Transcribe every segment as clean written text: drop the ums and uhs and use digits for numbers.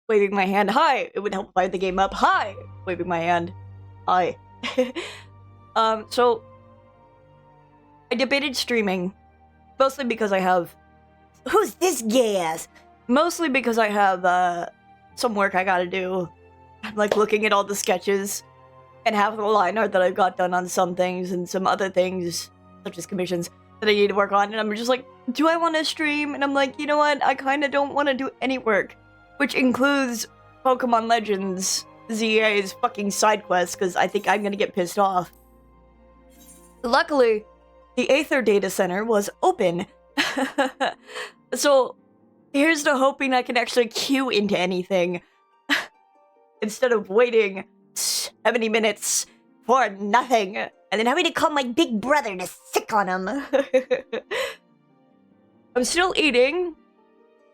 Waving my hand. Hi! It would help if I had the game up. Hi! Waving my hand. Hi. So... I debated streaming. Mostly because I have... Who's this gay ass? Mostly because I have, some work I gotta do. I'm, like, looking at all the sketches. And half of the line art that I've got done on some things, and some other things, such as commissions, that I need to work on. And I'm just like, do I want to stream? And I'm like, you know what? I kind of don't want to do any work. Which includes Pokemon Legends ZA's fucking side quest, because I think I'm gonna get pissed off. Luckily, the Aether Data Center was open. So, here's to hoping I can actually queue into anything. Instead of waiting 70 minutes for nothing. And then having to call my big brother to sick on him. I'm still eating.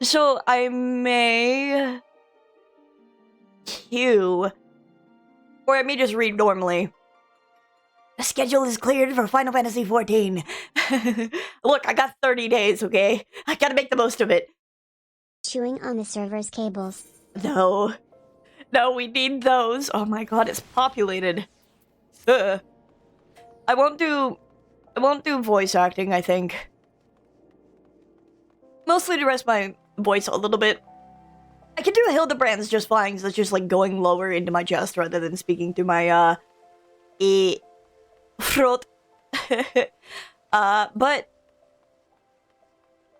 So I may queue, or I may just read normally. The schedule is cleared for Final Fantasy XIV. Look, I got 30 days, okay? I gotta make the most of it. Chewing on the server's cables. No. No, we need those. Oh my god, it's populated. I won't do voice acting, I think. Mostly to rest my voice a little bit. I can do Hildebrand's just fine, so it's just like going lower into my chest rather than speaking through my throat. But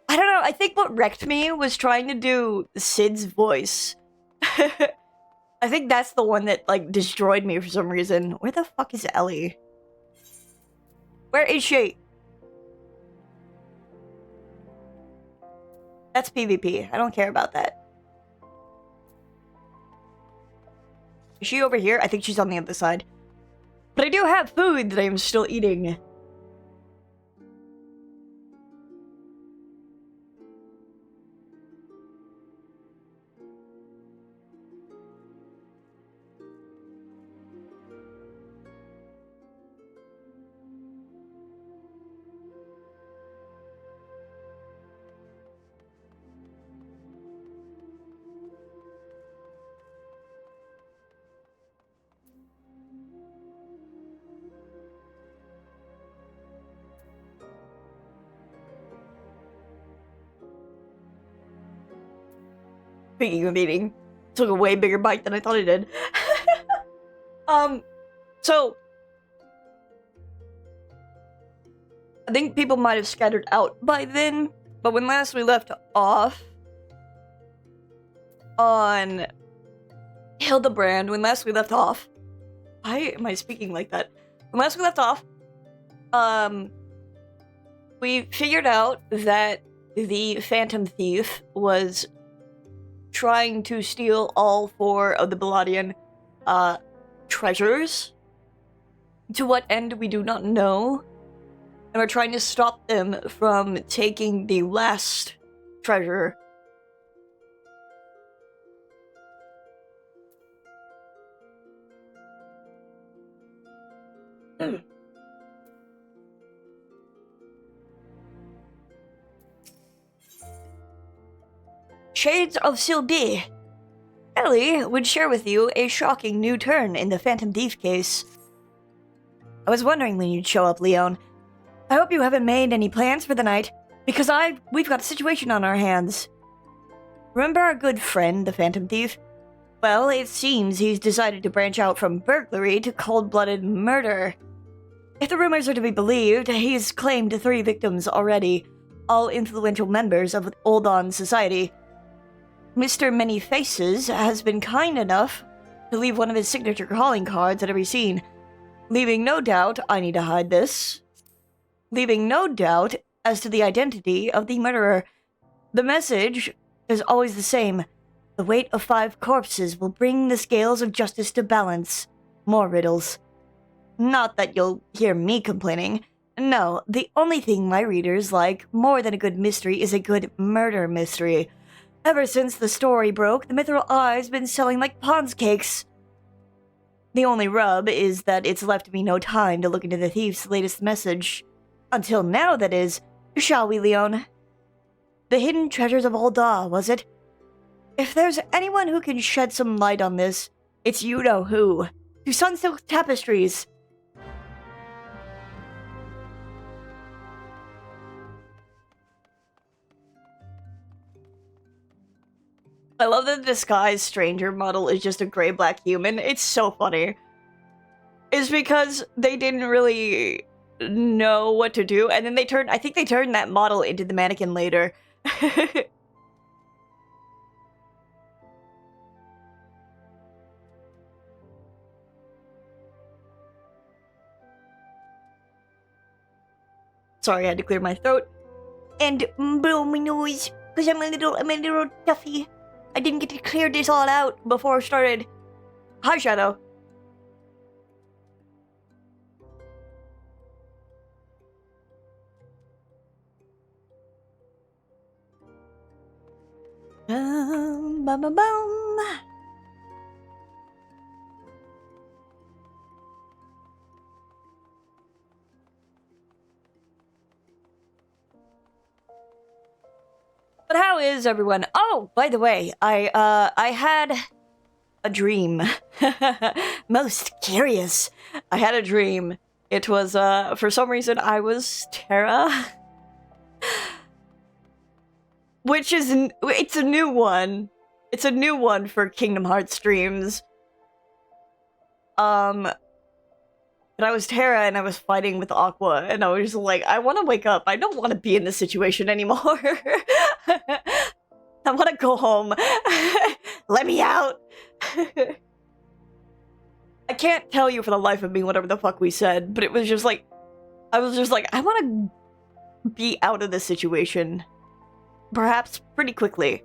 I don't know, I think what wrecked me was trying to do Sid's voice. I think that's the one that like destroyed me for some reason. Where the fuck is Ellie? Where is she? That's PvP. I don't care about that. Is she over here? I think she's on the other side. But I do have food that I'm still eating. Speaking of eating, took a way bigger bite than I thought I did. So I think people might have scattered out by then, but when last we left off on Hildebrand, why am I speaking like that? When last we left off, we figured out that the Phantom Thief was trying to steal all 4 of the Belladian treasures. To what end, we do not know. And we're trying to stop them from taking the last treasure. Shades of Sylvie. Ellie would share with you a shocking new turn in the Phantom Thief case. I was wondering when you'd show up, Leon. I hope you haven't made any plans for the night, because we've got a situation on our hands. Remember our good friend, the Phantom Thief? Well, it seems he's decided to branch out from burglary to cold-blooded murder. If the rumors are to be believed, he's claimed 3 victims already, all influential members of Old On Society. Mr. Many Faces has been kind enough to leave one of his signature calling cards at every scene, leaving no doubt, I need to hide this, leaving no doubt as to the identity of the murderer. The message is always the same. The weight of 5 corpses will bring the scales of justice to balance. More riddles. Not that you'll hear me complaining. No, the only thing my readers like more than a good mystery is a good murder mystery. Ever since the story broke, the Mithril Eye's been selling like Pond's cakes. The only rub is that it's left me no time to look into the thief's latest message. Until now, that is. Shall we, Leon? The hidden treasures of Ul'dah, was it? If there's anyone who can shed some light on this, it's you-know-who. To Sunsilk Tapestries. I love that the disguised stranger model is just a gray-black human. It's so funny. It's because they didn't really know what to do, and then I think they turned that model into the mannequin later. Sorry, I had to clear my throat. And blow my nose, because I'm a little stuffy. I didn't get to clear this all out before I started. Hi, Shadow. Bum, bum, bum, bum. But how is everyone? Oh, by the way, I had a dream. Most curious. I had a dream. It was, for some reason, I was Terra. Which is, it's a new one. It's a new one for Kingdom Hearts streams. But I was Terra and I was fighting with Aqua, and I was just like, I want to wake up. I don't want to be in this situation anymore. I want to go home. Let me out. I can't tell you for the life of me whatever the fuck we said, but it was just like, I was just like, I want to be out of this situation. Perhaps pretty quickly.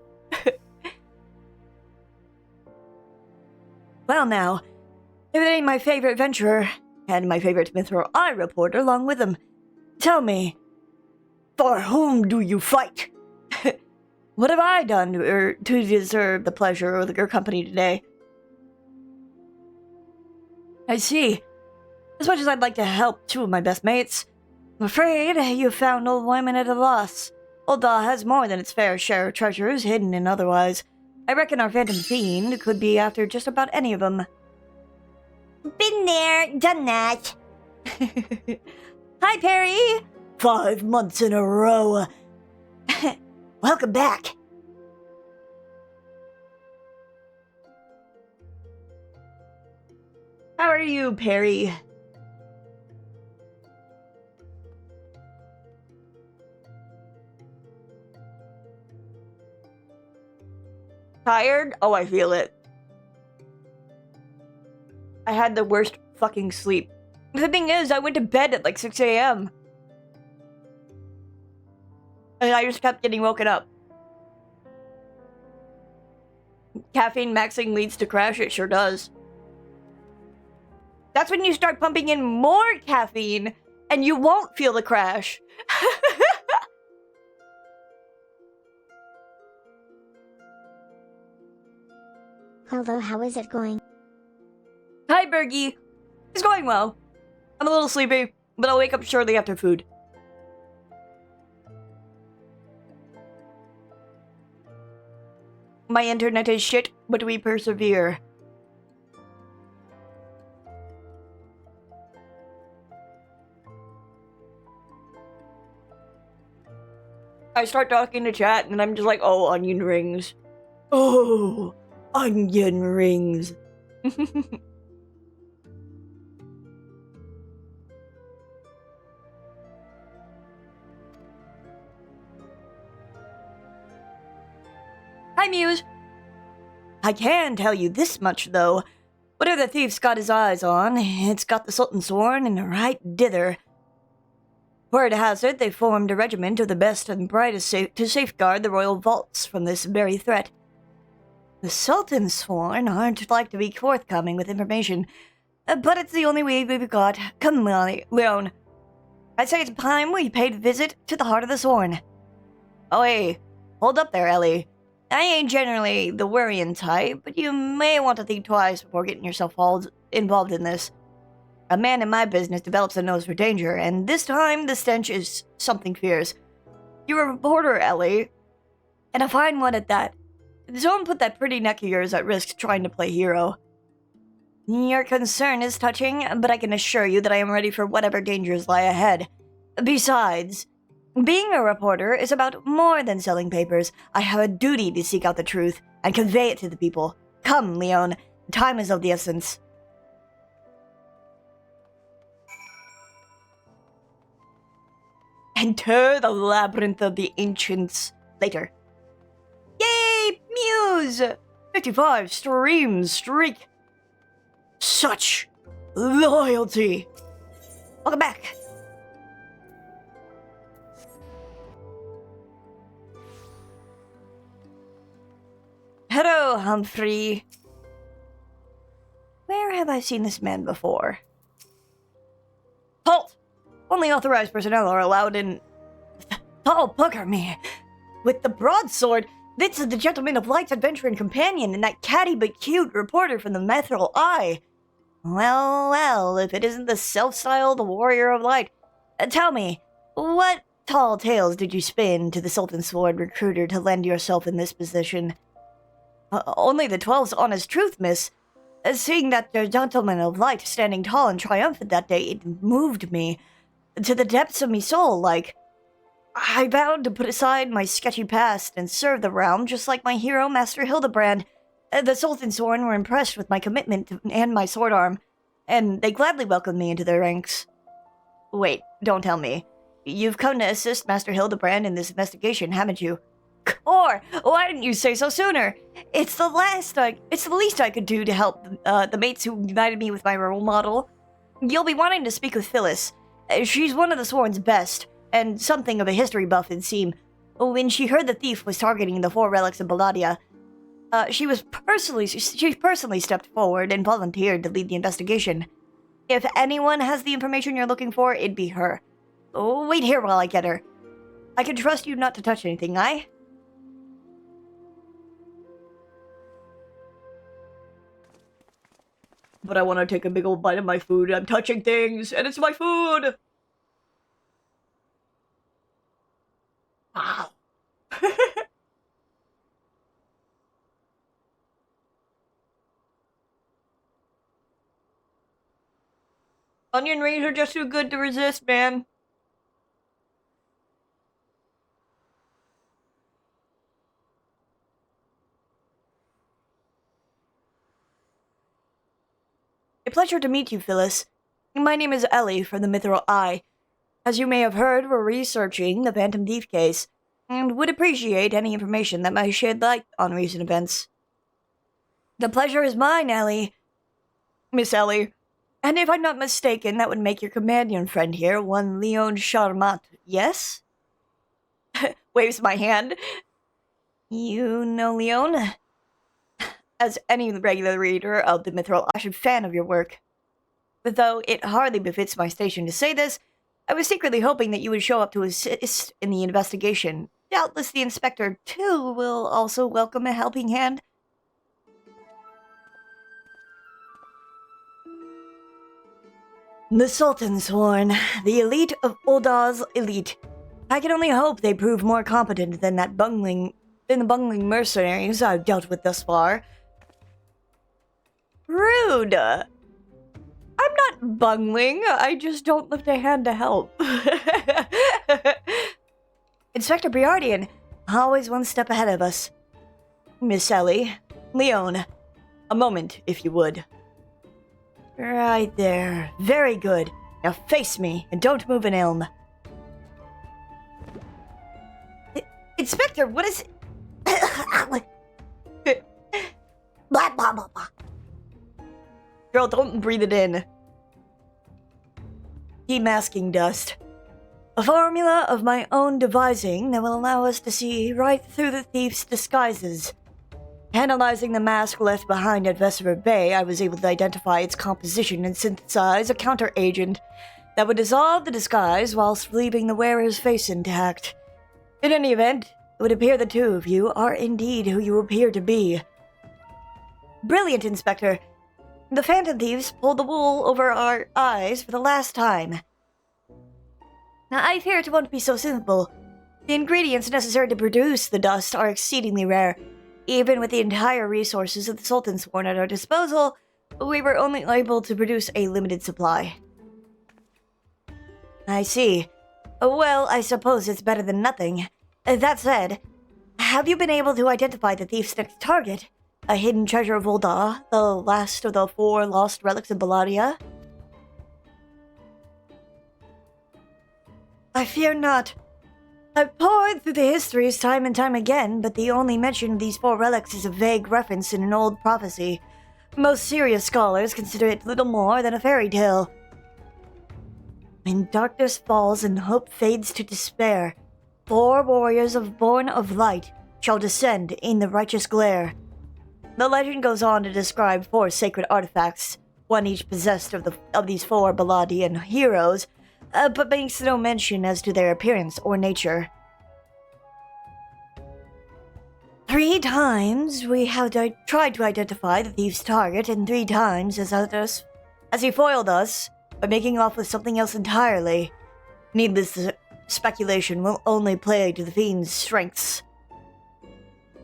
Well now, if it ain't my favorite adventurer, and my favorite Mithril Eye reporter along with him, tell me, for whom do you fight? What have I done to deserve the pleasure of your company today? I see. As much as I'd like to help two of my best mates, I'm afraid you found Old Wyman at a loss. Old Daw has more than its fair share of treasures, hidden and otherwise. I reckon our Phantom Fiend could be after just about any of them. Been there, done that. Hi, Perry! 5 months in a row. Welcome back. How are you, Perry? Tired? Oh, I feel it. I had the worst fucking sleep. The thing is, I went to bed at like 6 a.m. And I just kept getting woken up. Caffeine maxing leads to crash, it sure does. That's when you start pumping in more caffeine, and you won't feel the crash. Hello, how is it going? Hi, Bergie. It's going well. I'm a little sleepy, but I'll wake up shortly after food. My internet is shit, but we persevere. I start talking to chat, and I'm just like, oh, onion rings. Oh, onion rings. Hi, Muse. I can tell you this much, though. Whatever the thief's got his eyes on, it's got the Sultan's sworn in the right dither. Word has it they formed a regiment of the best and brightest to safeguard the royal vaults from this very threat. The Sultan's sworn aren't like to be forthcoming with information, but it's the only way we've got. Come, Leon. I'd say it's time we paid a visit to the heart of the sworn. Oh, hey, hold up there, Ellie. I ain't generally the worrying type, but you may want to think twice before getting yourself involved in this. A man in my business develops a nose for danger, and this time the stench is something fierce. You're a reporter, Ellie, and a fine one at that. Don't put that pretty neck of yours at risk trying to play hero. Your concern is touching, but I can assure you that I am ready for whatever dangers lie ahead. Besides, being a reporter is about more than selling papers. I have a duty to seek out the truth and convey it to the people. Come, Leon. Time is of the essence. Enter the labyrinth of the ancients. Later. Yay, Muse! 55 streams streak. Such loyalty. Welcome back. Hello, Humphrey. Where have I seen this man before? Halt! Only authorized personnel are allowed in... Oh, bugger me. With the broadsword, this is the Gentleman of Light's adventure and companion, and that catty but cute reporter from the Mithril Eye. Well, well, if it isn't the self-styled Warrior of Light. Tell me, what tall tales did you spin to the Sultan's Sword recruiter to land yourself in this position? Only the 12's honest truth, miss. Seeing that the Gentleman of Light standing tall and triumphant that day, it moved me to the depths of me soul, like... I vowed to put aside my sketchy past and serve the realm just like my hero, Master Hildebrand. The Sultan's Sworn were impressed with my commitment and my sword arm, and they gladly welcomed me into their ranks. Wait, don't tell me. You've come to assist Master Hildebrand in this investigation, haven't you? Or why didn't you say so sooner? It's the least I could do to help the mates who united me with my role model. You'll be wanting to speak with Phyllis. She's one of the Sworn's best, and something of a history buff, it seemed. When she heard the thief was targeting the 4 relics of Balladia, she personally stepped forward and volunteered to lead the investigation. If anyone has the information you're looking for, it'd be her. Wait here while I get her. I can trust you not to touch anything, aye? But I want to take a big old bite of my food. I'm touching things, and it's my food! Wow. Onion rings are just too good to resist, man. A pleasure to meet you, Phyllis. My name is Ellie from the Mithril Eye. As you may have heard, we're researching the Phantom Thief case, and would appreciate any information that might shed light on recent events. The pleasure is mine, Ellie. Miss Ellie. And if I'm not mistaken, that would make your companion friend here one Leon Charmat, yes? Waves my hand. You know Leon? As any regular reader of the Mithril, I should fan of your work. But though it hardly befits my station to say this, I was secretly hoping that you would show up to assist in the investigation. Doubtless the inspector, too, will also welcome a helping hand. The Sultan's Sworn, the elite of Ul'dah's elite. I can only hope they prove more competent than the bungling mercenaries I've dealt with thus far. Rude! I'm not bungling, I just don't lift a hand to help. Inspector Briardian, always one step ahead of us. Miss Ellie, Leon, a moment, if you would. Right there. Very good. Now face me, and don't move an elm. Inspector, what is... Blah, blah, blah, blah. Girl, don't breathe it in. Demasking dust. A formula of my own devising that will allow us to see right through the thief's disguises. Analyzing the mask left behind at Vesper Bay, I was able to identify its composition and synthesize a counter-agent that would dissolve the disguise whilst leaving the wearer's face intact. In any event, it would appear the two of you are indeed who you appear to be. Brilliant, Inspector. The Phantom Thieves pulled the wool over our eyes for the last time. Now, I fear it won't be so simple. The ingredients necessary to produce the dust are exceedingly rare. Even with the entire resources of the Sultan Sworn at our disposal, we were only able to produce a limited supply. I see. Well, I suppose it's better than nothing. That said, have you been able to identify the thief's next target? A hidden treasure of Ul'dah, the last of the 4 lost relics of Balladia? I fear not. I've pored through the histories time and time again, but the only mention of these 4 relics is a vague reference in an old prophecy. Most serious scholars consider it little more than a fairy tale. When darkness falls and hope fades to despair, 4 warriors born of light shall descend in the righteous glare. The legend goes on to describe 4 sacred artifacts, one each possessed of these 4 Balladian heroes, but makes no mention as to their appearance or nature. 3 times we have tried to identify the thief's target, and 3 times as he foiled us by making off with something else entirely. Needless speculation will only play to the fiend's strengths.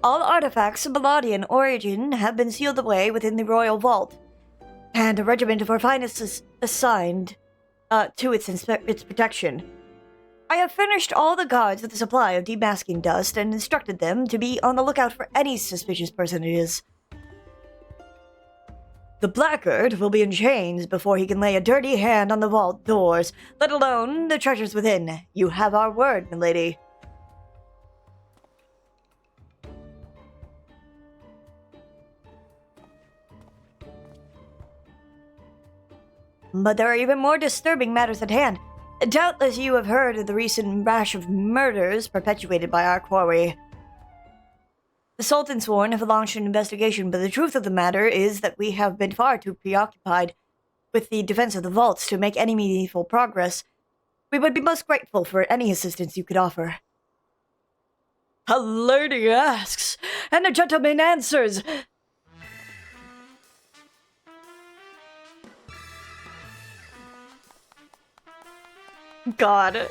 All artifacts of Balladian origin have been sealed away within the royal vault, and a regiment of our finest is assigned to its protection. I have furnished all the guards with a supply of demasking dust and instructed them to be on the lookout for any suspicious personages. The blackguard will be in chains before he can lay a dirty hand on the vault doors, let alone the treasures within. You have our word, milady. But there are even more disturbing matters at hand. Doubtless you have heard of the recent rash of murders perpetuated by our quarry. The Sultan Sworn have launched an investigation, but the truth of the matter is that we have been far too preoccupied with the defense of the vaults to make any meaningful progress. We would be most grateful for any assistance you could offer. A lady asks, and a gentleman answers. God.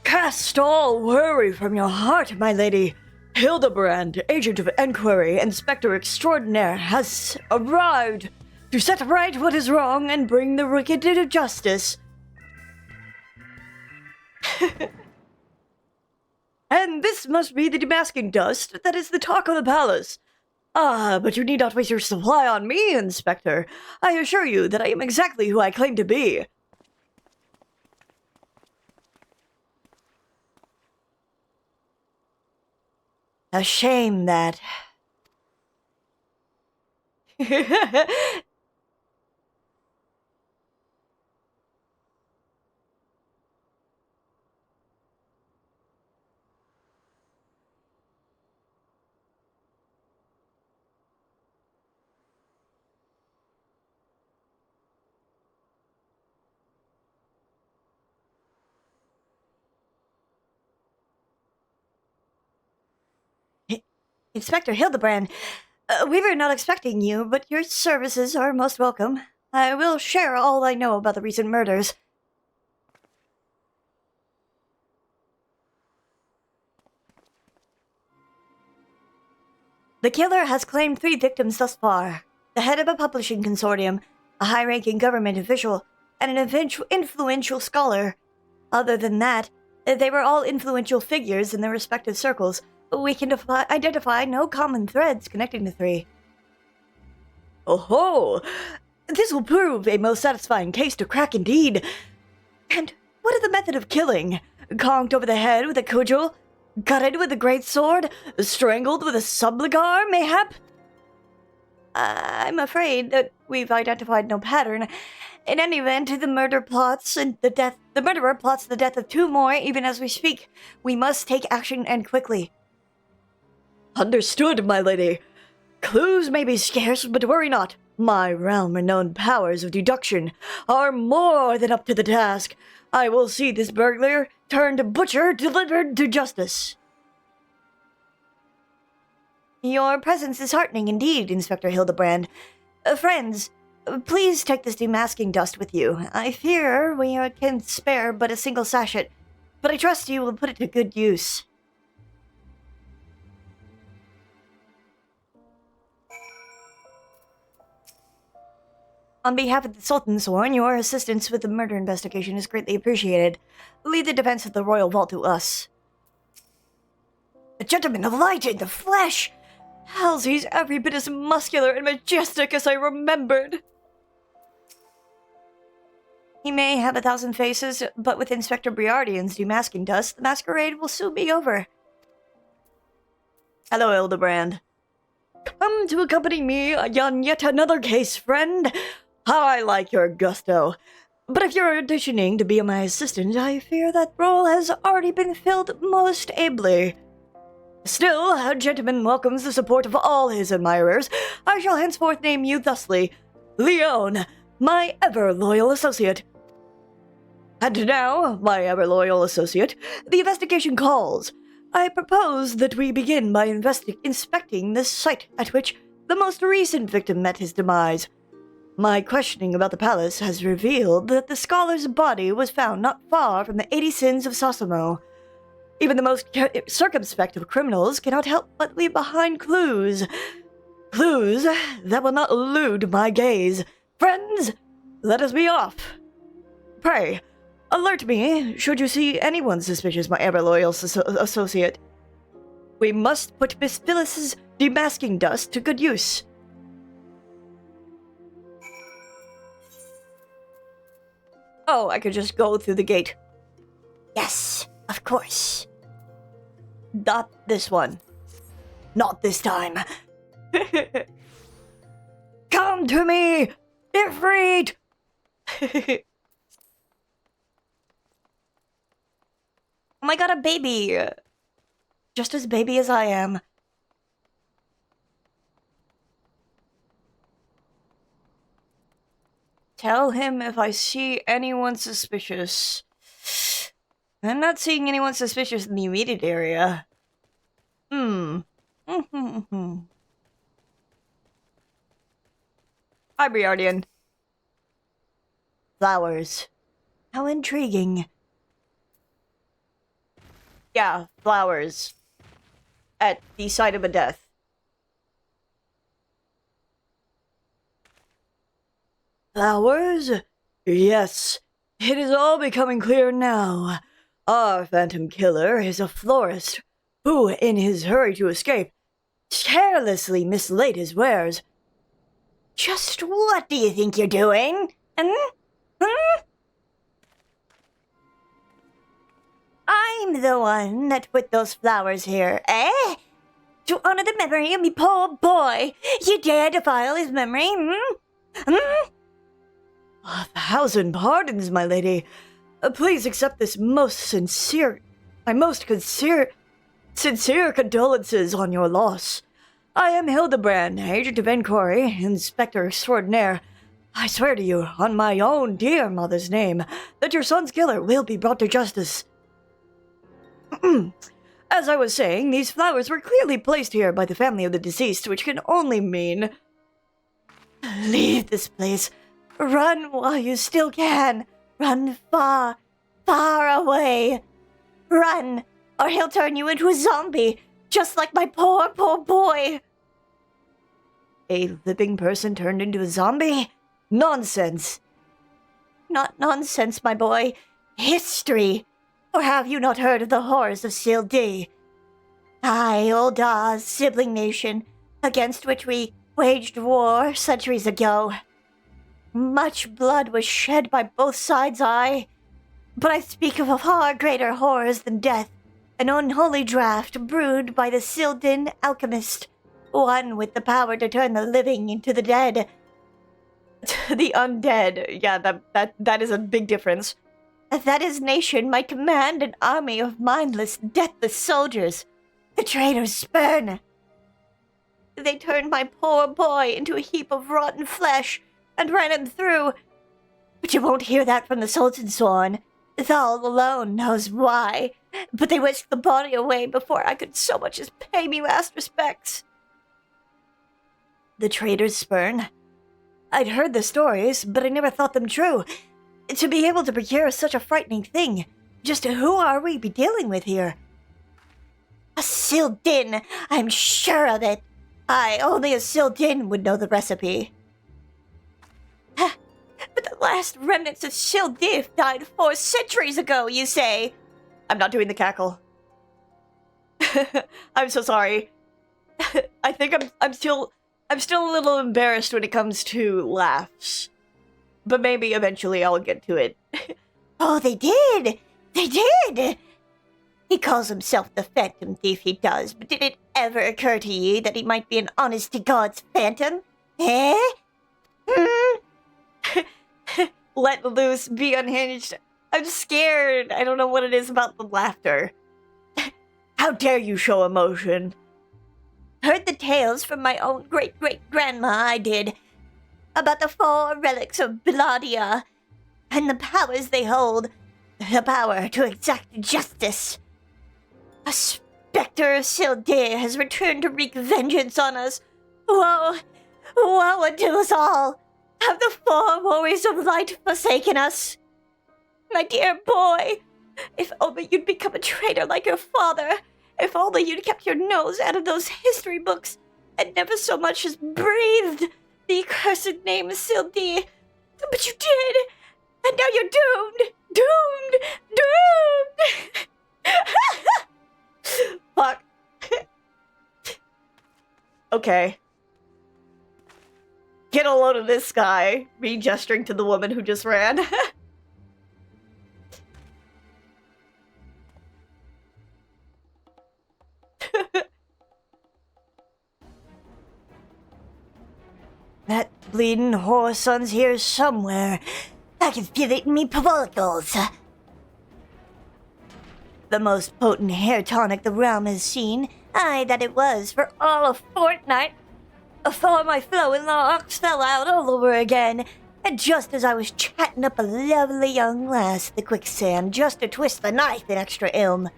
Cast all worry from your heart, my lady. Hildebrand, agent of enquiry, inspector extraordinaire, has arrived to set right what is wrong and bring the wicked to justice. And this must be the demasking dust that is the talk of the palace. Ah, but you need not waste your supply on me, Inspector. I assure you that I am exactly who I claim to be. A shame that... Inspector Hildebrand, we were not expecting you, but your services are most welcome. I will share all I know about the recent murders. The killer has claimed 3 victims thus far. The head of a publishing consortium, a high-ranking government official, and an influential scholar. Other than that, they were all influential figures in their respective circles. We can identify no common threads connecting the 3. Oh-ho! This will prove a most satisfying case to crack indeed. And what of the method of killing? Conked over the head with a cudgel? Gutted with a great sword? Strangled with a subligar, mayhap? I'm afraid that we've identified no pattern. In any event, the murderer plots the death of 2 more even as we speak. We must take action and quickly. Understood, my lady. Clues may be scarce, but worry not. My realm-renowned powers of deduction are more than up to the task. I will see this burglar turned butcher delivered to justice. Your presence is heartening indeed, Inspector Hildebrand. Friends, Please take this demasking dust with you. I fear we can spare but a single sachet, but I trust you will put it to good use. On behalf of the Sultan Sworn, your assistance with the murder investigation is greatly appreciated. Leave the defense of the royal vault to us. A gentleman of light in the flesh! Hells, he's every bit as muscular and majestic as I remembered. He may have 1,000 faces, but with Inspector Briardian's demasking dust, the masquerade will soon be over. Hello, Hildebrand. Come to accompany me on yet another case, friend. How I like your gusto. But if you're auditioning to be my assistant, I fear that role has already been filled most ably. Still, a gentleman welcomes the support of all his admirers. I shall henceforth name you thusly, Leon, my ever-loyal associate. And now, my ever-loyal associate, the investigation calls. I propose that we begin by inspecting the site at which the most recent victim met his demise. My questioning about the palace has revealed that the scholar's body was found not far from the 80 Sins of Sosimo. Even the most circumspect of criminals cannot help but leave behind clues. Clues that will not elude my gaze. Friends, let us be off. Pray, alert me should you see anyone suspicious, my ever-loyal associate. We must put Miss Phyllis's demasking dust to good use. Oh, I could just go through the gate. Yes, of course. Not this one. Not this time. Come to me, Ifrit! Oh my god, a baby! Just as baby as I am. Tell him if I see anyone suspicious. I'm not seeing anyone suspicious in the immediate area. Hi, Briardian. Flowers. How intriguing. Yeah, flowers. At the site of a death. Flowers? Yes, it is all becoming clear now. Our phantom killer is a florist who, in his hurry to escape, carelessly mislaid his wares. Just what do you think you're doing? I'm the one that put those flowers here, eh? To honor the memory of me poor boy, you dare defile his memory, 1,000 pardons, my lady. Please accept this sincere condolences on your loss. I am Hildebrand, agent of inquiry, inspector extraordinaire. I swear to you, on my own dear mother's name, that your son's killer will be brought to justice. As I was saying, these flowers were clearly placed here by the family of the deceased, which can only mean... Leave this place. Run while you still can. Run far, far away. Run, or he'll turn you into a zombie, just like my poor, poor boy. A living person turned into a zombie? Nonsense. Not nonsense, my boy. History. Or have you not heard of the horrors of Sildee? Aye, Ulda's sibling nation, against which we waged war centuries ago. Much blood was shed by both sides, aye. But I speak of far greater horrors than death, an unholy draught brewed by the Sildin alchemist, one with the power to turn the living into the dead. The undead, yeah, that is a big difference. That his nation might command an army of mindless, deathless soldiers. The traitors spurn. They turned my poor boy into a heap of rotten flesh and ran him through. But you won't hear that from the Sultan Sworn. Thal alone knows why. But they whisked the body away before I could so much as pay me last respects. The traitors spurn? I'd heard the stories, but I never thought them true. To be able to procure such a frightening thing, just who are we be dealing with here? A Sildin, I'm sure of it. Only a Sildin would know the recipe. But the last remnants of Sildif died 4 centuries ago, you say? I'm not doing the cackle. I'm so sorry. I think I'm still a little embarrassed when it comes to laughs. But maybe eventually I'll get to it. Oh, they did! They did! He calls himself the Phantom Thief, he does, but did it ever occur to ye that he might be an honest-to-God's phantom? Eh? Let loose, be unhinged. I'm scared. I don't know what it is about the laughter. How dare you show emotion? Heard the tales from my own great-great-grandma, I did, about the 4 relics of Biladia, and the powers they hold, the power to exact justice. A specter of Sildir has returned to wreak vengeance on us. Woe! Woe unto us all! Have the 4 warriors of light forsaken us? My dear boy, if only you'd become a traitor like your father. If only you'd kept your nose out of those history books and never so much as breathed the accursed name of Sildi. But you did, and now you're doomed! Doomed! Doomed! Fuck. Okay. Get a load of this guy. Me gesturing to the woman who just ran. That bleeding whore son's here somewhere. I can feel it in me follicles. The most potent hair tonic the realm has seen. Aye, that it was, for all a fortnight. Afore my flowing locks fell out all over again, and just as I was chatting up a lovely young lass at the quicksand just to twist the knife in extra ilm.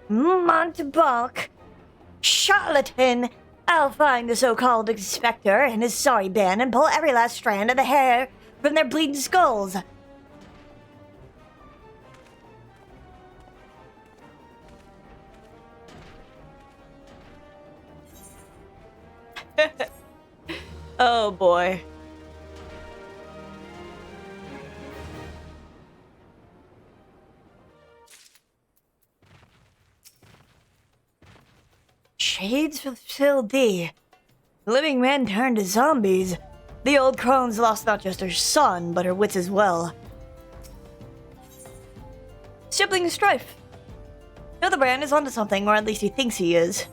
Monteblanc, charlatan! I'll find the so-called inspector and his sorry band and pull every last strand of the hair from their bleeding skulls. Oh boy. Shades of Phil D. Living men turned to zombies. The old crone's lost not just her son, but her wits as well. Sibling strife. Hildebrand is onto something, or at least he thinks he is.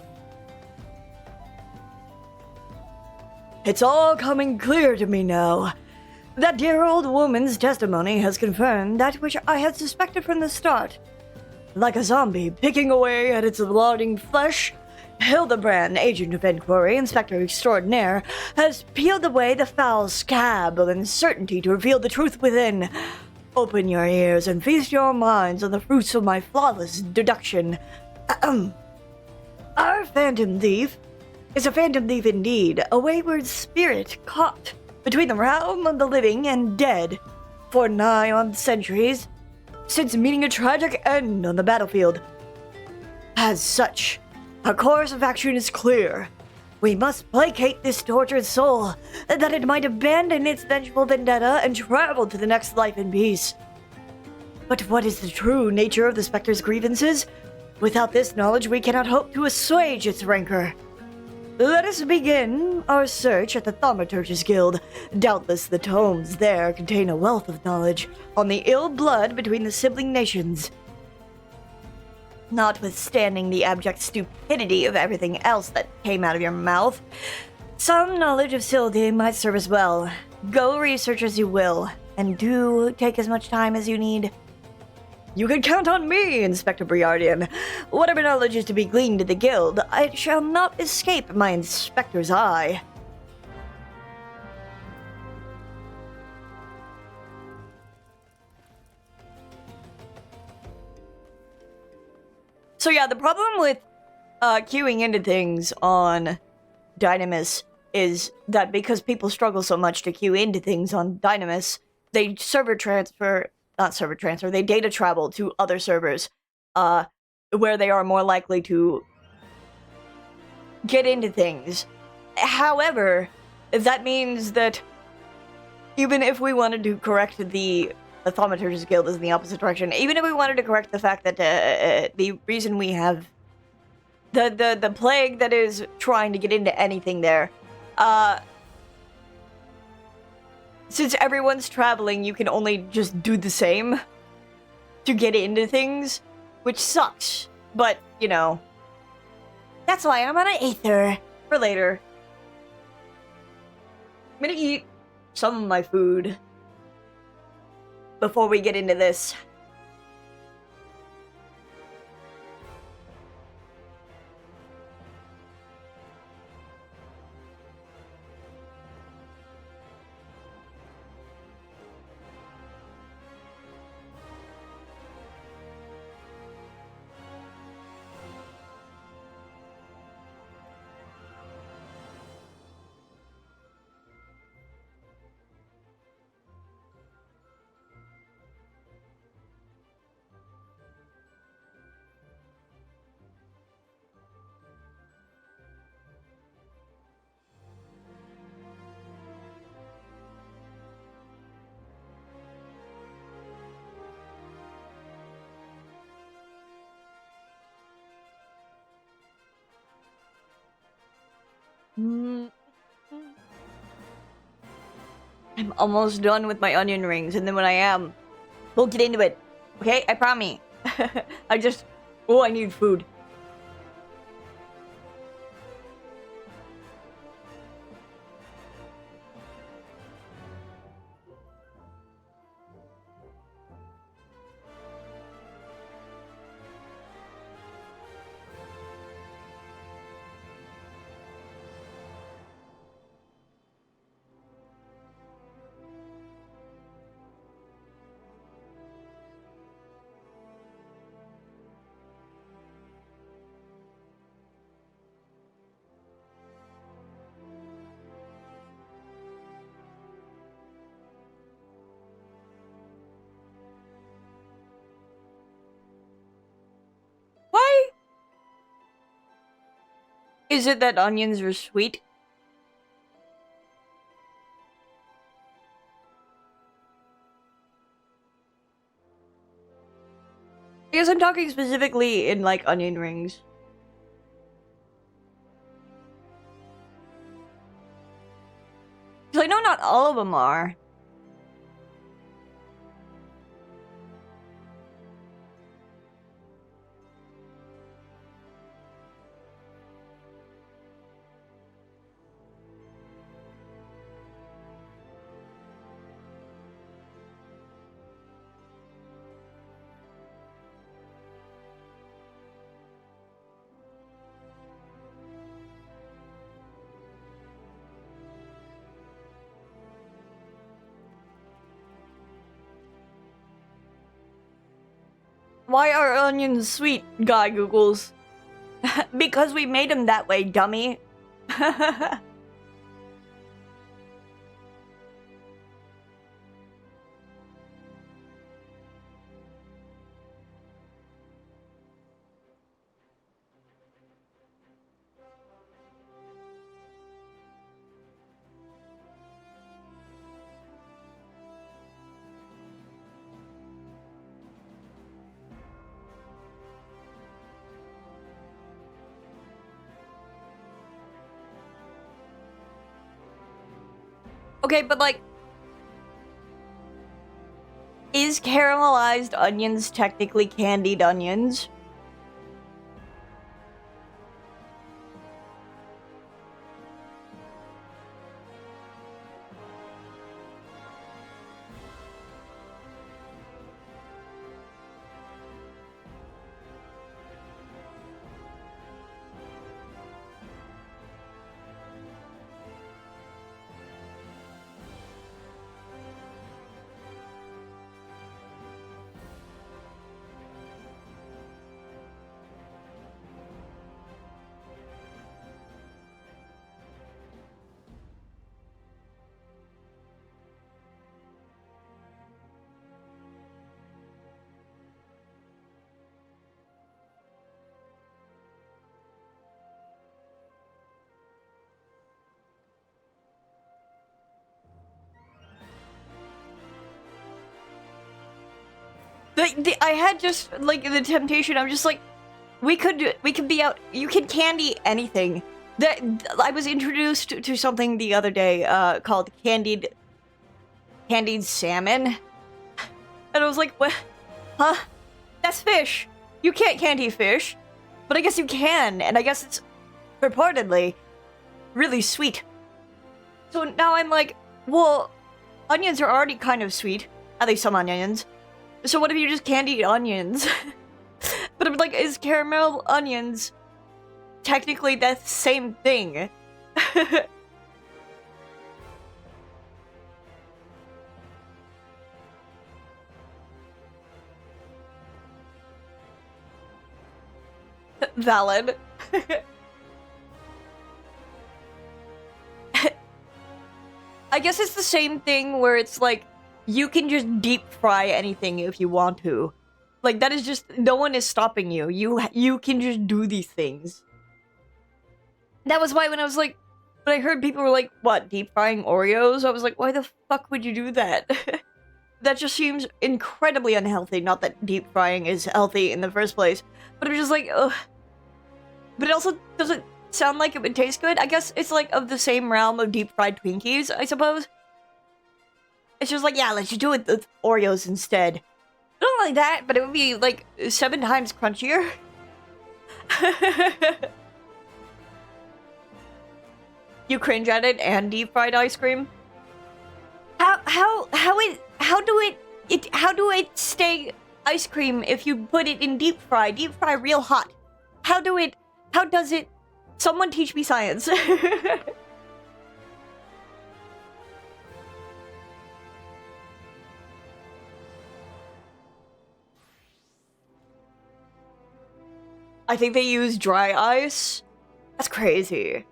It's all coming clear to me now. That dear old woman's testimony has confirmed that which I had suspected from the start. Like a zombie picking away at its rotting flesh, Hildebrand, agent of inquiry, inspector extraordinaire, has peeled away the foul scab of uncertainty to reveal the truth within. Open your ears and feast your minds on the fruits of my flawless deduction. Our phantom thief is a phantom thief indeed, a wayward spirit caught between the realm of the living and dead for nigh on centuries, since meeting a tragic end on the battlefield. As such, our course of action is clear. We must placate this tortured soul, that it might abandon its vengeful vendetta and travel to the next life in peace. But what is the true nature of the Spectre's grievances? Without this knowledge, we cannot hope to assuage its rancor. Let us begin our search at the Thaumaturge's Guild. Doubtless the tomes there contain a wealth of knowledge on the ill blood between the sibling nations. Notwithstanding the abject stupidity of everything else that came out of your mouth, some knowledge of Sildi might serve us well. Go research as you will, and do take as much time as you need. You can count on me, Inspector Briardian. Whatever knowledge is to be gleaned at the guild, it shall not escape my inspector's eye. So yeah, the problem with queuing into things on Dynamis is that because people struggle so much to queue into things on Dynamis, they they data travel to other servers, where they are more likely to get into things. However, that means that even if we wanted to correct the Thaumaturge's Guild is in the opposite direction, even if we wanted to correct the fact that the reason we have the plague that is trying to get into anything there, since everyone's traveling, you can only just do the same to get into things, which sucks. But, you know, that's why I'm on an Aether for later. I'm gonna eat some of my food before we get into this. I'm almost done with my onion rings, and then when I am, we'll get into it. Okay? I promise. Oh, I need food. Why is it that onions are sweet? I guess I'm talking specifically in, like, onion rings. Because I know not all of them are. Why are onions sweet, Guy Googles? Because we made them that way, dummy. Okay, but, like, is caramelized onions technically candied onions? I had just, like, the temptation. I'm just like, we could be out. You can candy anything. I was introduced to something the other day, called candied salmon. And I was like, what? Huh? That's fish. You can't candy fish. But I guess you can, and I guess it's purportedly really sweet. So now I'm like, well, onions are already kind of sweet. At least some onions. So what if you just candy onions? But I'm like, is caramel onions technically the same thing? Valid. I guess it's the same thing where it's like, you can just deep fry anything if you want to. Like, that is just, no one is stopping you. You can just do these things. That was why when I was like, when I heard people were like, what, deep frying Oreos? I was like, why the fuck would you do that? That just seems incredibly unhealthy. Not that deep frying is healthy in the first place. But it was just like, ugh. But it also doesn't sound like it would taste good. I guess it's like of the same realm of deep fried Twinkies, I suppose. It's just like, yeah, let's just do it with Oreos instead. Not like that, but it would be like 7 times crunchier. You cringe at it and deep fried ice cream? How do it stay ice cream if you put it in deep fry real hot? How does it? Someone teach me science. I think they use dry ice. That's crazy.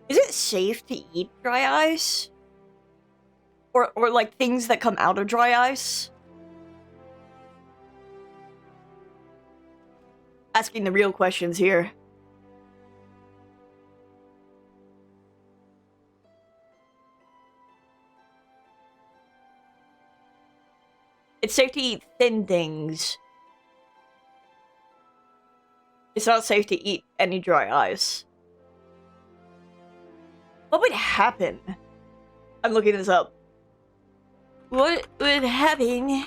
Is it safe to eat dry ice? Or like things that come out of dry ice? Asking the real questions here. It's safe to eat thin things. It's not safe to eat any dry ice. What would happen? I'm looking this up. What would happen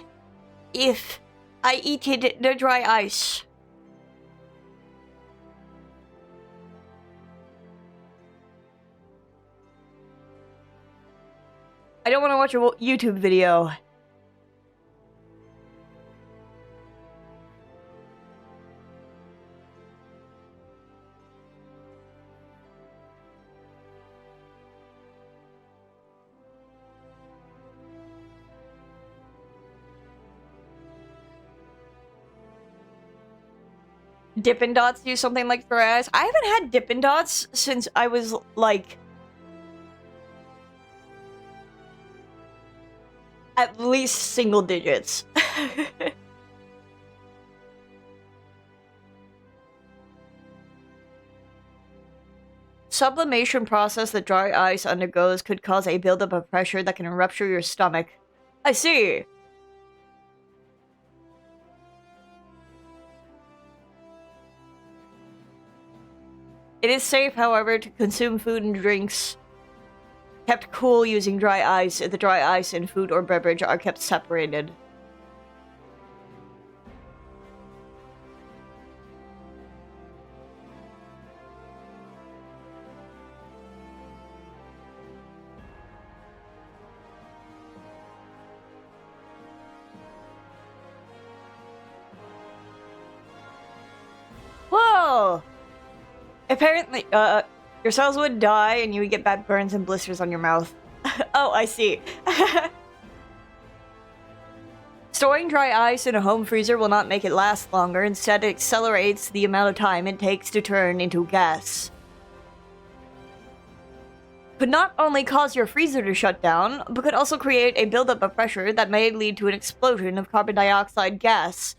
if I eated the dry ice? I don't want to watch a YouTube video. Dippin' Dots do something like dry ice. I haven't had Dippin' Dots since I was like at least single digits. Sublimation process that dry ice undergoes could cause a buildup of pressure that can rupture your stomach. I see. It is safe, however, to consume food and drinks kept cool using dry ice if the dry ice and food or beverage are kept separated. Whoa! Apparently, your cells would die and you would get bad burns and blisters on your mouth. Oh, I see. Storing dry ice in a home freezer will not make it last longer. Instead, it accelerates the amount of time it takes to turn into gas. Could not only cause your freezer to shut down, but could also create a buildup of pressure that may lead to an explosion of carbon dioxide gas.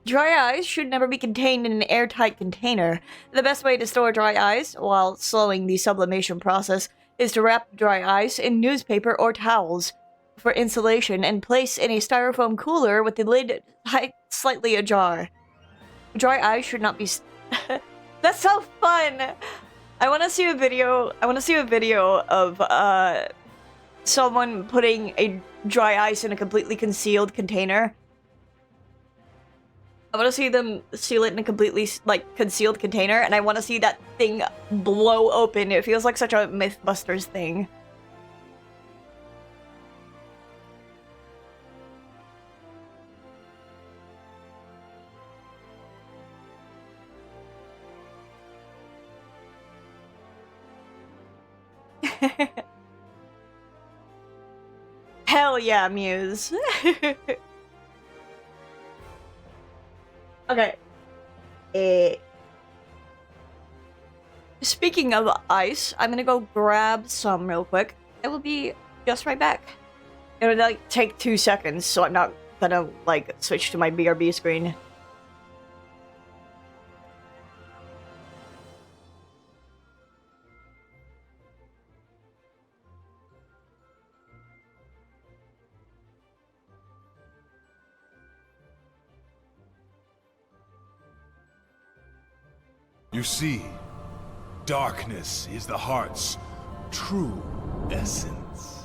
Dry ice should never be contained in an airtight container. The best way to store dry ice, while slowing the sublimation process, is to wrap dry ice in newspaper or towels. for insulation and place in a styrofoam cooler with the lid slightly ajar. Dry ice should not be... That's so fun! I want to see a video... of, someone putting a dry ice in a completely concealed container. I want to see them seal it in a completely, like, concealed container, and I want to see that thing blow open. It feels like such a Mythbusters thing. Hell yeah, Muse. Okay. Speaking of ice, I'm gonna go grab some real quick. I will be just right back. It'll like take 2 seconds, so I'm not gonna like switch to my BRB screen. You see, darkness is the heart's true essence.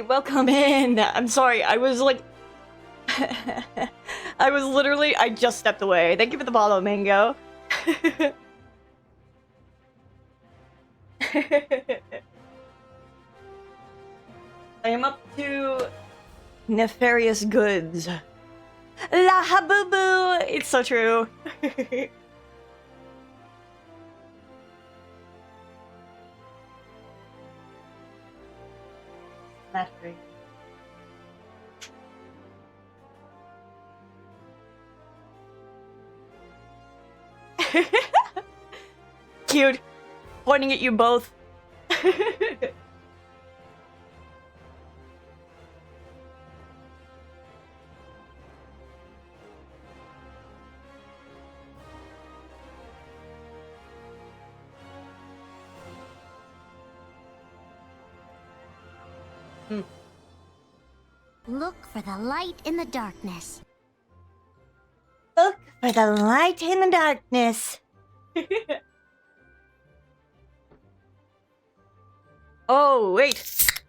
Hi, welcome in. I'm sorry, I was like... I just stepped away. Thank you for the bottle of mango. I am up to nefarious goods. La habubu! It's so true. Mastery. Cute. Pointing at you both. Look for the light in the darkness. Look for the light in the darkness. Oh, wait.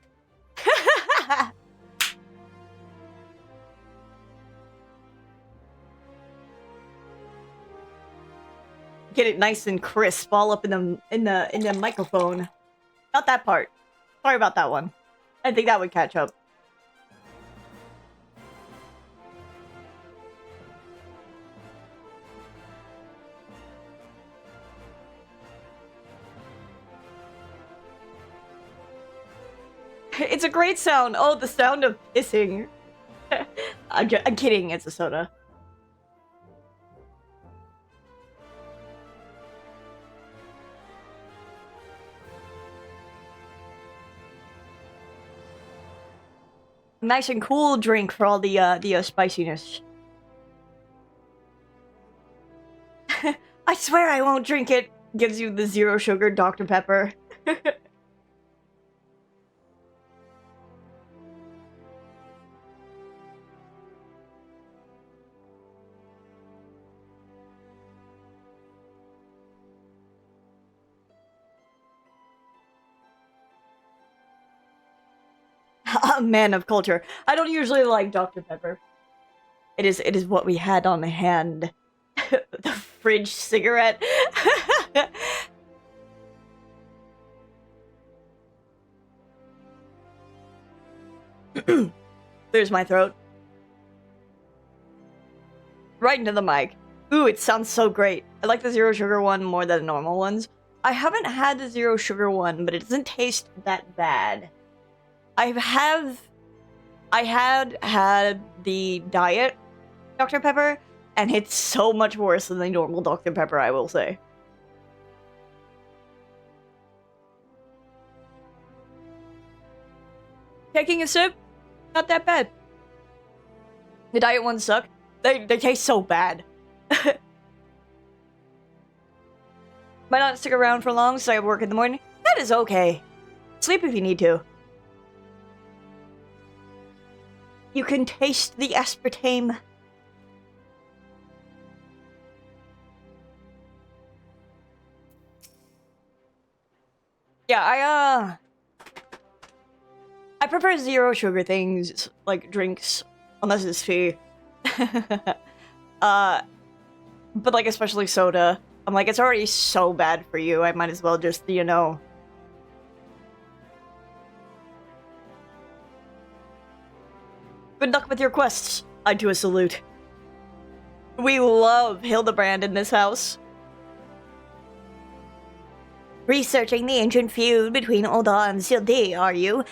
Get it nice and crisp all up in the microphone. Not that part. Sorry about that one. I think that would catch up. It's a great sound. Oh, the sound of pissing. I'm kidding. It's a soda. Nice and cool drink for all the spiciness. I swear I won't drink it. Gives you the zero sugar Dr. Pepper. A man of culture. I don't usually like Dr. Pepper. It is what we had on hand. The fridge cigarette. There's my throat. Right into the mic. Ooh, it sounds so great. I like the zero sugar one more than the normal ones. I haven't had the zero sugar one, but it doesn't taste that bad. I had the diet Dr. Pepper, and it's so much worse than the normal Dr. Pepper, I will say. Taking a sip, not that bad. The diet ones suck. They taste so bad. Might not stick around for long, so I work in the morning. That is okay. Sleep if you need to. You can taste the aspartame. Yeah, I prefer zero sugar things, like drinks, unless it's tea. But like especially soda. I'm like, it's already so bad for you, I might as well just, you know. Good luck with your quests. I do a salute. We love Hildebrand in this house. Researching the ancient feud between Oda and Sildé, are you?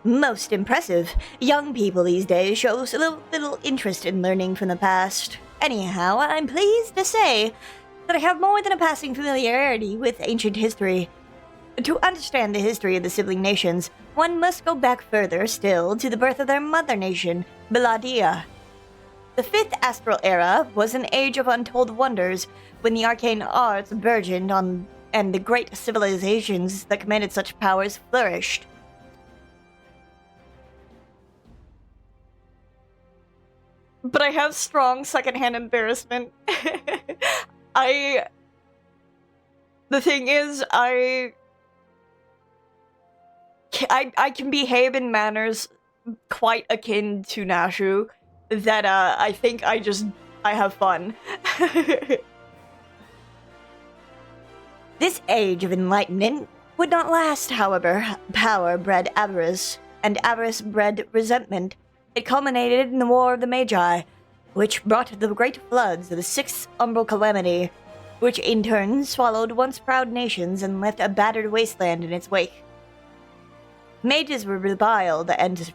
Most impressive. Young people these days show so little interest in learning from the past. Anyhow, I'm pleased to say that I have more than a passing familiarity with ancient history. To understand the history of the sibling nations, one must go back further still to the birth of their mother nation, Belladia. The Fifth Astral Era was an age of untold wonders, when the arcane arts burgeoned and the great civilizations that commanded such powers flourished. But I have strong secondhand embarrassment. The thing is, I can behave in manners quite akin to Nashu that I think I have fun. This age of enlightenment would not last, however. Power bred avarice, and avarice bred resentment. It culminated in the War of the Magi, which brought the great floods of the Sixth Umbral Calamity, which in turn swallowed once proud nations and left a battered wasteland in its wake. Mages were reviled and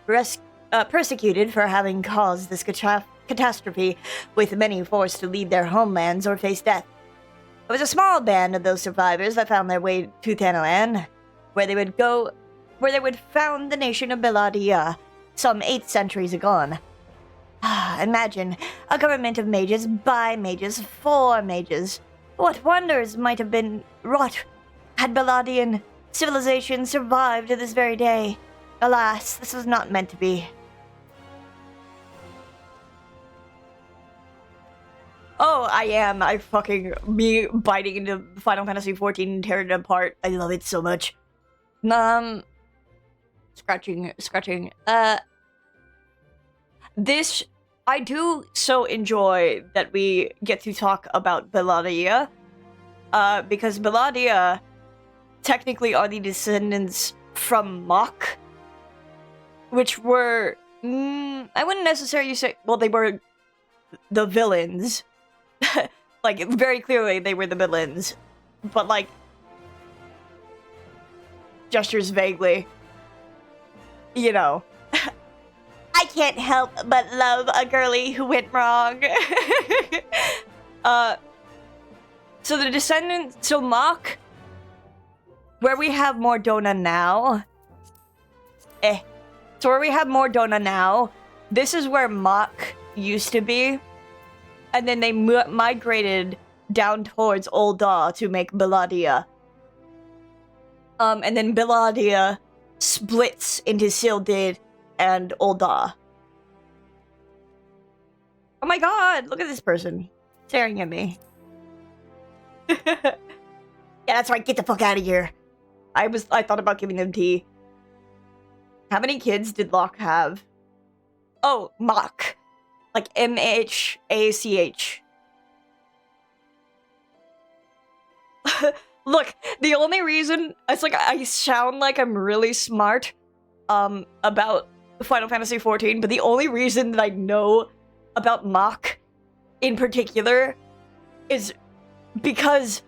persecuted for having caused this catastrophe, with many forced to leave their homelands or face death. It was a small band of those survivors that found their way to Thanalan, where they would found the nation of Belladia, some 8 centuries agone. Imagine, a government of mages, by mages, for mages. What wonders might have been wrought had Belladian civilization survived to this very day. Alas, this was not meant to be. Oh, I am. Me biting into Final Fantasy XIV and tearing it apart. I love it so much. Scratching. This, I do so enjoy that we get to talk about Belladia. Because Belladia technically are the descendants from Mach, which were, I wouldn't necessarily say, well, they were the villains. Like, very clearly they were the villains. But, like, gestures vaguely. You know. I can't help but love a girly who went wrong. So the descendants, so Mach, where we have Mordona now, so where we have Mordona now, this is where Mach used to be. And then they migrated down towards Ul'dah to make Belladia. And then Belladia splits into Sildid and Ul'dah. Oh my god, look at this person staring at me. Yeah, that's right, get the fuck out of here. I thought about giving them tea. How many kids did Locke have? Oh, Mach. Like M-H-A-C-H. Look, the only reason it's like I sound like I'm really smart about Final Fantasy XIV, but the only reason that I know about Mach in particular is because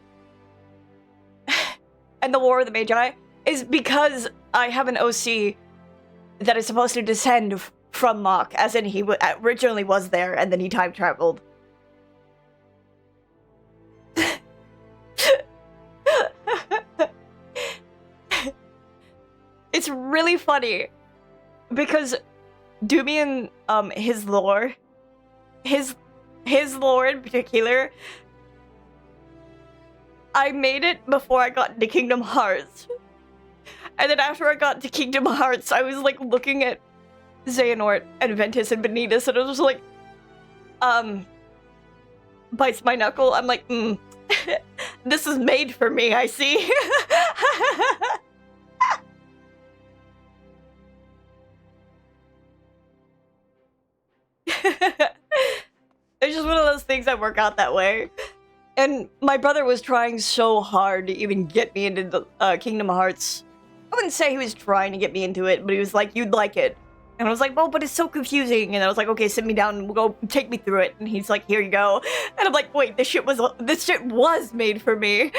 and the War of the Magi is because I have an OC that is supposed to descend from Mach, as in he originally was there and then he time traveled. It's really funny because Dumian, his lore in particular, I made it before I got into Kingdom Hearts. And then after I got to Kingdom Hearts, I was like looking at Xehanort and Ventus and Benitas, and I was like, bites my knuckle. I'm like, this is made for me, I see. It's just one of those things that work out that way. And my brother was trying so hard to even get me into the Kingdom Hearts. I wouldn't say he was trying to get me into it, but he was like, you'd like it. And I was like, well, but it's so confusing. And I was like, okay, sit me down and we'll go take me through it. And he's like, here you go. And I'm like, wait, this shit was made for me.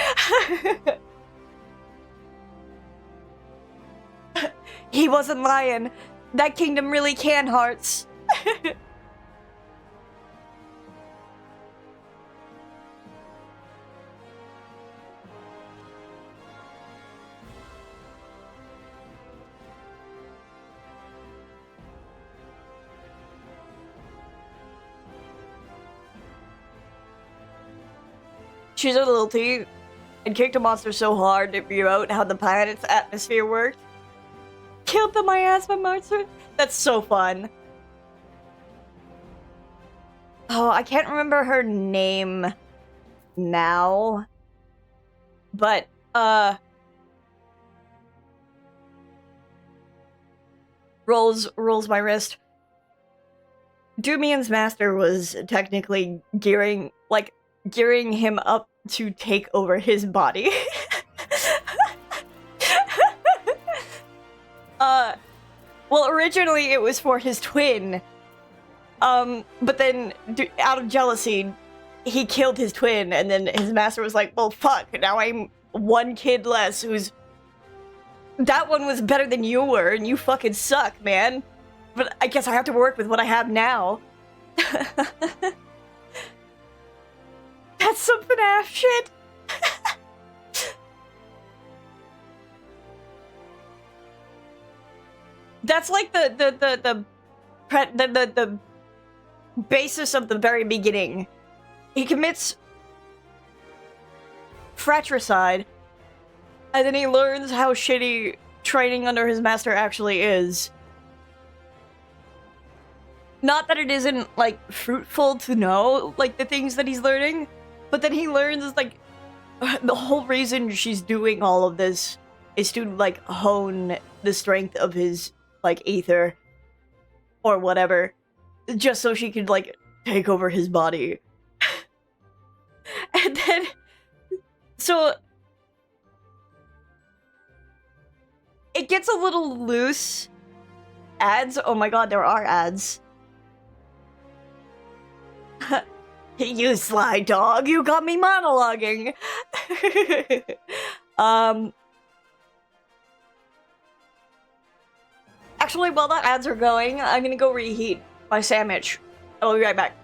He wasn't lying. That kingdom really can hearts. She's a little tea and kicked a monster so hard to figure out how the planet's atmosphere worked. Killed the miasma monster? That's so fun. Oh, I can't remember her name now. But, rolls my wrist. Dumian's master was technically gearing him up to take over his body. Well, originally it was for his twin. But then, out of jealousy, he killed his twin, and then his master was like, well, fuck, now I'm one kid less who's... That one was better than you were, and you fucking suck, man. But I guess I have to work with what I have now. That's some FNAF shit. That's like the basis of the very beginning. He commits fratricide, and then he learns how shitty training under his master actually is. Not that it isn't, like, fruitful to know, like, the things that he's learning, but then he learns, like, the whole reason she's doing all of this is to, like, hone the strength of his, like, ether, or whatever, just so she could, like, take over his body. And then, so, it gets a little loose. Ads? Oh my god, there are ads. You sly dog, you got me monologuing. Actually, while the ads are going, I'm gonna go reheat my sandwich. I'll be right back.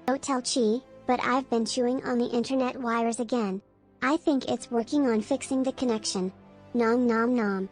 Don't tell Chi, but I've been chewing on the internet wires again. I think it's working on fixing the connection. Nom nom nom.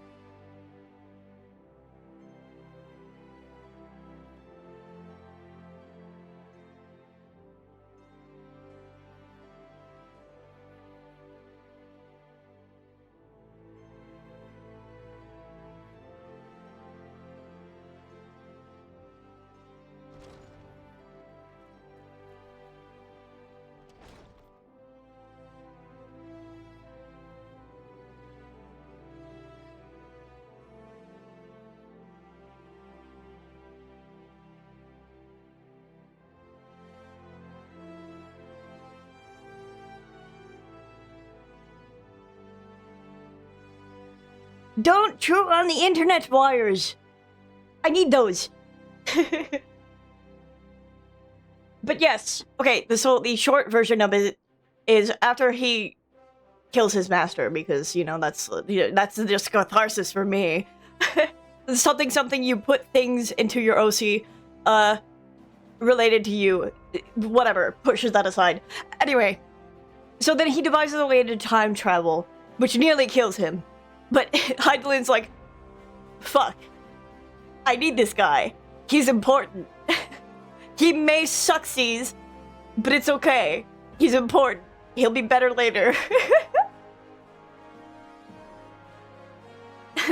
Don't chew on the internet wires. I need those. But yes, okay, so the short version of it is after he kills his master, because, you know, that's just catharsis for me. Something you put things into your OC, related to you, whatever, pushes that aside. Anyway, so then he devises a way to time travel, which nearly kills him. But Heidelin's like, fuck, I need this guy. He's important. He may succeed, but it's okay. He's important. He'll be better later.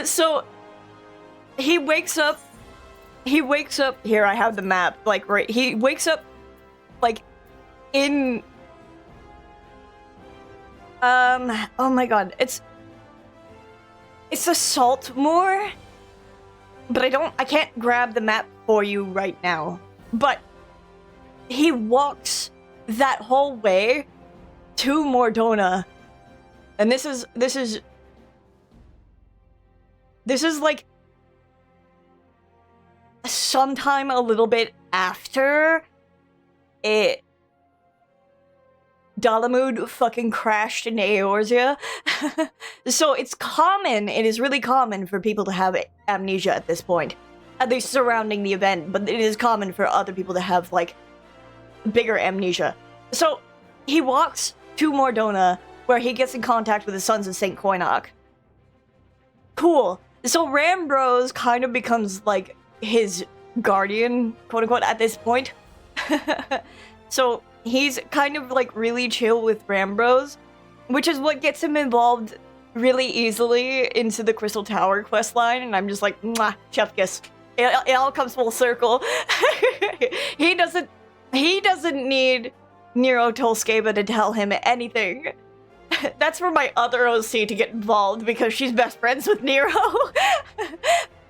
So, he wakes up, here I have the map, like, right, he wakes up, like, in, oh my god, it's the Saltmoor, but I can't grab the map for you right now, but he walks that whole way to Mordona, and this is this is like sometime a little bit after it Dalamud fucking crashed in Eorzea. So it's common, it is really common for people to have amnesia at this point. At least surrounding the event, but it is common for other people to have, like, bigger amnesia. So, he walks to Mordona, where he gets in contact with the Sons of St. Koinok. Cool. So Rambros kind of becomes, like, his guardian, quote-unquote, at this point. So, he's kind of, like, really chill with Rambros, which is what gets him involved really easily into the Crystal Tower questline, and I'm just like, mwah, chef kiss. It all comes full circle. He doesn't need Nero Tolskeba to tell him anything. That's for my other OC to get involved because she's best friends with Nero.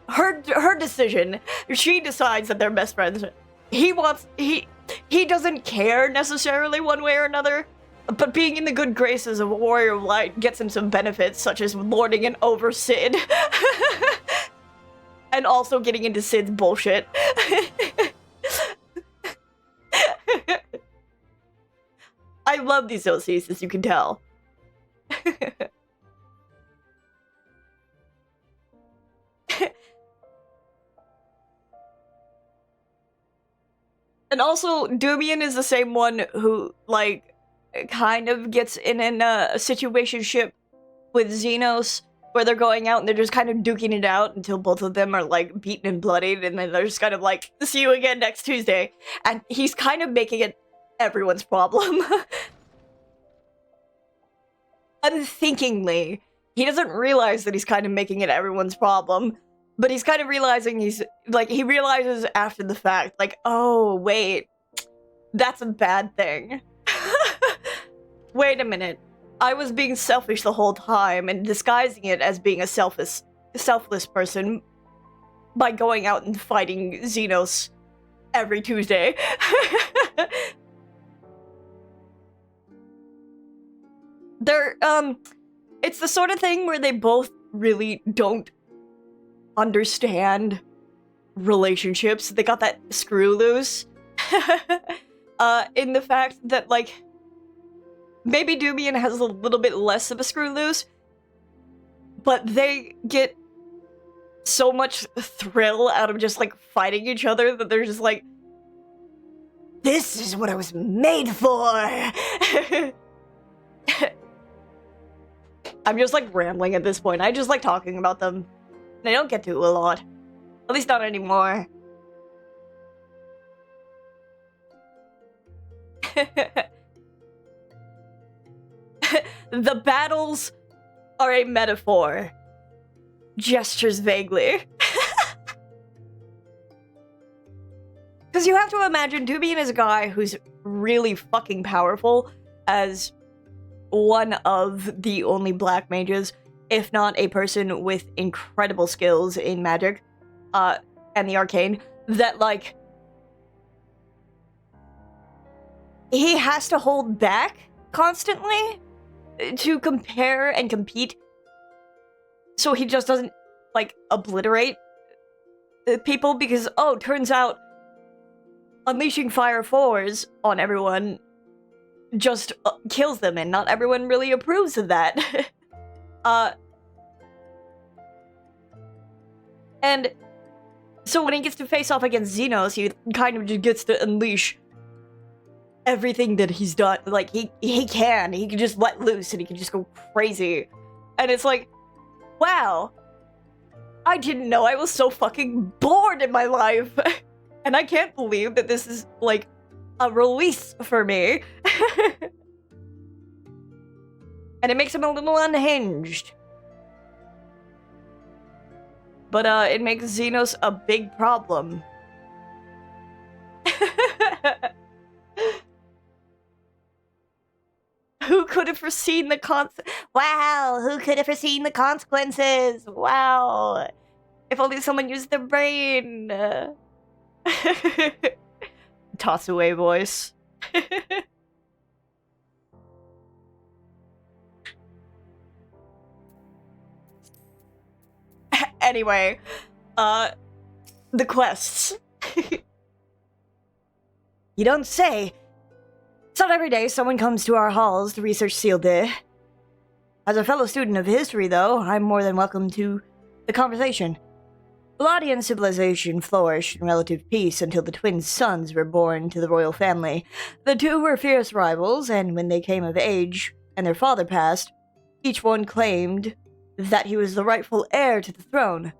Her decision. She decides that they're best friends. He doesn't care necessarily one way or another, but being in the good graces of a warrior of light gets him some benefits, such as lording it over Sid. And also getting into Sid's bullshit. I love these OCs, as you can tell. And also, Dumian is the same one who, like, kind of gets in a situationship with Xenos, where they're going out and they're just kind of duking it out until both of them are, like, beaten and bloodied, and then they're just kind of like, see you again next Tuesday. And he's kind of making it everyone's problem. Unthinkingly. He doesn't realize that he's kind of making it everyone's problem, but he's kind of realizing he realizes after the fact, like, oh, wait, that's a bad thing. Wait a minute. I was being selfish the whole time and disguising it as being a selfless person by going out and fighting Xenos every Tuesday. It's the sort of thing where they both really don't understand relationships. They got that screw loose. In the fact that, like, maybe Dumian has a little bit less of a screw loose, but they get so much thrill out of just, like, fighting each other that they're just like, this is what I was made for! I'm just, like, rambling at this point. I just like talking about them. I don't get to a lot. At least not anymore. The battles are a metaphor. Gestures vaguely. Because you have to imagine Dubian is a guy who's really fucking powerful as one of the only black mages, if not a person with incredible skills in magic, and the arcane, that, like, he has to hold back constantly to compare and compete, so he just doesn't, like, obliterate people, because, oh, turns out unleashing fire 4s on everyone just kills them, and not everyone really approves of that. And so when he gets to face off against Xenos, he kind of just gets to unleash everything that he's done. Like, he can just let loose and he can just go crazy. And it's like, wow, I didn't know I was so fucking bored in my life. And I can't believe that this is, like, a release for me. And it makes him a little unhinged. But, it makes Xenos a big problem. Who could have foreseen the Wow, who could have foreseen the consequences? Wow. If only someone used their brain. Toss away voice. Anyway, the quests. You don't say. It's not every day someone comes to our halls to research Sealed. As a fellow student of history, though, I'm more than welcome to the conversation. Vladian civilization flourished in relative peace until the twin sons were born to the royal family. The two were fierce rivals, and when they came of age and their father passed, each one claimed that he was the rightful heir to the throne.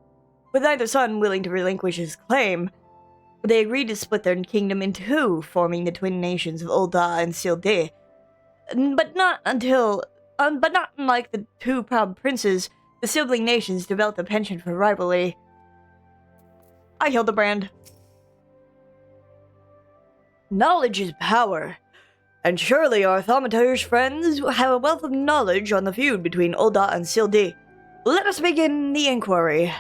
With neither son willing to relinquish his claim, they agreed to split their kingdom in two, forming the twin nations of Ul'dah and Sealed. But not unlike the two proud princes, the sibling nations developed a penchant for rivalry. I Hildebrand. Knowledge is power, and surely our Thaumaturge friends have a wealth of knowledge on the feud between Ul'dah and Sealed. Let us begin the inquiry.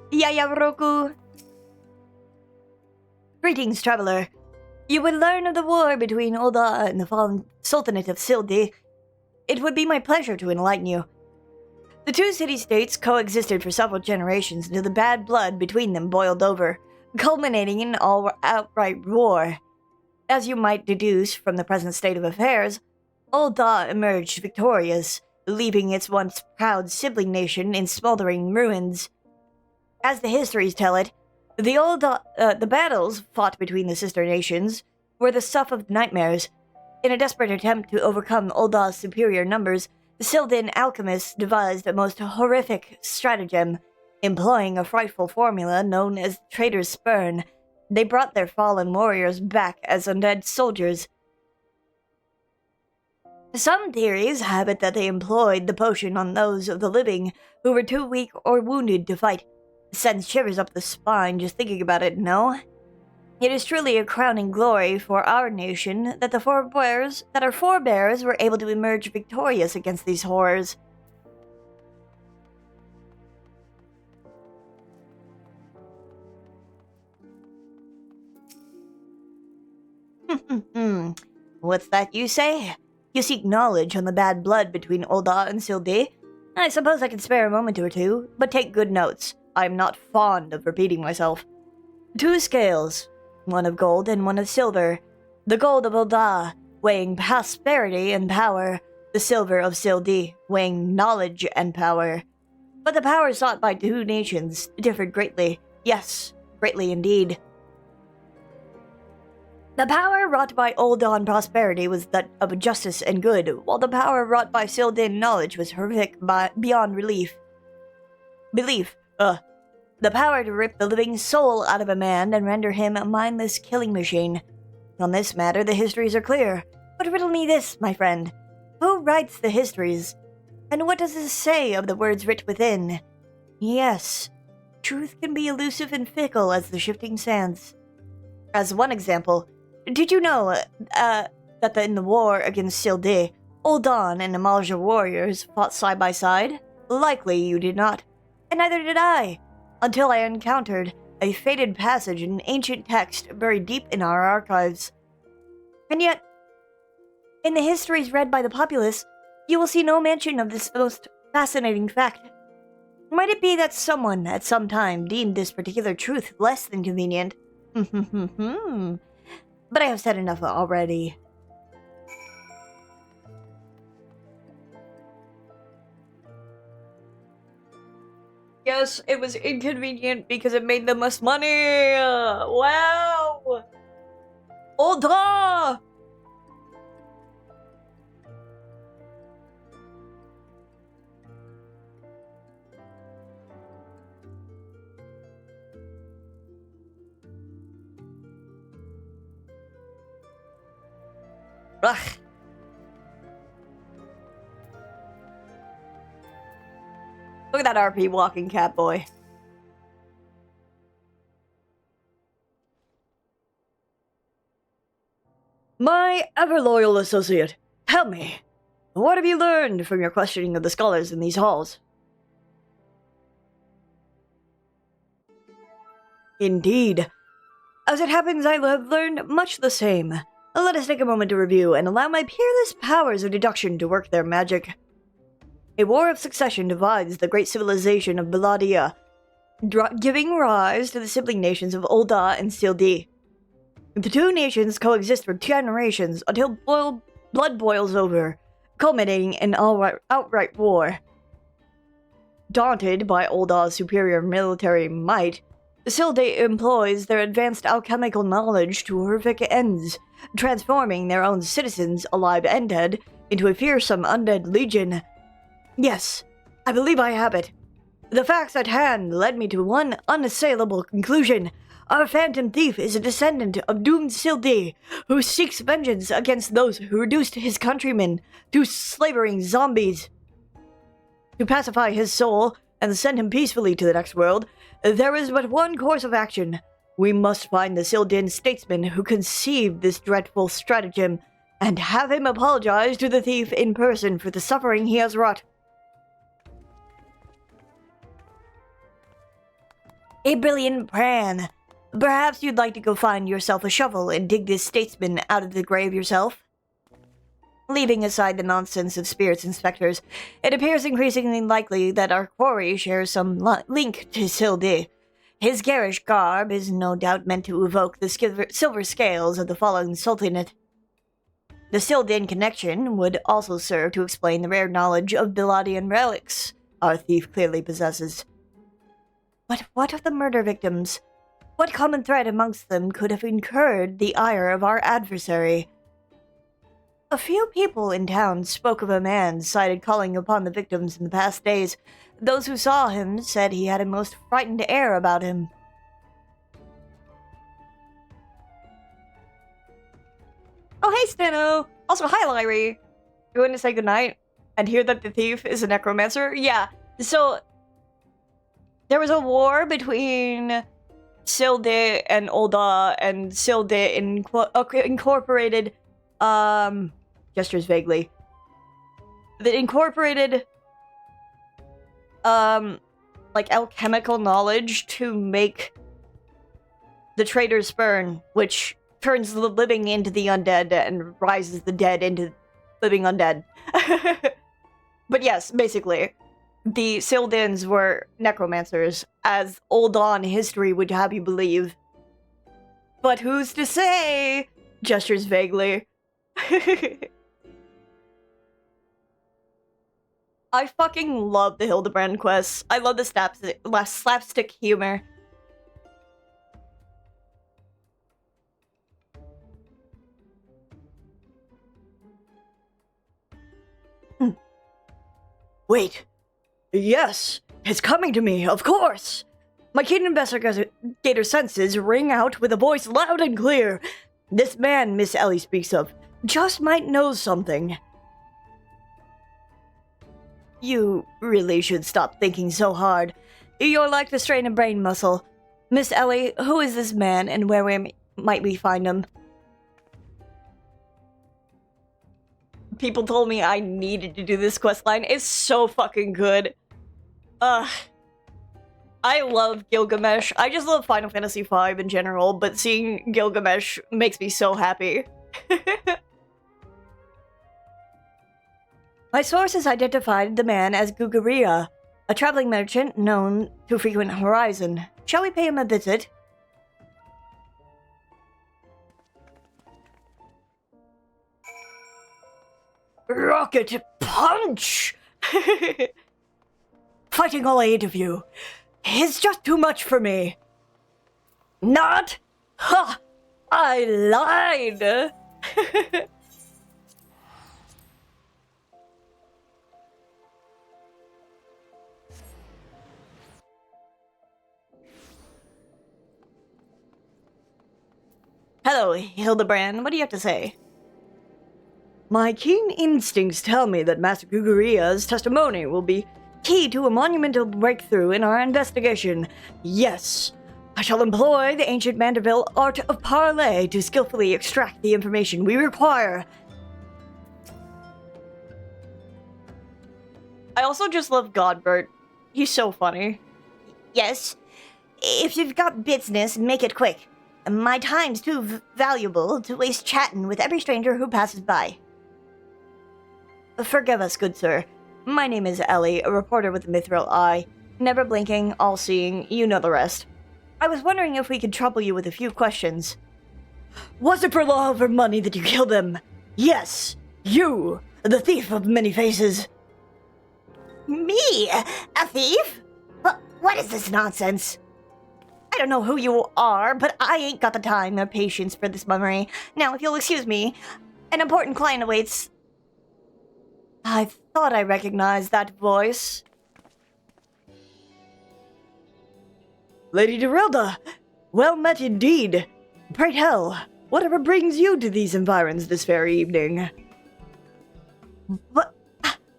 Yaya Roku. Greetings, traveler. You would learn of the war between Ul'dah and the fallen Sultanate of Sealed. It would be my pleasure to enlighten you. The two city-states coexisted for several generations until the bad blood between them boiled over, culminating in outright war. As you might deduce from the present state of affairs, Ul'dah emerged victorious, leaving its once proud sibling nation in smoldering ruins. As the histories tell it, the battles fought between the sister nations were the stuff of nightmares. In a desperate attempt to overcome Ul'dah's superior numbers, the Sildan alchemists devised a most horrific stratagem. Employing a frightful formula known as Traitor's Spurn, they brought their fallen warriors back as undead soldiers. Some theories have it that they employed the potion on those of the living who were too weak or wounded to fight. It sends shivers up the spine just thinking about it, no? It is truly a crowning glory for our nation that our forebears were able to emerge victorious against these horrors. What's that you say? You seek knowledge on the bad blood between Ul'dah and Sealed? I suppose I can spare a moment or two, but take good notes. I am not fond of repeating myself. 2 scales, one of gold and one of silver. The gold of Ul'dah, weighing prosperity and power. The silver of Sealed, weighing knowledge and power. But the power sought by 2 nations differed greatly. Yes, greatly indeed. The power wrought by Ul'dah in prosperity was that of justice and good, while the power wrought by Sealed in knowledge was horrific beyond belief. The power to rip the living soul out of a man and render him a mindless killing machine. On this matter, the histories are clear. But riddle me this, my friend. Who writes the histories? And what does this say of the words writ within? Yes, truth can be elusive and fickle as the shifting sands. As one example, did you know that in the war against Sealed, Ul'dah and Amalja warriors fought side by side? Likely you did not. And neither did I, until I encountered a faded passage in ancient text buried deep in our archives. And yet, in the histories read by the populace, you will see no mention of this most fascinating fact. Might it be that someone at some time deemed this particular truth less than convenient? But I have said enough already. Yes, it was inconvenient because it made the most money. Wow! Ul'dah! Ugh. Look at that RP walking cat boy. My ever-loyal associate, tell me, what have you learned from your questioning of the scholars in these halls? Indeed. As it happens, I have learned much the same. Let us take a moment to review and allow my peerless powers of deduction to work their magic. A war of succession divides the great civilization of Belladia, giving rise to the sibling nations of Ul'dah and Sildee. The two nations coexist for generations until blood boils over, culminating in outright war. Daunted by Ul'dah's superior military might, Sildee employs their advanced alchemical knowledge to horrific ends, transforming their own citizens, alive and dead, into a fearsome undead legion. Yes, I believe I have it. The facts at hand led me to one unassailable conclusion. Our Phantom Thief is a descendant of doomed Sildee, who seeks vengeance against those who reduced his countrymen to slavering zombies. To pacify his soul and send him peacefully to the next world, there is but one course of action. We must find the Sildian statesman who conceived this dreadful stratagem, and have him apologize to the thief in person for the suffering he has wrought. A brilliant plan. Perhaps you'd like to go find yourself a shovel and dig this statesman out of the grave yourself? Leaving aside the nonsense of spirits inspectors, it appears increasingly likely that our quarry shares some link to Sildee. His garish garb is no doubt meant to evoke the silver scales of the fallen sultanate. The Sildian connection would also serve to explain the rare knowledge of Belladian relics our thief clearly possesses. But what of the murder victims? What common thread amongst them could have incurred the ire of our adversary? A few people in town spoke of a man sighted calling upon the victims in the past days. Those who saw him said he had a most frightened air about him. Oh, hey, Stano! Also, hi, Lyrie! You want to say goodnight and hear that the thief is a necromancer? Yeah, so there was a war between Sildee and Ul'dah, and Sildee incorporated, gestures vaguely. They incorporated, like alchemical knowledge to make the Traitor's Spurn, which turns the living into the undead and rises the dead into living undead. But yes, basically, the Sildians were necromancers, as Ul'dah history would have you believe. But who's to say? Gestures vaguely. I fucking love the Hildebrand quests. I love the slapstick humor. Wait. Yes, it's coming to me, of course. My keen investigator senses ring out with a voice loud and clear. This man Miss Ellie speaks of just might know something. You really should stop thinking so hard. You're like the strain of brain muscle. Miss Ellie, who is this man and where might we find him? People told me I needed to do this questline. It's so fucking good. I love Gilgamesh. I just love Final Fantasy V in general, but seeing Gilgamesh makes me so happy. My sources identified the man as Guguria, a traveling merchant known to frequent Horizon. Shall we pay him a visit? Rocket punch! Fighting all 8 of you is just too much for me. Not? Ha! I lied! Hello, Hildebrand. What do you have to say? My keen instincts tell me that Master Guguria's testimony will be key to a monumental breakthrough in our investigation. Yes, I shall employ the ancient Manderville art of parley to skillfully extract the information we require. I also just love Godbert. He's so funny. Yes, if you've got business, make it quick. My time's too valuable to waste chatting with every stranger who passes by. Forgive us, good sir. My name is Ellie, a reporter with the Mithril Eye. Never blinking, all-seeing, you know the rest. I was wondering if we could trouble you with a few questions. Was it for love or money that you killed them? Yes, you, the thief of many faces. Me? A thief? What is this nonsense? I don't know who you are, but I ain't got the time or patience for this mummery. Now, if you'll excuse me, an important client awaits. I thought I recognized that voice. Lady Derelda, well met indeed. Pray tell, whatever brings you to these environs this very evening? But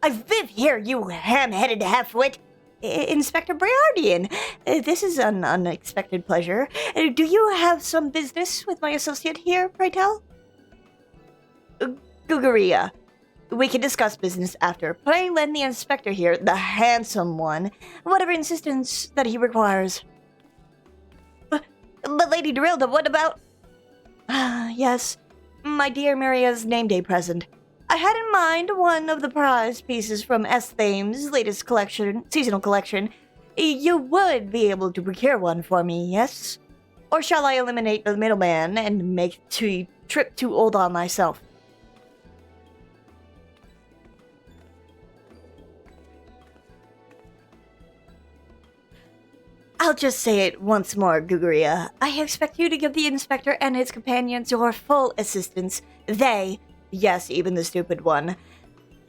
I live here, you ham-headed half-wit. Inspector Briardian, this is an unexpected pleasure. Do you have some business with my associate here, pray tell? Gugaria, we can discuss business after. Pray lend the inspector here, the handsome one, whatever insistence that he requires. But Lady Dorilda, what about... Yes, my dear Maria's name day present. I had in mind one of the prize pieces from S-Thame's latest collection, seasonal collection. You would be able to procure one for me, yes? Or shall I eliminate the middleman and make the trip to Ul'dah myself? I'll just say it once more, Gugaria. I expect you to give the inspector and his companions your full assistance. They, yes, even the stupid one,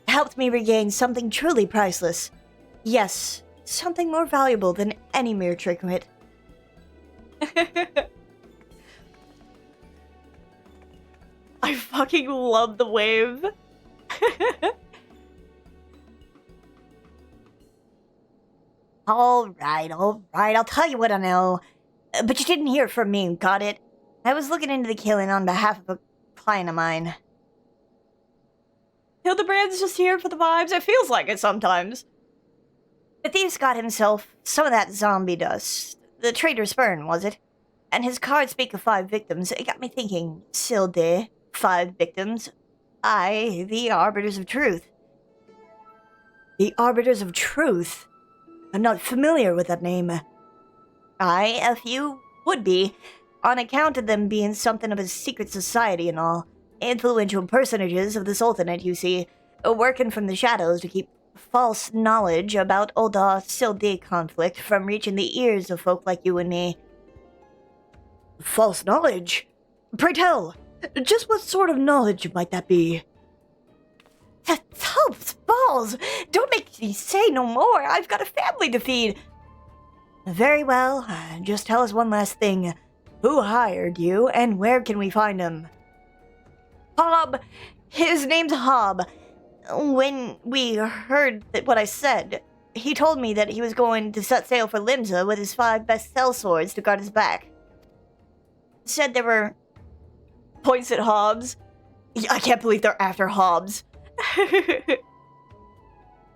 helped me regain something truly priceless. Yes, something more valuable than any mere trinket. I fucking love the wave. All right, I'll tell you what I know. But you didn't hear from me, got it? I was looking into the killing on behalf of a client of mine. Hildebrand's just here for the vibes. It feels like it sometimes. The thief's got himself some of that zombie dust. The traitor's burn, was it? And his cards speak of 5 victims. It got me thinking, Silde, 5 victims. I, the Arbiters of Truth. The Arbiters of Truth? I'm not familiar with that name. A few would be, on account of them being something of a secret society and all. Influential personages of the Sultanate, you see, working from the shadows to keep false knowledge about Ul'dah-Silde conflict from reaching the ears of folk like you and me. False knowledge? Pray tell, just what sort of knowledge might that be? Tubbs, balls! Don't make me say no more! I've got a family to feed! Very well, just tell us one last thing. Who hired you, and where can we find him? Hob! His name's Hob. When we heard what I said, he told me that he was going to set sail for Limsa with his 5 best sellswords to guard his back. Said there were... Points at Hobbs. I can't believe they're after Hobbs.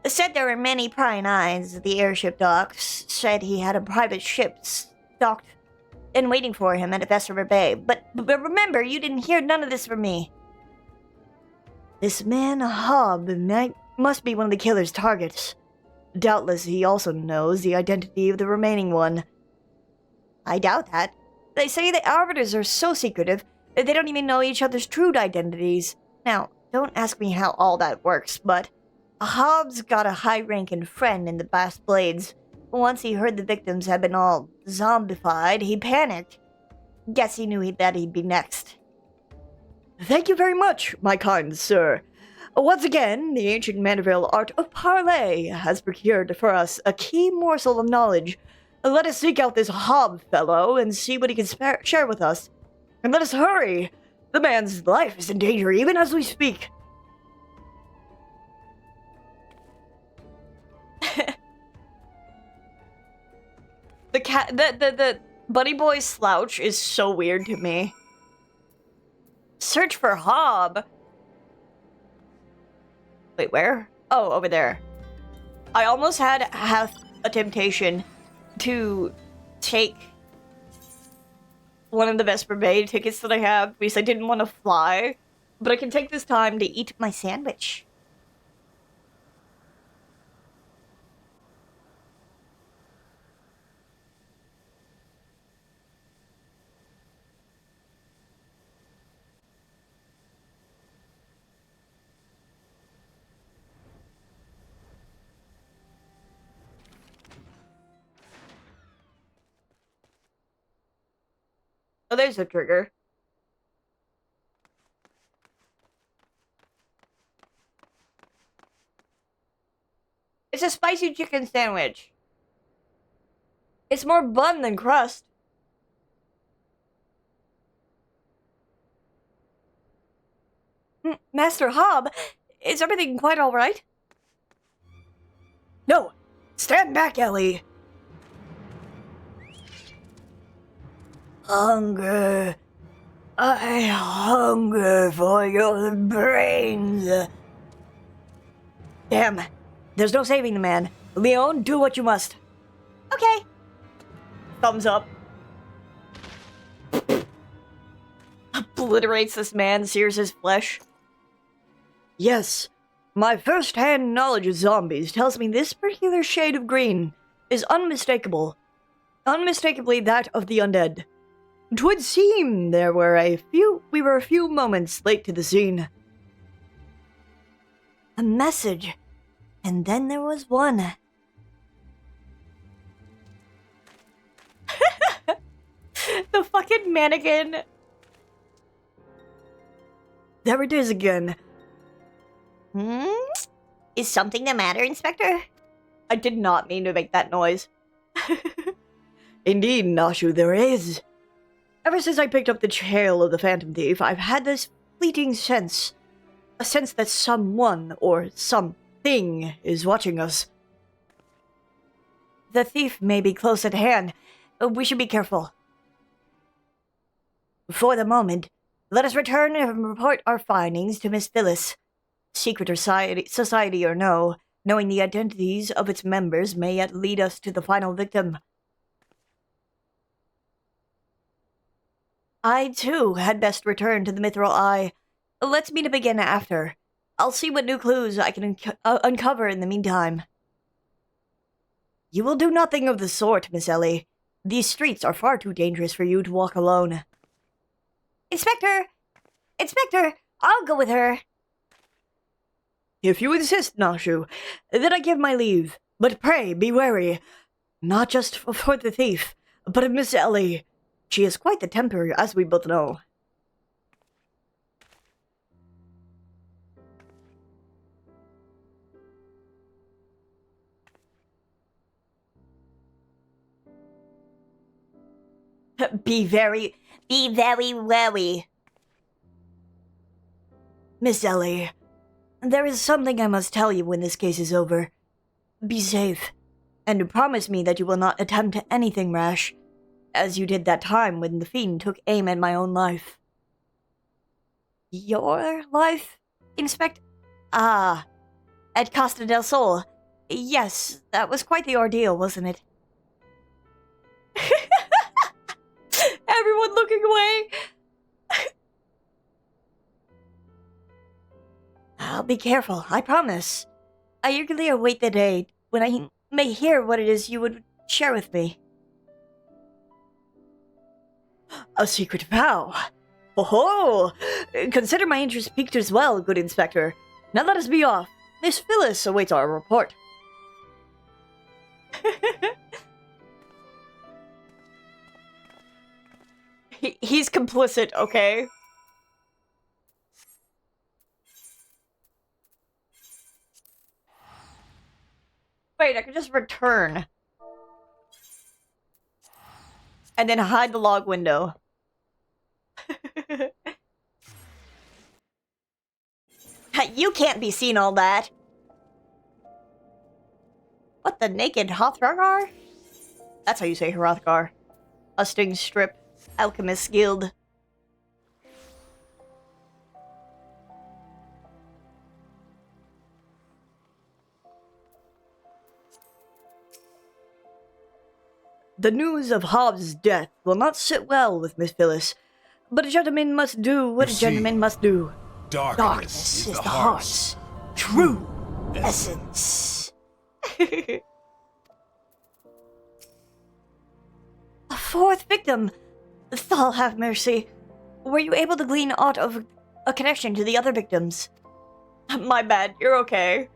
Said there were many prying eyes at the airship docks. Said he had a private ship docked and waiting for him at Bessemer Bay. But remember, you didn't hear none of this from me. This man, Hob, must be one of the killer's targets. Doubtless he also knows the identity of the remaining one. I doubt that. They say the Arbiters are so secretive, they don't even know each other's true identities. Now, don't ask me how all that works, but Hobbs got a high-ranking friend in the Brass Blades. Once he heard the victims had been all zombified, he panicked. Guess he knew that he'd be next. Thank you very much, my kind sir. Once again, the ancient Mandeville art of parley has procured for us a key morsel of knowledge. Let us seek out this Hob fellow and see what he can share with us. And let us hurry! The man's life is in danger even as we speak. The Buddy Boy slouch is so weird to me. Search for Hob. Wait, where? Oh, over there. I almost had half a temptation to take one of the Vesper Bay tickets that I have because I didn't want to fly, but I can take this time to eat my sandwich. there's the trigger. It's a spicy chicken sandwich. It's more bun than crust. Master Hob, is everything quite alright? No! Stand back, Ellie! Hunger. I hunger for your brains. Damn. There's no saving the man. Leon, do what you must. Okay. Thumbs up. Obliterates this man, sears his flesh. Yes, my first-hand knowledge of zombies tells me this particular shade of green is unmistakable. Unmistakably that of the undead. 'Twould seem we were a few moments late to the scene. A message, and then there was one. The fucking mannequin. There it is again. Is something the matter, Inspector? I did not mean to make that noise. Indeed, Nashu, there is. Ever since I picked up the trail of the Phantom Thief, I've had this fleeting sense. A sense that someone or something is watching us. The thief may be close at hand. We should be careful. For the moment, let us return and report our findings to Miss Phyllis. Secret society or no, knowing the identities of its members may yet lead us to the final victim. I, too, had best return to the Mithril Eye. Let's meet up again after. I'll see what new clues I can uncover in the meantime. You will do nothing of the sort, Miss Ellie. These streets are far too dangerous for you to walk alone. Inspector! Inspector! I'll go with her! If you insist, Nashu, then I give my leave. But pray, be wary. Not just for the thief, but of Miss Ellie. She has quite the temper, as we both know. Be very wary. Miss Ellie, there is something I must tell you when this case is over. Be safe, and promise me that you will not attempt anything rash, as you did that time when the fiend took aim at my own life. Your life, Inspect? Ah, at Costa del Sol. Yes, that was quite the ordeal, wasn't it? Everyone looking away. I'll be careful, I promise. I eagerly await the day when I may hear what it is you would share with me. A secret vow. Oh-ho! Consider my interest piqued as well, good Inspector. Now let us be off. Miss Phyllis awaits our report. He's complicit, okay? Wait, I can just return. And then hide the log window. You can't be seen all that. What, the naked Hrothgar? That's how you say Hrothgar. A sting strip. Alchemist Guild. The news of Hobbs' death will not sit well with Miss Phyllis, but a gentleman must do what a gentleman must do. Darkness is the heart's true essence. A fourth victim! Thal have mercy. Were you able to glean aught of a connection to the other victims? My bad, you're okay.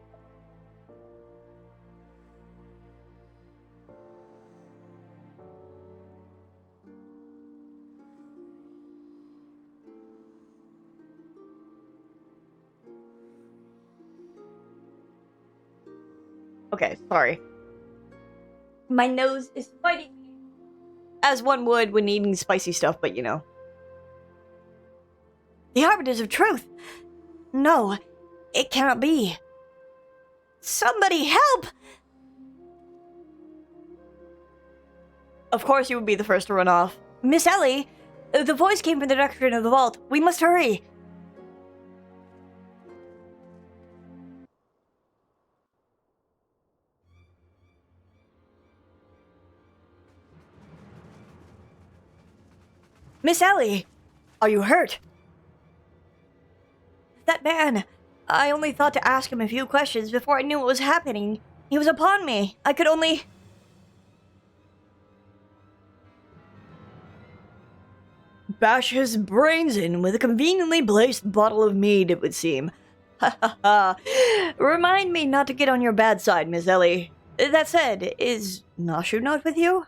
Okay, sorry. My nose is fighting me. As one would when eating spicy stuff, but you know. The Harbingers of Truth! No, it cannot be. Somebody help! Of course you would be the first to run off. Miss Ellie, the voice came from the direction of the vault. We must hurry. Miss Ellie, are you hurt? That man, I only thought to ask him a few questions before I knew what was happening. He was upon me. I could only... bash his brains in with a conveniently placed bottle of mead, it would seem. Ha ha ha. Remind me not to get on your bad side, Miss Ellie. That said, is Nashu not with you?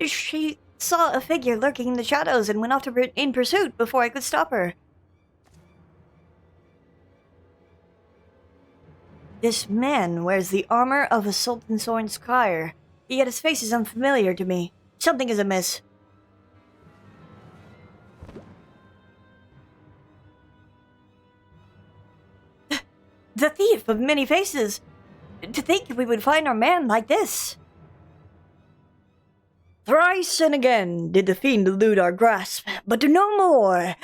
She saw a figure lurking in the shadows and went off in pursuit before I could stop her. This man wears the armor of a Sultan Sorin Squire, yet his face is unfamiliar to me. Something is amiss. The thief of many faces! To think we would find our man like this! Thrice and again did the fiend elude our grasp, but to no more,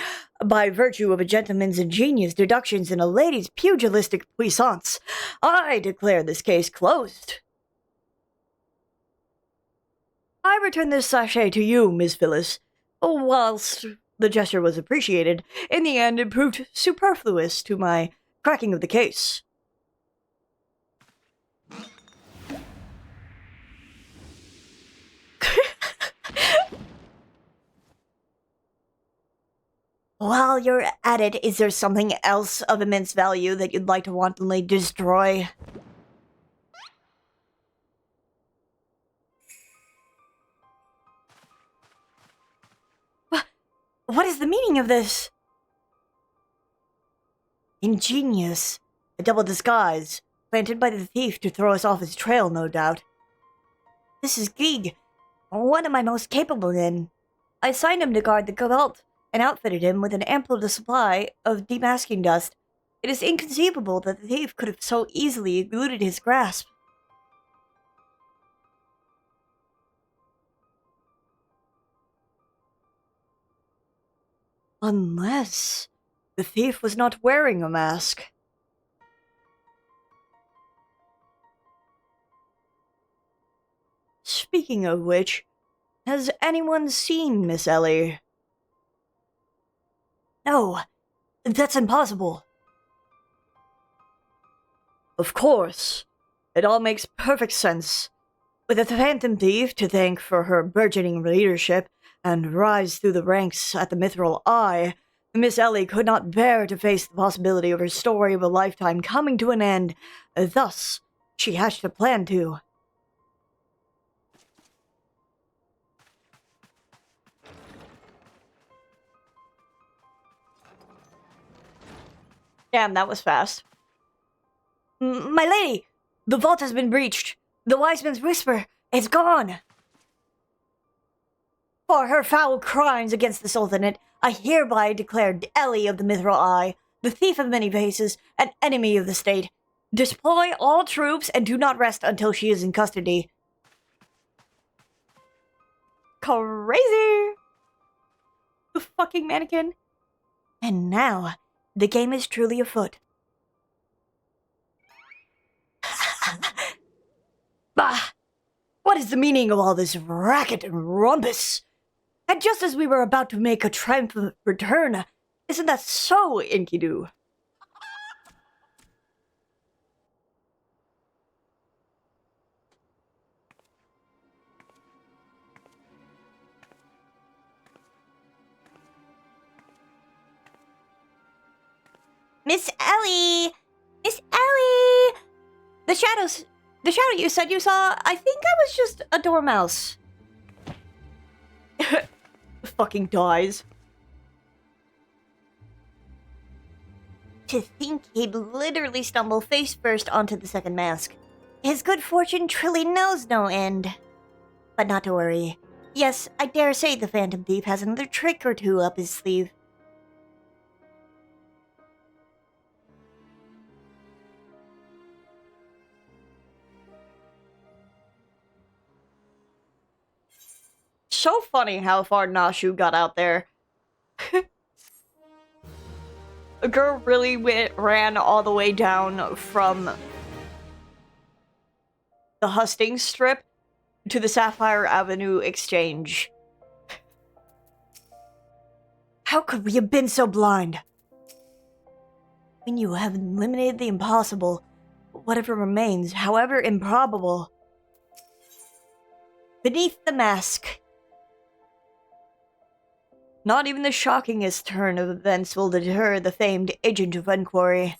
by virtue of a gentleman's ingenious deductions and a lady's pugilistic puissance. I declare this case closed. I return this sachet to you, Miss Phyllis. Whilst the gesture was appreciated, in the end it proved superfluous to my cracking of the case. While you're at it, is there something else of immense value that you'd like to wantonly destroy? What is the meaning of this? Ingenious. A double disguise, planted by the thief to throw us off his trail, no doubt. This is Gieg, one of my most capable men. I assigned him to guard the vault, and outfitted him with an ample supply of demasking dust. It is inconceivable that the thief could have so easily eluded his grasp. Unless the thief was not wearing a mask. Speaking of which, has anyone seen Miss Ellie? No, that's impossible. Of course, it all makes perfect sense. With a phantom thief to thank for her burgeoning leadership and rise through the ranks at the Mithril Eye, Miss Ellie could not bear to face the possibility of her story of a lifetime coming to an end. Thus, she hatched a plan to... Damn, that was fast. My lady! The vault has been breached. The wise man's whisper, it's gone. For her foul crimes against the Sultanate, I hereby declare Ellie of the Mithril Eye, the thief of many faces, an enemy of the state. Deploy all troops and do not rest until she is in custody. Crazy! The fucking mannequin. And now... the game is truly afoot. Bah! What is the meaning of all this racket and rumpus? And just as we were about to make a triumphant return, isn't that so, Enkidu? Miss Ellie! Miss Ellie! The shadow you said you saw, I think I was just a dormouse. Fucking dies. To think he'd literally stumble face first onto the second mask. His good fortune truly knows no end. But not to worry. Yes, I dare say the Phantom Thief has another trick or two up his sleeve. So funny how far Nashu got out there. A girl really ran all the way down from the Hustings Strip to the Sapphire Avenue Exchange. How could we have been so blind? When you have eliminated the impossible, whatever remains, however improbable. Beneath the mask. Not even the shockingest turn of events will deter the famed agent of inquiry.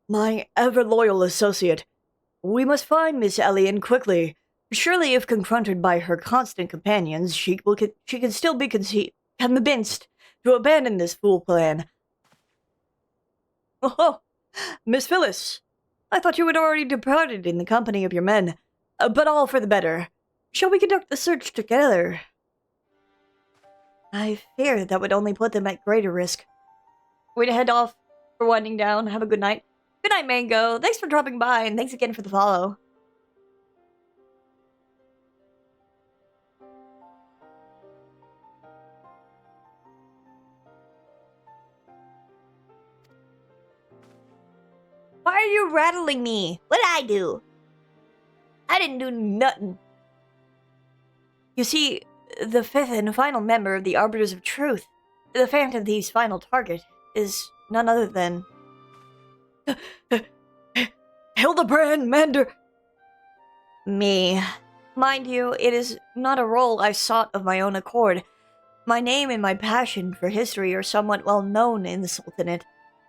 My ever-loyal associate. We must find Miss Elian quickly. Surely if confronted by her constant companions, she can still be convinced to abandon this fool plan. Oh, Miss Phyllis. I thought you had already departed in the company of your men. But all for the better. Shall we conduct the search together? I fear that would only put them at greater risk. Way to head off for winding down. Have a good night. Good night, Mango. Thanks for dropping by, and thanks again for the follow. Why are you rattling me? What'd I do? I didn't do nothing. You see, the fifth and final member of the Arbiters of Truth, the Phantom Thief's final target, is none other than... Hildebrand Mander... Me. Mind you, it is not a role I sought of my own accord. My name and my passion for history are somewhat well known in the Sultanate.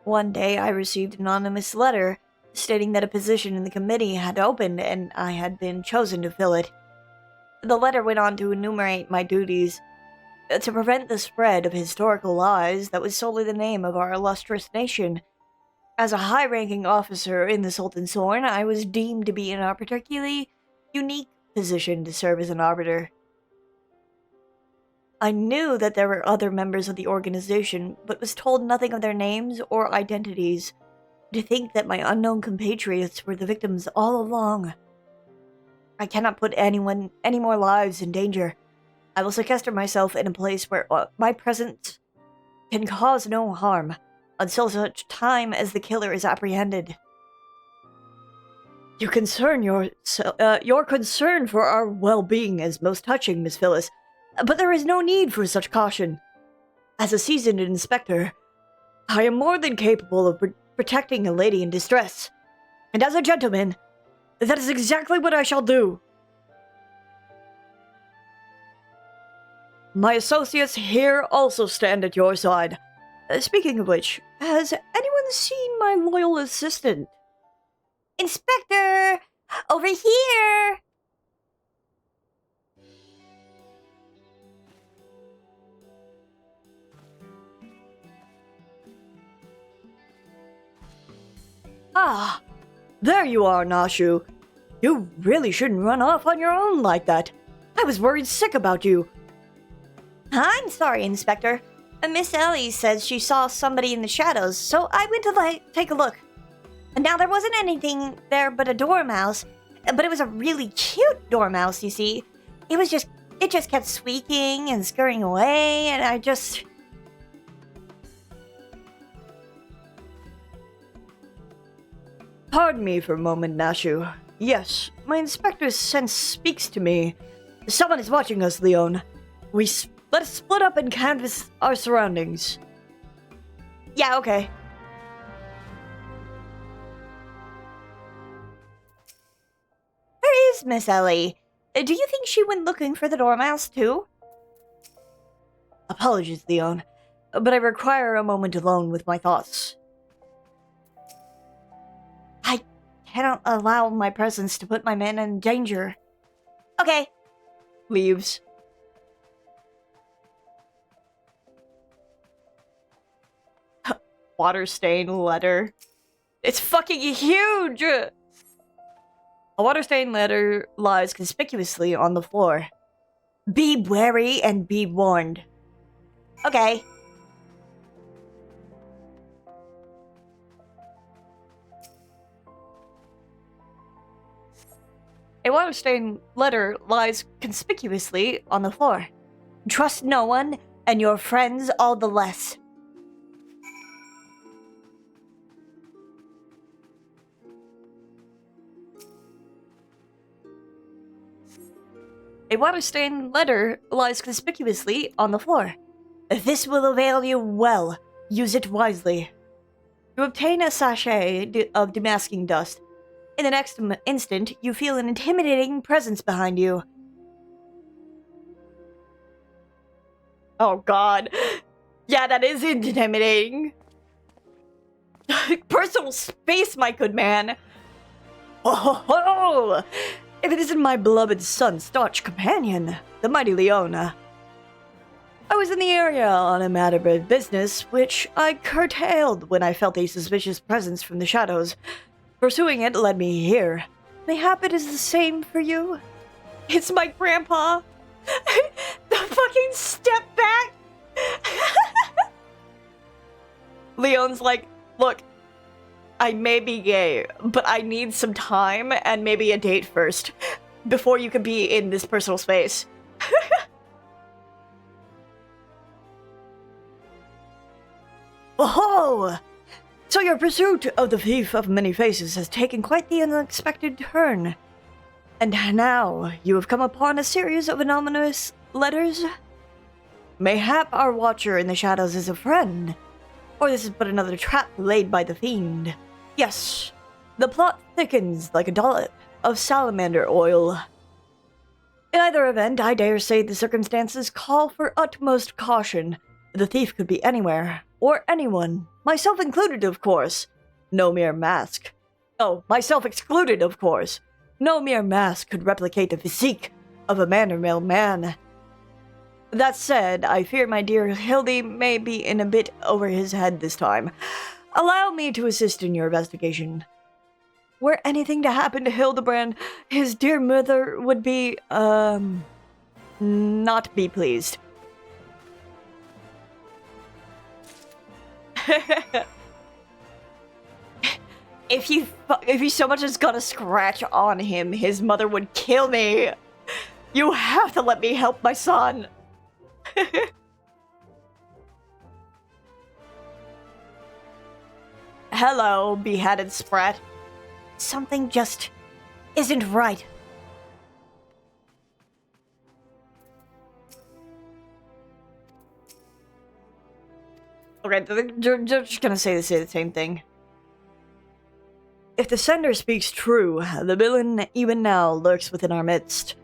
One day I received an anonymous letter stating that a position in the committee had opened and I had been chosen to fill it. The letter went on to enumerate my duties. To prevent the spread of historical lies that was solely the name of our illustrious nation. As a high-ranking officer in the Sultan's Horn, I was deemed to be in a particularly unique position to serve as an arbiter. I knew that there were other members of the organization, but was told nothing of their names or identities. To think that my unknown compatriots were the victims all along. I cannot put any more lives in danger. I will sequester myself in a place where my presence can cause no harm, until such time as the killer is apprehended. Your concern for our well-being is most touching, Miss Phyllis, but there is no need for such caution. As a seasoned inspector, I am more than capable of protecting a lady in distress, and as a gentleman, that is exactly what I shall do. My associates here also stand at your side. Speaking of which, has anyone seen my loyal assistant? Inspector! Over here! Ah, there you are, Nashu. You really shouldn't run off on your own like that. I was worried sick about you. I'm sorry, Inspector. Miss Ellie says she saw somebody in the shadows, so I went to take a look. Now, there wasn't anything there but a dormouse, but it was a really cute dormouse, you see. It just kept squeaking and scurrying away, and I just... Pardon me for a moment, Nashu. Yes, my inspector's sense speaks to me. Someone is watching us, Leon. Let's split up and canvass our surroundings. Yeah, okay. Where is Miss Ellie? Do you think she went looking for the dormouse, too? Apologies, Leon, but I require a moment alone with my thoughts. I cannot allow my presence to put my men in danger. Okay. Leaves. water-stained letter. It's fucking huge! A water-stained letter lies conspicuously on the floor. Be wary and be warned. Okay. A water-stained letter lies conspicuously on the floor. Trust no one, and your friends all the less. A water-stained letter lies conspicuously on the floor. This will avail you well. Use it wisely. You obtain a sachet of demasking dust. In the next instant, you feel an intimidating presence behind you. Oh god. Yeah, that is intimidating. Personal space, my good man. Oh, if it isn't my beloved son, staunch companion, the mighty Leona. I was in the area on a matter of business, which I curtailed when I felt a suspicious presence from the shadows. Pursuing it led me here. Mayhap it is the same for you? It's my grandpa. The fucking step back. Leon's like, look, I may be gay, but I need some time and maybe a date first before you can be in this personal space. Oh! So your pursuit of the thief of many faces has taken quite the unexpected turn. And now you have come upon a series of anonymous letters? Mayhap our watcher in the shadows is a friend, or this is but another trap laid by the fiend. Yes, the plot thickens like a dollop of salamander oil. In either event, I dare say the circumstances call for utmost caution. The thief could be anywhere, or anyone, myself included, of course. No mere mask. Oh, myself excluded, of course. No mere mask could replicate the physique of a man-or-male man. That said, I fear my dear Hildy may be in a bit over his head this time. Allow me to assist in your investigation. Were anything to happen to Hildebrand, his dear mother would be, not be pleased. If you so much as got a scratch on him, his mother would kill me. You have to let me help my son. Hello, beheaded sprat. Something just isn't right. Okay, they're just gonna say the same thing. If the sender speaks true, the villain even now lurks within our midst.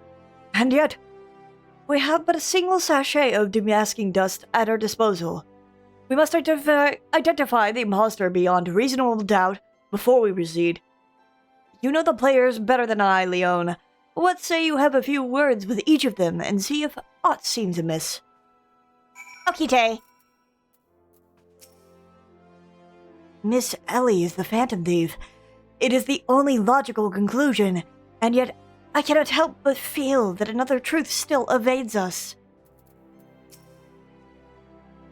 And yet, we have but a single sachet of demasking dust at our disposal. We must identify the imposter beyond reasonable doubt before we proceed. You know the players better than I, Leon. What say you have a few words with each of them and see if aught seems amiss? Okay. Miss Ellie is the Phantom Thief. It is the only logical conclusion, and yet I cannot help but feel that another truth still evades us.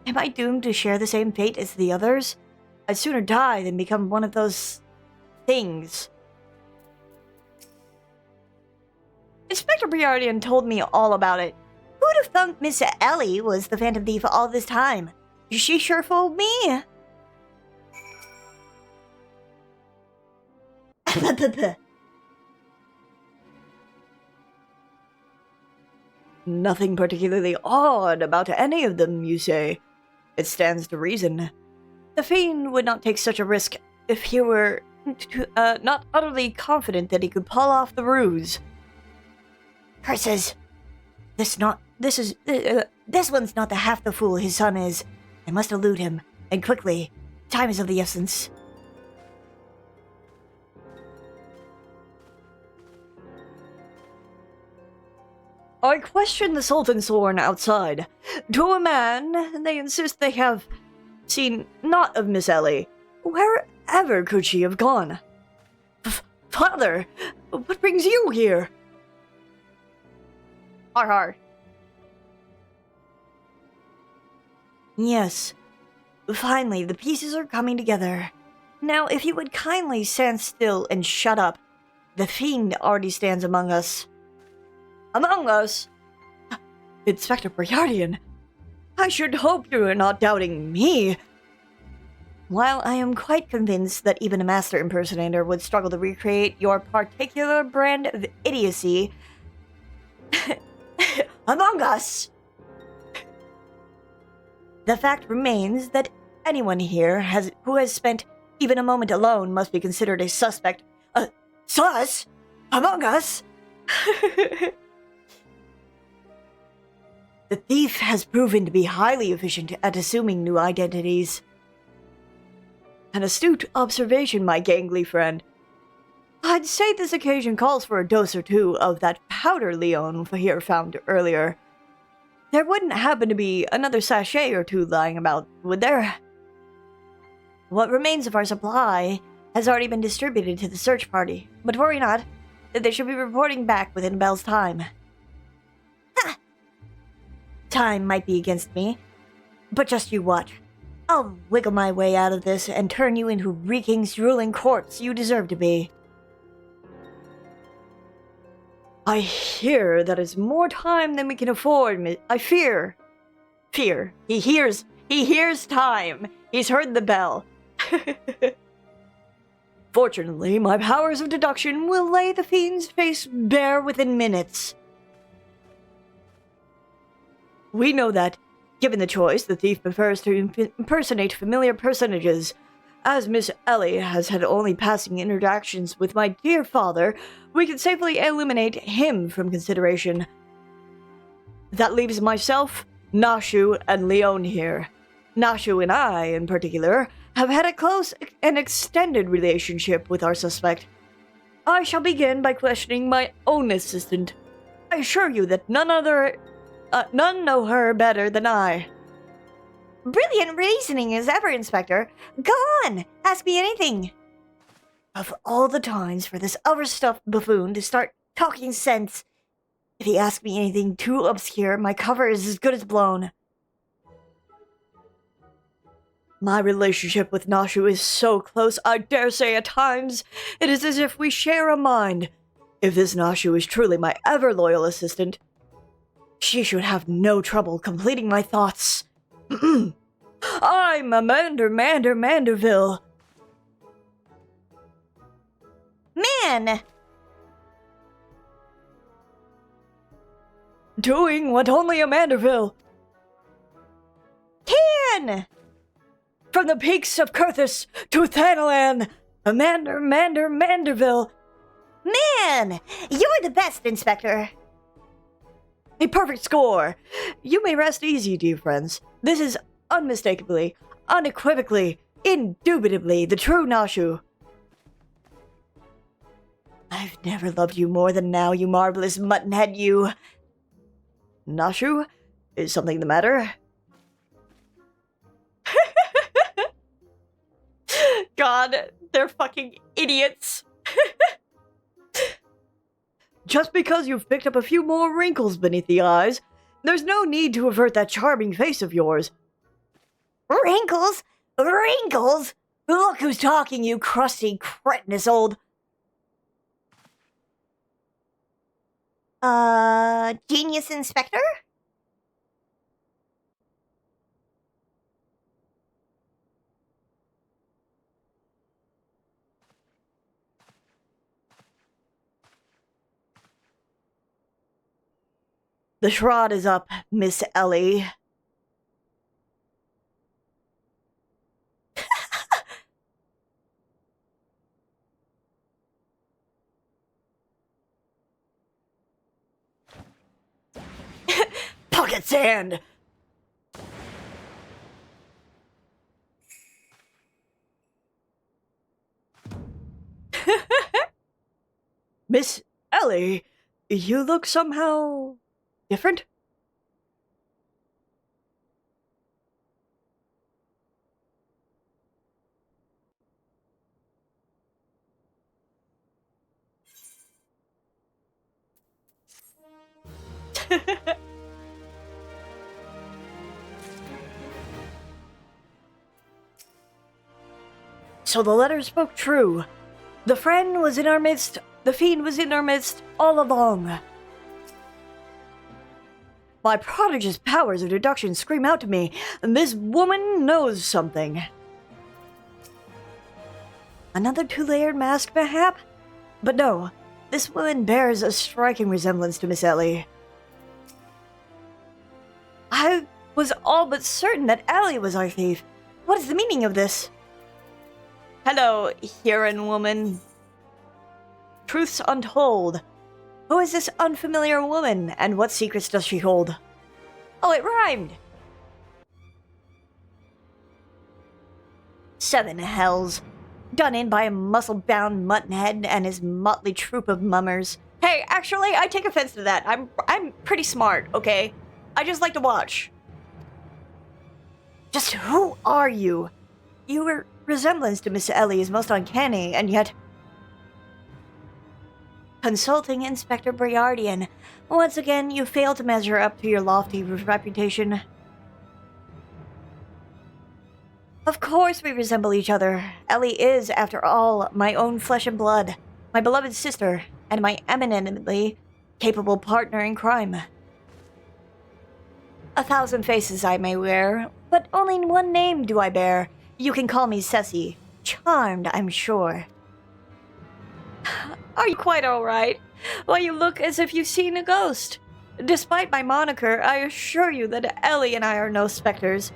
Am I doomed to share the same fate as the others? I'd sooner die than become one of those things. Inspector Briardian told me all about it. Who'd have thunk Miss Ellie was the Phantom Thief all this time? She sure fooled me. Nothing particularly odd about any of them, you say. It stands to reason. The fiend would not take such a risk if he were not utterly confident that he could pull off the ruse. Curses! This one's not the half the fool his son is. I must elude him, and quickly. Time is of the essence. I questioned the Sultan Sworn outside. To a man, they insist they have seen naught of Miss Ellie. Wherever could she have gone? Father, what brings you here? Har har. Yes, finally the pieces are coming together. Now, if you would kindly stand still and shut up. The fiend already stands among us. Among us? Inspector Briardian, I should hope you are not doubting me. While I am quite convinced that even a master impersonator would struggle to recreate your particular brand of idiocy, among us, the fact remains that anyone here who has spent even a moment alone must be considered a suspect. Sus? Among us? The thief has proven to be highly efficient at assuming new identities. An astute observation, my gangly friend. I'd say this occasion calls for a dose or two of that powder Leon here found earlier. There wouldn't happen to be another sachet or two lying about, would there? What remains of our supply has already been distributed to the search party, but worry not, they should be reporting back within Bell's time. Ha! Time might be against me, but just you watch. I'll wiggle my way out of this and turn you into reeking, drooling corpse you deserve to be. I hear that is more time than we can afford, I fear. Fear. He hears time. He's heard the bell. Fortunately, my powers of deduction will lay the fiend's face bare within minutes. We know that, given the choice, the thief prefers to impersonate familiar personages. As Miss Ellie has had only passing interactions with my dear father, we can safely eliminate him from consideration. That leaves myself, Nashu, and Leon here. Nashu and I, in particular, have had a close and extended relationship with our suspect. I shall begin by questioning my own assistant. I assure you that none know her better than I. Brilliant reasoning as ever, Inspector. Go on, ask me anything. Of all the times for this overstuffed buffoon to start talking sense, if he asks me anything too obscure, my cover is as good as blown. My relationship with Nashu is so close, I dare say at times it is as if we share a mind. If this Nashu is truly my ever-loyal assistant, she should have no trouble completing my thoughts. I'm Amanda Manderville. Man! Doing what only a Manderville can! From the peaks of Kurthus to Thanalan, Manderville. Man! You're the best, Inspector. A perfect score. You may rest easy, dear friends. This is unmistakably, unequivocally, indubitably the true Nashu. I've never loved you more than now, you marvelous muttonhead, you. Nashu? Is something the matter? God, they're fucking idiots. Just because you've picked up a few more wrinkles beneath the eyes, there's no need to avert that charming face of yours. Wrinkles? Wrinkles? Look who's talking, you crusty, cretinous old... Genius Inspector? The shroud is up, Miss Ellie. Pocket sand! Miss Ellie, you look somehow... different? So the letter spoke true. The friend was in our midst, the fiend was in our midst all along. My prodigious powers of deduction scream out to me, and this woman knows something. Another two-layered mask, mayhap? But no, this woman bears a striking resemblance to Miss Ellie. I was all but certain that Ellie was our thief. What is the meaning of this? Hello, Huron woman. Truths untold. Who is this unfamiliar woman, and what secrets does she hold? Oh, it rhymed! 7 hells. Done in by a muscle-bound muttonhead and his motley troop of mummers. Hey, actually, I take offense to that. I'm pretty smart, okay? I just like to watch. Just who are you? Your resemblance to Miss Ellie is most uncanny, and yet... Consulting Inspector Briardian, once again you fail to measure up to your lofty reputation. Of course we resemble each other. Ellie is, after all, my own flesh and blood, my beloved sister, and my eminently capable partner in crime. 1,000 faces I may wear, but only one name do I bear. You can call me Ceci. Charmed, I'm sure. Are you quite alright? Why, you look as if you've seen a ghost. Despite my moniker, I assure you that Ellie and I are no specters.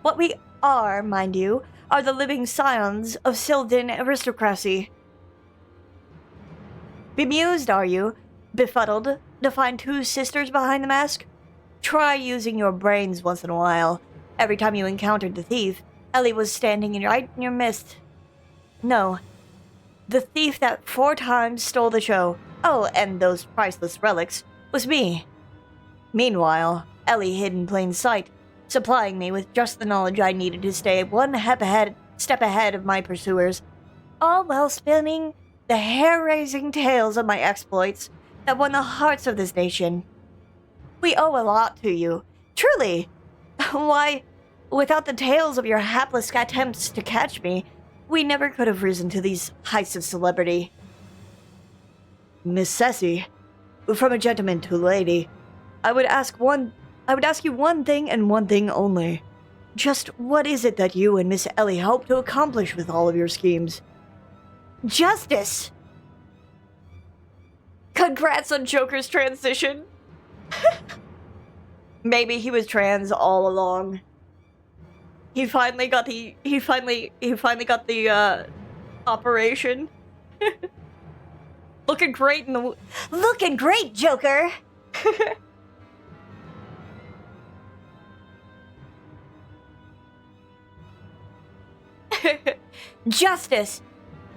What we are, mind you, are the living scions of Sylvan aristocracy. Bemused, are you? Befuddled to find 2 sisters behind the mask? Try using your brains once in a while. Every time you encountered the thief, Ellie was standing right in your midst. No. The thief that 4 times stole the show, oh, and those priceless relics, was me. Meanwhile, Ellie hid in plain sight, supplying me with just the knowledge I needed to stay one step ahead of my pursuers, all while spinning the hair-raising tales of my exploits that won the hearts of this nation. We owe a lot to you, truly. Why, without the tales of your hapless attempts to catch me, we never could have risen to these heights of celebrity. Miss Ceci, from a gentleman to a lady, I would ask you one thing and one thing only. Just what is it that you and Miss Ellie hope to accomplish with all of your schemes? Justice! Congrats on Joker's transition. Maybe he was trans all along. He finally got the operation. Looking great, Joker. Justice.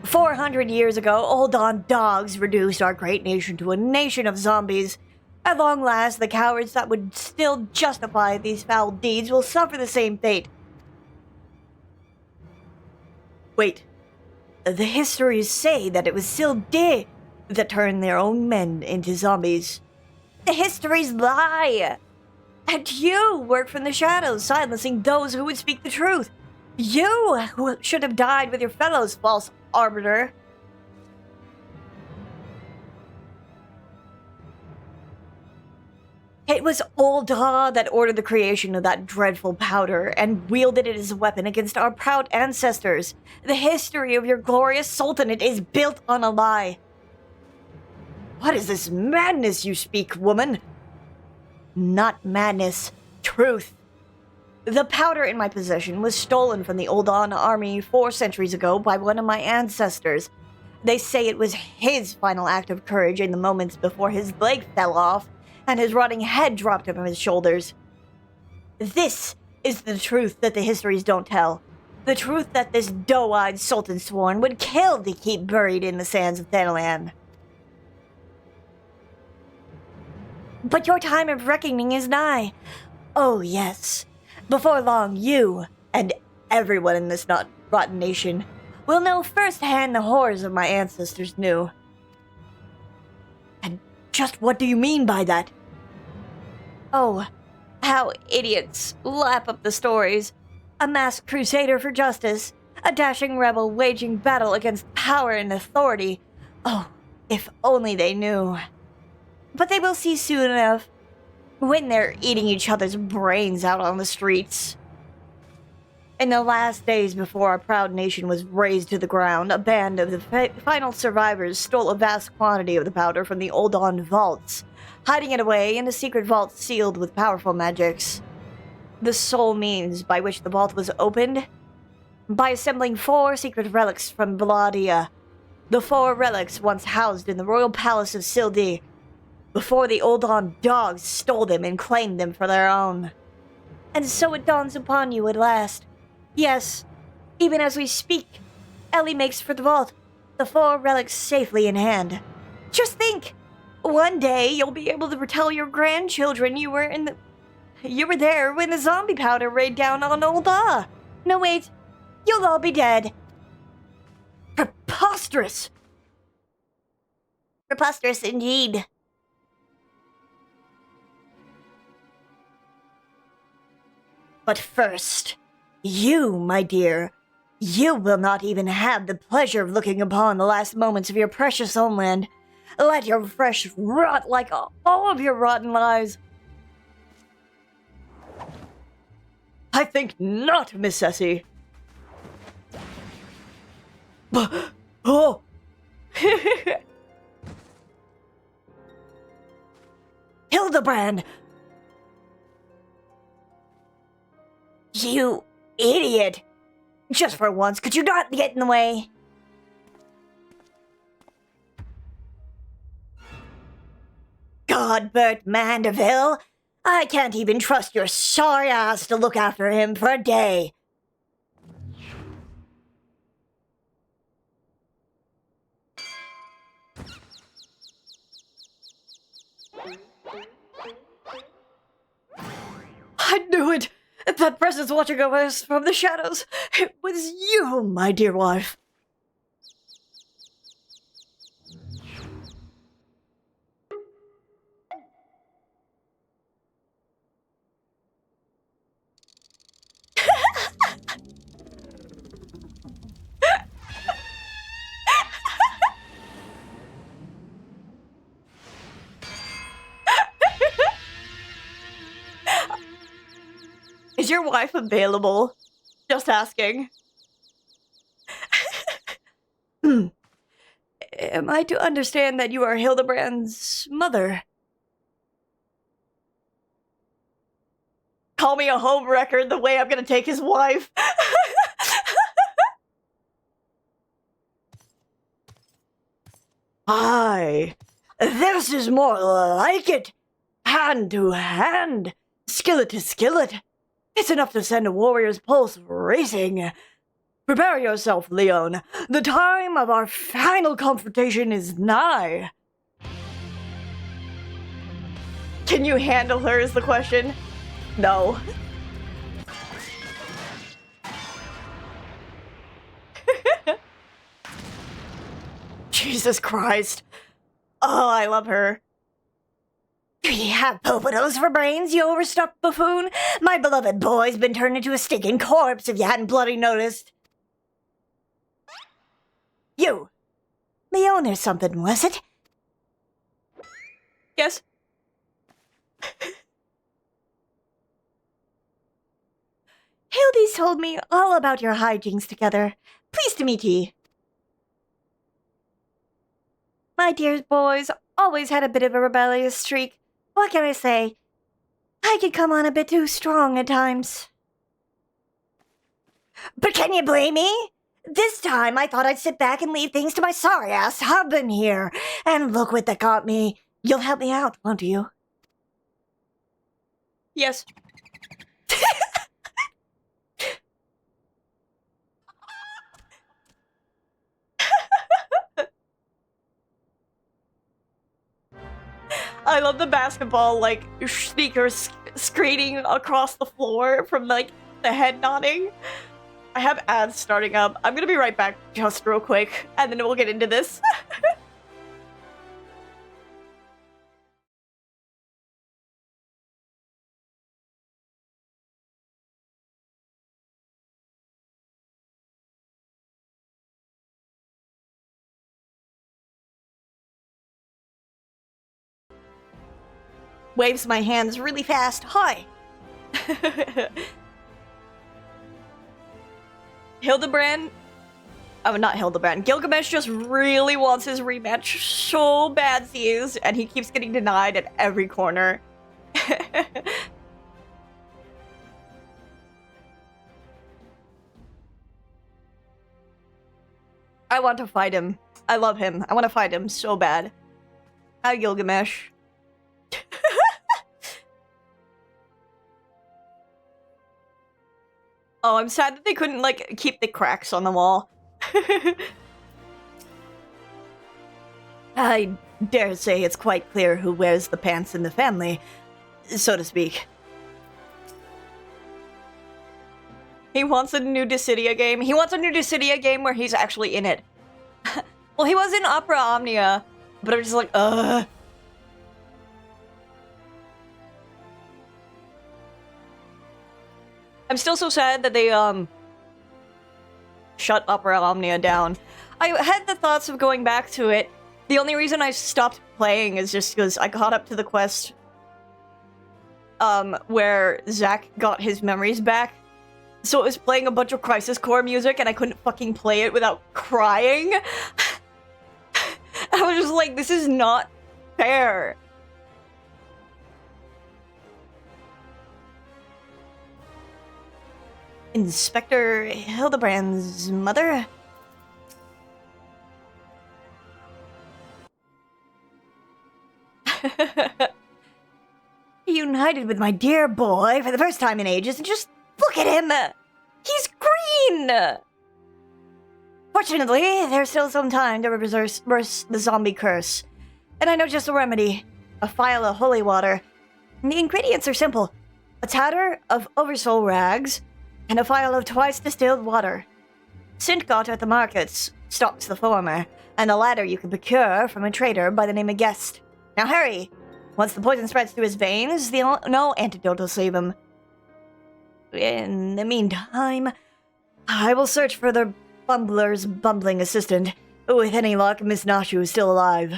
400 years ago, old Don Dogs reduced our great nation to a nation of zombies. At long last, the cowards that would still justify these foul deeds will suffer the same fate. Wait. The histories say that it was still they that turned their own men into zombies. The histories lie! And you work from the shadows, silencing those who would speak the truth. You who should have died with your fellows, false arbiter. It was Old Da that ordered the creation of that dreadful powder and wielded it as a weapon against our proud ancestors. The history of your glorious sultanate is built on a lie. What is this madness you speak, woman? Not madness, truth. The powder in my possession was stolen from the Oldan army 4 centuries ago by one of my ancestors. They say it was his final act of courage in the moments before his leg fell off and his rotting head dropped from his shoulders. This is the truth that the histories don't tell. The truth that this doe-eyed sultan sworn would kill to keep buried in the sands of Thanalan. But your time of reckoning is nigh. Oh yes. Before long, you, and everyone in this rotten nation, will know firsthand the horrors of my ancestors knew. And just what do you mean by that? Oh, how idiots lap up the stories. A masked crusader for justice, a dashing rebel waging battle against power and authority. Oh, if only they knew. But they will see soon enough, when they're eating each other's brains out on the streets. In the last days before our proud nation was razed to the ground, a band of the final survivors stole a vast quantity of the powder from the Oldon vaults, hiding it away in a secret vault sealed with powerful magics. The sole means by which the vault was opened? By assembling 4 secret relics from Bladia. The 4 relics once housed in the royal palace of Sildi, before the Oldon dogs stole them and claimed them for their own. And so it dawns upon you at last. Yes, even as we speak, Ellie makes for the vault, the 4 relics safely in hand. Just think, one day you'll be able to tell your grandchildren you were there when the zombie powder rained down on Olda. No, wait, you'll all be dead. Preposterous! Preposterous indeed. But first, you, my dear, you will not even have the pleasure of looking upon the last moments of your precious homeland. Let your flesh rot like all of your rotten lives. I think not, Miss Essie. Oh! Hildebrand! You idiot! Just for once, could you not get in the way? Godbert Mandeville! I can't even trust your sorry ass to look after him for a day. I knew it! That presence watching over us from the shadows. It was you, my dear wife. Is your wife available? Just asking. Am I to understand that you are Hildebrand's mother? Call me a home wrecker the way I'm gonna take his wife. Aye, this is more like it. Hand to hand, skillet to skillet. It's enough to send a warrior's pulse racing. Prepare yourself, Leon. The time of our final confrontation is nigh. Can you handle her is the question? No. Jesus Christ. Oh, I love her. Do you have popados for brains, you overstuffed buffoon? My beloved boy's been turned into a stinking corpse if you hadn't bloody noticed. You! Leon or something, was it? Yes. Hildy's told me all about your hijinks together. Pleased to meet ye. My dear boys always had a bit of a rebellious streak. What can I say? I could come on a bit too strong at times. But can you blame me? This time I thought I'd sit back and leave things to my sorry-ass husband here. And look what that got me. You'll help me out, won't you? Yes. I love the basketball, like, sneakers screening across the floor from, like, the head nodding. I have ads starting up. I'm gonna be right back just real quick, and then we'll get into this. waves my hands really fast. Hi! Hildebrand... Oh, not Hildebrand. Gilgamesh just really wants his rematch so bad, and he keeps getting denied at every corner. I want to fight him. I love him. I want to fight him so bad. Hi, Gilgamesh. Oh, I'm sad that they couldn't, like, keep the cracks on the wall. I dare say it's quite clear who wears the pants in the family, so to speak. He wants a new Dissidia game. He wants a new Dissidia game where he's actually in it. Well, he was in Opera Omnia, but I'm just like, ugh. I'm still so sad that they, shut Opera Omnia down. I had the thoughts of going back to it. The only reason I stopped playing is just because I caught up to the quest, where Zack got his memories back. So it was playing a bunch of Crisis Core music, and I couldn't fucking play it without crying. I was just like, this is not fair. Inspector Hildebrand's mother? United with my dear boy for the first time in ages, and just look at him! He's green! Fortunately, there's still some time to reverse the zombie curse. And I know just a remedy. A phial of holy water. And the ingredients are simple. A tatter of oversoul rags, and a phial of twice distilled water. Sintgot at the markets stocks the former, and the latter you can procure from a trader by the name of Guest. Now hurry! Once the poison spreads through his veins, no antidote will save him. In the meantime, I will search for the Bumbler's bumbling assistant. With any luck, Miss Nashu is still alive.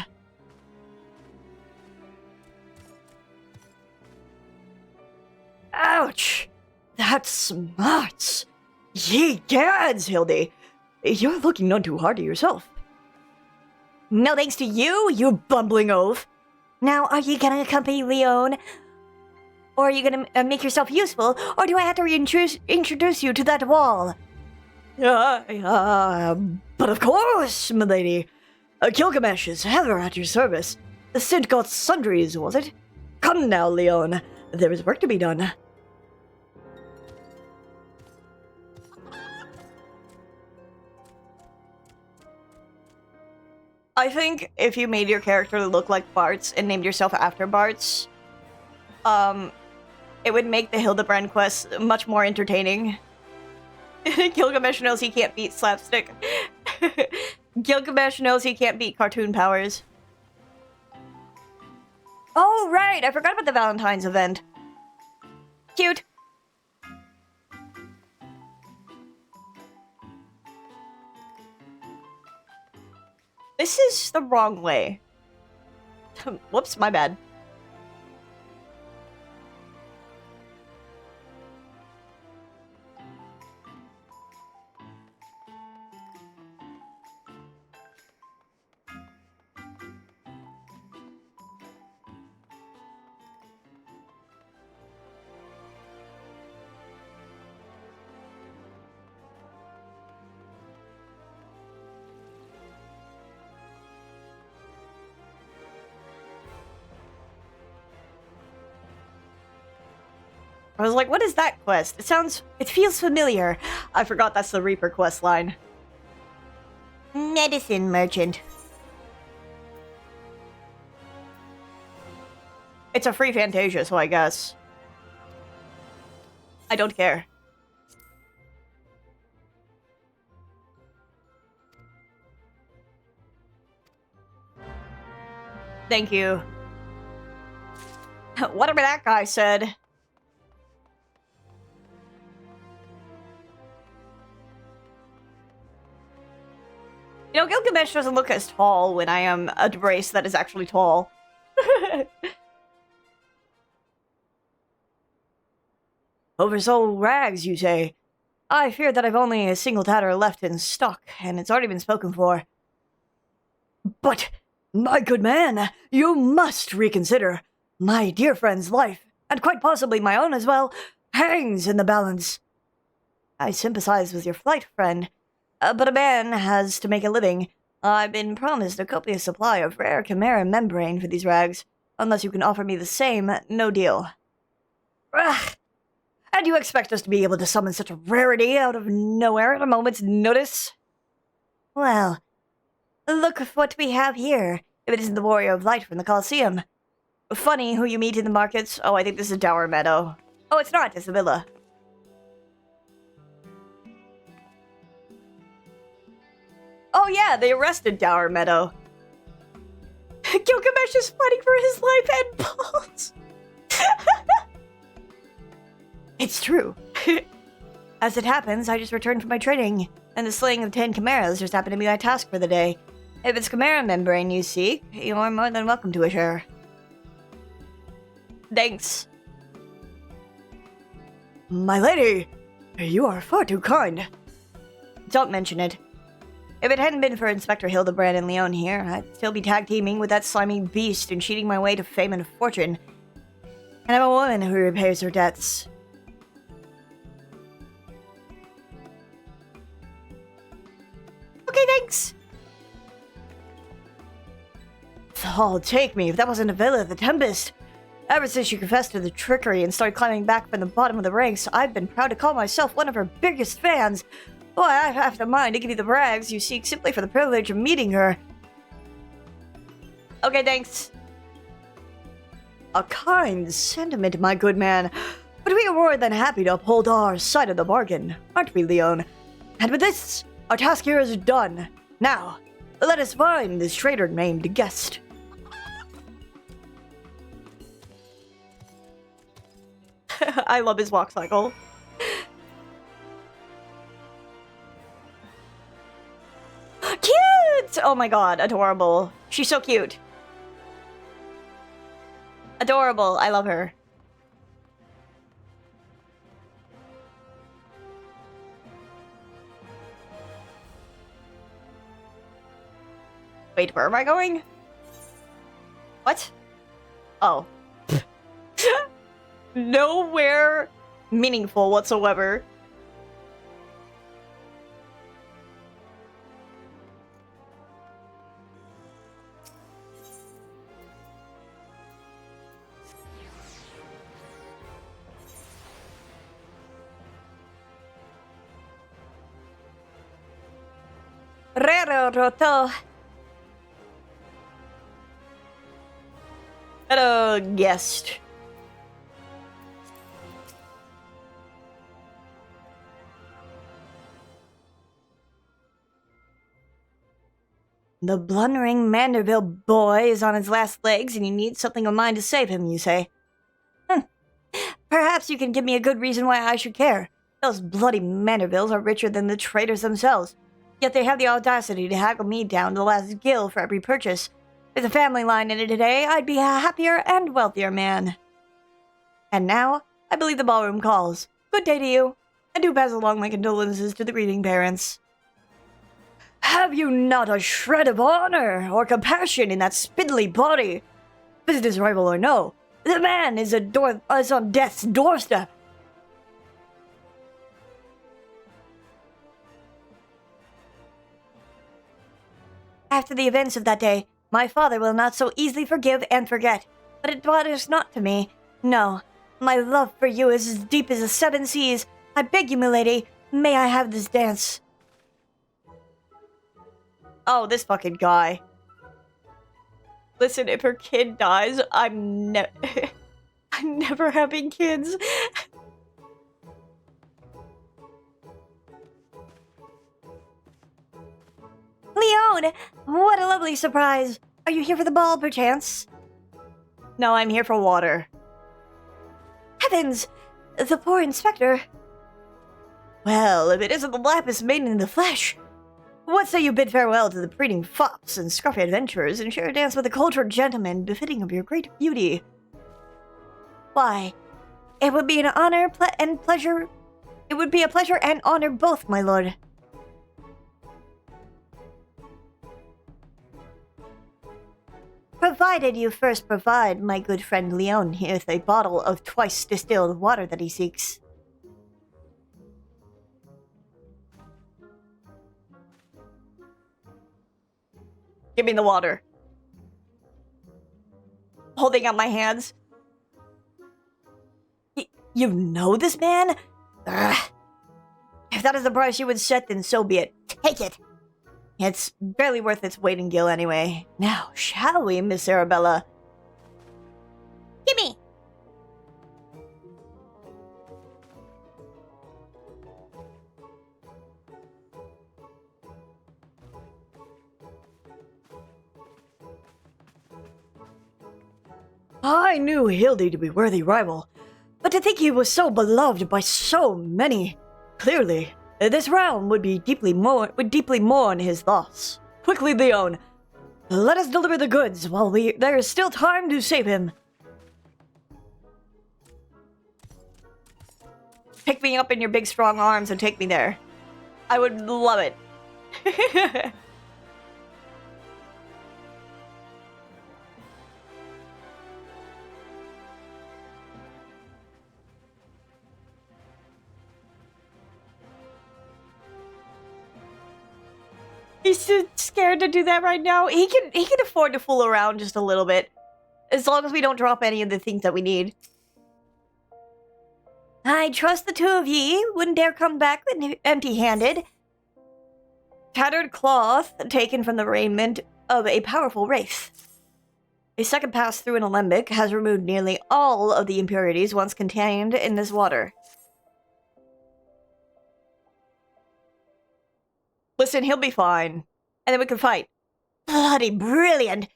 Ouch! That smarts! Ye gads, Hildy! You're looking none too hard to yourself. No thanks to you, you bumbling oaf! Now, are you gonna accompany Leon? Or are you gonna make yourself useful? Or do I have to introduce you to that wall? But of course, milady. Gilgamesh is ever at your service. The Sid got sundries, was it? Come now, Leon. There is work to be done. I think if you made your character look like Bart's and named yourself after Bart's, it would make the Hildebrand quest much more entertaining. Gilgamesh knows he can't beat slapstick. Gilgamesh knows he can't beat cartoon powers. Oh, right! I forgot about the Valentine's event. Cute! This is the wrong way. Whoops, my bad. I was like, what is that quest? It feels familiar. I forgot that's the Reaper quest line. Medicine merchant. It's a free Fantasia, so I guess. I don't care. Thank you. Whatever that guy said. You know, Gilgamesh doesn't look as tall when I am a race that is actually tall. Oversold rags, you say? I fear that I've only a single tatter left in stock, and it's already been spoken for. But, my good man, you must reconsider. My dear friend's life, and quite possibly my own as well, hangs in the balance. I sympathize with your plight, friend. But a man has to make a living. I've been promised a copious supply of rare chimera membrane for these rags. Unless you can offer me the same, no deal. Ugh. And you expect us to be able to summon such a rarity out of nowhere at a moment's notice? Well, look at what we have here, if it isn't the Warrior of Light from the Colosseum. Funny who you meet in the markets. Oh, I think this is Dower Meadow. Oh, it's not, it's a villa. Oh yeah, they arrested Dower Meadow. Gilgamesh is fighting for his life and balls. It's true. As it happens, I just returned from my training, and the slaying of 10 chimeras just happened to be my task for the day. If it's chimera membrane you seek, you are more than welcome to a share. Thanks. My lady, you are far too kind. Don't mention it. If it hadn't been for Inspector Hildebrand and Leon here, I'd still be tag-teaming with that slimy beast and cheating my way to fame and fortune. And I'm a woman who repays her debts. Okay, thanks. Oh, take me, if that wasn't a villa, the Tempest. Ever since she confessed to the trickery and started climbing back from the bottom of the ranks, I've been proud to call myself one of her biggest fans. Boy, I have the mind to give you the rags you seek simply for the privilege of meeting her. Okay, thanks. A kind sentiment, my good man. But we are more than happy to uphold our side of the bargain, aren't we, Leon? And with this, our task here is done. Now, let us find this traitor named Guest. I love his walk cycle. Cute! Oh my god, adorable. She's so cute. Adorable, I love her. Wait, where am I going? What? Oh. Nowhere meaningful whatsoever. Rero roto. Hello, guest. The blundering Manderville boy is on his last legs and you need something of mine to save him, you say? Perhaps you can give me a good reason why I should care. Those bloody Mandervilles are richer than the traders themselves. Yet they have the audacity to haggle me down to the last gill for every purchase. With a family line in it today, I'd be a happier and wealthier man. And now, I believe the ballroom calls. Good day to you, and do pass along my condolences to the grieving parents. Have you not a shred of honor or compassion in that spindly body? Business rival or no, the man is on death's doorstep. After the events of that day, my father will not so easily forgive and forget. But it matters not to me. No, my love for you is as deep as the 7 seas. I beg you, milady, may I have this dance? Oh, this fucking guy. Listen, if her kid dies, I'm never having kids. Leon, what a lovely surprise. Are you here for the ball, perchance? No, I'm here for water. Heavens, the poor inspector. Well, if it isn't the Lapis maiden in the flesh. What say you bid farewell to the breeding fops and scruffy adventurers and share a dance with a cultured gentleman befitting of your great beauty? Why, It would be an honor and pleasure. It would be a pleasure and honor both, my lord. Provided you first provide my good friend Leon here with a bottle of twice distilled water that he seeks. Give me the water. Holding out my hands. You know this man? Ugh. If that is the price you would set, then so be it. Take it. It's barely worth its weight in gil anyway. Now, shall we, Miss Arabella? Gimme! I knew Hildy to be worthy rival, but to think he was so beloved by so many. Clearly, this realm would deeply mourn his loss. Quickly, Leon, let us deliver the goods while there is still time to save him. Pick me up in your big strong arms and take me there. I would love it. He's too scared to do that right now. He can afford to fool around just a little bit. As long as we don't drop any of the things that we need. I trust the two of ye wouldn't dare come back empty-handed. Tattered cloth taken from the raiment of a powerful wraith. A second pass through an alembic has removed nearly all of the impurities once contained in this water. Listen, he'll be fine. And then we can fight. Bloody brilliant!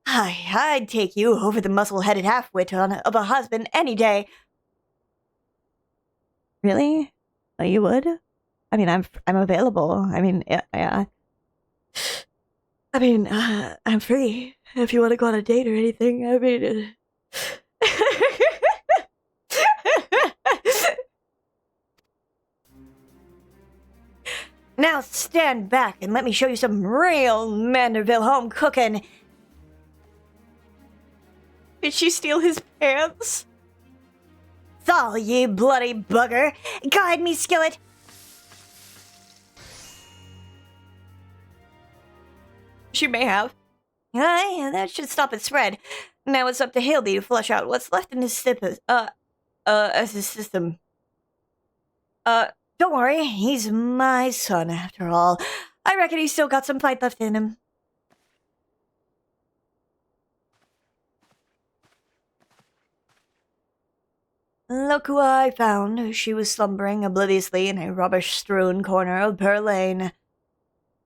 I'd take you over the muscle-headed half-wit of a husband any day. Really? Oh, you would? I mean, I'm available. I mean, yeah. I mean, I'm free. If you want to go on a date or anything, I mean... Now stand back and let me show you some real Manderville home cooking. Did she steal his pants? Thal, ye bloody bugger! Guide me, skillet! She may have. Aye, that should stop its spread. Now it's up to Hildy to flush out what's left in his system. Don't worry, he's my son after all. I reckon he's still got some fight left in him. Look who I found. She was slumbering obliviously in a rubbish-strewn corner of Pearl Lane.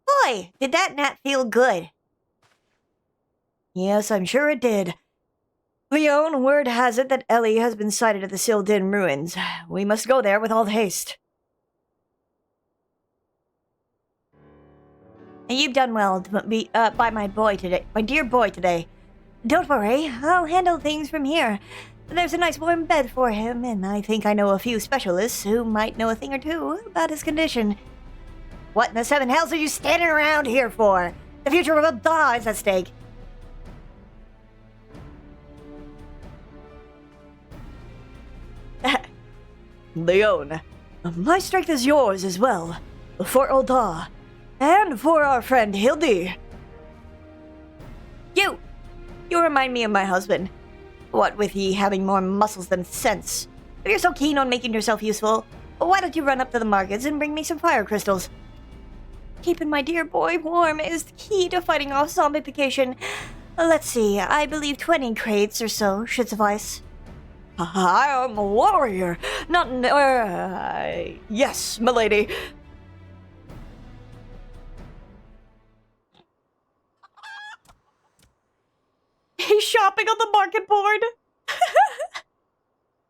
Boy, did that nap feel good. Yes, I'm sure it did. Leon, word has it that Ellie has been sighted at the Sildin ruins. We must go there with all haste. You've done well to be by my dear boy today. Don't worry, I'll handle things from here. There's a nice warm bed for him, and I think I know a few specialists who might know a thing or two about his condition. What in the seven hells are you standing around here for? The future of a daw is at stake. Leon, my strength is yours as well. For Ulda. And for our friend Hildy. You remind me of my husband. What with ye having more muscles than sense. If you're so keen on making yourself useful, why don't you run up to the markets and bring me some fire crystals? Keeping my dear boy warm is the key to fighting off zombification. Let's see, I believe 20 crates or so should suffice. I am a warrior, not yes, milady. He's shopping on the market board.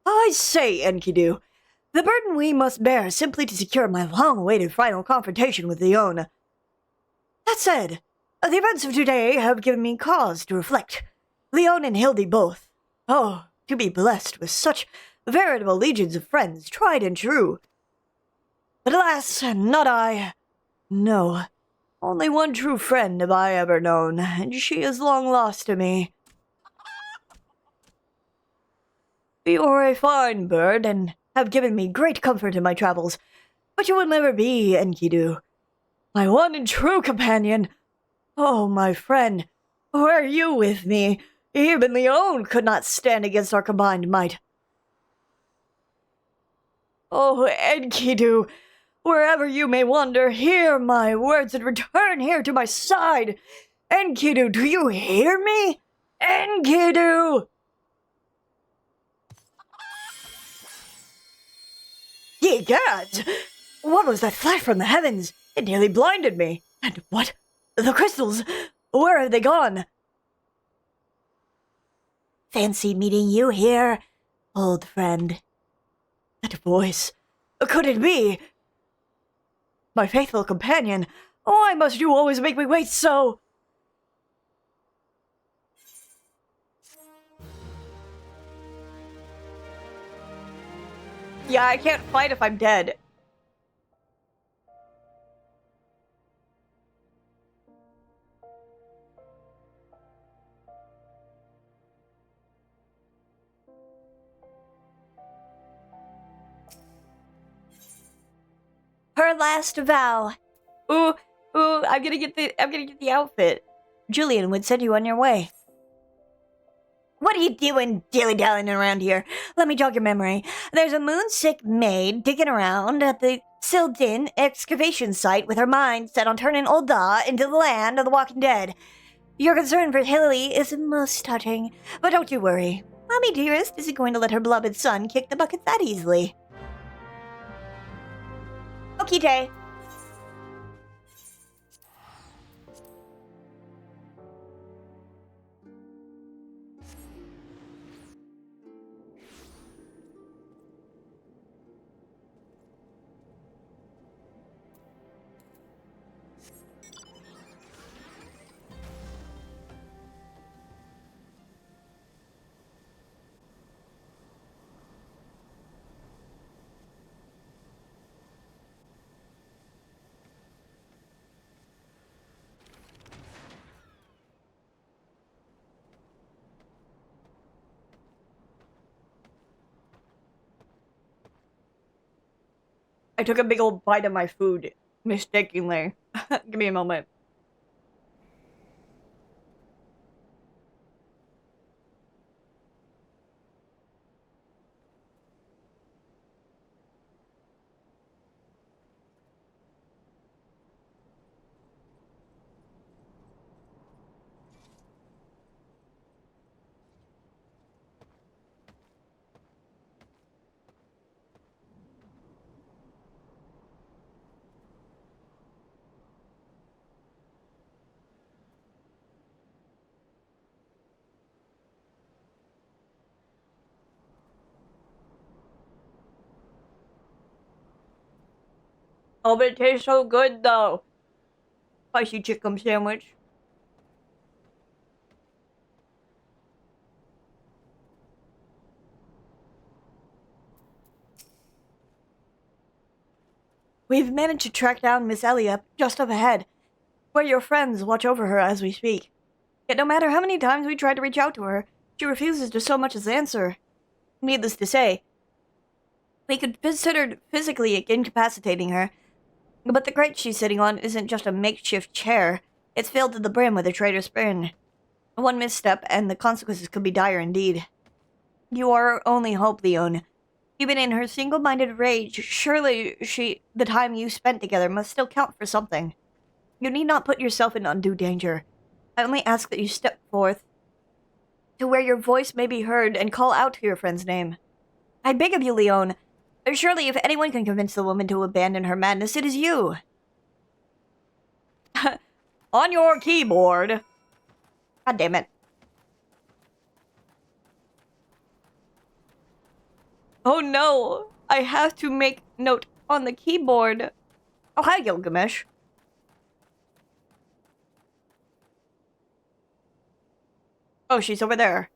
I say, Enkidu, the burden we must bear simply to secure my long-awaited final confrontation with Leon. That said, the events of today have given me cause to reflect. Leon and Hildy both. Oh, to be blessed with such Veritable legions of friends, tried and true. But alas, not I. No, only one true friend have I ever known, and she is long lost to me. You are a fine bird, and have given me great comfort in my travels, but you will never be Enkidu, my one and true companion. Oh, my friend, were you with me, even Leon could not stand against our combined might. Oh, Enkidu, wherever you may wander, hear my words and return here to my side. Enkidu, do you hear me? Enkidu! Ye gods! What was that flash from the heavens? It nearly blinded me. And what? The crystals! Where have they gone? Fancy meeting you here, old friend. That voice. Could it be? My faithful companion. Why must you always make me wait so? Yeah, I can't fight if I'm dead. Her last vow. Ooh, I'm gonna get the outfit. Julian would send you on your way. What are you doing dilly-dallying around here? Let me jog your memory. There's a moon-sick maid digging around at the Sildin excavation site with her mind set on turning Ul'dah into the land of the walking dead. Your concern for Hilly is most touching, but don't you worry. Mommy dearest isn't going to let her beloved son kick the bucket that easily. Okay, Jay. I took a big old bite of my food, mistakenly. Give me a moment. Oh, but it tastes so good, though. Spicy chicken sandwich. We've managed to track down Miss Elliot just up ahead, where your friends watch over her as we speak. Yet no matter how many times we try to reach out to her, she refuses to so much as answer. Needless to say, we could consider physically incapacitating her, but the crate she's sitting on isn't just a makeshift chair. It's filled to the brim with a traitor's spin. One misstep, and the consequences could be dire indeed. You are our only hope, Leon. Even in her single-minded rage, surely the time you spent together must still count for something. You need not put yourself in undue danger. I only ask that you step forth to where your voice may be heard and call out to your friend's name. I beg of you, Leon. Surely if anyone can convince the woman to abandon her madness, it is you. On your keyboard. God damn it. Oh no, I have to make note on the keyboard. Oh, hi, Gilgamesh. Oh, she's over there.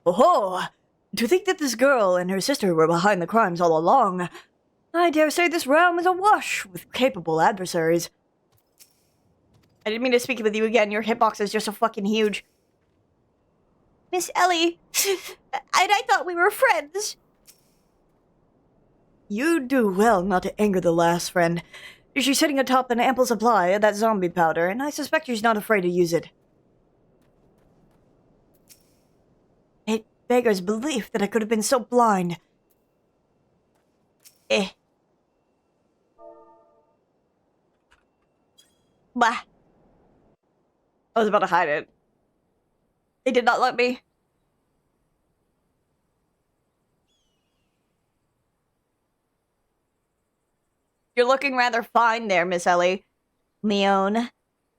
Oh, to think that this girl and her sister were behind the crimes all along. I dare say this realm is awash with capable adversaries. I didn't mean to speak with you again. Your hitbox is just so fucking huge. Miss Ellie, I thought we were friends. You'd do well not to anger the last friend. She's sitting atop an ample supply of that zombie powder, and I suspect she's not afraid to use it. It beggars belief that I could have been so blind. Bah. I was about to hide it. They did not let me. You're looking rather fine there, Miss Ellie. Leon,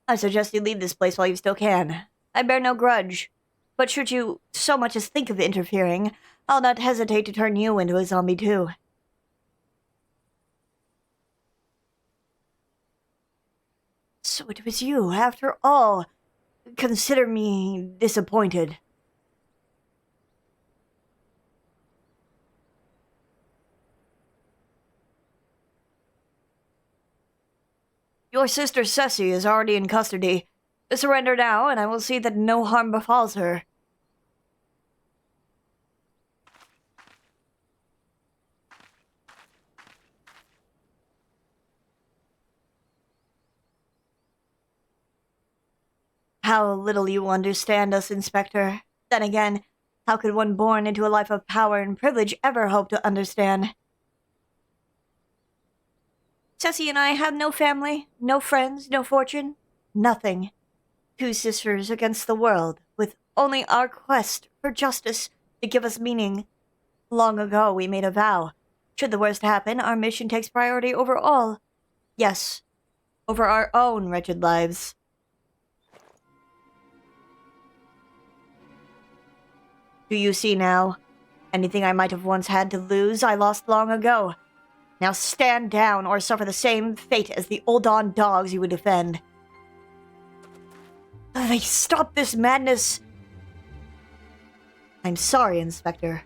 I suggest you leave this place while you still can. I bear no grudge. But should you so much as think of interfering, I'll not hesitate to turn you into a zombie too. So it was you, after all. Consider me disappointed. Your sister Ceci is already in custody. Surrender now, and I will see that no harm befalls her. How little you understand us, Inspector. Then again, how could one born into a life of power and privilege ever hope to understand? Ceci and I have no family, no friends, no fortune, nothing. Two sisters against the world, with only our quest for justice to give us meaning. Long ago we made a vow. Should the worst happen, our mission takes priority over all. Yes, over our own wretched lives. Do you see now? Anything I might have once had to lose, I lost long ago. Now stand down or suffer the same fate as the Oldon dogs you would defend. They stop this madness. I'm sorry, Inspector.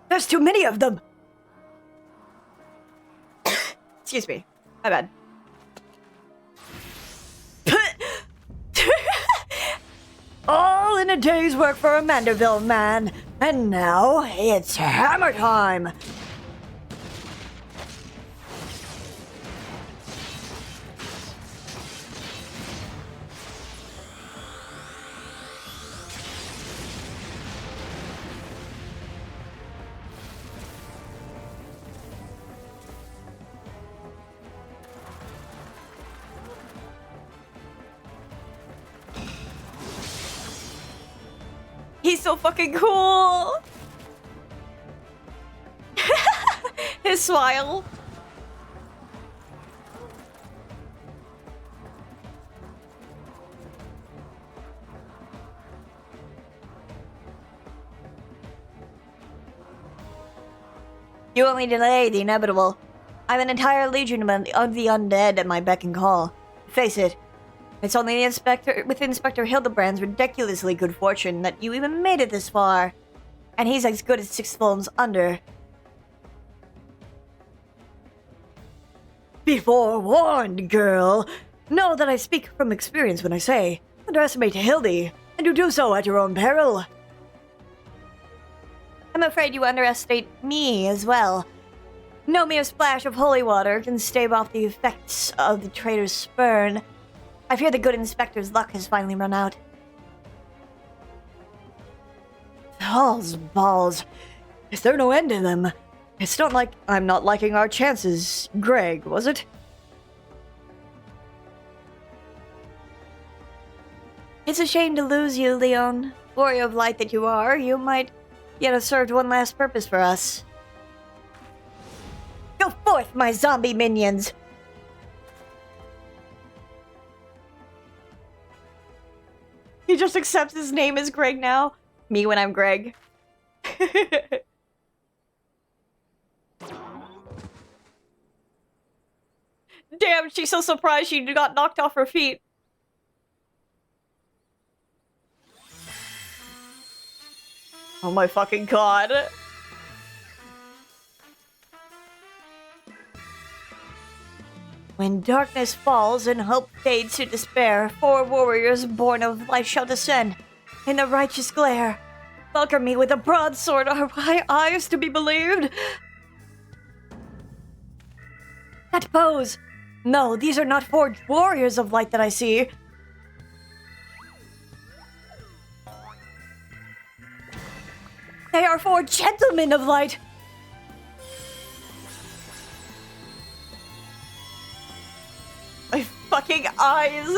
There's too many of them! Excuse me. My bad. All in a day's work for a Manderville man. And now, it's hammer time! He's so fucking cool! His smile. You only delay the inevitable. I have an entire legion of the undead at my beck and call. Face it, it's only the Inspector Hildebrand's ridiculously good fortune that you even made it this far. And he's as good as 6 films under. Be forewarned, girl. Know that I speak from experience when I say, underestimate Hildy, and you do so at your own peril. I'm afraid you underestimate me as well. No mere splash of holy water can stave off the effects of the traitor's spurn. I fear the good inspector's luck has finally run out. Balls. Is there no end to them? It's not like I'm not liking our chances, Greg, was it? It's a shame to lose you, Leon. Warrior of light that you are, you might yet have served one last purpose for us. Go forth, my zombie minions! He just accepts his name as Greg now. Me when I'm Greg. Damn, she's so surprised she got knocked off her feet. Oh my fucking god. When darkness falls and hope fades to despair, 4 warriors born of light shall descend. In the righteous glare, welcome me with a broadsword. Are my eyes to be believed? That pose! No, these are not 4 warriors of light that I see. They are 4 gentlemen of light. My fucking eyes!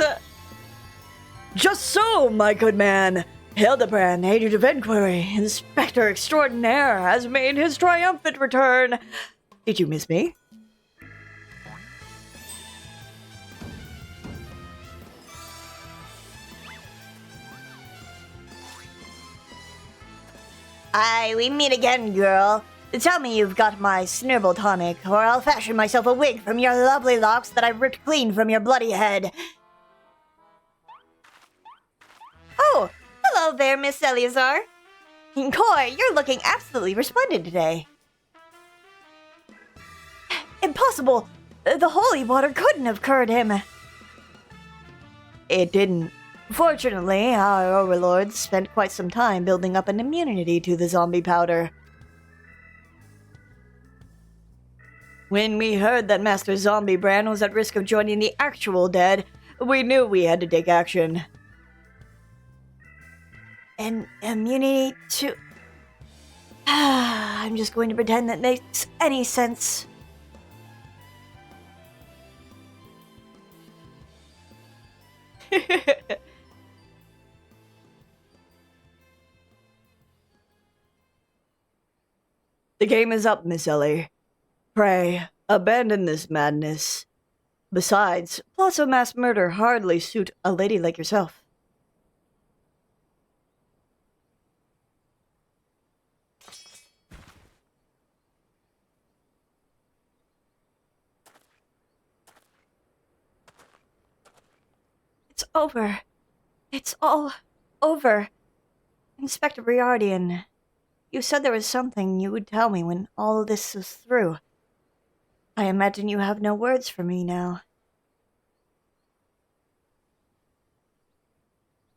Just so, my good man. Hildebrand, agent of inquiry, inspector extraordinaire, has made his triumphant return. Did you miss me? Aye, we meet again, girl. Tell me you've got my snurble tonic, or I'll fashion myself a wig from your lovely locks that I've ripped clean from your bloody head. Oh, hello there, Miss Eleazar. Coy, you're looking absolutely resplendent today. Impossible! The holy water couldn't have cured him. It didn't. Fortunately, our overlords spent quite some time building up an immunity to the zombie powder. When we heard that Master Zombie Brand was at risk of joining the actual dead, we knew we had to take action. An immunity to... I'm just going to pretend that makes any sense. The game is up, Miss Ellie. Pray, abandon this madness. Besides, plots of mass murder hardly suit a lady like yourself. It's over. It's all over. Inspector Briardian, you said there was something you would tell me when all of this was through. I imagine you have no words for me now.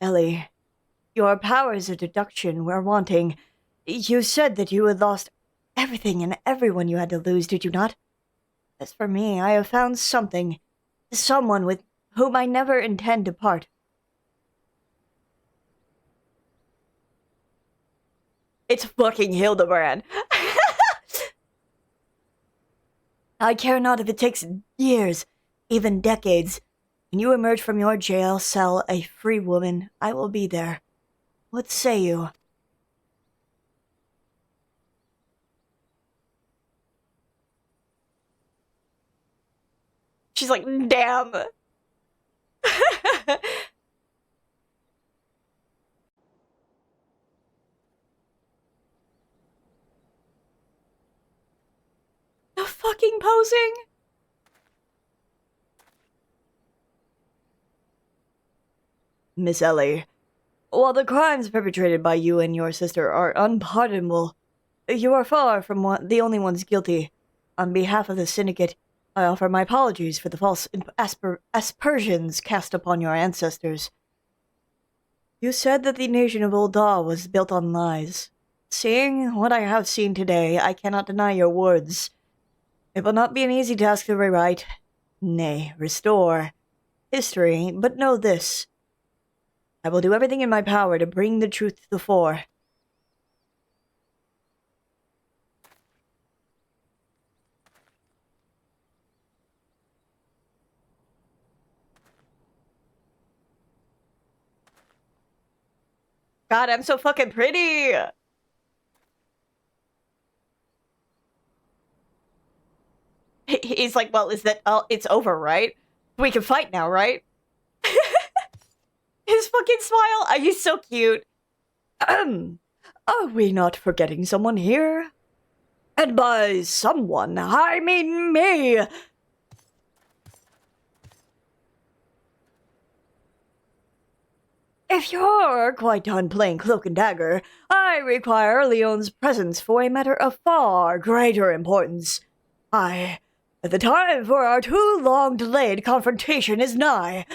Ellie, your powers of deduction were wanting. You said that you had lost everything and everyone you had to lose, did you not? As for me, I have found something. Someone with whom I never intend to part. It's fucking Hildebrand. I care not if it takes years, even decades. When you emerge from your jail cell a free woman, I will be there. What say you? She's like, damn. The fucking posing? Miss Ellie, while the crimes perpetrated by you and your sister are unpardonable, you are far from the only ones guilty. On behalf of the Syndicate, I offer my apologies for the false aspersions cast upon your ancestors. You said that the nation of Ul'dah was built on lies. Seeing what I have seen today, I cannot deny your words. It will not be an easy task to rewrite, nay, restore, history, but know this. I will do everything in my power to bring the truth to the fore. God, I'm so fucking pretty! He's like, well, is that all? It's over, right? We can fight now, right? His fucking smile. He's so cute. Are we not forgetting someone here? And by someone, I mean me! If you're quite done playing cloak and dagger, I require Leon's presence for a matter of far greater importance. The time for our too long delayed confrontation is nigh.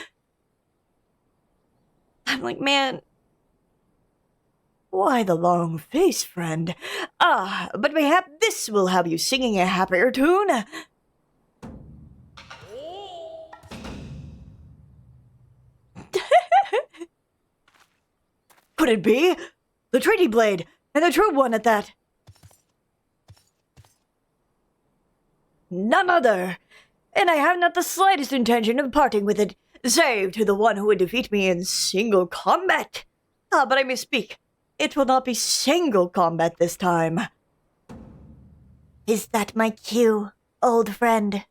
I'm like, man, why the long face, friend? But mayhap this will have you singing a happier tune. Could it be? The treaty blade, and the true one at that. None other. And I have not the slightest intention of parting with it, save to the one who would defeat me in single combat. But I misspeak. It will not be single combat this time. Is that my cue, old friend?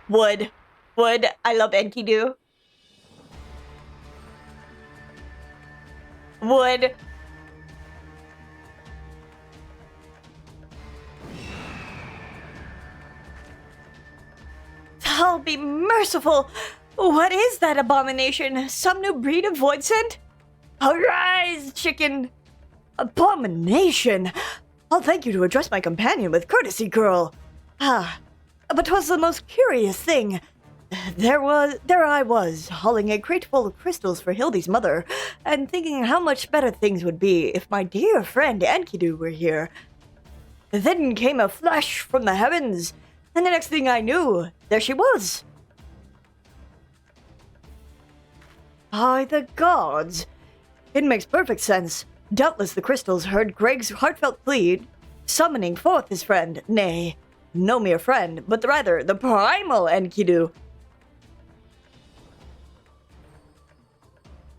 Wood. I love Enkidu. Wood. I'll be merciful. What is that abomination? Some new breed of void scent? Arise, chicken. Abomination. I'll thank you to address my companion with courtesy, girl. But 'twas the most curious thing. There I was, hauling a crate full of crystals for Hildy's mother, and thinking how much better things would be if my dear friend Enkidu were here. Then came a flash from the heavens, and the next thing I knew, there she was. By the gods! It makes perfect sense. Doubtless the crystals heard Greg's heartfelt plea, summoning forth his friend, nay, no mere friend, but rather the primal Enkidu.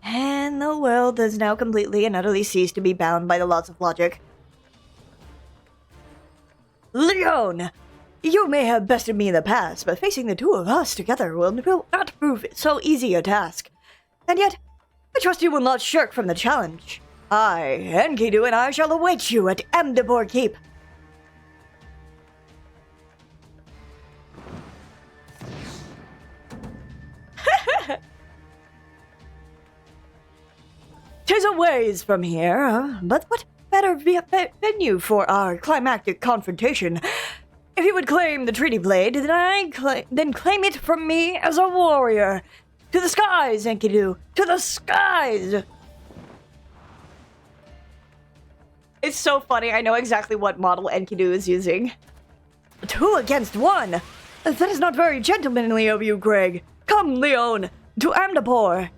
And the world has now completely and utterly ceased to be bound by the laws of logic. Leon! You may have bested me in the past, but facing the two of us together will not prove so easy a task. And yet, I trust you will not shirk from the challenge. I, Enkidu, and I shall await you at Amdapor Keep. "'Tis a ways from here, but what better venue for our climactic confrontation? If you would claim the treaty blade, then claim it from me as a warrior. To the skies, Enkidu! To the skies!" It's so funny, I know exactly what model Enkidu is using. 2 against 1! That is not very gentlemanly of you, Greg. Come, Leon, to Amdapor!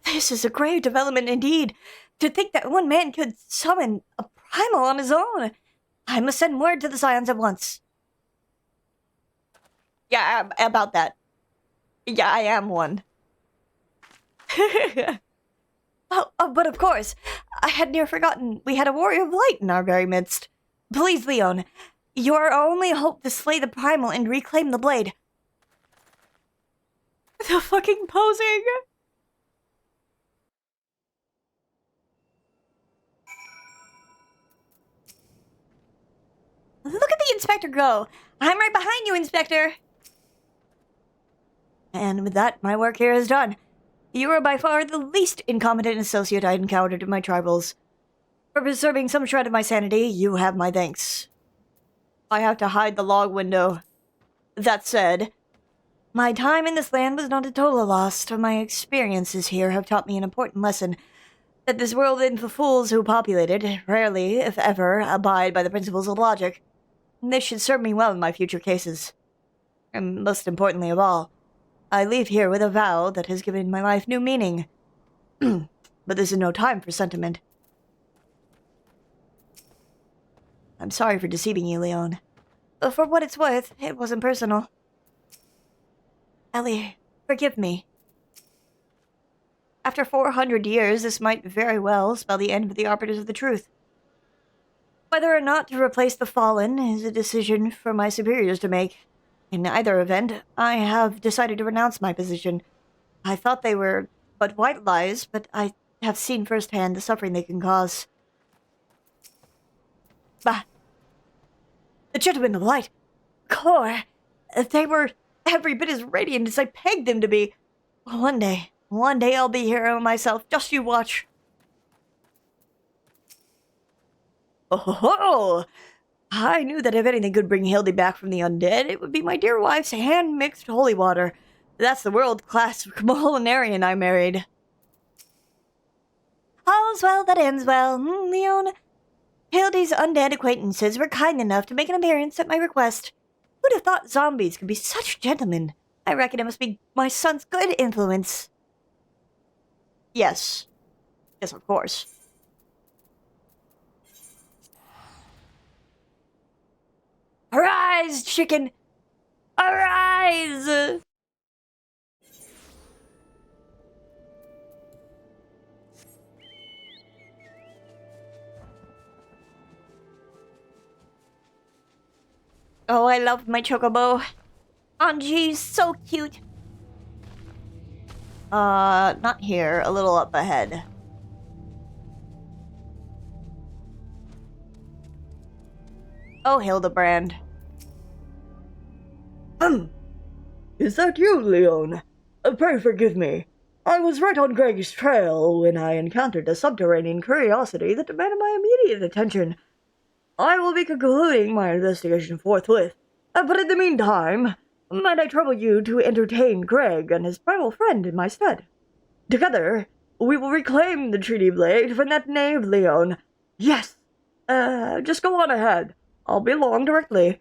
This is a grave development indeed. To think that one man could summon a primal on his own. I must send word to the Scions at once. Yeah, about that. Yeah, I am one. But of course, I had near forgotten we had a warrior of light in our very midst. Please, Leon, you are our only hope to slay the primal and reclaim the blade. The fucking posing! Look at the Inspector go! I'm right behind you, Inspector! And with that, my work here is done. You are by far the least incompetent associate I encountered in my tribals. For preserving some shred of my sanity, you have my thanks. I have to hide the log window. That said, my time in this land was not a total loss. My experiences here have taught me an important lesson. That this world and the fools who populate it rarely, if ever, abide by the principles of logic. This should serve me well in my future cases. And most importantly of all, I leave here with a vow that has given my life new meaning. But this is no time for sentiment. I'm sorry for deceiving you, Leon. For what it's worth, it wasn't personal. Ellie, forgive me. After 400 years, this might very well spell the end of the Arbiters of the Truth. Whether or not to replace the fallen is a decision for my superiors to make. In either event, I have decided to renounce my position. I thought they were but white lies, but I have seen firsthand the suffering they can cause. Bah! The gentlemen of light! Core! They were every bit as radiant as I pegged them to be. One day I'll be hero myself. Just you watch. Oh ho ho! I knew that if anything could bring Hildy back from the undead, it would be my dear wife's hand-mixed holy water. That's the world-class culinarian I married. All's well that ends well, Leon. Hildy's undead acquaintances were kind enough to make an appearance at my request. Who'd have thought zombies could be such gentlemen? I reckon it must be my son's good influence. Yes. Yes, of course. Arise, chicken! Arise! Oh, I love my chocobo. Anji's so cute. Not here. A little up ahead. Oh, Hildebrand. Is that you, Leon? Pray forgive me. I was right on Greg's trail when I encountered a subterranean curiosity that demanded my immediate attention. I will be concluding my investigation forthwith. But in the meantime, might I trouble you to entertain Greg and his primal friend in my stead? Together, we will reclaim the treaty blade from that knave Leon. Yes! Just go on ahead. I'll be along directly.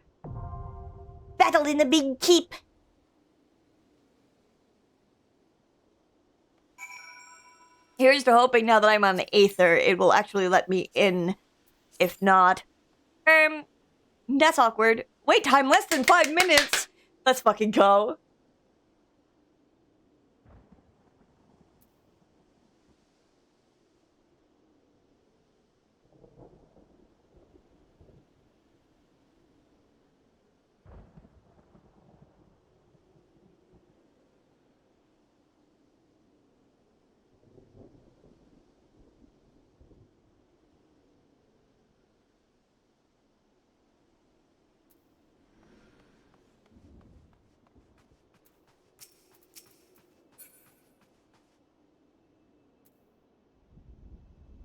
Battle in the big keep. Here's to hoping now that I'm on the Aether, it will actually let me in. If not... that's awkward. Wait time less than 5 minutes! Let's fucking go.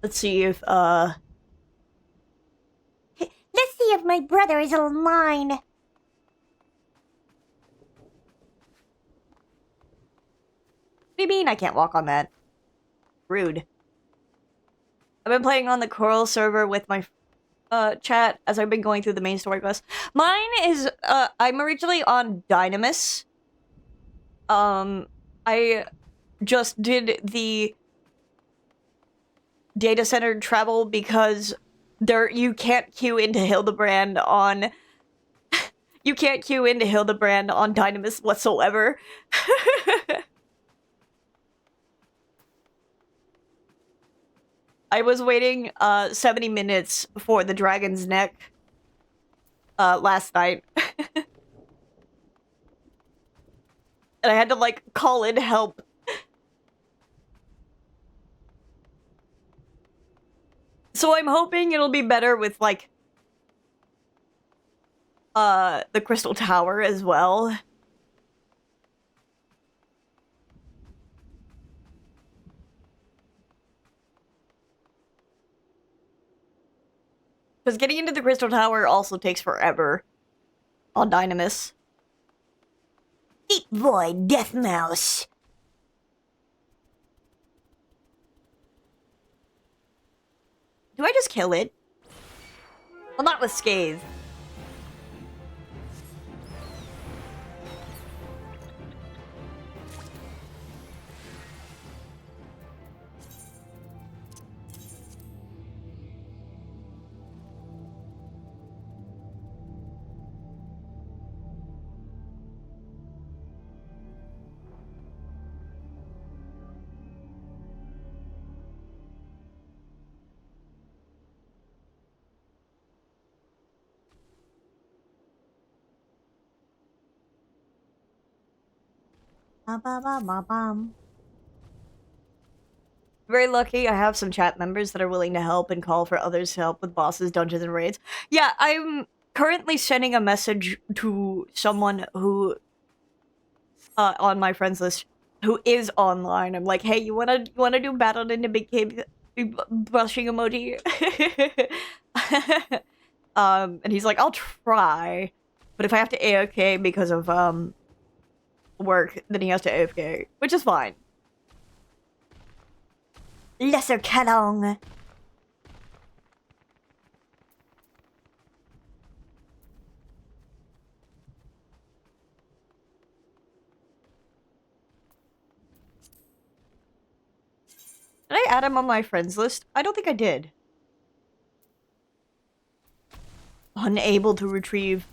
Let's see if, Let's see if my brother is online. What do you mean I can't walk on that? Rude. I've been playing on the Coral server with my chat as I've been going through the main story quest. Mine is, I'm originally on Dynamis. I just did the data center travel because you can't queue into Hildebrand on you can't queue into Hildebrand on Dynamis whatsoever. I was waiting 70 minutes for the Dragon's Neck last night. And I had to like call in help. So I'm hoping it'll be better with, like, the Crystal Tower as well. Because getting into the Crystal Tower also takes forever on Dynamis. Eat void, Death Mouse. Do I just kill it? Well, not with Scathe. Very lucky I have some chat members that are willing to help and call for others to help with bosses, dungeons, and raids. Yeah, I'm currently sending a message to someone who, on my friends list, who is online. I'm like, hey, you wanna do battle in the big cave brushing emoji? And he's like, I'll try, but if I have to AFK because of work, then he has to AFK, which is fine. Lesser Kalong. Did I add him on my friends list? I don't think I did. Unable to retrieve.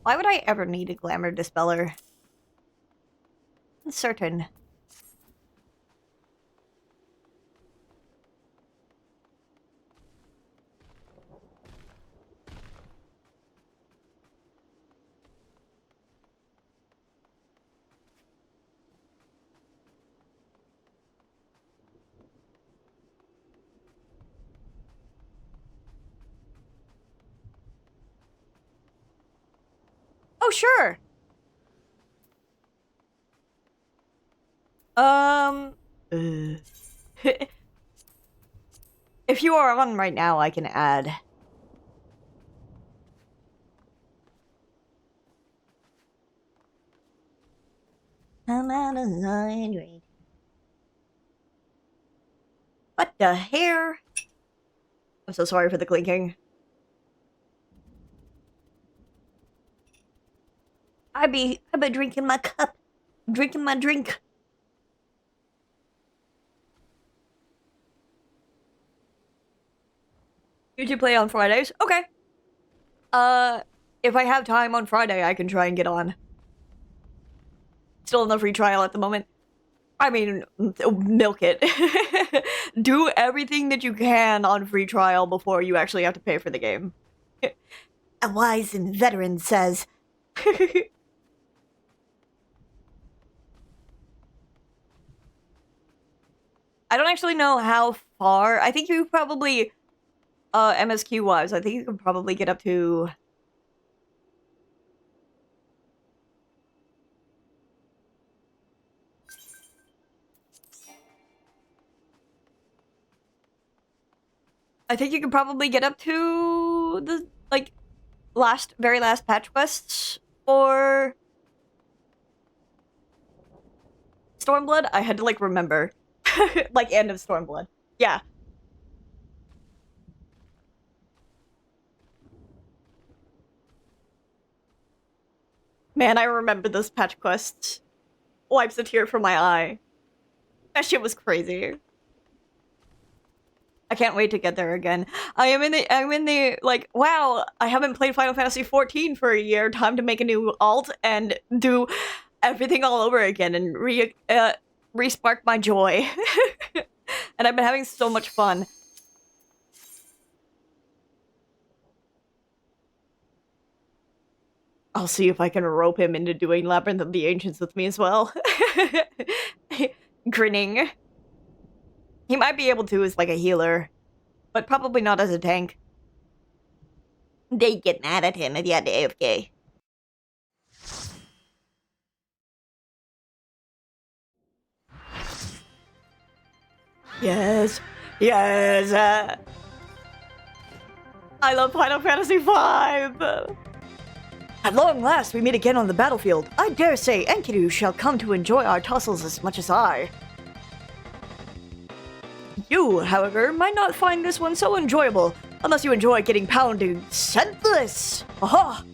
Why would I ever need a glamour dispeller? Uncertain. Oh, sure. If you are on right now, I can add. I'm out of hydrate. What the hair? I'm so sorry for the clinking. I be drinking my cup. Drinking my drink. You two play on Fridays? Okay. If I have time on Friday, I can try and get on. Still in the free trial at the moment. I mean, milk it. Do everything that you can on free trial before you actually have to pay for the game. A wise and veteran says. I don't actually know how far. I think you probably, MSQ-wise, I think you can probably get up to... I think you can probably get up to the, like, very last patch quests for Stormblood. I had to, like, remember. Like, end of Stormblood. Yeah. Man, I remember those patch quests. Wipes a tear from my eye. That shit was crazy. I can't wait to get there again. I'm in the, like, wow, I haven't played Final Fantasy XIV for a year. Time to make a new alt and do everything all over again and re-spark my joy. And I've been having so much fun. I'll see if I can rope him into doing Labyrinth of the Ancients with me as well. Grinning. He might be able to as, like, a healer, but probably not as a tank. They'd get mad at him if he had to AFK. Yes. Yes. I love Final Fantasy V. At long last, we meet again on the battlefield. I dare say Enkidu shall come to enjoy our tussles as much as I. You, however, might not find this one so enjoyable, unless you enjoy getting pounded senseless. Aha!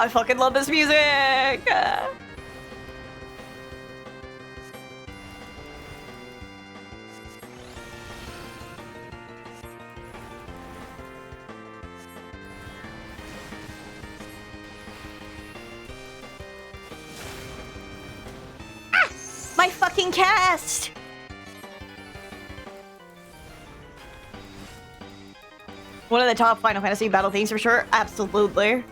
I fucking love this music! My fucking cast! One of the top Final Fantasy battle themes for sure. Absolutely.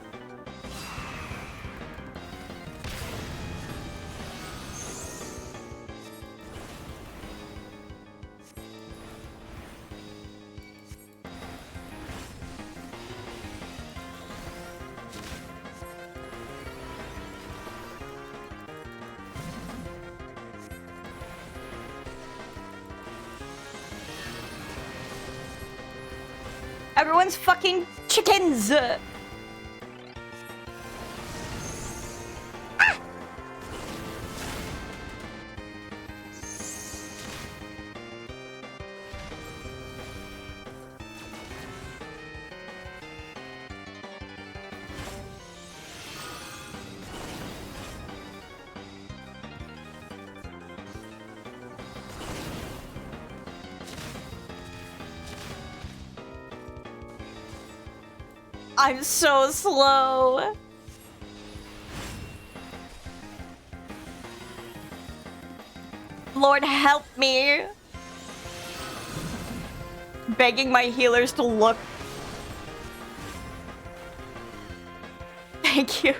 Everyone's fucking chickens! I'm so slow. Lord help me. Begging my healers to look. Thank you.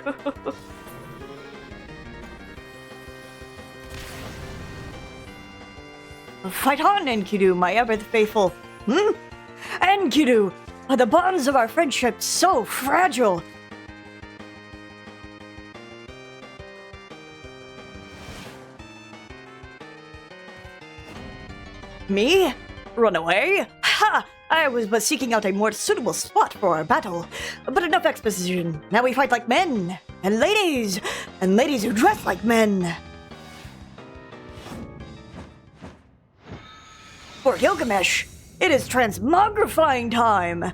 Fight on, Enkidu, my ever faithful. Enkidu! Are the bonds of our friendship so fragile? Me? Run away? Ha! I was but seeking out a more suitable spot for our battle. But enough exposition. Now we fight like men. And ladies who dress like men. For Gilgamesh, it is transmogrifying time!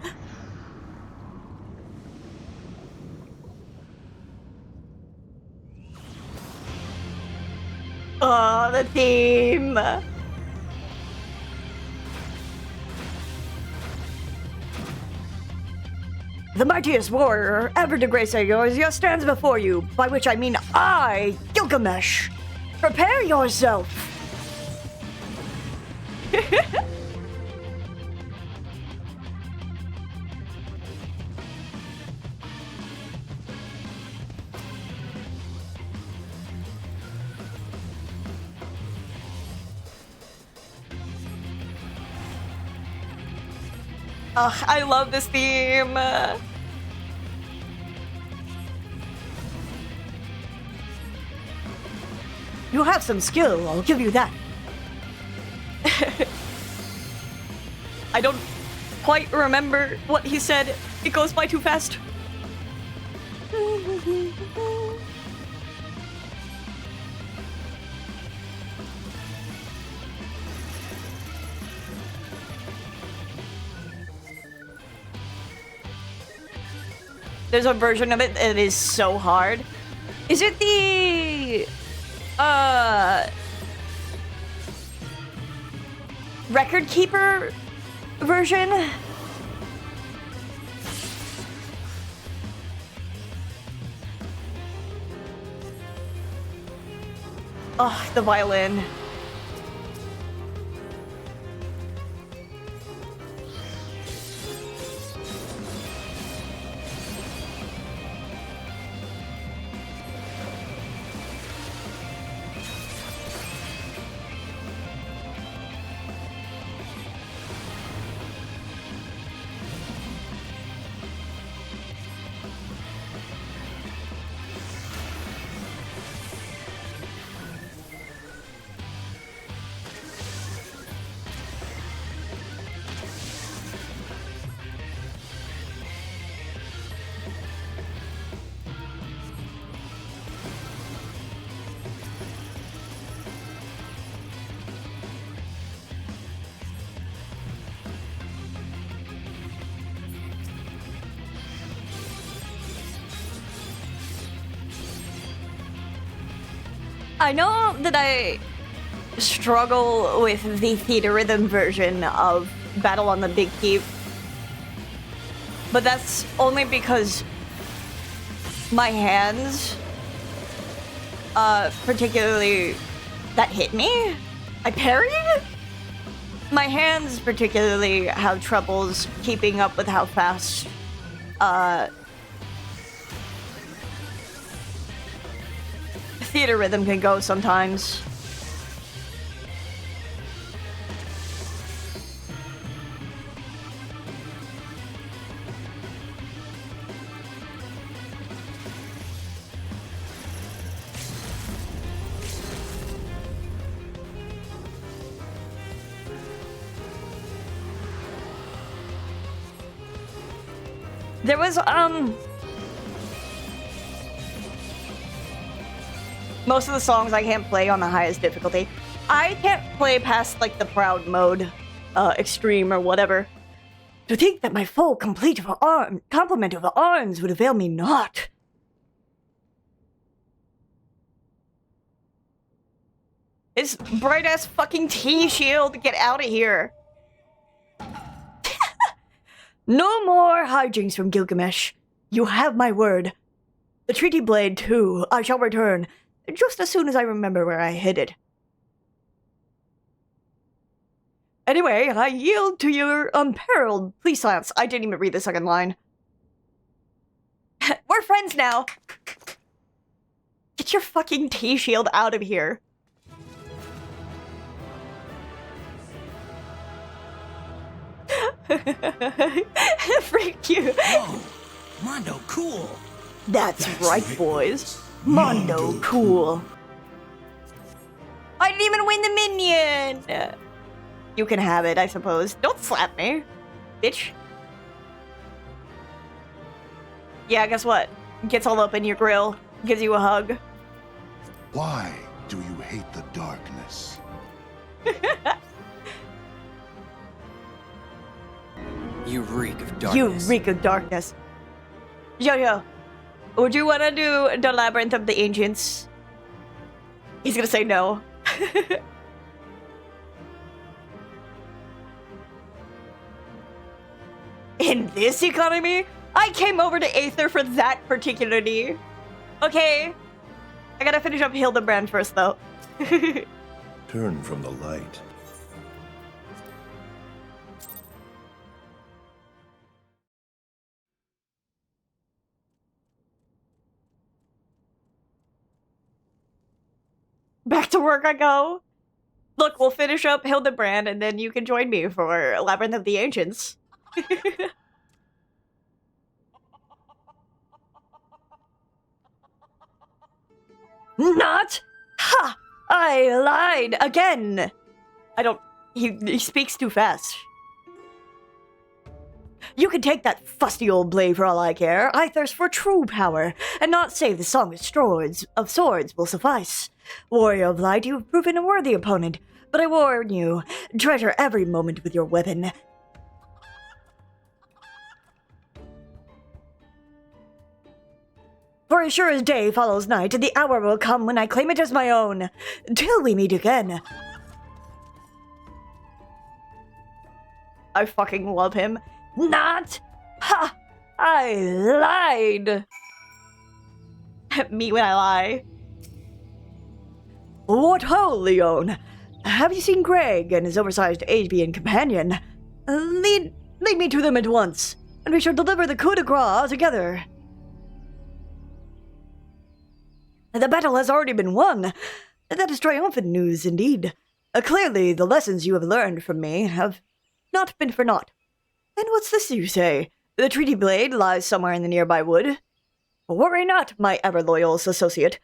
Oh, the theme! The mightiest warrior ever to grace Eorzea stands before you, by which I mean I, Gilgamesh. Prepare yourself! Ugh, I love this theme. You have some skill, I'll give you that. I don't quite remember what he said. It goes by too fast. There's a version of it that is so hard. Is it the record keeper version? Oh, the violin. I know that I struggle with the theater rhythm version of Battle on the Big Keep, but that's only because my hands, particularly That hit me? I parried? My hands particularly have troubles keeping up with how fast, theater rhythm can go sometimes. There was, most of the songs I can't play on the highest difficulty. I can't play past, like, the proud mode, extreme or whatever. To think that my full complete complement of arms would avail me not. This bright-ass fucking T-shield, get out of here. No more hijinks from Gilgamesh. You have my word. The treaty blade, too, I shall return, just as soon as I remember where I hid it. Anyway, I yield to your unparalleled puissance. I didn't even read the second line. We're friends now. Get your fucking T-shield out of here. Freak you. Whoa, Mondo cool. That's right, boys. Mondo cool. I didn't even win the minion. You can have it, I suppose. Don't slap me, bitch. Yeah, guess what? Gets all up in your grill, gives you a hug. Why do you hate the darkness? You reek of darkness. You reek of darkness. Yo, would you want to do the Labyrinth of the Ancients? He's gonna say no. In this economy? I came over to Aether for that particularly. Okay. I gotta finish up Hildebrand first, though. Turn from the light. Back to work I go. Look, we'll finish up Hildebrand, and then you can join me for Labyrinth of the Ancients. Not? Ha! I lied again! I don't... He speaks too fast. You can take that fusty old blade for all I care. I thirst for true power, and not save the song of swords will suffice. Warrior of Light, you have proven a worthy opponent, but I warn you, treasure every moment with your weapon. For as sure as day follows night, the hour will come when I claim it as my own. Till we meet again. I fucking love him. Not! Ha! I lied! Me when I lie. What ho, Leon? Have you seen Greg and his oversized Avian companion? Lead me to them at once, and we shall deliver the coup de grace together. The battle has already been won. That is triumphant news indeed. Clearly, the lessons you have learned from me have not been for naught. And what's this you say? The treaty blade lies somewhere in the nearby wood? Worry not, my ever-loyal associate.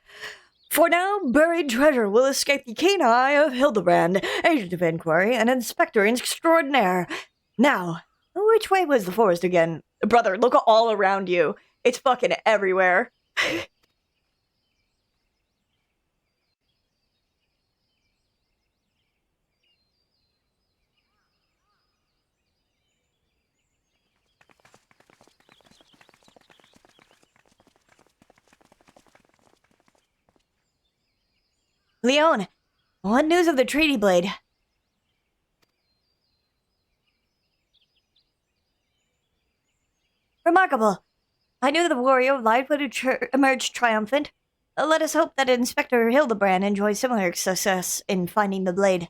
For now, buried treasure will escape the keen eye of Hildebrand, agent of inquiry and inspector extraordinaire. Now, which way was the forest again? Brother, look all around you. It's fucking everywhere. Leon, what news of the treaty blade? Remarkable. I knew the warrior of light would emerge triumphant. Let us hope that Inspector Hildebrand enjoys similar success in finding the blade.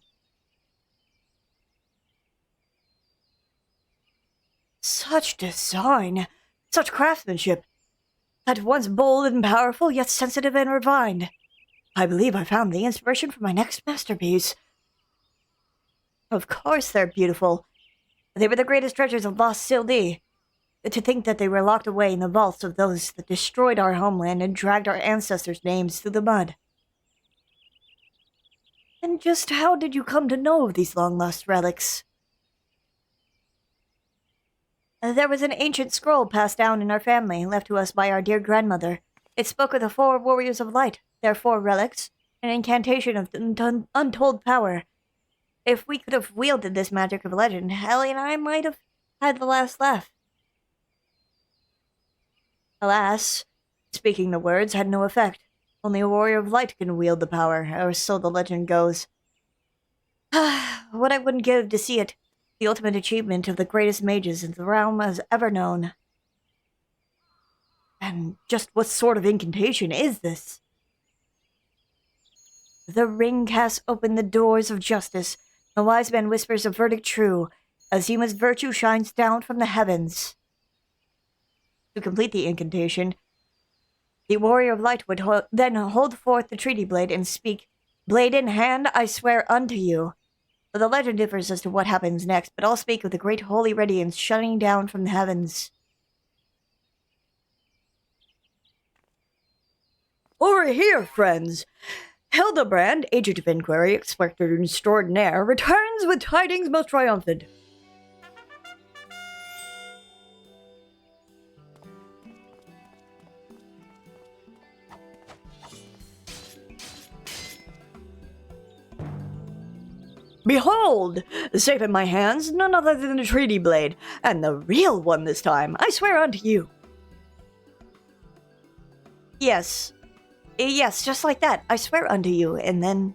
Such design, such craftsmanship. At once bold and powerful, yet sensitive and refined. I believe I found the inspiration for my next masterpiece. Of course they're beautiful. They were the greatest treasures of lost Sildee. To think that they were locked away in the vaults of those that destroyed our homeland and dragged our ancestors' names through the mud. And just how did you come to know of these long-lost relics? There was an ancient scroll passed down in our family, left to us by our dear grandmother. It spoke of the 4 warriors of light, their 4 relics, an incantation of untold power. If we could have wielded this magic of legend, Ellie and I might have had the last laugh. Alas, speaking the words had no effect. Only a warrior of light can wield the power, or so the legend goes. What I wouldn't give to see it. The ultimate achievement of the greatest mages the realm has ever known. And just what sort of incantation is this? The ring casts open the doors of justice. The wise man whispers a verdict true, as human's virtue shines down from the heavens. To complete the incantation, the warrior of light would then hold forth the treaty blade and speak, "Blade in hand, I swear unto you." The legend differs as to what happens next, but I'll speak of the great holy radiance shining down from the heavens. Over here, friends! Hildebrand, agent of inquiry, Inspector Extraordinaire, returns with tidings most triumphant. Behold! Safe in my hands, none other than the treaty blade, and the real one this time, I swear unto you. Yes, just like that, I swear unto you, and then...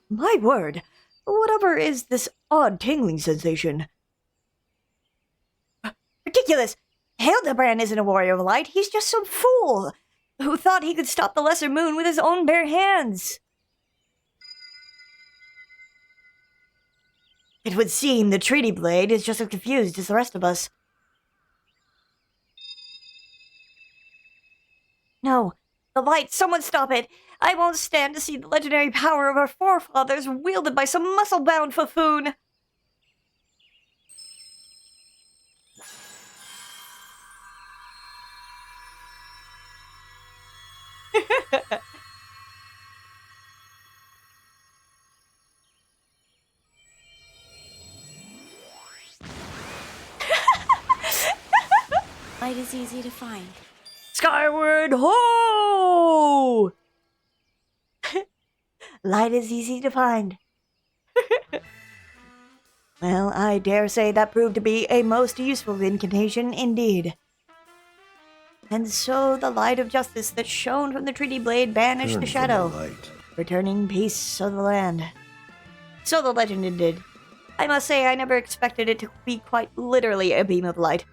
My word, whatever is this odd tingling sensation? Ridiculous! Hildebrand isn't a warrior of light, he's just some fool who thought he could stop the lesser moon with his own bare hands. It would seem the treaty blade is just as confused as the rest of us. No, the light, someone stop it! I won't stand to see the legendary power of our forefathers wielded by some muscle-bound buffoon! Light is easy to find. Skyward ho! Light is easy to find. Well, I dare say that proved to be a most useful incantation indeed. And so the light of justice that shone from the treaty blade banished the shadow, returning peace to the land. So the legend did. I must say I never expected it to be quite literally a beam of light.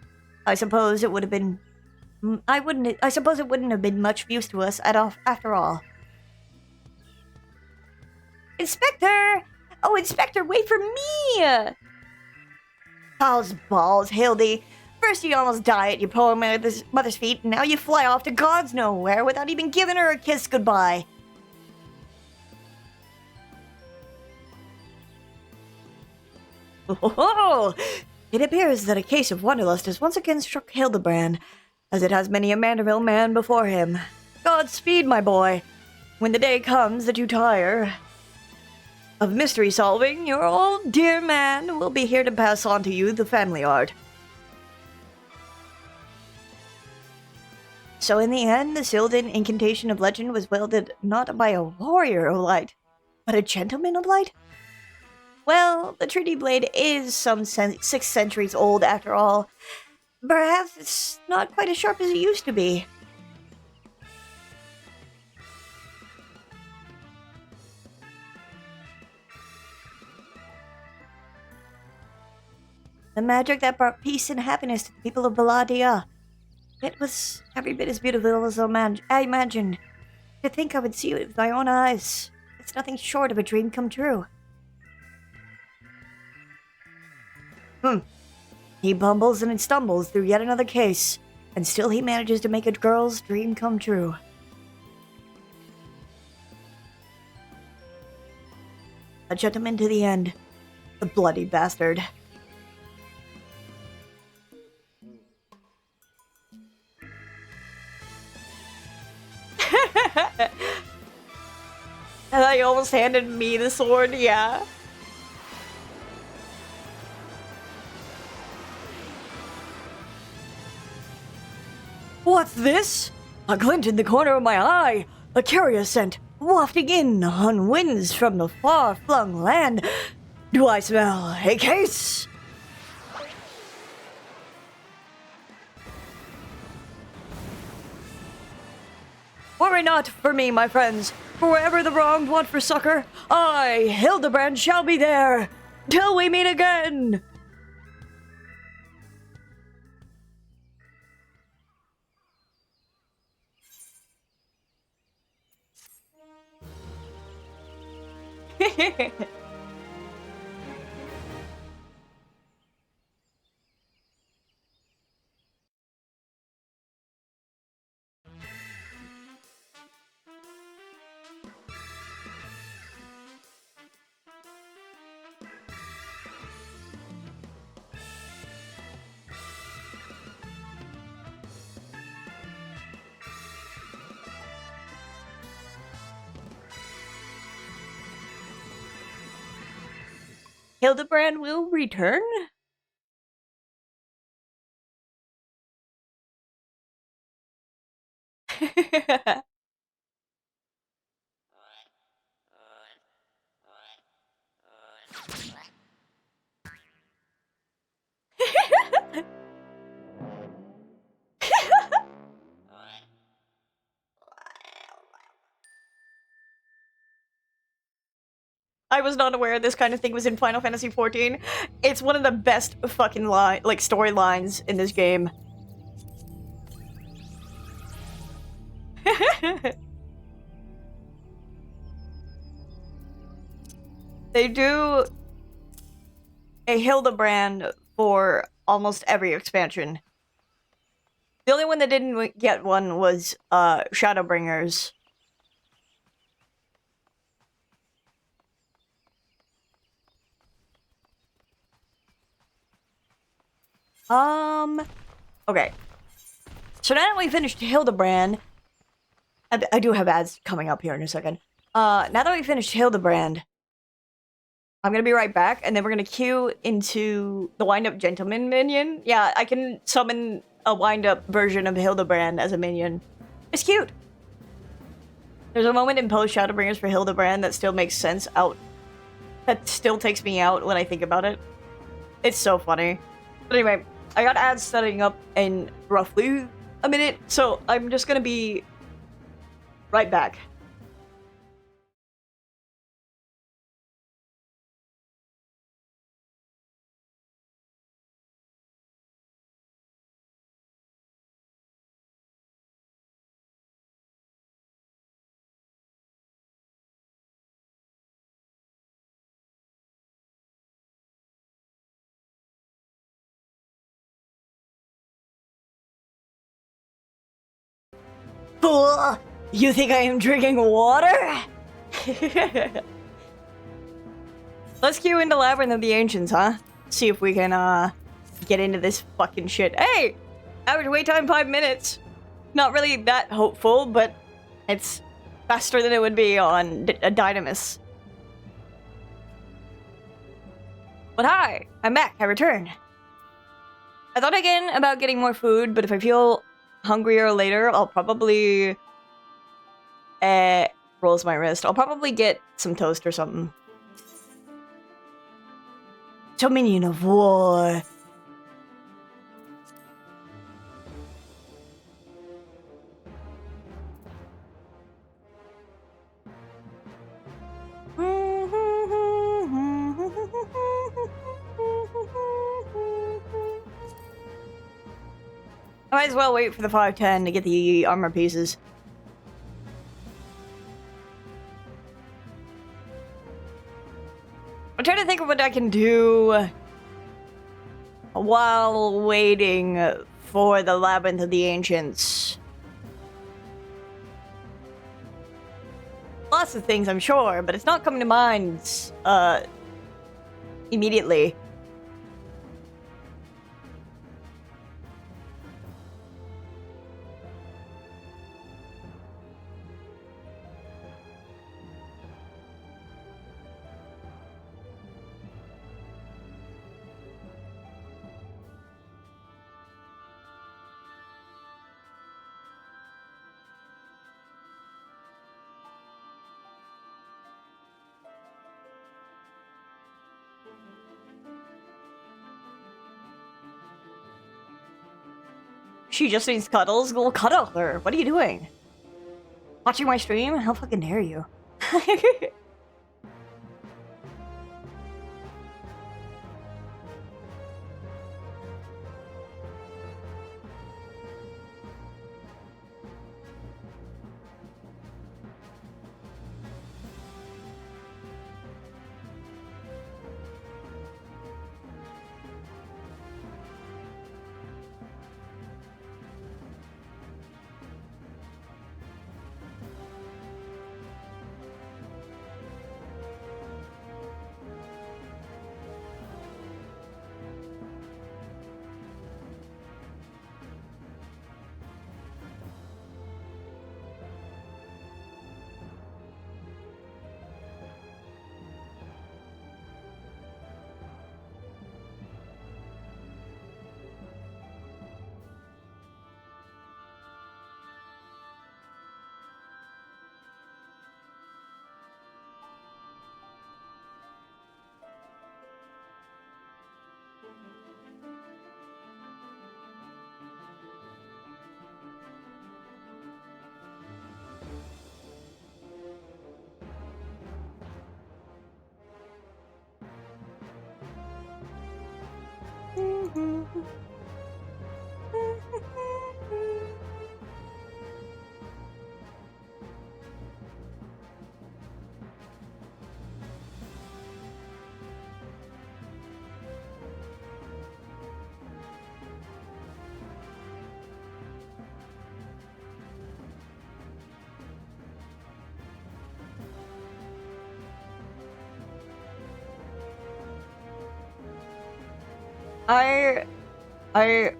I suppose it would have been... I suppose it wouldn't have been much use to us after all. Inspector! Oh, Inspector, wait for me! How's balls, Hildy? First you almost die at your poor mother's feet, and now you fly off to God's nowhere without even giving her a kiss goodbye. Oh, it appears that a case of wanderlust has once again struck Hildebrand, as it has many a Manderville man before him. Godspeed, my boy. When the day comes that you tire of mystery solving, your old dear man will be here to pass on to you the family art. So in the end, the Sylvan incantation of legend was wielded not by a warrior of light, but a gentleman of light? Well, the treaty blade is some 6 centuries old after all. Perhaps it's not quite as sharp as it used to be. The magic that brought peace and happiness to the people of Valadia. It was every bit as beautiful as I imagined. To think I would see it with my own eyes. It's nothing short of a dream come true. He bumbles and stumbles through yet another case, and still he manages to make a girl's dream come true. A gentleman to the end. The bloody bastard. And he almost handed me the sword, yeah. What's this? A glint in the corner of my eye, a curious scent wafting in on winds from the far-flung land. Do I smell a case? Worry not for me, my friends, for wherever the wronged want for succor, I, Hildebrand, shall be there, till we meet again! Hildebrand will return? I was not aware this kind of thing was in Final Fantasy XIV. It's one of the best fucking storylines in this game. They do a Hildebrand for almost every expansion. The only one that didn't get one was Shadowbringers. Okay. So now that we finished Hildebrand, I do have ads coming up here in a second. Now that we finished Hildebrand, I'm gonna be right back, and then we're gonna queue into the Wind-Up Gentleman minion. Yeah, I can summon a wind-up version of Hildebrand as a minion. It's cute! There's a moment in post Shadowbringers for Hildebrand that still makes sense that still takes me out when I think about it. It's so funny. But anyway, I got ads setting up in roughly a minute, so I'm just gonna be right back. Fool! You think I am drinking water? Let's queue into Labyrinth of the Ancients, huh? See if we can, get into this fucking shit. Hey! Average wait time 5 minutes. Not really that hopeful, but it's faster than it would be on a Dynamis. But hi! I'm back. I returned. I thought again about getting more food, but if I feel hungrier later, I'll probably rolls my wrist. I'll probably get some toast or something. Dominion of War. I might as well wait for the 510 to get the armor pieces. I'm trying to think of what I can do while waiting for the Labyrinth of the Ancients. Lots of things, I'm sure, but it's not coming to mind, immediately. She just needs cuddles? Well, cuddle her. What are you doing? Watching my stream? How fucking dare you?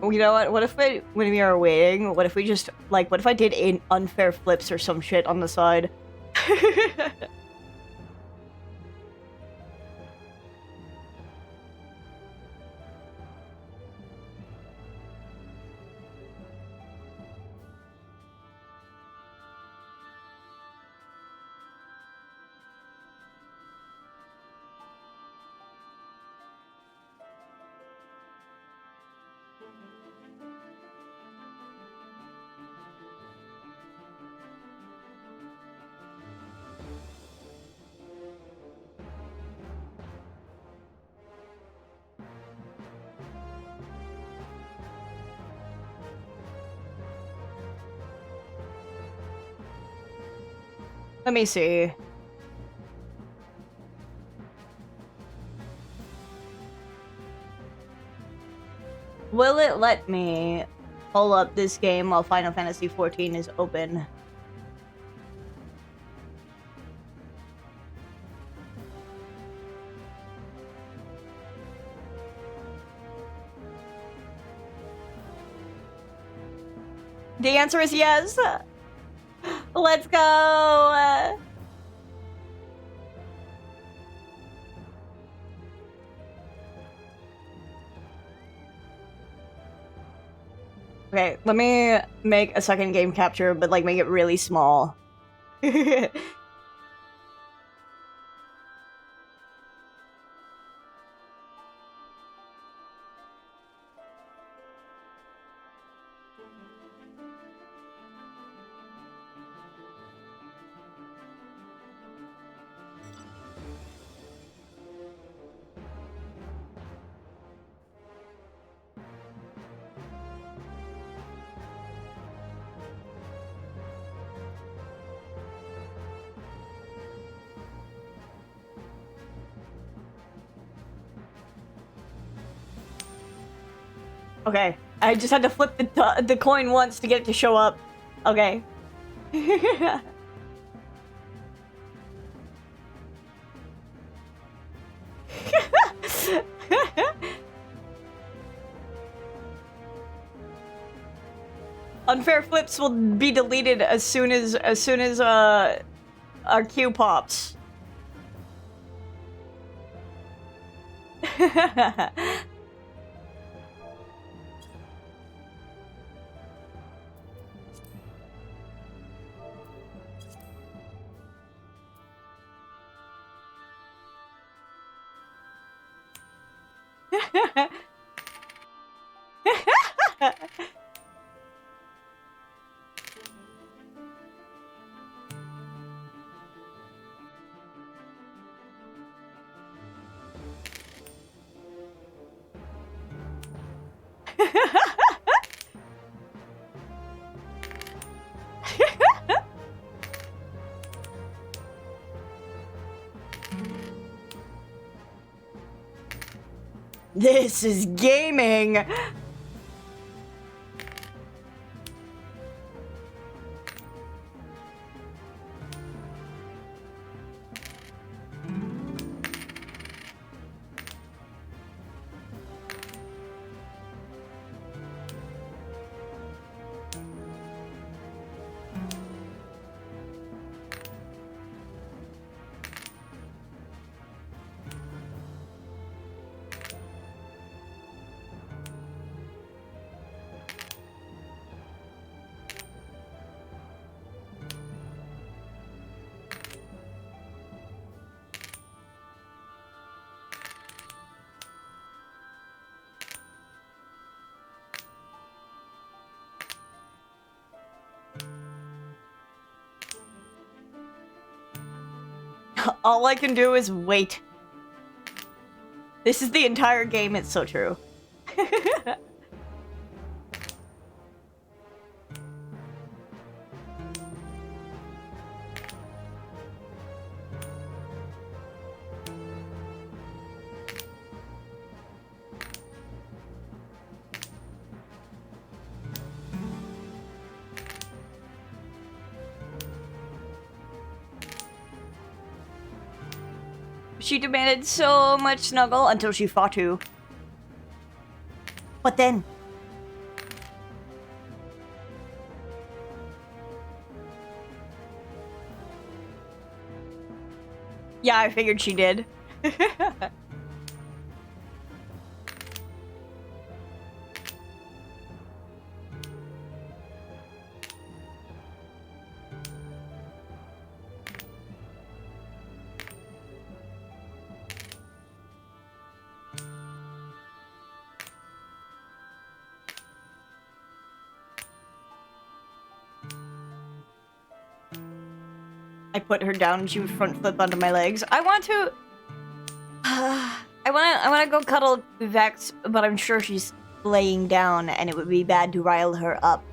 You know what if when we are waiting, what if we just, like, what if I did unfair flips or some shit on the side? Let me see. Will it let me pull up this game while Final Fantasy XIV is open? The answer is yes. Let's go. Okay, let me make a second game capture, but like make it really small. Okay. I just had to flip the coin once to get it to show up. Okay. Unfair flips will be deleted as soon as our queue pops. This is gaming. All I can do is wait. This is the entire game, it's so true. She demanded so much snuggle until she fought to. But then... Yeah, I figured she did. I put her down and she would front flip onto my legs. I want to... I want to go cuddle Vex, but I'm sure she's laying down and it would be bad to rile her up.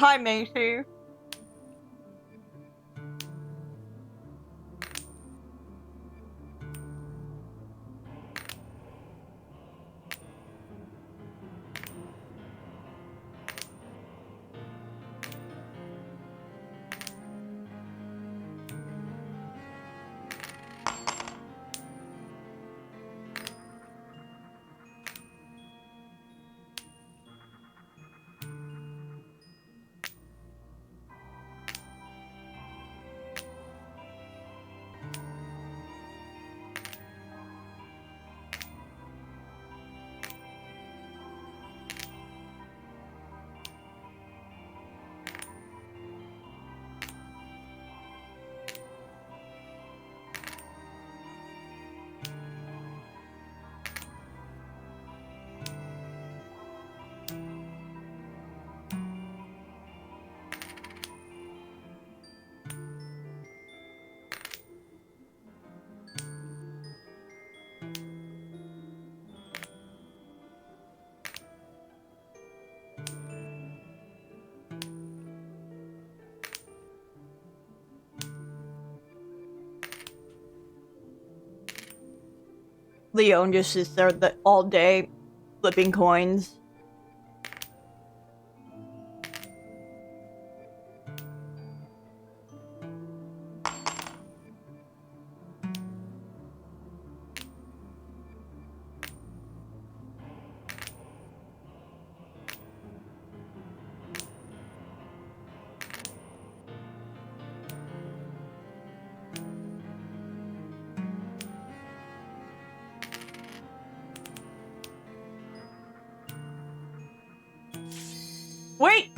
Hi, Macy. Leon just sits there all day, flipping coins. Wait!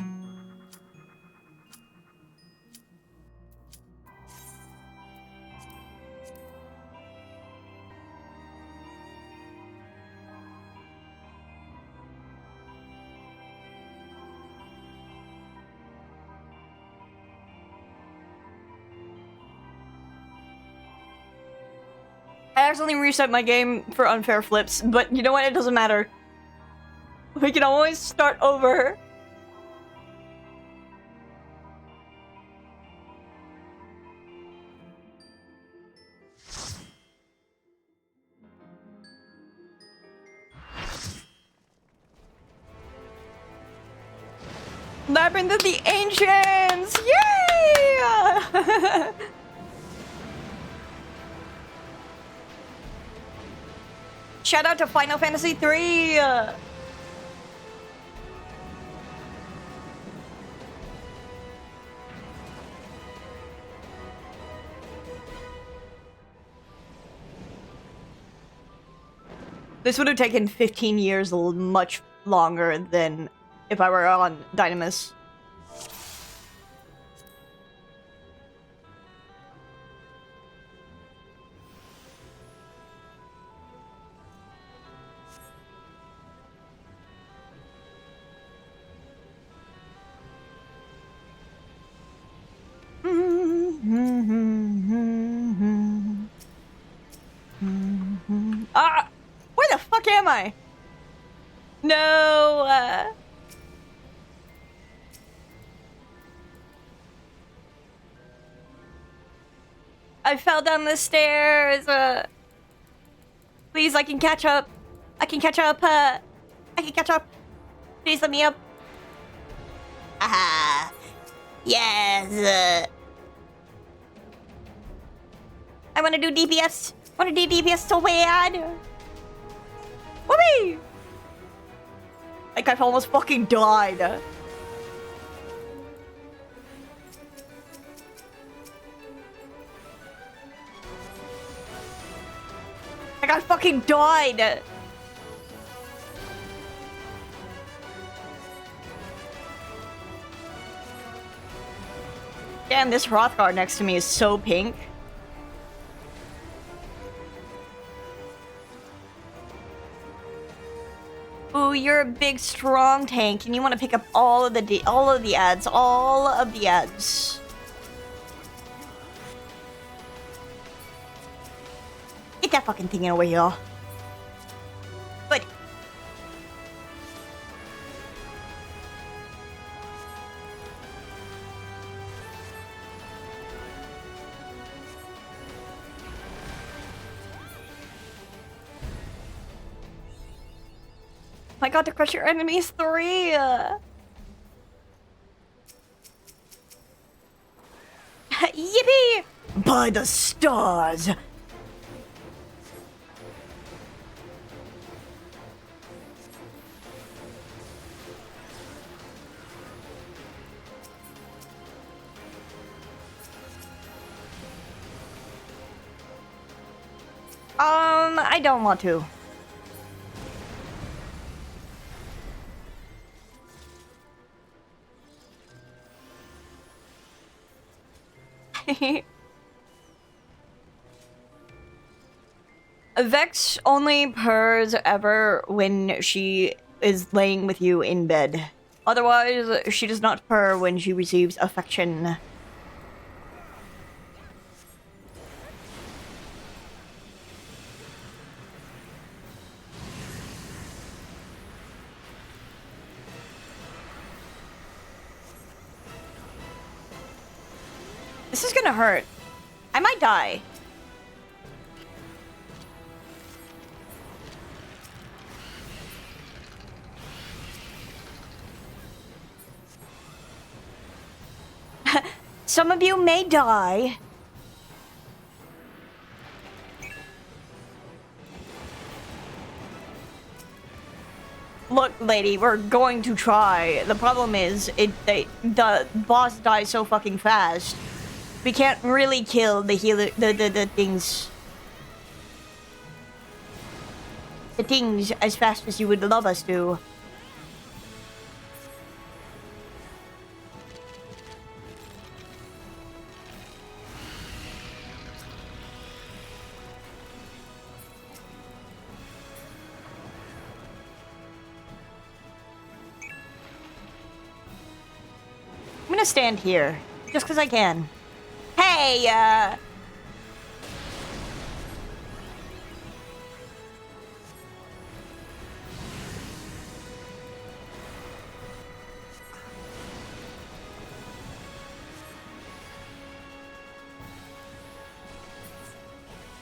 I accidentally reset my game for unfair flips, but you know what? It doesn't matter. We can always start over. Labyrinth of the Ancients! Yay! Shout out to Final Fantasy III! This would have taken 15 years, much longer than if I were on Dynamis. Ah! Where the fuck am I? No, I fell down the stairs, Please, I can catch up. I can catch up, I can catch up. Please let me up. Aha! Yes! I wanna do DPS. Wanna do DPS so bad. Whoopee! Like I've almost fucking died. Like I fucking died. Damn, this Hrothgar next to me is so pink. Ooh, you're a big, strong tank, and you want to pick up all of the ads, all of the ads. Get that fucking thing over here. Good. I got to crush your enemies 3. Yippee! By the stars! I don't want to. Vex only purrs ever when she is laying with you in bed. Otherwise, she does not purr when she receives affection. This is gonna hurt. I might die. Some of you may die. Look, lady, we're going to try. The problem is, the boss dies so fucking fast. We can't really kill the healer, the things. The things as fast as you would love us to. I'm gonna stand here, just because I can. Hey,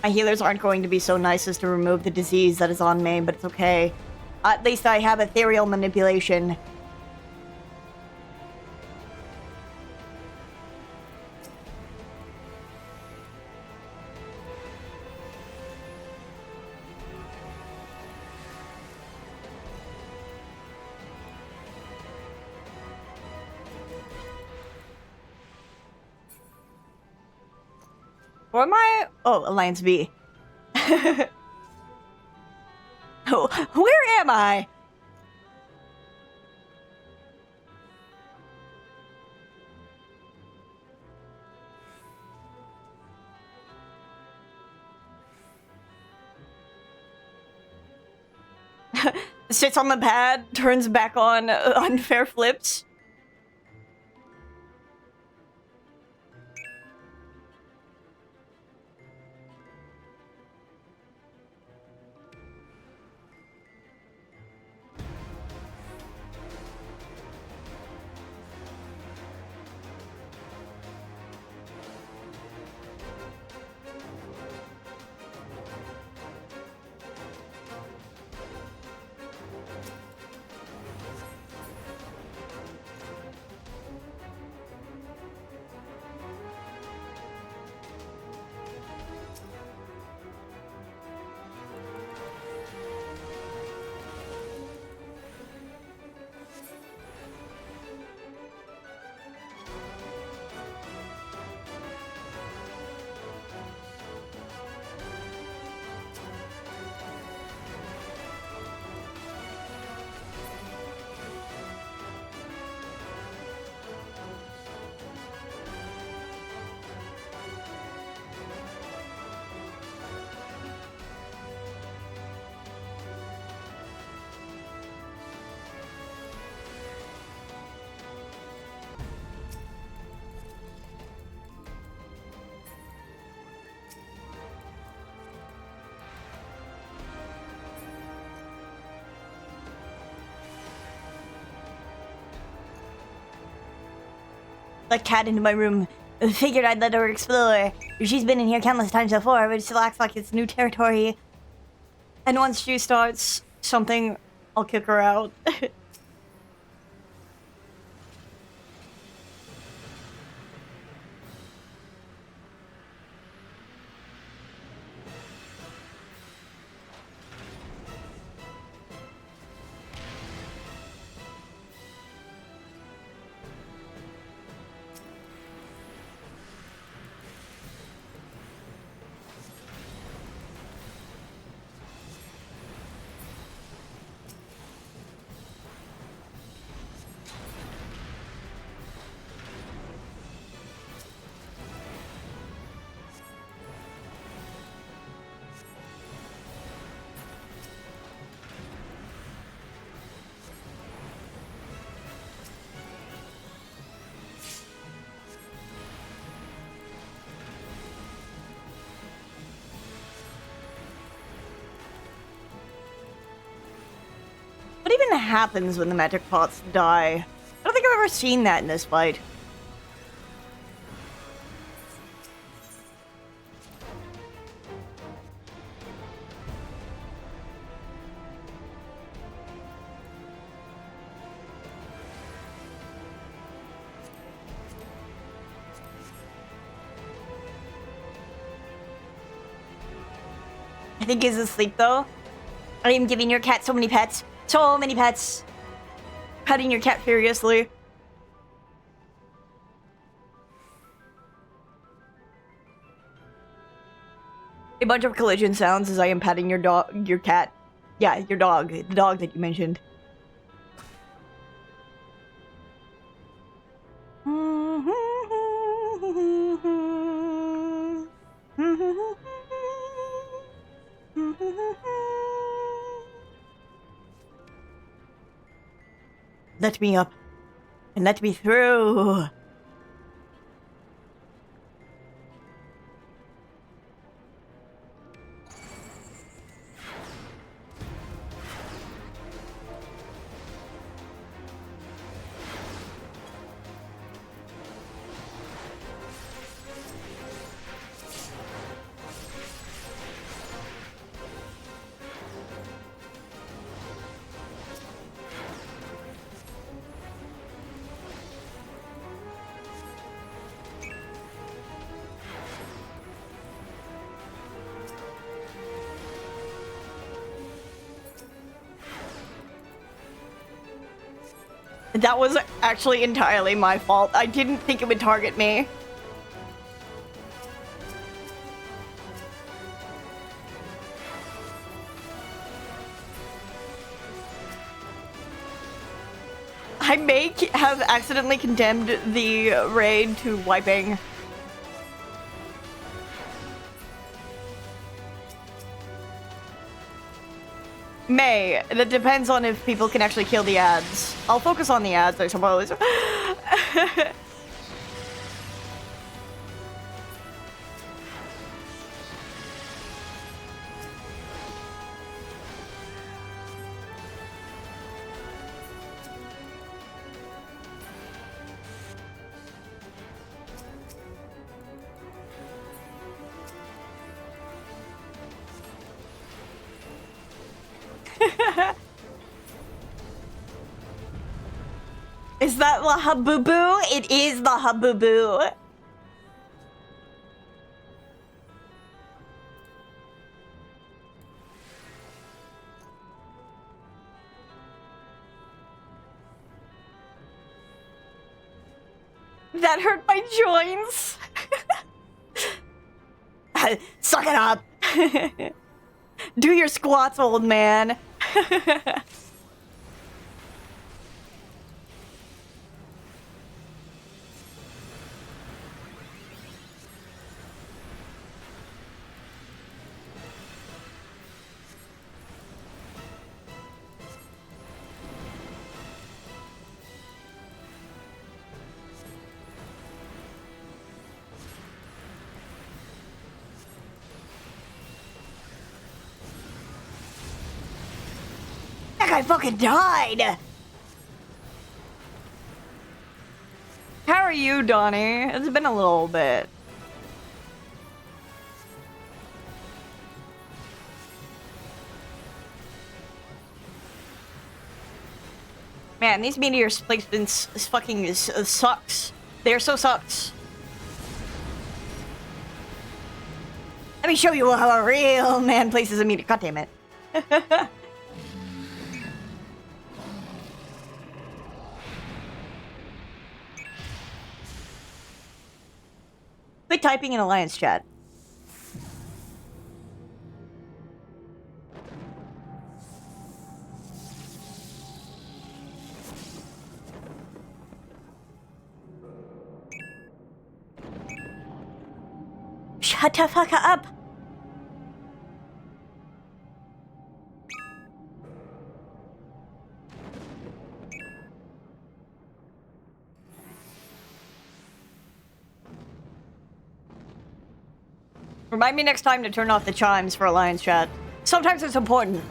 my healers aren't going to be so nice as to remove the disease that is on me, but it's okay. At least I have ethereal manipulation. Or am I? Oh, Alliance B. Oh, where am I? Sits on the pad, turns back on unfair flips. Let Cat into my room. Figured I'd let her explore. She's been in here countless times before, but it still acts like it's new territory. And once she starts something, I'll kick her out. What even happens when the magic pots die? I don't think I've ever seen that in this fight. I think he's asleep though. I am giving your cat so many pets. So many pets. Petting your cat furiously. A bunch of collision sounds as I am petting your dog, your cat. Yeah, your dog. The dog that you mentioned. Let me up. And let me through. That was actually entirely my fault. I didn't think it would target me. I may have accidentally condemned the raid to wiping. May. That depends on if people can actually kill the ads. I'll focus on the ads, I suppose. Is that the Habubu? It is the Habubu. That hurt my joints. Suck it up. Do your squats, old man. I fucking died! How are you, Donnie? It's been a little bit. Man, these meteor placements fucking sucks. They're so sucks. Let me show you how a real man places a meteor. God damn it. Quit typing in Alliance chat. Shut the fuck up! Remind me next time to turn off the chimes for Alliance chat. Sometimes it's important.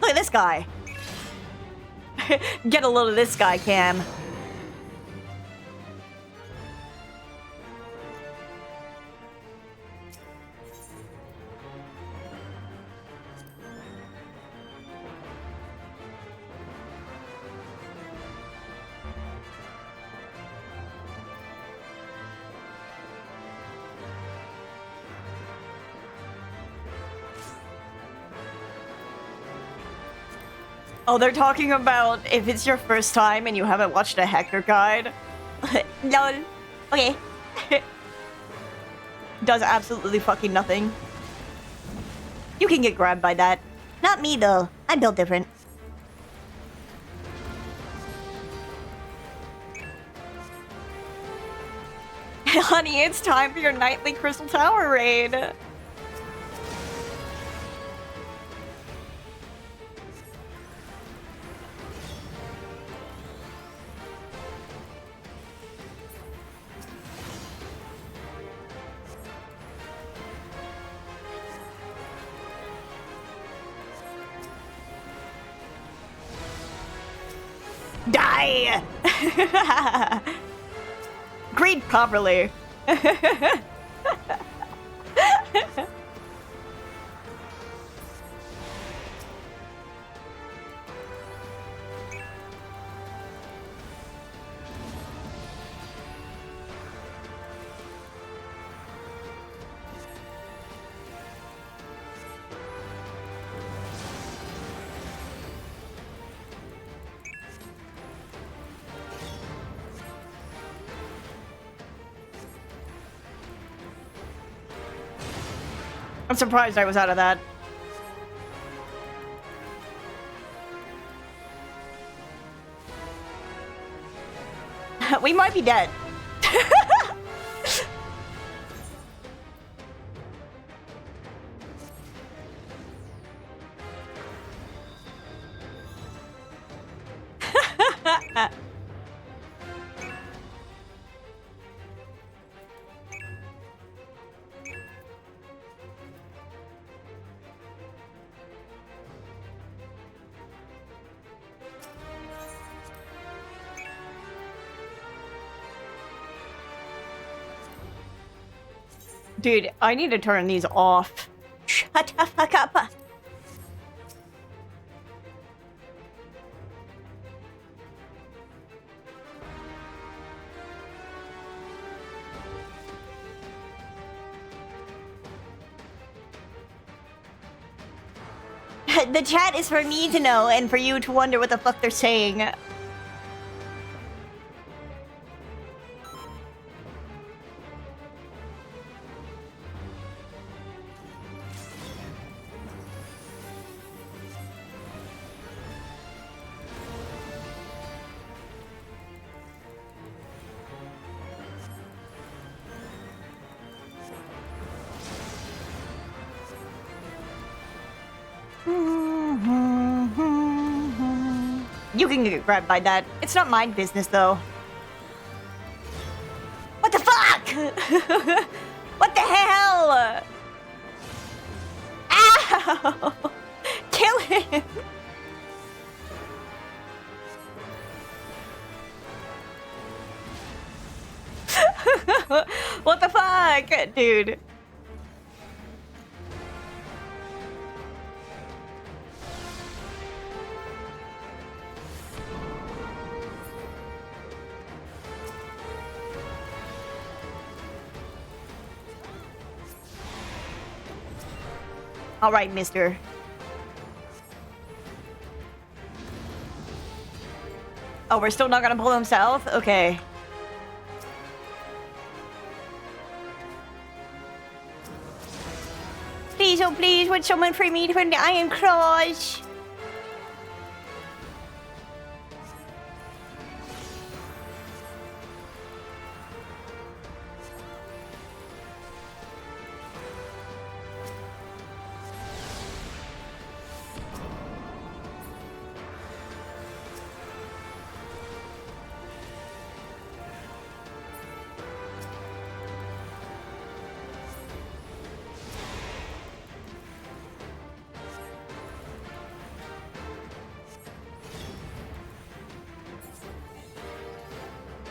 Look at this guy. Get a load of this guy, Cam. Oh, they're talking about if it's your first time and you haven't watched a hacker guide. Lol. Okay. Does absolutely fucking nothing. You can get grabbed by that. Not me, though. I'm built different. Honey, it's time for your nightly Crystal Tower raid. Die! Greed properly. I'm surprised I was out of that. We might be dead. Dude, I need to turn these off. Shut the fuck up. The chat is for me to know and for you to wonder what the fuck they're saying. You can get grabbed by that. It's not my business, though. What the fuck? What the hell? Ow! Kill him! What the fuck, dude? Alright, mister. Oh, we're still not gonna pull him south? Okay. Please, oh please, would someone free me from the Iron Claws?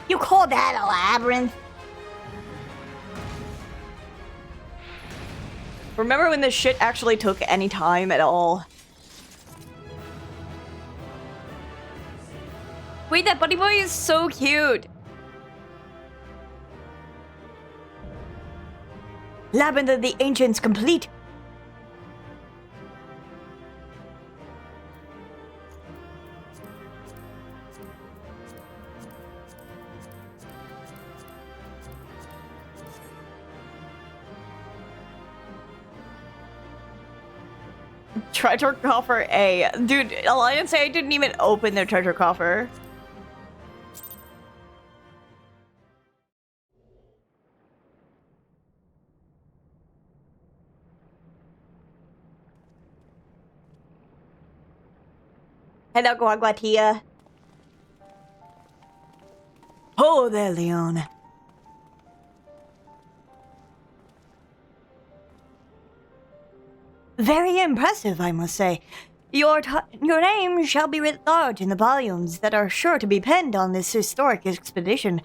You call that a labyrinth? Remember when this shit actually took any time at all? Wait, that bunny boy is so cute. Labyrinth of the Ancients complete. Treasure coffer A. Dude, Alliance A didn't even open their treasure coffer. Hello, Guaguatia. Oh there, Leon. Very impressive, I must say. Your name shall be writ large in the volumes that are sure to be penned on this historic expedition.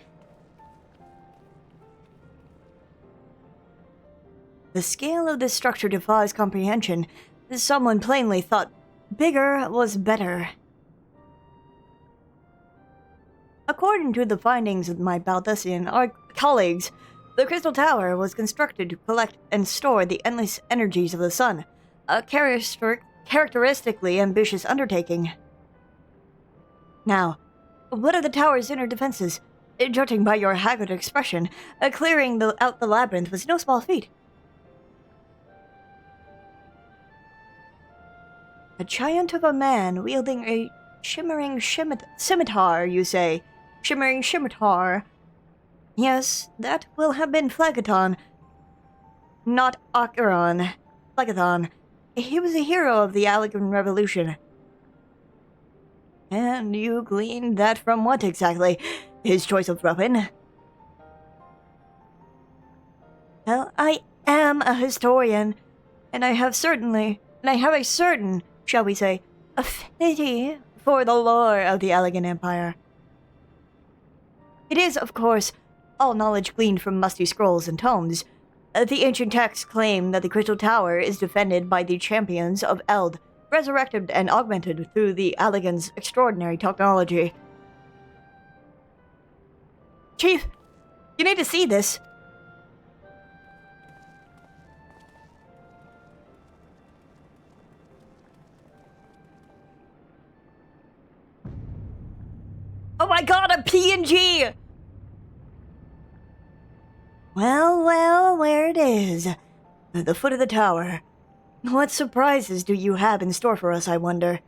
The scale of this structure defies comprehension. Someone plainly thought bigger was better. According to the findings of my Baldessian colleagues, the Crystal Tower was constructed to collect and store the endless energies of the sun, a characteristically ambitious undertaking. Now, what are the tower's inner defenses? Judging by your haggard expression, clearing out the labyrinth was no small feat. A giant of a man wielding a shimmering scimitar, you say? Shimmering scimitar. Yes, that will have been Phlegethon, not Acheron. Phlegethon. He was a hero of the Allegan Revolution. And you gleaned that from what exactly? His choice of weapon? Well, I am a historian, and I have a certain, shall we say, affinity for the lore of the Allegan Empire. It is, of course, all knowledge gleaned from musty scrolls and tomes. The ancient texts claim that the Crystal Tower is defended by the champions of Eld, resurrected and augmented through the Allegan's extraordinary technology. Chief, you need to see this. Oh my god, a PNG! Well, where it is. At the foot of the tower. What surprises do you have in store for us, I wonder?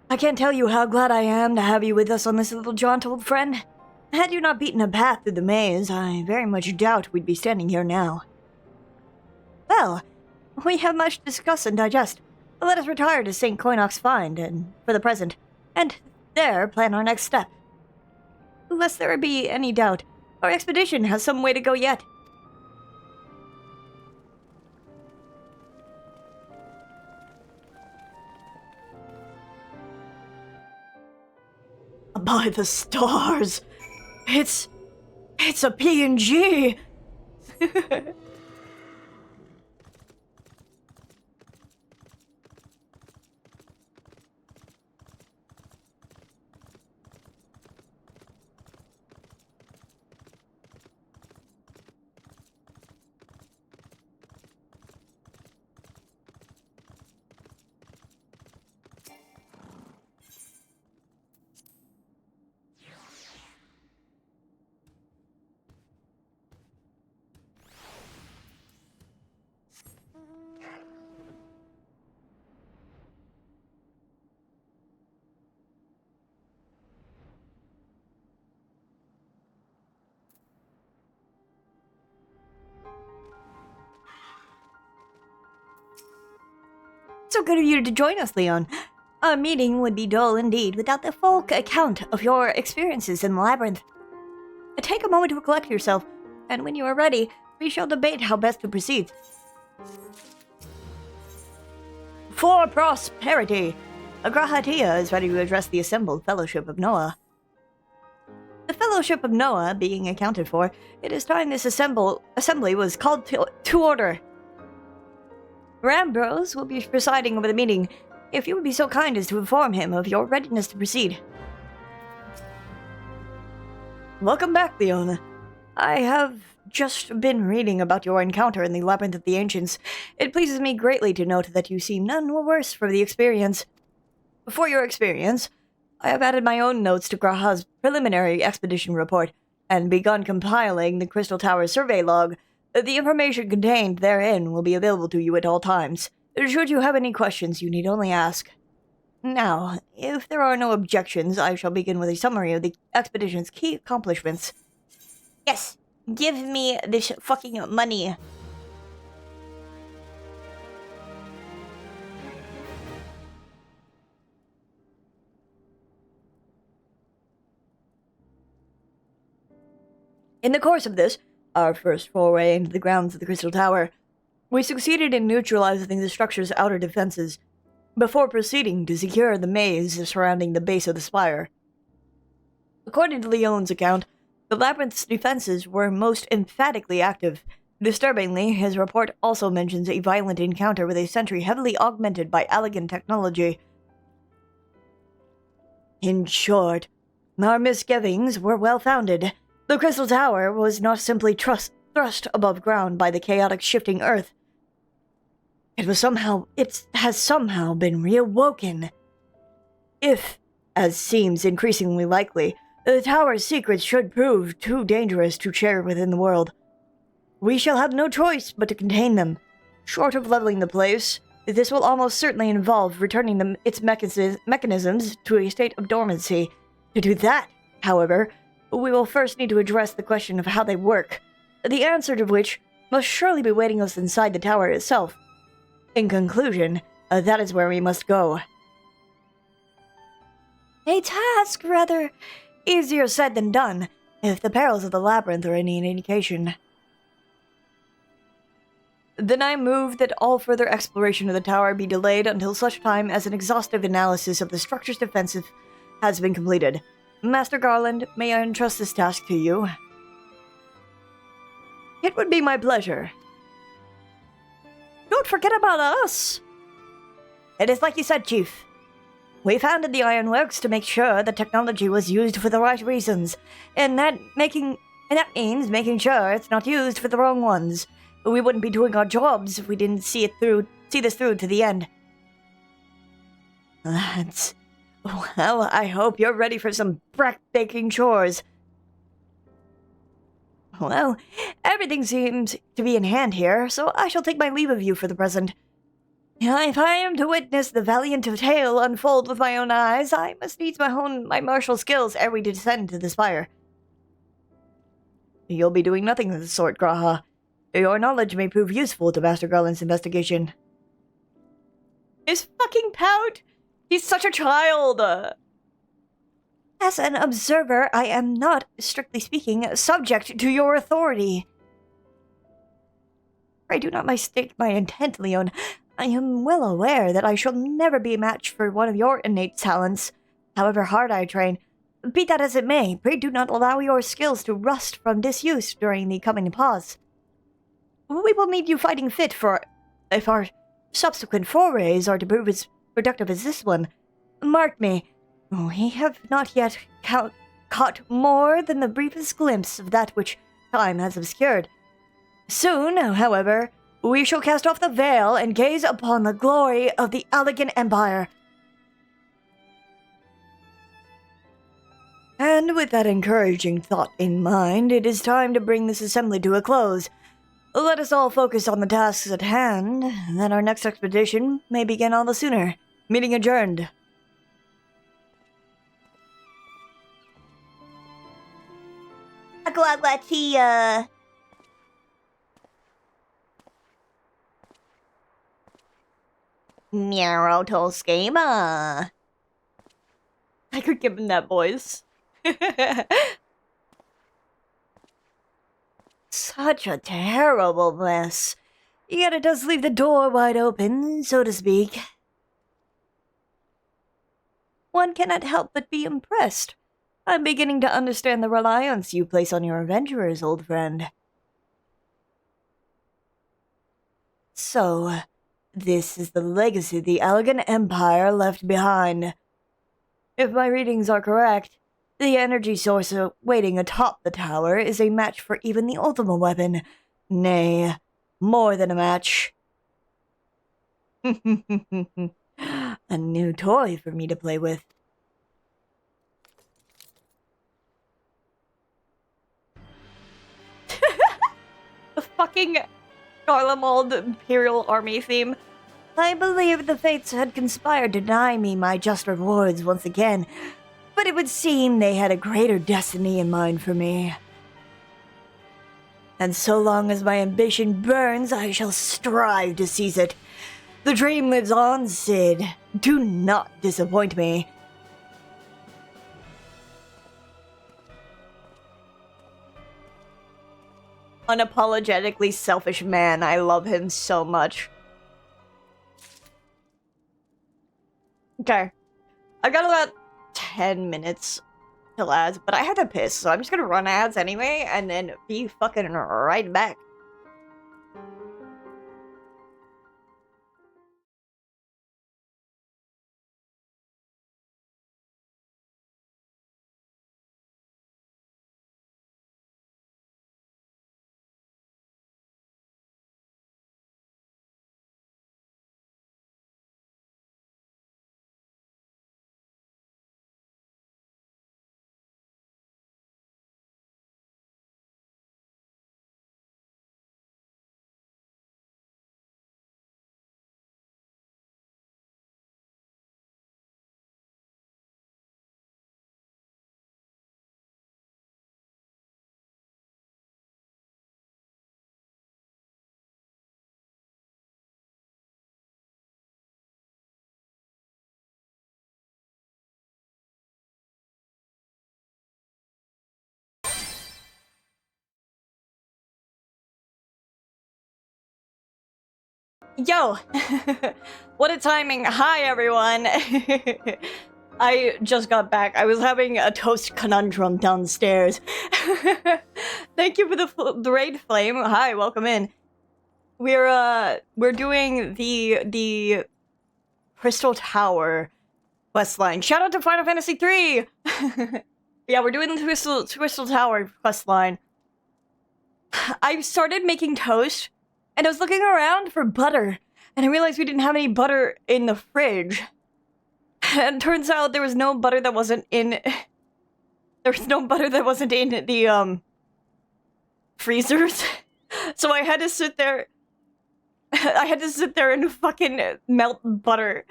I can't tell you how glad I am to have you with us on this little jaunt, old friend. Had you not beaten a path through the maze, I very much doubt we'd be standing here now. Well, we have much to discuss and digest. Let us retire to St. Coinox Find, and for the present, and there plan our next step. Lest there be any doubt, our expedition has some way to go yet. By the stars! It's a PNG! So good of you to join us, Leon. Our meeting would be dull indeed without the full account of your experiences in the labyrinth. Take a moment to recollect yourself, and when you are ready, we shall debate how best to proceed. For prosperity! Agrahatia is ready to address the assembled Fellowship of Noah. The Fellowship of Noah being accounted for, it is time this assembly was called to order. Rambros will be presiding over the meeting, if you would be so kind as to inform him of your readiness to proceed. Welcome back, Leona. I have just been reading about your encounter in the Labyrinth of the Ancients. It pleases me greatly to note that you seem none the worse for the experience. For your experience, I have added my own notes to Graha's preliminary expedition report, and begun compiling the Crystal Tower survey log. The information contained therein will be available to you at all times. Should you have any questions, you need only ask. Now, if there are no objections, I shall begin with a summary of the expedition's key accomplishments. Yes, give me this fucking money. In the course of this, our first foray into the grounds of the Crystal Tower, we succeeded in neutralizing the structure's outer defenses, before proceeding to secure the maze surrounding the base of the spire. According to Leon's account, the labyrinth's defenses were most emphatically active. Disturbingly, his report also mentions a violent encounter with a sentry heavily augmented by elegant technology. In short, our misgivings were well-founded. The Crystal Tower was not simply thrust above ground by the chaotic shifting earth. It has somehow been reawoken. If, as seems increasingly likely, the tower's secrets should prove too dangerous to share within the world, we shall have no choice but to contain them. Short of leveling the place, this will almost certainly involve returning its mechanisms to a state of dormancy. To do that, however, we will first need to address the question of how they work, the answer to which must surely be waiting us inside the tower itself. In conclusion, that is where we must go. A task rather easier said than done, if the perils of the labyrinth are any indication. Then I move that all further exploration of the tower be delayed until such time as an exhaustive analysis of the structure's defenses has been completed. Master Garland, may I entrust this task to you? It would be my pleasure. Don't forget about us! It is like you said, Chief. We founded the Ironworks to make sure the technology was used for the right reasons, and that means making sure it's not used for the wrong ones. We wouldn't be doing our jobs if we didn't see this through to the end. Well, I hope you're ready for some breathtaking chores. Well, everything seems to be in hand here, so I shall take my leave of you for the present. If I am to witness the valiant tale unfold with my own eyes, I must needs hone my martial skills ere we descend to the spire. You'll be doing nothing of the sort, Graha. Your knowledge may prove useful to Master Garland's investigation. His fucking pout! He's such a child! As an observer, I am not, strictly speaking, subject to your authority. Pray do not mistake my intent, Leon. I am well aware that I shall never be a match for one of your innate talents, however hard I train. Be that as it may, pray do not allow your skills to rust from disuse during the coming pause. We will need you fighting fit if our subsequent forays are to prove as productive as this one. Mark me, we have not yet caught more than the briefest glimpse of that which time has obscured. Soon, however, we shall cast off the veil and gaze upon the glory of the elegant empire. And with that encouraging thought in mind, it is time to bring this assembly to a close. Let us all focus on the tasks at hand, then our next expedition may begin all the sooner. Meeting adjourned. Agua-agua-tia. Miarotolskema. I could give him that voice. Such a terrible mess. Yet it does leave the door wide open, so to speak. One cannot help but be impressed. I'm beginning to understand the reliance you place on your adventurers, old friend. So, this is the legacy the Elegant Empire left behind. If my readings are correct, the energy source waiting atop the tower is a match for even the ultimate weapon. Nay, more than a match. A new toy for me to play with. The fucking Garlemald Imperial Army theme. I believe the fates had conspired to deny me my just rewards once again, but it would seem they had a greater destiny in mind for me. And so long as my ambition burns, I shall strive to seize it. The dream lives on, Sid. Do not disappoint me. Unapologetically selfish man. I love him so much. Okay. I've got about 10 minutes till ads, but I had to piss, so I'm just gonna run ads anyway, and then be fucking right back. Yo! What a timing. Hi, everyone. I just got back. I was having a toast conundrum downstairs. Thank you for the raid flame. Hi, welcome in. We're doing the Crystal Tower questline. Shout out to Final Fantasy III! Yeah, we're doing the Crystal Tower questline. I started making toast, and I was looking around for butter, and I realized we didn't have any butter in the fridge. And turns out there was no butter that wasn't in... There was no butter that wasn't in the, freezers. So I had to sit there... I had to sit there and fucking melt butter.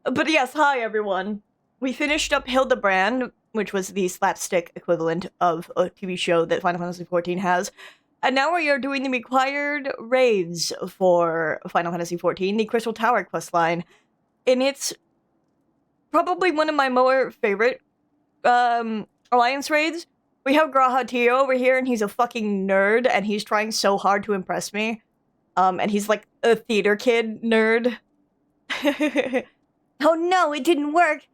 But yes, hi everyone. We finished up Hildebrand, which was the slapstick equivalent of a TV show that Final Fantasy XIV has. And now we are doing the required raids for Final Fantasy XIV, the Crystal Tower questline. And it's probably one of my more favorite Alliance raids. We have Graha Tio over here, and he's a fucking nerd, and he's trying so hard to impress me. And he's like a theater kid nerd. Oh no, it didn't work!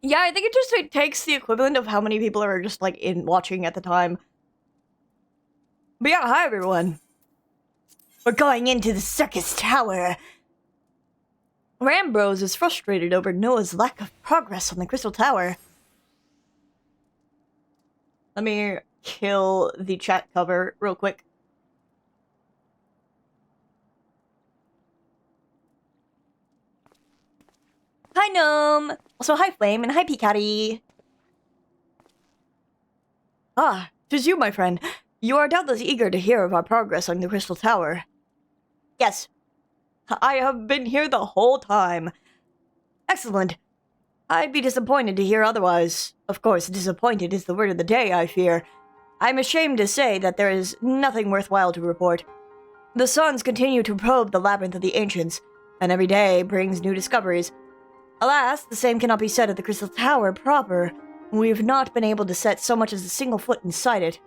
Yeah, I think it just takes the equivalent of how many people are just, like, watching at the time. But yeah, hi everyone. We're going into the Circus Tower. Rambrose is frustrated over Noah's lack of progress on the Crystal Tower. Let me kill the chat cover real quick. Hi, Gnome! Also, hi, Flame, and hi, Picati! Ah, 'tis you, my friend. You are doubtless eager to hear of our progress on the Crystal Tower. Yes. I have been here the whole time. Excellent. I'd be disappointed to hear otherwise. Of course, disappointed is the word of the day, I fear. I'm ashamed to say that there is nothing worthwhile to report. The suns continue to probe the labyrinth of the ancients, and every day brings new discoveries. Alas, the same cannot be said of the Crystal Tower proper. We've not been able to set so much as a single foot inside it.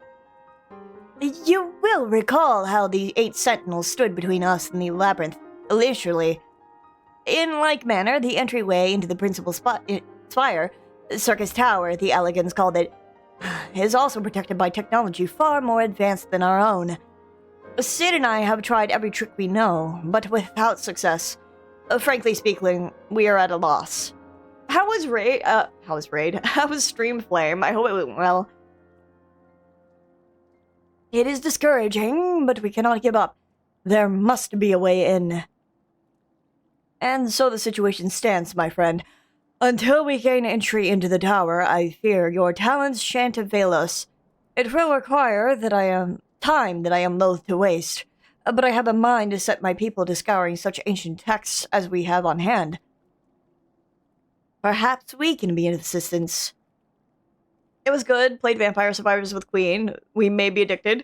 You will recall how the 8 sentinels stood between us and the labyrinth, literally. In like manner, the entryway into the principal spire, Circus Tower, the elegans called it, is also protected by technology far more advanced than our own. Sid and I have tried every trick we know, but without success. Frankly speaking, we are at a loss. How was Raid? How was Streamflame? I hope it went well. It is discouraging, but we cannot give up. There must be a way in. And so the situation stands, my friend. Until we gain entry into the tower, I fear your talents shan't avail us. It will require time that I am loath to waste, but I have a mind to set my people to scouring such ancient texts as we have on hand. Perhaps we can be of assistance. It was good. Played Vampire Survivors with Queen. We may be addicted.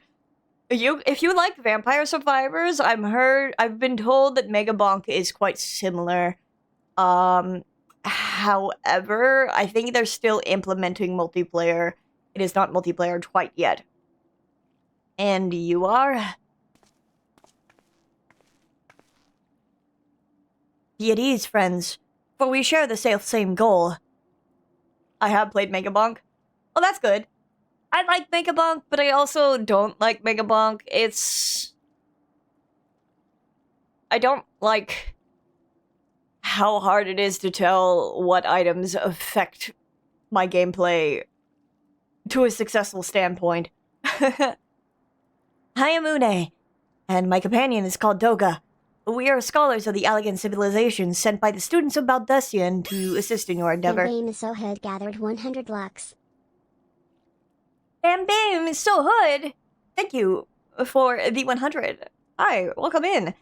If you like Vampire Survivors, I've been told that Mega Bonk is quite similar. However, I think they're still implementing multiplayer. It is not multiplayer quite yet. And you are? Be at ease, friends, for we share the same goal. I have played Mega Bonk. Well, that's good. I like Mega Bonk, but I also don't like Mega Bonk. I don't like how hard it is to tell what items affect my gameplay to a successful standpoint. I am Une, and my companion is called Doga. We are scholars of the elegant civilization sent by the students of Baldessian to assist in your endeavor. Bam Bam so had gathered 100 lux. Bam Bam so hood! Thank you for the 100. Hi, welcome in.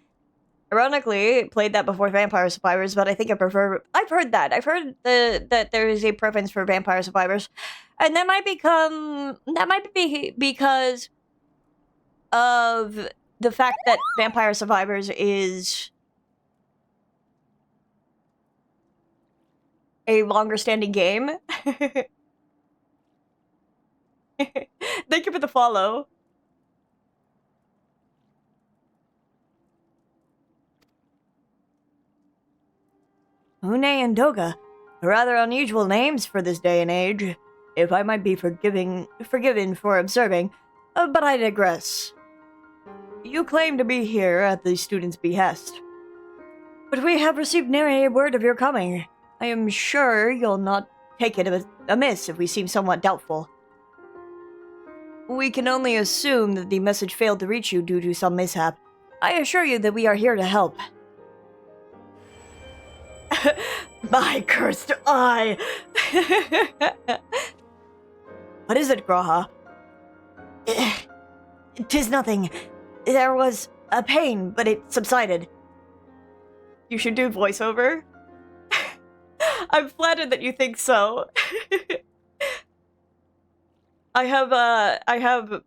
Ironically, played that before Vampire Survivors, but I think I prefer... I've heard that. I've heard that there is a preference for Vampire Survivors. And that might be because of the fact that Vampire Survivors is a longer standing game. Thank you for the follow. Une and Doga, rather unusual names for this day and age, if I might be forgiven for observing, but I digress. You claim to be here at the student's behest, but we have received nary word of your coming. I am sure you'll not take it amiss if we seem somewhat doubtful. We can only assume that the message failed to reach you due to some mishap. I assure you that we are here to help. My cursed eye! What is it, Graha? 'Tis nothing. There was a pain, but it subsided. You should do voiceover. I'm flattered that you think so. I have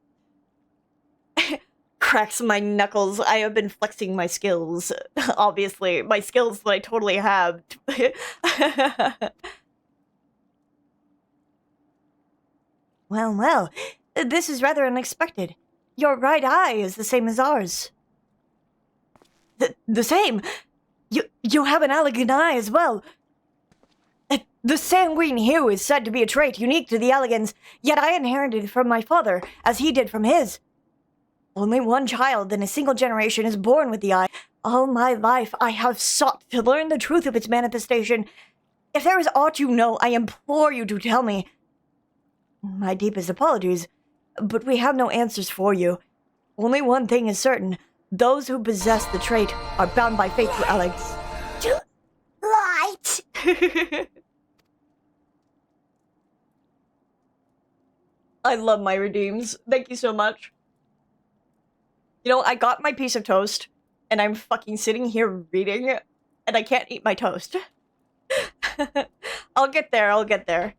cracks my knuckles. I have been flexing my skills. Obviously, my skills that I totally have. Well, this is rather unexpected. Your right eye is the same as ours. The same? You have an elegant eye as well. The sanguine hue is said to be a trait unique to the elegans, yet I inherited it from my father, as he did from his. Only one child in a single generation is born with the eye. All my life I have sought to learn the truth of its manifestation. If there is aught you know, I implore you to tell me. My deepest apologies, but we have no answers for you. Only one thing is certain. Those who possess the trait are bound by fate to Alex. To light! I love my redeems. Thank you so much. You know, I got my piece of toast, and I'm fucking sitting here reading, and I can't eat my toast. I'll get there.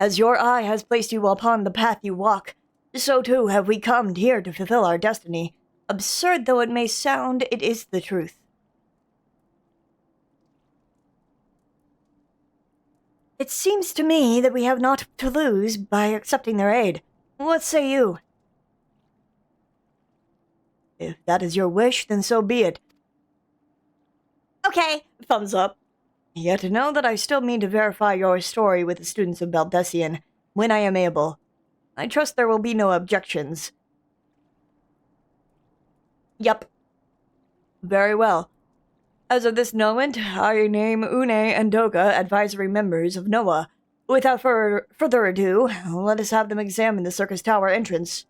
As your eye has placed you upon the path you walk, so too have we come here to fulfill our destiny. Absurd though it may sound, it is the truth. It seems to me that we have naught to lose by accepting their aid. What say you? If that is your wish, then so be it. Okay, thumbs up. Yet to know that I still mean to verify your story with the students of Baldessian when I am able. I trust there will be no objections. Yup. Very well. As of this moment, I name Une and Doga advisory members of NOAA. Without further ado, let us have them examine the circus tower entrance.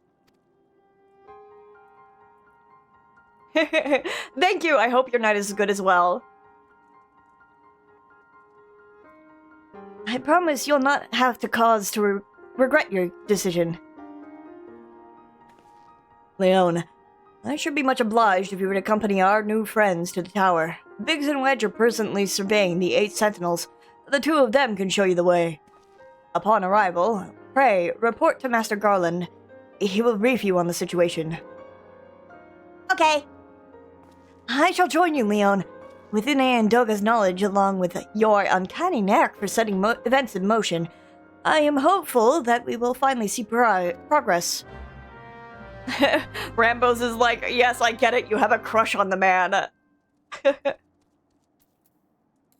Thank you, I hope your night is good as well. I promise you'll not have to cause to regret your decision. Leon, I should be much obliged if you would accompany our new friends to the tower. Biggs and Wedge are presently surveying the 8 sentinels. The 2 of them can show you the way. Upon arrival, pray report to Master Garland. He will brief you on the situation. Okay. I shall join you, Leon. With Une and Doga's knowledge, along with your uncanny knack for setting events in motion, I am hopeful that we will finally see progress. Rambos is like, yes, I get it, you have a crush on the man.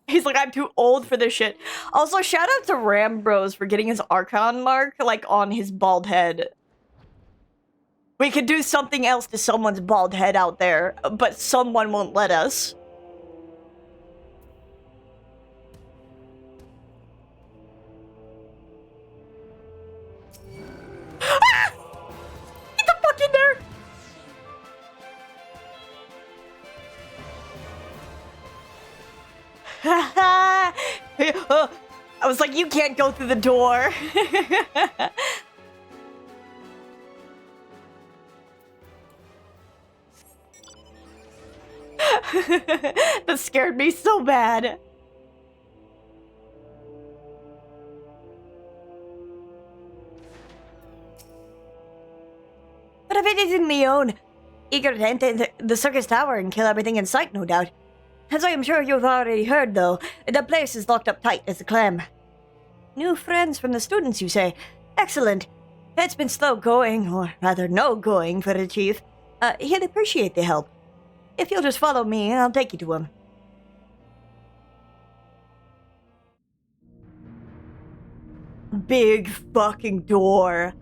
He's like, I'm too old for this shit. Also, shout out to Rambros for getting his Archon mark, like, on his bald head. We could do something else to someone's bald head out there, but someone won't let us. Ah! Get the fuck in there! I was like, you can't go through the door. That scared me so bad. But if it isn't Leon, eager to enter the circus tower and kill everything in sight, no doubt. As I am sure you've already heard, though, the place is locked up tight as a clam. New friends from the students, you say? Excellent. It's been slow going, or rather no going, for the chief. He'd appreciate the help. If you'll just follow me, I'll take you to him. Big fucking door.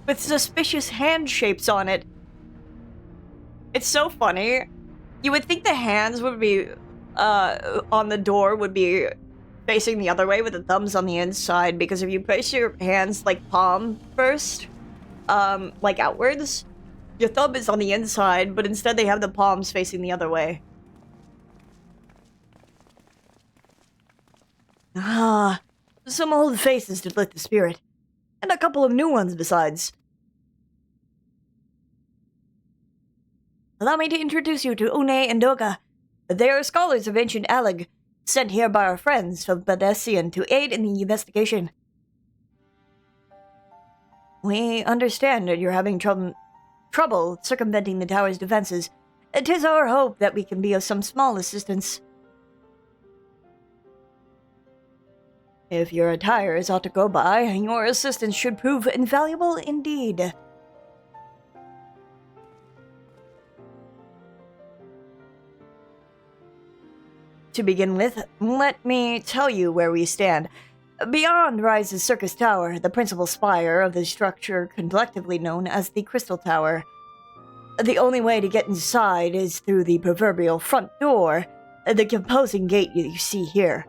With suspicious hand shapes on it. It's so funny. You would think the hands would be, on the door would be facing the other way with the thumbs on the inside, because if you place your hands, like, palm first, like, outwards, your thumb is on the inside, but instead they have the palms facing the other way. Ah, some old faces to lift the spirit. And a couple of new ones besides. Allow me to introduce you to Une and Doga. They are scholars of ancient Alig, sent here by our friends from Baldessian to aid in the investigation. We understand that you're having trouble circumventing the tower's defenses. It is our hope that we can be of some small assistance. If your attire is ought to go by, your assistance should prove invaluable indeed. To begin with, let me tell you where we stand. Beyond rises Circus Tower, the principal spire of the structure collectively known as the Crystal Tower. The only way to get inside is through the proverbial front door, the composing gate you see here.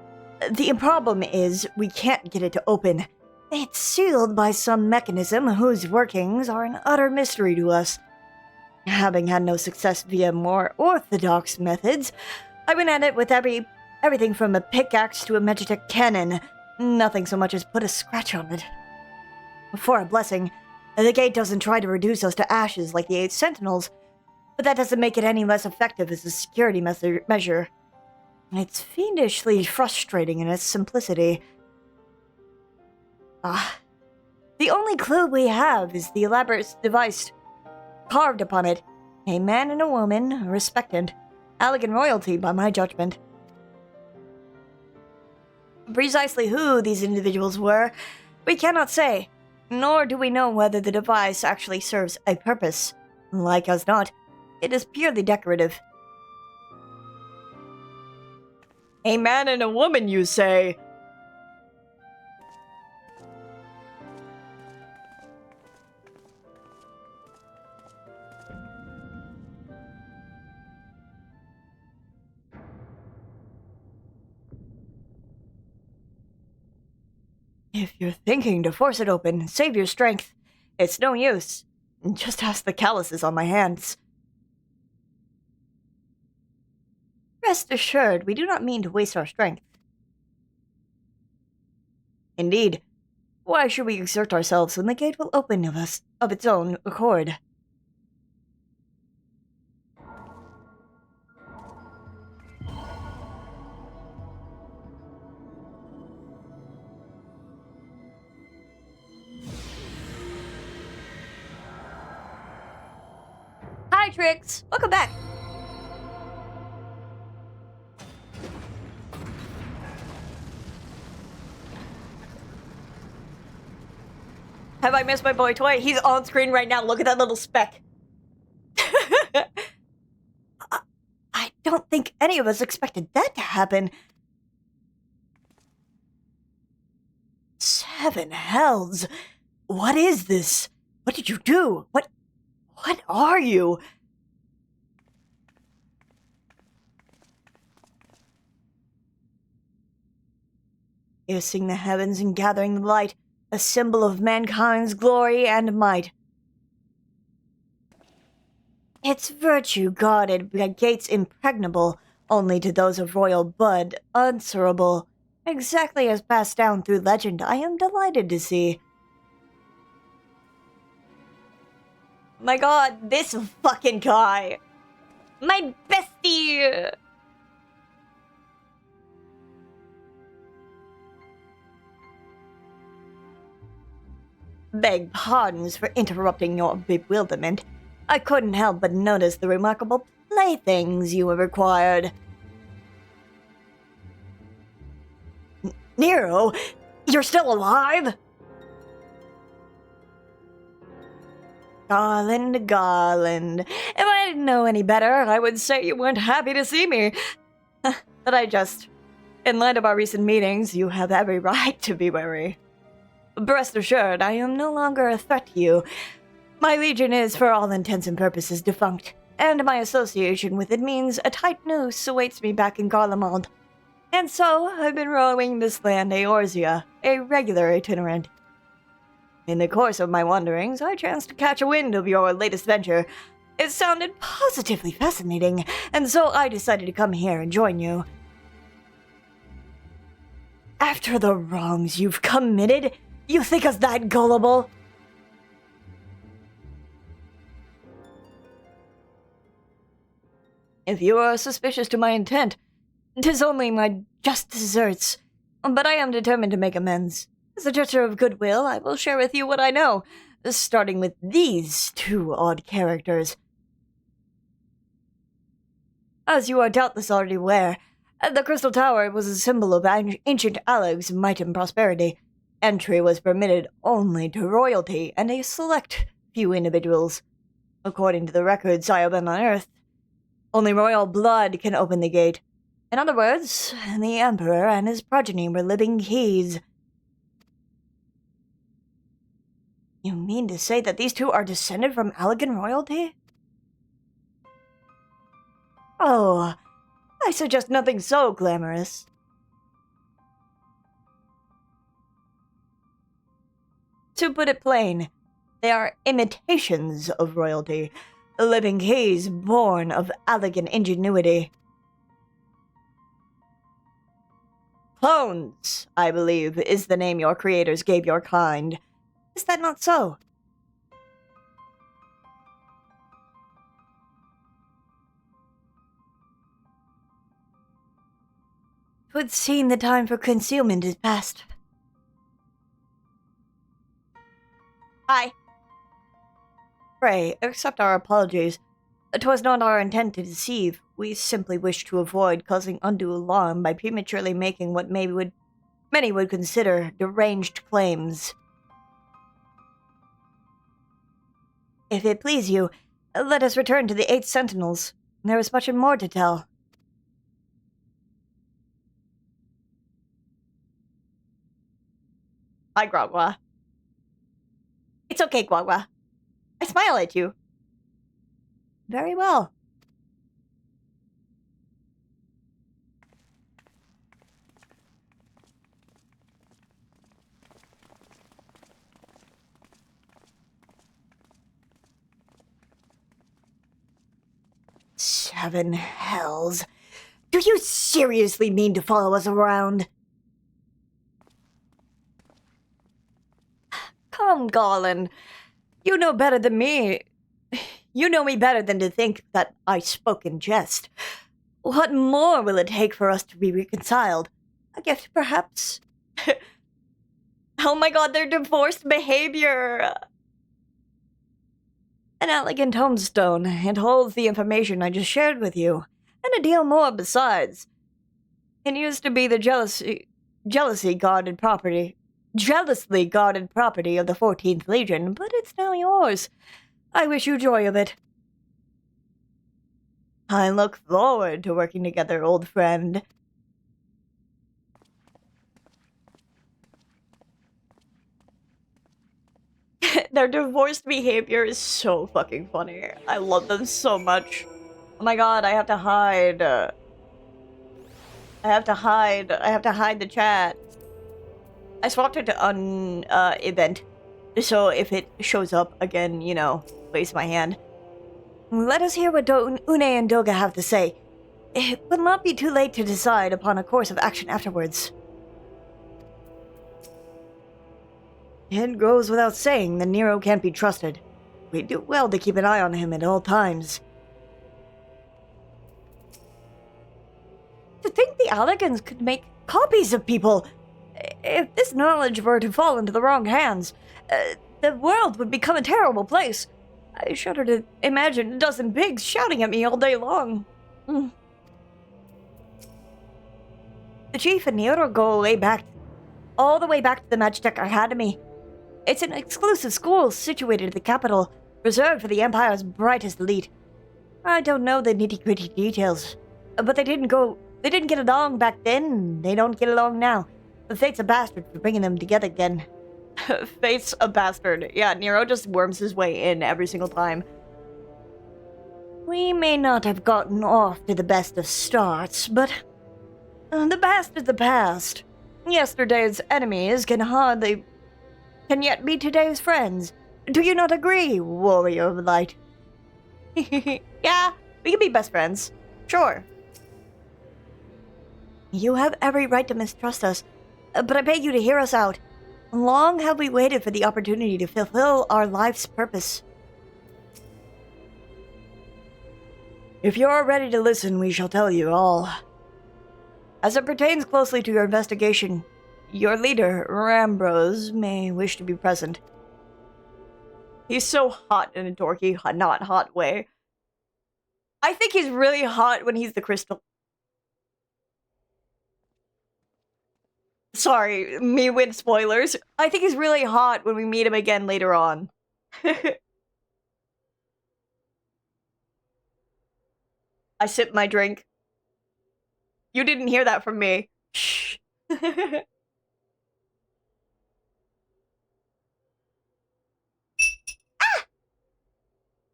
The problem is, we can't get it to open. It's sealed by some mechanism whose workings are an utter mystery to us. Having had no success via more orthodox methods, I went at it with everything from a pickaxe to a Magitech cannon. Nothing so much as put a scratch on it. For a blessing, the gate doesn't try to reduce us to ashes like the 8 sentinels. but that doesn't make it any less effective as a security measure. It's fiendishly frustrating in its simplicity. The only clue we have is the elaborate device carved upon it. A man and a woman, respected. Elegant royalty, by my judgment. Precisely who these individuals were, we cannot say, nor do we know whether the device actually serves a purpose. Like as not, it is purely decorative. A man and a woman, you say? If you're thinking to force it open, save your strength. It's no use. Just ask the calluses on my hands. Rest assured, we do not mean to waste our strength. Indeed, why should we exert ourselves when the gate will open of its own accord? Hi, Trix! Welcome back! Have I missed my boy toy? He's on screen right now. Look at that little speck. I don't think any of us expected that to happen. 7 hells! What is this? What did you do? What are you? Piercing the heavens and gathering the light, a symbol of mankind's glory and might. Its virtue guarded by gates impregnable, only to those of royal blood unanswerable. Exactly as passed down through legend, I am delighted to see. My god, this fucking guy! My bestie! Beg pardons for interrupting your bewilderment. I couldn't help but notice the remarkable playthings you have acquired. Nero, you're still alive? Garland. If I didn't know any better, I would say you weren't happy to see me. But in light of our recent meetings, you have every right to be wary. Rest assured, I am no longer a threat to you. My legion is, for all intents and purposes, defunct, and my association with it means a tight noose awaits me back in Garlemald. And so, I've been rowing this land Eorzea, a regular itinerant. In the course of my wanderings, I chanced to catch a wind of your latest venture. It sounded positively fascinating, and so I decided to come here and join you. After the wrongs you've committed, you think us that gullible? If you are suspicious to my intent, 'tis only my just deserts, but I am determined to make amends. As a gesture of goodwill, I will share with you what I know, starting with these 2 odd characters. As you are doubtless already aware, the Crystal Tower was a symbol of ancient Aleg's might and prosperity. Entry was permitted only to royalty and a select few individuals. According to the records I have unearthed, only royal blood can open the gate. In other words, the Emperor and his progeny were living keys. You mean to say that these 2 are descended from Allegan royalty? Oh, I suggest nothing so glamorous. To put it plain, they are imitations of royalty, living keys born of Allegan ingenuity. Clones, I believe, is the name your creators gave your kind. Is that not so? 'twould seem the time for concealment is past. Hi. Pray, accept our apologies. 'Twas not our intent to deceive. We simply wished to avoid causing undue alarm by prematurely making what many would consider deranged claims. If it please you, let us return to the 8 Sentinels. There is much more to tell. Hi, Guagua. It's okay, Guagua. I smile at you. Very well. Seven hells. Do you seriously mean to follow us around? Come, Garland. You know better than me. You know me better than to think that I spoke in jest. What more will it take for us to be reconciled? A gift, perhaps? Oh my god, their divorced behavior! An elegant tombstone. It holds the information I just shared with you, and a deal more besides. It used to be the jealously guarded property of the 14th Legion, but it's now yours. I wish you joy of it. I look forward to working together, old friend. Their divorced behavior is so fucking funny. I love them so much. Oh my god, I have to hide. I have to hide the chat. I swapped it to event. So if it shows up again, you know, raise my hand. Let us hear what Une and Doga have to say. It will not be too late to decide upon a course of action afterwards. It goes without saying that Nero can't be trusted. We do well to keep an eye on him at all times. To think the Allegans could make copies of people! If this knowledge were to fall into the wrong hands, the world would become a terrible place. I shudder to imagine a dozen pigs shouting at me all day long. The Chief and Nero go all the way back to the Magitech Academy. It's an exclusive school situated at the capital, reserved for the Empire's brightest elite. I don't know the nitty-gritty details, but they didn't get along back then. They don't get along now. But Fate's a bastard for bringing them together again. Fate's a bastard. Yeah, Nero just worms his way in every single time. We may not have gotten off to the best of starts, but the past is the past. Yesterday's enemies can yet be today's friends. Do you not agree, Warrior of Light? Yeah, we can be best friends. Sure. You have every right to mistrust us, but I beg you to hear us out. Long have we waited for the opportunity to fulfill our life's purpose. If you are ready to listen, we shall tell you all. As it pertains closely to your investigation, your leader, Rambrose, may wish to be present. He's so hot in a dorky, not hot way. I think he's really hot when he's the crystal. Sorry, me with spoilers. I think he's really hot when we meet him again later on. I sip my drink. You didn't hear that from me. Shh.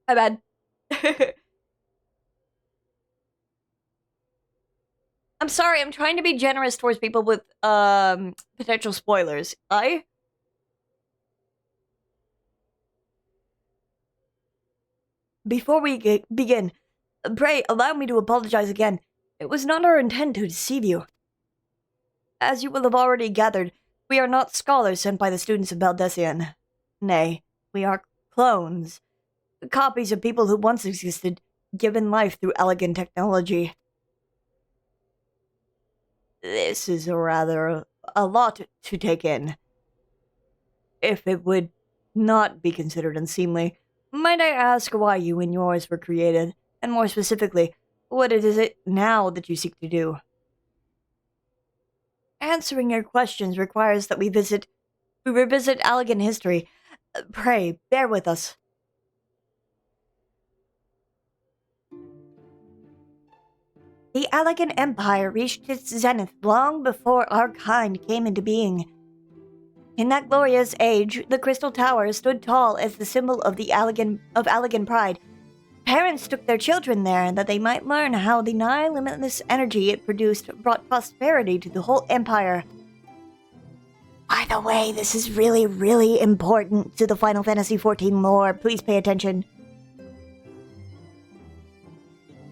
My bad. I'm sorry, I'm trying to be generous towards people with, potential spoilers. Before we begin, pray allow me to apologize again. It was not our intent to deceive you. As you will have already gathered, we are not scholars sent by the students of Baldessian. Nay, we are clones. Copies of people who once existed, given life through elegant technology. This is a lot to take in. If it would not be considered unseemly, might I ask why you and yours were created, and more specifically, what is it now that you seek to do? Answering your questions requires that we revisit Allegan history. Pray, bear with us. The Allegan Empire reached its zenith long before our kind came into being. In that glorious age, the Crystal Tower stood tall as the symbol of Allegan pride. Parents took their children there that they might learn how the nigh limitless energy it produced brought prosperity to the whole empire. By the way, this is really, really important to the Final Fantasy XIV lore. Please pay attention.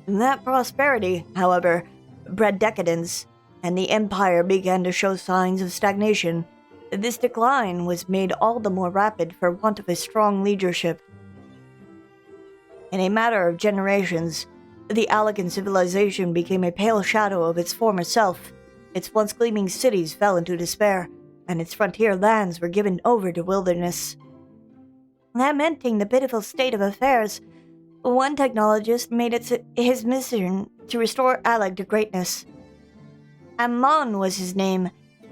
That prosperity, however, bred decadence, and the empire began to show signs of stagnation. This decline was made all the more rapid for want of a strong leadership. In a matter of generations, the Allegan civilization became a pale shadow of its former self. Its once gleaming cities fell into despair, and its frontier lands were given over to wilderness. Lamenting the pitiful state of affairs, one technologist made it his mission to restore Alleg to greatness. Amon was his name,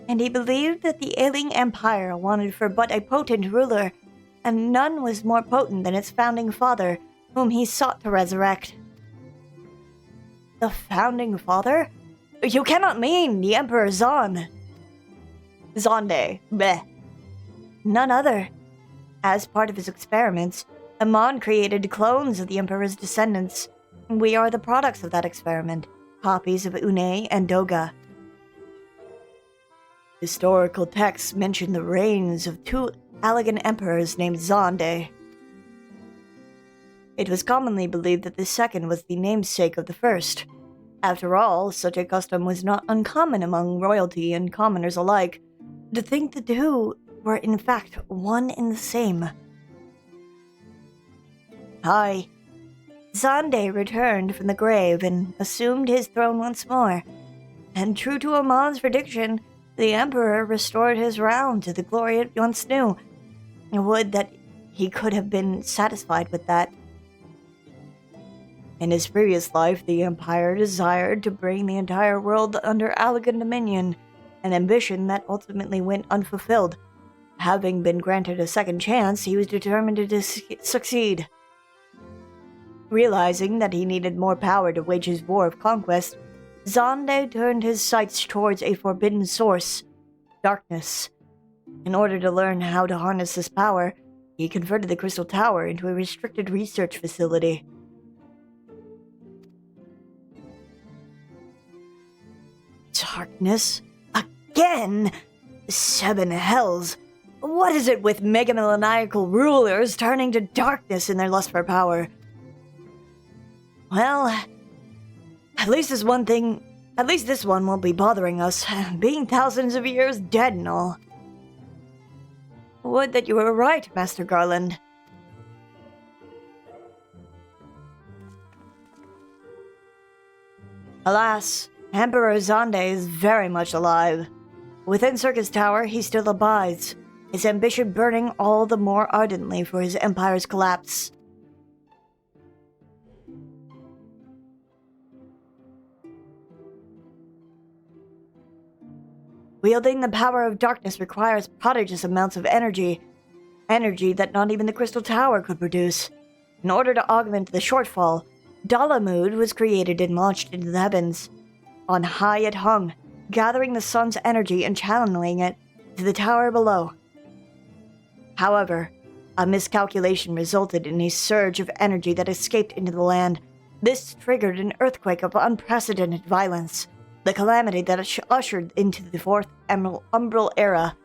and he believed that the ailing empire wanted for but a potent ruler, and none was more potent than its founding father, whom he sought to resurrect. The founding father? You cannot mean the Emperor Zon. Zonde, bleh. None other. As part of his experiments, Amon created clones of the Emperor's descendants. We are the products of that experiment, copies of Une and Doga. Historical texts mention the reigns of two Allegan emperors named Zonde. It was commonly believed that the second was the namesake of the first. After all, such a custom was not uncommon among royalty and commoners alike. To think the two were in fact one and the same. Aye. Zonde returned from the grave and assumed his throne once more. And true to Amon's prediction, the Emperor restored his realm to the glory it once knew. Would that he could have been satisfied with that. In his previous life, the Empire desired to bring the entire world under Allegan dominion, an ambition that ultimately went unfulfilled. Having been granted a second chance, he was determined to succeed. Realizing that he needed more power to wage his war of conquest, Zonde turned his sights towards a forbidden source, darkness. In order to learn how to harness this power, he converted the Crystal Tower into a restricted research facility. Darkness? Again? Seven hells! What is it with megamaniacal rulers turning to darkness in their lust for power? Well, at least this one won't be bothering us, being thousands of years dead and all. Would that you were right, Master Garland. Alas, Emperor Zonde is very much alive. Within Circus Tower, he still abides, his ambition burning all the more ardently for his empire's collapse. Wielding the power of darkness requires prodigious amounts of energy that not even the Crystal Tower could produce. In order to augment the shortfall, Dalamud was created and launched into the heavens. On high it hung, gathering the sun's energy and channeling it to the tower below. However, a miscalculation resulted in a surge of energy that escaped into the land. This triggered an earthquake of unprecedented violence, the calamity that ushered into the Fourth Umbral Era.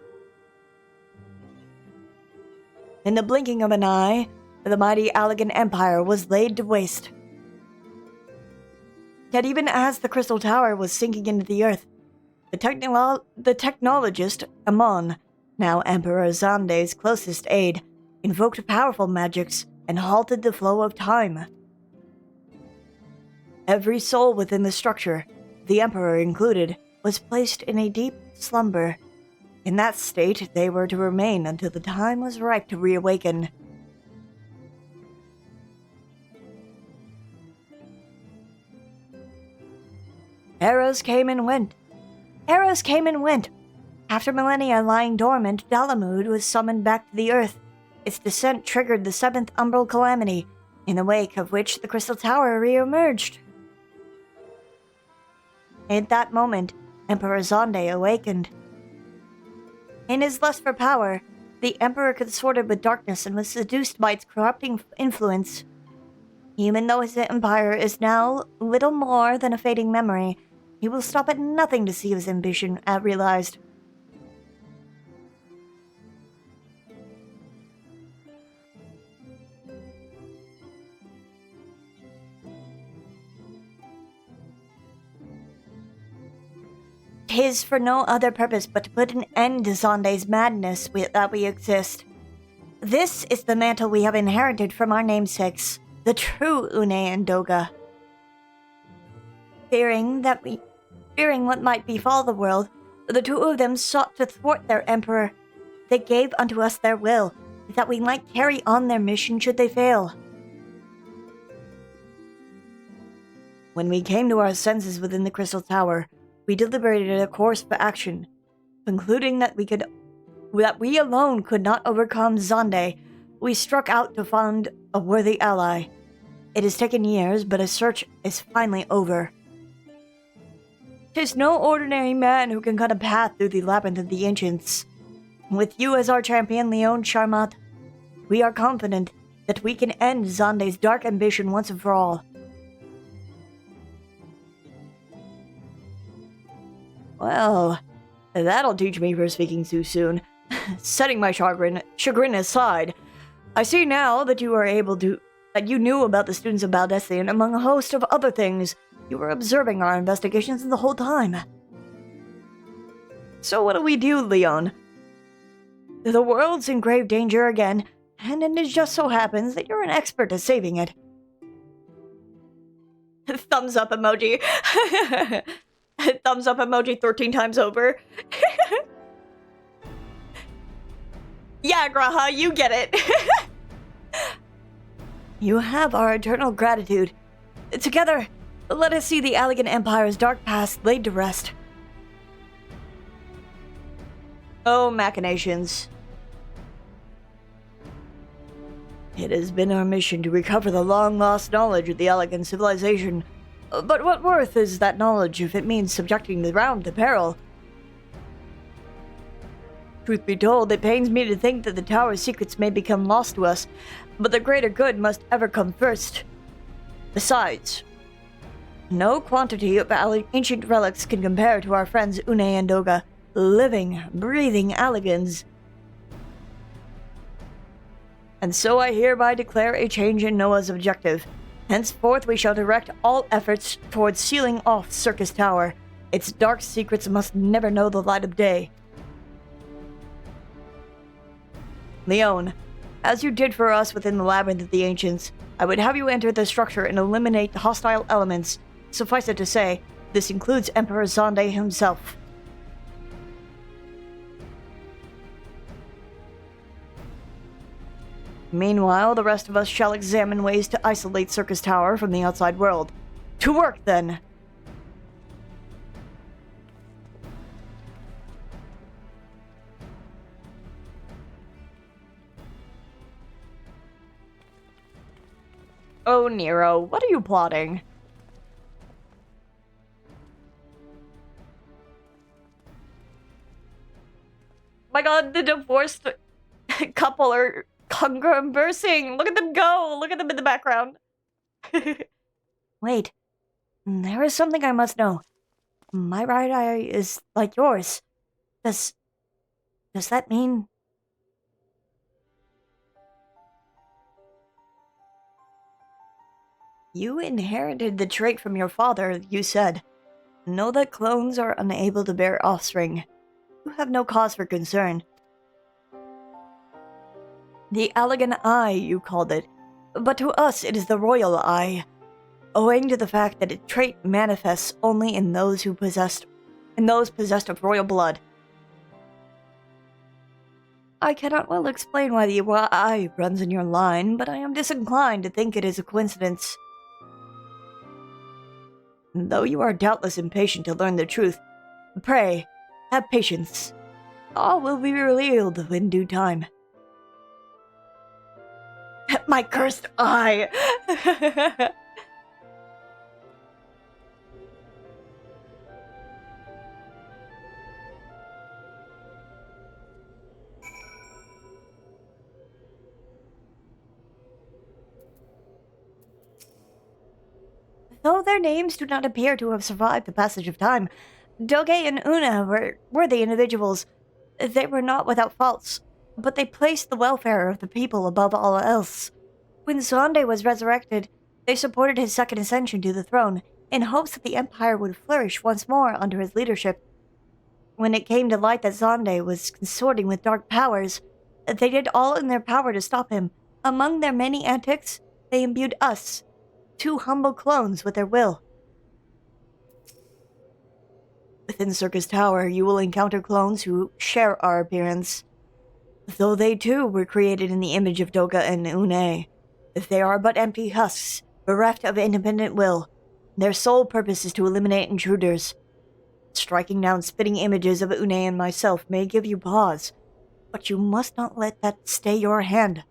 In the blinking of an eye, the mighty Allegan Empire was laid to waste. Yet even as the Crystal Tower was sinking into the earth, the technologist Amon, now Emperor Zonde's closest aide, invoked powerful magics and halted the flow of time. Every soul within the structure, the Emperor included, was placed in a deep slumber. In that state, they were to remain until the time was ripe to reawaken. Eras came and went. Eras came and went. After millennia lying dormant, Dalamud was summoned back to the Earth. Its descent triggered the seventh umbral calamity, in the wake of which the Crystal Tower re-emerged. At that moment, Emperor Zonde awakened. In his lust for power, the Emperor consorted with darkness and was seduced by its corrupting influence. Even though his empire is now little more than a fading memory, he will stop at nothing to see his ambition realized. Tis for no other purpose but to put an end to Zonde's madness that we exist. This is the mantle we have inherited from our namesakes, the true Une and Doga. Fearing what might befall the world, the two of them sought to thwart their emperor. They gave unto us their will, that we might carry on their mission should they fail. When we came to our senses within the Crystal Tower, we deliberated a course for action, concluding that we alone could not overcome Zonde. We struck out to find a worthy ally. It has taken years, but a search is finally over. 'Tis no ordinary man who can cut a path through the labyrinth of the ancients. With you as our champion, Leon Charmat, we are confident that we can end Zonde's dark ambition once and for all. Well, that'll teach me for speaking too soon. Setting my chagrin aside, I see now that you knew about the students of Baldessian among a host of other things. You were observing our investigations the whole time. So what do we do, Leon? The world's in grave danger again, and it just so happens that you're an expert at saving it. Thumbs up emoji. Thumbs up emoji 13 times over. Yeah, Graha, you get it. You have our eternal gratitude. Together, let us see the Allegan Empire's dark past laid to rest. Oh, machinations. It has been our mission to recover the long-lost knowledge of the Allegan civilization. But what worth is that knowledge if it means subjecting the realm to peril? Truth be told, it pains me to think that the tower's secrets may become lost to us, but the greater good must ever come first. Besides, no quantity of ancient relics can compare to our friends Une and Doga, living, breathing Allegans. And so I hereby declare a change in Noah's objective. Henceforth we shall direct all efforts towards sealing off Circus Tower. Its dark secrets must never know the light of day. Leon, as you did for us within the Labyrinth of the Ancients, I would have you enter the structure and eliminate the hostile elements. Suffice it to say, this includes Emperor Zonde himself. Meanwhile, the rest of us shall examine ways to isolate Circus Tower from the outside world. To work, then! Oh, Nero, what are you plotting? My god, the divorced couple are conversing. Look at them go. Look at them in the background. Wait. There is something I must know. My right eye is like yours. Does that mean... You inherited the trait from your father, you said. Know that clones are unable to bear offspring. You have no cause for concern. The Allegan Eye, you called it. But to us, it is the Royal Eye. Owing to the fact that its trait manifests only in those who possess and those possessed of royal blood. I cannot well explain why the eye runs in your line, but I am disinclined to think it is a coincidence. Though you are doubtless impatient to learn the truth, pray, have patience. All will be revealed in due time. My cursed eye! Though their names do not appear to have survived the passage of time, Doge and Una were worthy individuals. They were not without faults, but they placed the welfare of the people above all else. When Zonde was resurrected, they supported his second ascension to the throne, in hopes that the Empire would flourish once more under his leadership. When it came to light that Zonde was consorting with dark powers, they did all in their power to stop him. Among their many antics, they imbued us, 2 humble clones, with their will. Within Circus Tower, you will encounter clones who share our appearance. Though they too were created in the image of Doga and Une, they are but empty husks, bereft of independent will. Their sole purpose is to eliminate intruders. Striking down spitting images of Une and myself may give you pause, but you must not let that stay your hand.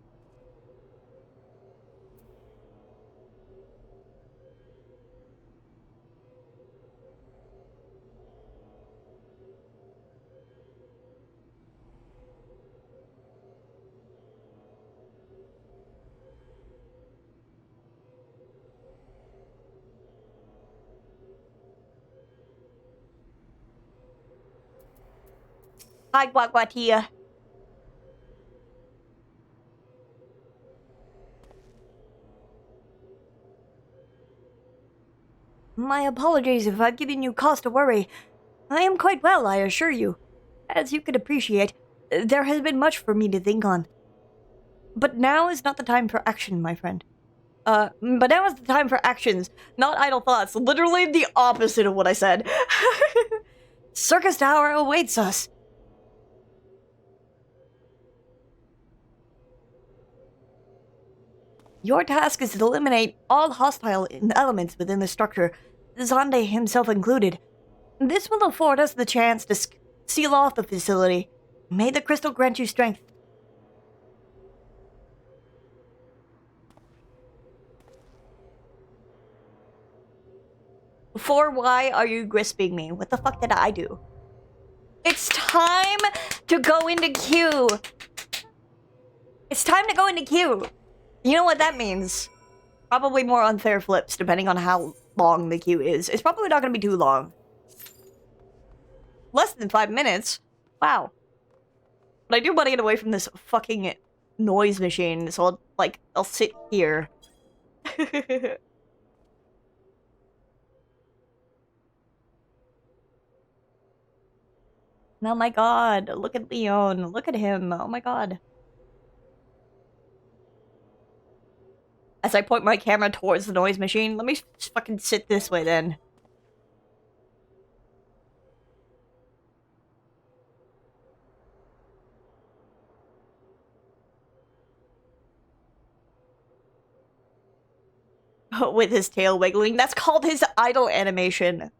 Hi, Guaguatia. My apologies if I've given you cause to worry. I am quite well, I assure you. As you can appreciate, there has been much for me to think on. But now is not the time for action, my friend. But now is the time for actions, not idle thoughts. Literally the opposite of what I said. Circus Tower awaits us. Your task is to eliminate all hostile elements within the structure, Zonde himself included. This will afford us the chance to seal off the facility. May the crystal grant you strength. For why are you grisping me? What the fuck did I do? It's time to go into queue. It's time to go into queue. You know what that means? Probably more unfair flips, depending on how long the queue is. It's probably not going to be too long. Less than 5 minutes. Wow. But I do want to get away from this fucking noise machine, so I'll sit here. Oh my god, look at Leon. Look at him. Oh my god. As I point my camera towards the noise machine, let me just fucking sit this way then. With his tail wiggling. That's called his idle animation.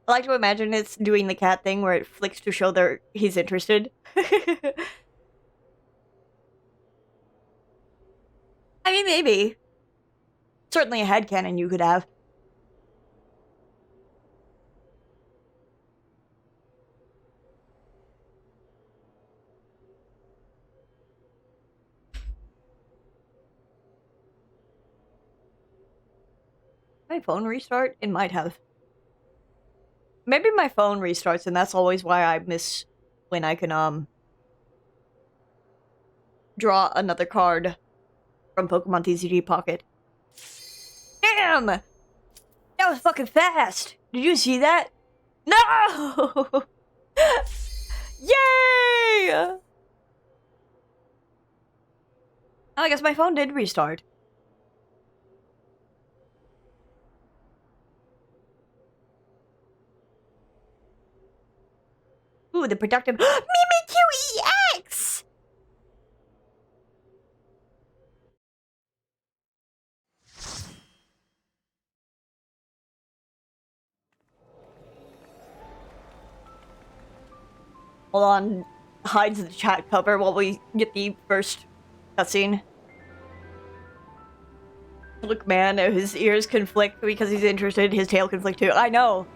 I like to imagine it's doing the cat thing where it flicks to show he's interested. I mean, maybe. Certainly a headcanon you could have. My phone restart? It might have. Maybe my phone restarts and that's always why I miss when I can, draw another card from Pokemon TCG Pocket. Damn! That was fucking fast! Did you see that? No! Yay! I guess my phone did restart. Ooh, the productive Mimikyu-EX! Hold on, hides the chat cover while we get the first cutscene. Look, man, his ears conflict because he's interested, his tail conflict too. I know.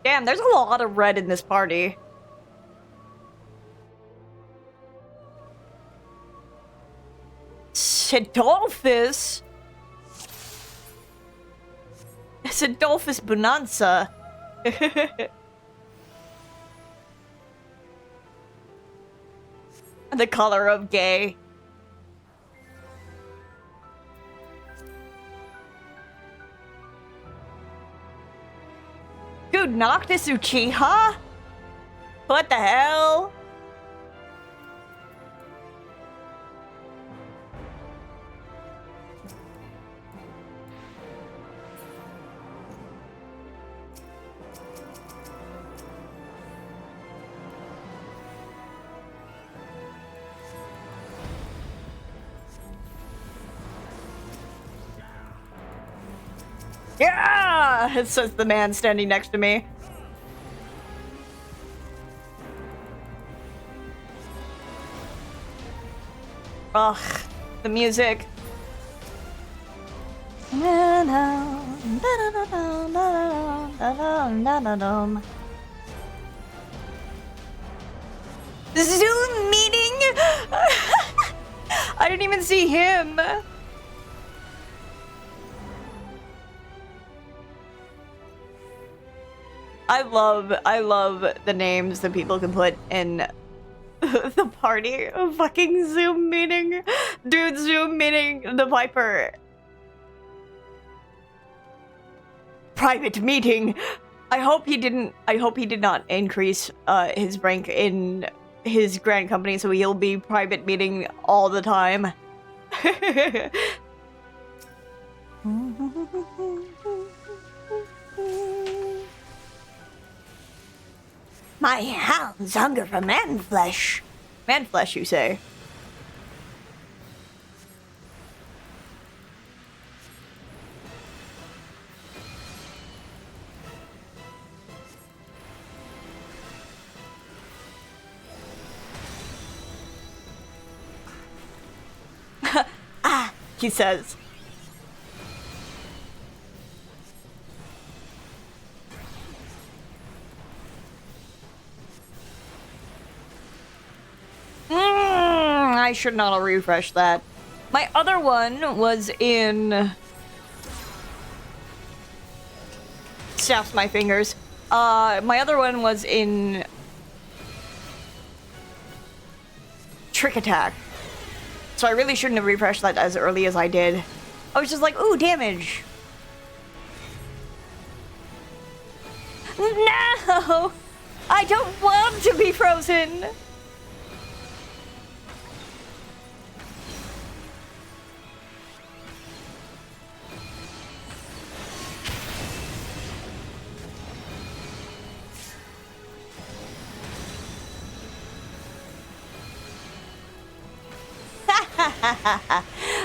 Damn, there's a lot of red in this party. Sidolphus? Sidolphus Bonanza. The color of gay. Dude, Noctis Uchiha? What the hell? Yeah! It says the man standing next to me. Ugh, the music. Zoom meeting? I didn't even see him. I love the names that people can put in the party. Fucking Zoom meeting. Dude, Zoom meeting the Viper. Private meeting. I hope he did not increase his rank in his grand company so he'll be private meeting all the time. My hounds hunger for man flesh. Man flesh, you say? Ah, he says. I should not have refreshed that. My other one was in... Snaps my fingers. My other one was in... Trick Attack. So I really shouldn't have refreshed that as early as I did. I was just like, ooh, damage. No! I don't want to be frozen!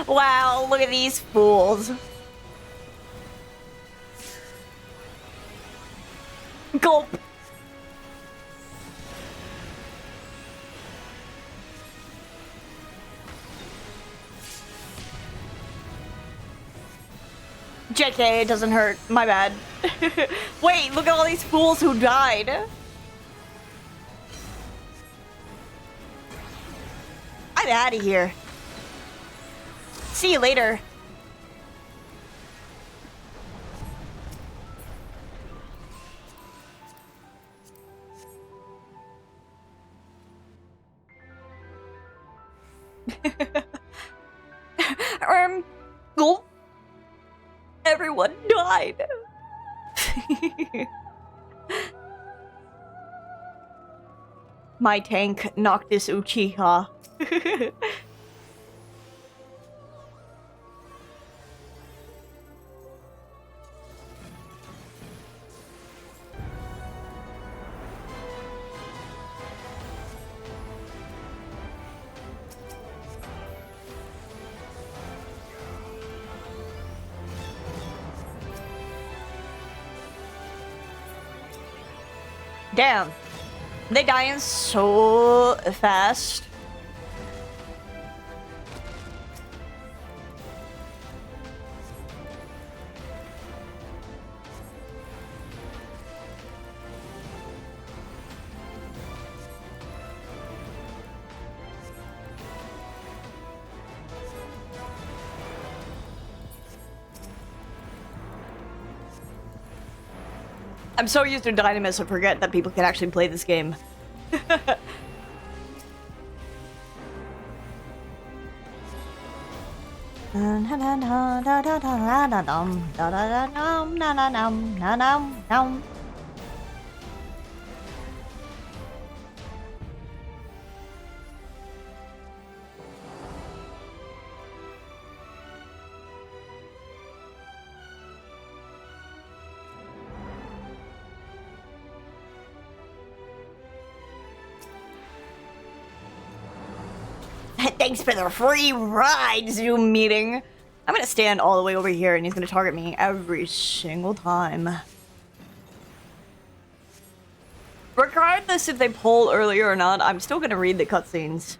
Wow, look at these fools. Gulp. JK, it doesn't hurt. My bad. Wait, look at all these fools who died. I'm out of here. See you later. Gulp. Everyone died. My tank Noctis Uchiha. Damn. They dying so fast. I'm so used to Dynamis, I forget that people can actually play this game. Thanks for the free ride, Zoom meeting. I'm gonna stand all the way over here and he's gonna target me every single time. Regardless if they pull earlier or not, I'm still gonna read the cutscenes.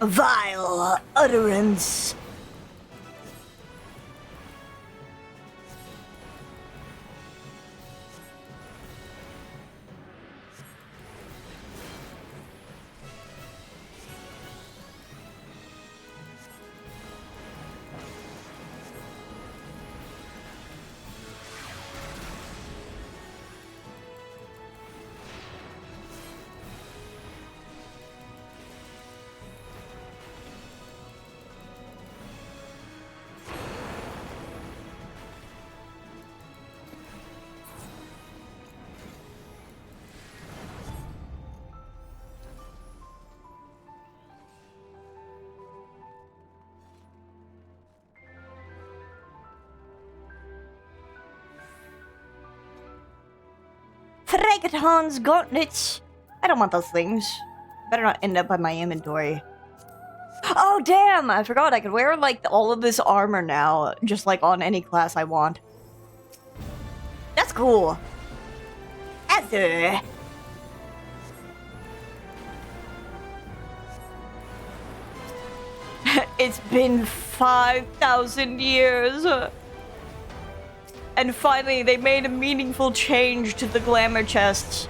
Vile utterance. Phragaton's gauntlets. I don't want those things. Better not end up on my inventory. Oh, damn! I forgot I could wear, like, all of this armor now. Just, like, on any class I want. That's cool. Azure. It's been 5,000 years. And finally, they made a meaningful change to the glamour chests.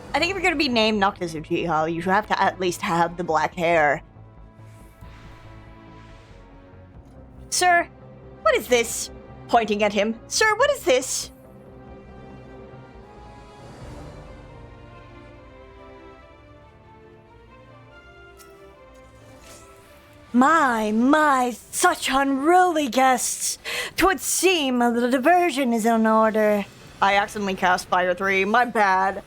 I think if you're gonna be named Noctis Uchiha, you should have to at least have the black hair. Sir, what is this? Pointing at him. Sir, what is this? My, such unruly guests. 'Twould seem the diversion is in order. I accidentally cast Fire 3, my bad.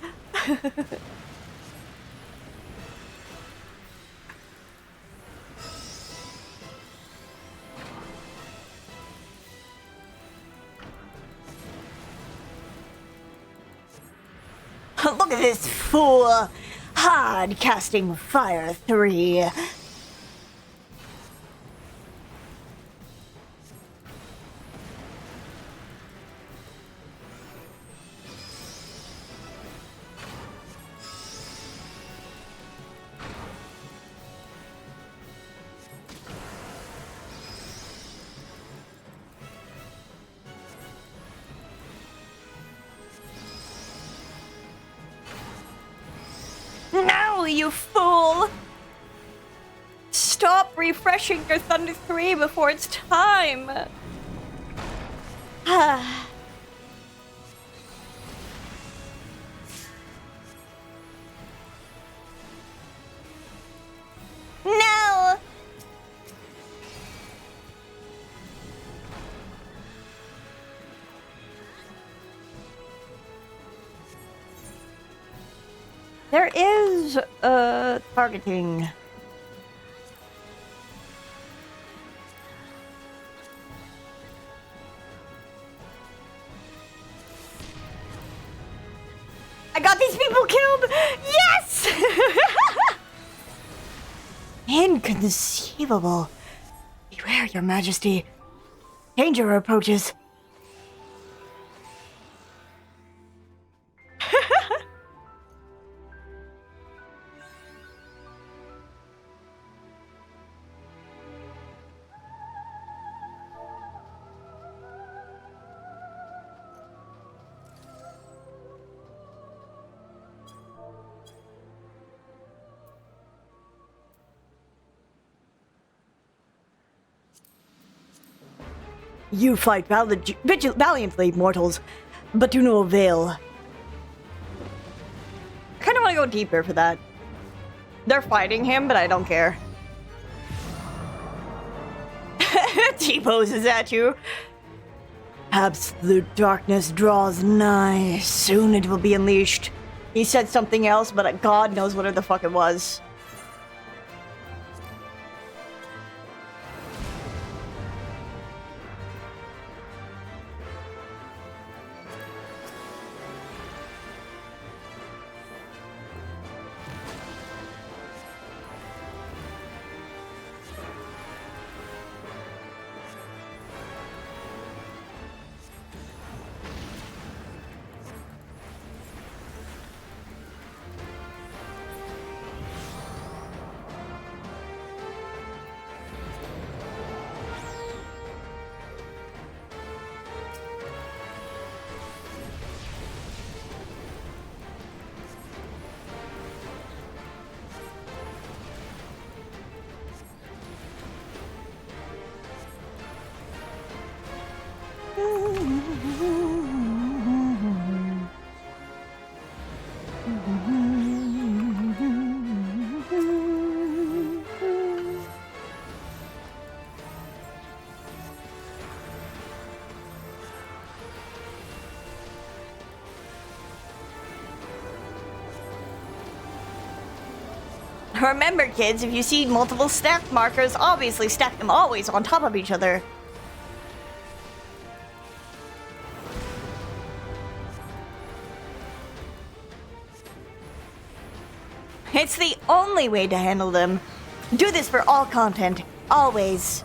Look at this fool! Hard casting Fire 3. Now, you fool! Stop refreshing your Thunder 3 before it's time! No! There is, targeting. I got these people killed! Yes! Inconceivable. Beware, your majesty. Danger approaches. You fight valiantly, mortals, but to no avail. I kind of want to go deeper for that. They're fighting him, but I don't care. T-poses at you. Absolute darkness draws nigh. Soon it will be unleashed. He said something else, but God knows what the fuck it was. Remember, kids, if you see multiple stack markers, obviously stack them always on top of each other. It's the only way to handle them. Do this for all content, always.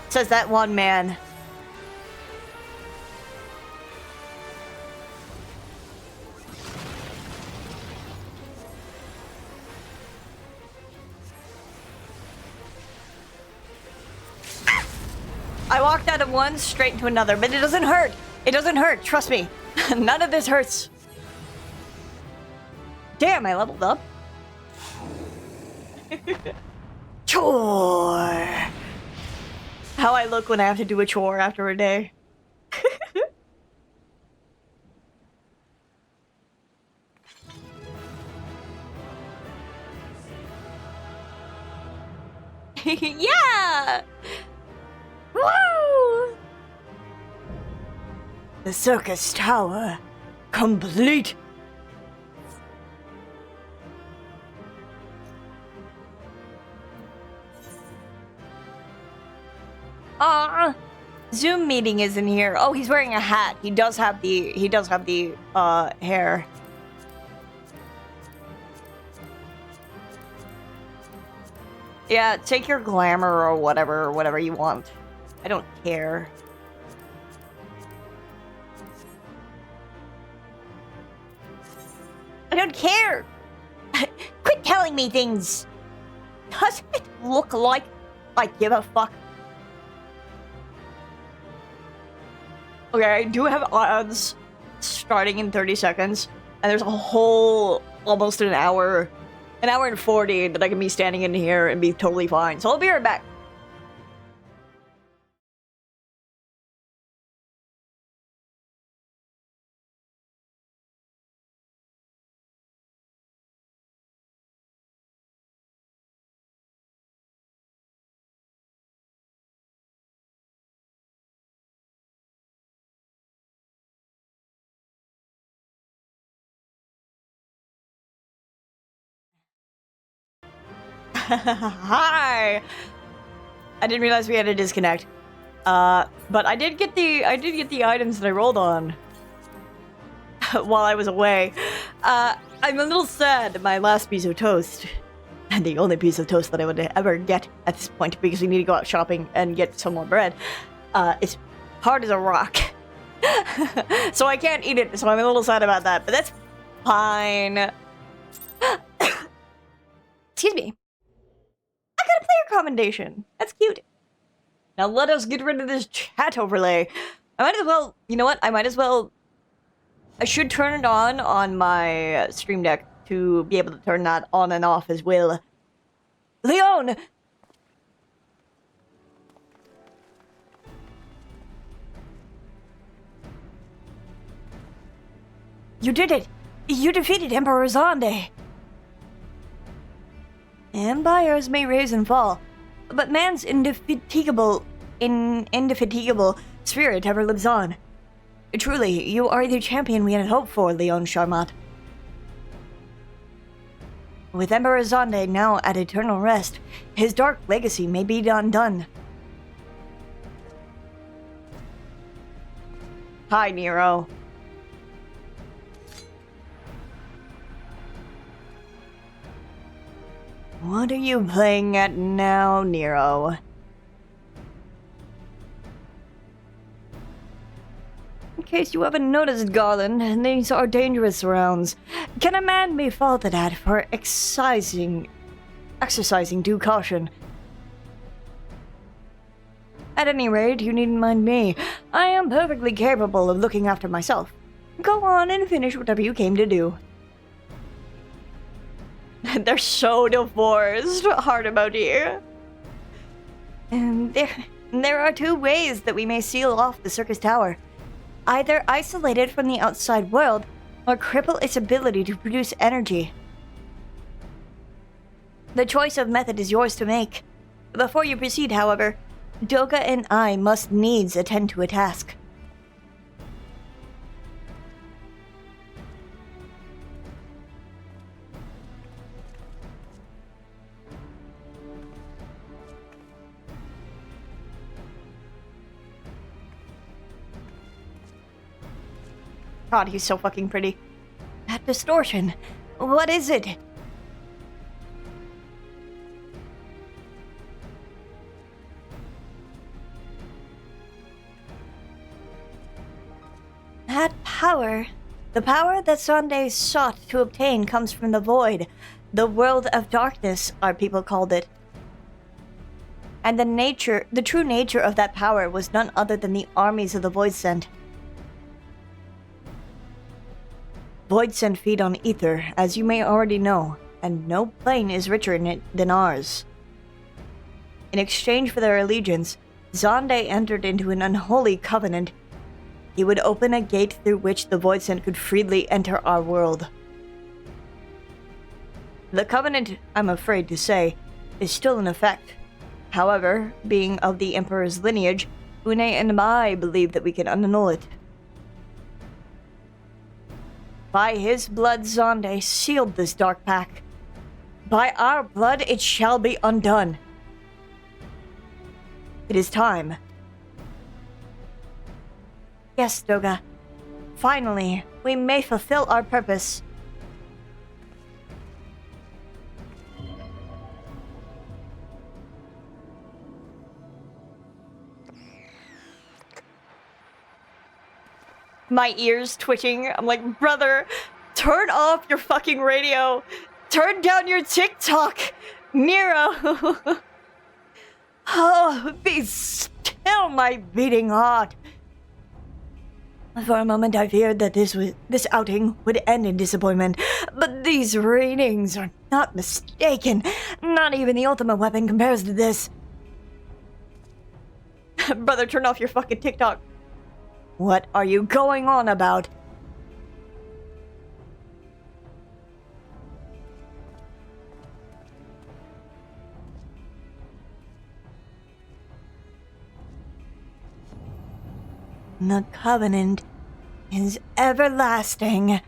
Says that one man. I walked out of one straight into another, but it doesn't hurt. It doesn't hurt, trust me. None of this hurts. Damn, I leveled up. Chore. How I look when I have to do a chore after a day. Yeah! Woo! The circus tower, complete. Zoom meeting is in here. Oh, he's wearing a hat. He does have the hair. Yeah, take your glamour or whatever you want. I don't care. I don't care! Quit telling me things! Does it look like I give a fuck? Okay, I do have odds starting in 30 seconds, and there's a whole almost an hour and 40 that I can be standing in here and be totally fine. So I'll be right back. Hi. I didn't realize we had a disconnect. But I did get the items that I rolled on while I was away. I'm a little sad that my last piece of toast, and the only piece of toast that I would ever get at this point, because we need to go out shopping and get some more bread, is hard as a rock. So I can't eat it, so I'm a little sad about that, but that's fine. Excuse me. I got a player commendation. That's cute. Now let us get rid of this chat overlay. I might as well, you know what? I should turn it on my stream deck to be able to turn that on and off as well. Leon! You did it! You defeated Emperor Zonde! Empires may rise and fall, but man's indefatigable spirit ever lives on. Truly, you are the champion we had hoped for, Leon Charmat. With Emperor Zonde now at eternal rest, his dark legacy may be undone. Hi, Nero. What are you playing at now, Nero? In case you haven't noticed, Garland, these are dangerous rounds. Can a man be faulted at for exercising due caution? At any rate, you needn't mind me. I am perfectly capable of looking after myself. Go on and finish whatever you came to do. They're so divorced, hard about here. And there are two ways that we may seal off the circus tower. Either isolate it from the outside world, or cripple its ability to produce energy. The choice of method is yours to make. Before you proceed, however, Doga and I must needs attend to a task. God, he's so fucking pretty. That distortion. What is it? That power. The power that Zonde sought to obtain comes from the void. The world of darkness, our people called it. And the true nature of that power was none other than the armies of the Voidsent. Voidsent feed on ether, as you may already know, and no plane is richer in it than ours. In exchange for their allegiance, Zonde entered into an unholy covenant. He would open a gate through which the Voidsent could freely enter our world. The covenant, I'm afraid to say, is still in effect. However, being of the Emperor's lineage, Une and I believe that we can annul it. By his blood, Zonde sealed this dark pact. By our blood, it shall be undone. It is time. Yes, Doga. Finally, we may fulfill our purpose. My ears twitching. I'm like, brother, turn off your fucking radio. Turn down your TikTok. Nero. Oh, be still, my beating heart. For a moment I feared that this outing would end in disappointment, but these readings are not mistaken. Not even the ultimate weapon compares to this. Brother, turn off your fucking TikTok. What are you going on about? The covenant is everlasting.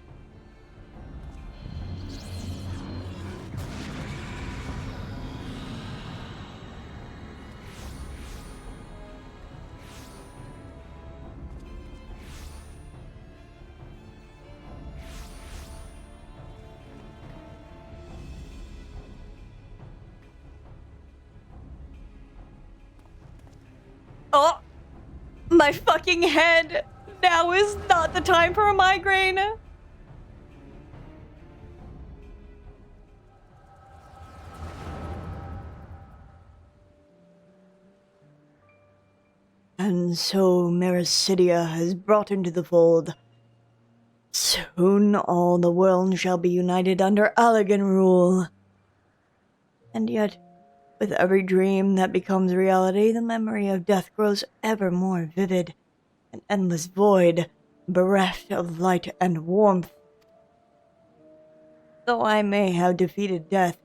Oh! My fucking head! Now is not the time for a migraine! And so Mericidia is brought into the fold. Soon all the world shall be united under Allegan rule. And yet, with every dream that becomes reality, the memory of death grows ever more vivid, an endless void, bereft of light and warmth. Though I may have defeated death,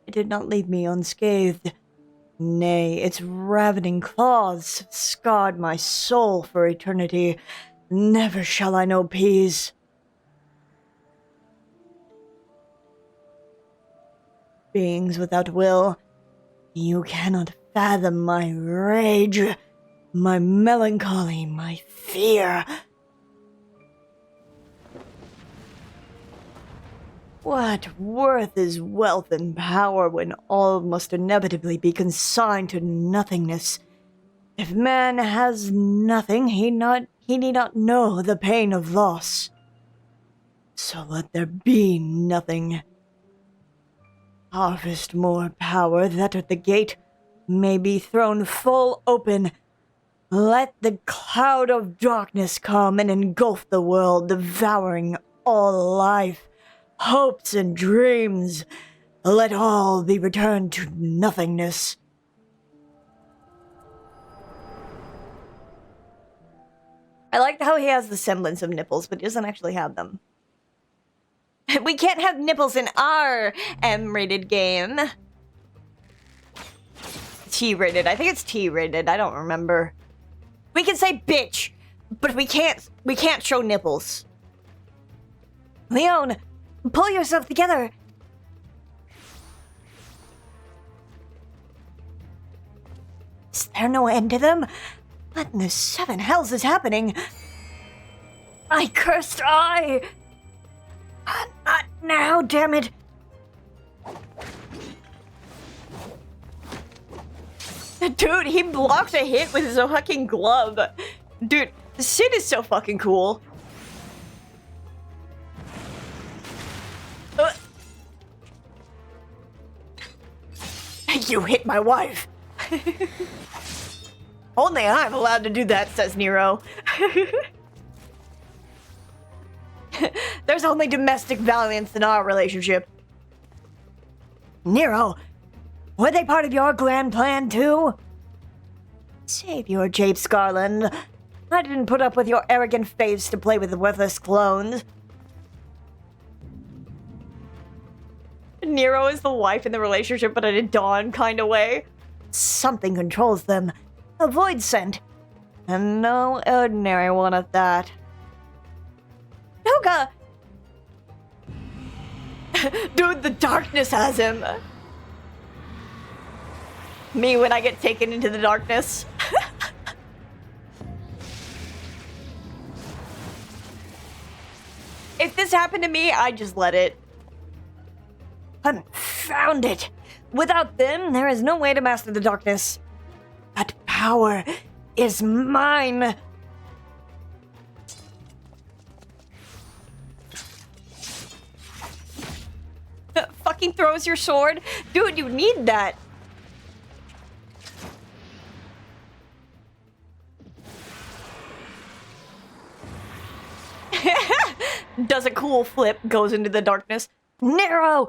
it did not leave me unscathed. Nay, its ravening claws have scarred my soul for eternity. Never shall I know peace. Beings without will, you cannot fathom my rage, my melancholy, my fear. What worth is wealth and power when all must inevitably be consigned to nothingness? If man has nothing, he need not know the pain of loss. So let there be nothing. Harvest more power, that at the gate may be thrown full open. Let the cloud of darkness come and engulf the world, devouring all life, hopes and dreams. Let all be returned to nothingness. I like how he has the semblance of nipples, but doesn't actually have them. We can't have nipples in our M-rated game. T-rated. I think it's T-rated. I don't remember. We can say bitch, but we can't show nipples. Leon, pull yourself together. Is there no end to them? What in the seven hells is happening? My cursed eye! Not now, damn it! Dude, he blocked a hit with his fucking glove. Dude, Sid is so fucking cool. You hit my wife. Only I'm allowed to do that, says Nero. There's only domestic violence in our relationship. Nero, were they part of your grand plan too? Save your japes, Garland. I didn't put up with your arrogant face to play with the worthless clones. Nero is the wife in the relationship, but in a Dawn kind of way. Something controls them. A void scent. And no ordinary one at that. Noga! Dude, the darkness has him. Me when I get taken into the darkness. If this happened to me, I'd just let it. Confound it! Without them, there is no way to master the darkness. That power is mine. Fucking throws your sword? Dude, you need that. Does a cool flip, goes into the darkness. Nero!